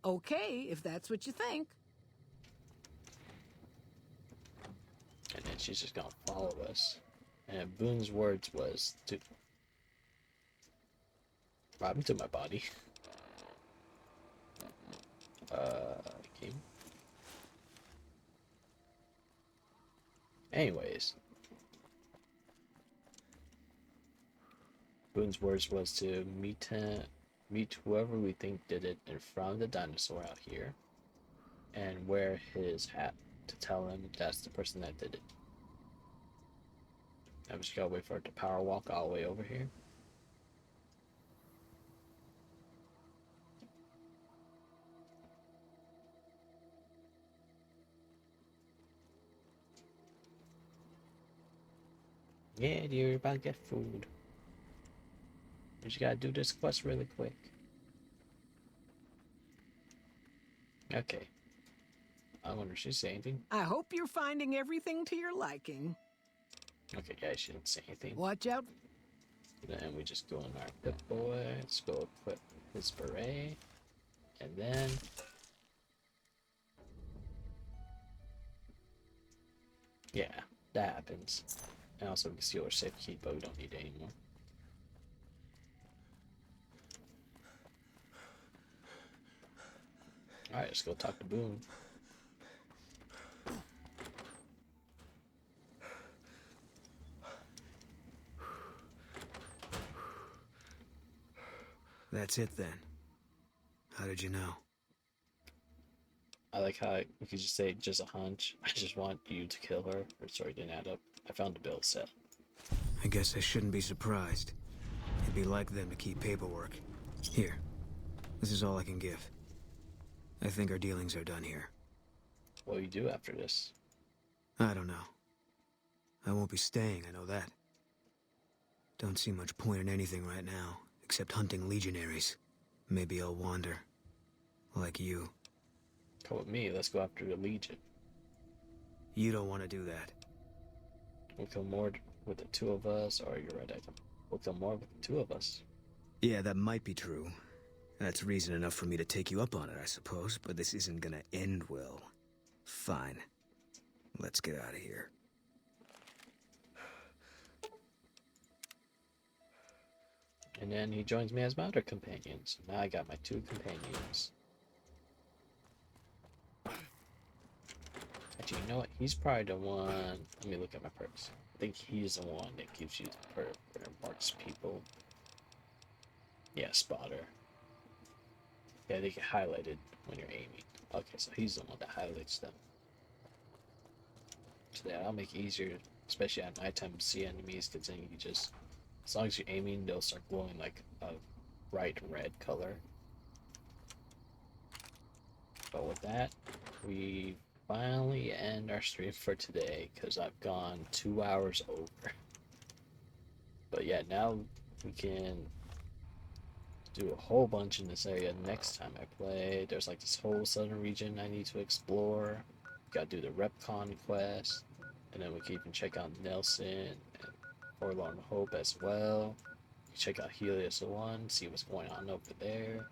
Okay, if that's what you think. And then she's just gonna follow us. And Boone's words was to... What happened to my body? Game. Anyways. Boone's words was to meet whoever we think did it in front of the dinosaur out here. And wear his hat to tell him that's the person that did it. I'm just gonna wait for it to power walk all the way over here. Yeah, dear, you're about to get food. We just gotta do this quest really quick. Okay. I wonder if she's saying anything. I hope you're finding everything to your liking. Okay, yeah, she didn't say anything. Watch out. Then we just go in our Pip-Boy. Let's go equip his beret. And then... yeah, that happens. And also we can steal our safe key, but we don't need it anymore. Alright, let's go talk to Boone. That's it then. How did you know? I like how you could just say just a hunch. I just want you to kill her. Or sorry, it didn't add up. I found the bill set. I guess I shouldn't be surprised. It'd be like them to keep paperwork. Here. This is all I can give. I think our dealings are done here. What will you do after this? I don't know. I won't be staying, I know that. Don't see much point in anything right now, except hunting legionaries. Maybe I'll wander. Like you. Come with me, let's go after the Legion. You don't want to do that. We'll kill more with the two of us, or you're right, we'll kill more with the two of us. Yeah, that might be true. That's reason enough for me to take you up on it, I suppose, but this isn't gonna end well. Fine. Let's get out of here. And then he joins me as my other companions. Now I got my two companions. Actually, you know what? He's probably the one... Let me look at my perks. I think he's the one that gives you the perk where it marks people. Yeah, spotter. Yeah, they get highlighted when you're aiming. Okay, so he's the one that highlights them. So yeah, that'll make it easier, especially at nighttime, to see enemies, because then you just... As long as you're aiming, they'll start glowing like a bright red color. But with that, we finally end our stream for today, because I've gone 2 hours over. But yeah, now we can do a whole bunch in this area next time I play. There's like this whole southern region I need to explore. Gotta do the Repcon quest, and then we can even check out Nelson and Forlorn Hope as well. Check out Helios 1, see what's going on over there.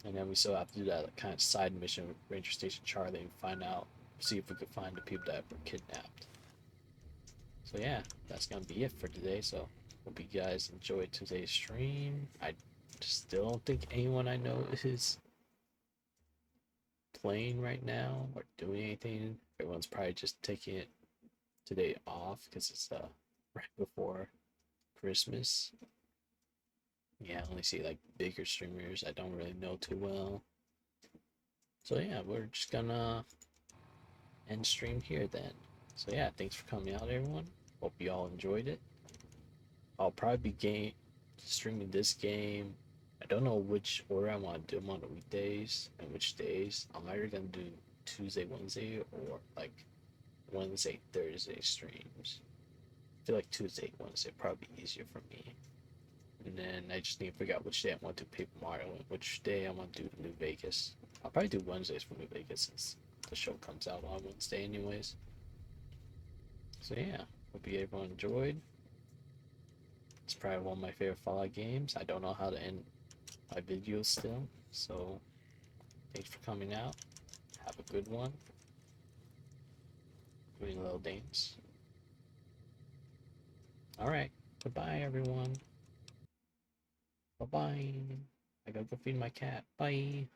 And then we still have to do that kind of side mission with Ranger Station Charlie and find out, see if we could find the people that were kidnapped. So yeah, that's gonna be it for today. So hope you guys enjoyed today's stream. I still don't think anyone I know is playing right now or doing anything. Everyone's probably just taking it today off because it's right before Christmas. Yeah, I only see like bigger streamers I don't really know too well. So yeah, we're just gonna end stream here then. So yeah, thanks for coming out everyone. Hope you all enjoyed it. I'll probably be streaming this game. I don't know which order I want to do them on the weekdays and which days. I'm either gonna do Tuesday, Wednesday, or like Wednesday, Thursday streams. I feel like Tuesday, Wednesday probably be easier for me. And then I just need to figure out which day I want to do Paper Mario and which day I want to do New Vegas. I'll probably do Wednesdays for New Vegas since the show comes out on Wednesday anyways. So yeah, hope you everyone enjoyed. It's probably one of my favorite Fallout games. I don't know how to end my videos still, so thanks for coming out. Have a good one. Doing a little dance. Alright, goodbye everyone. Bye-bye. I gotta go feed my cat. Bye.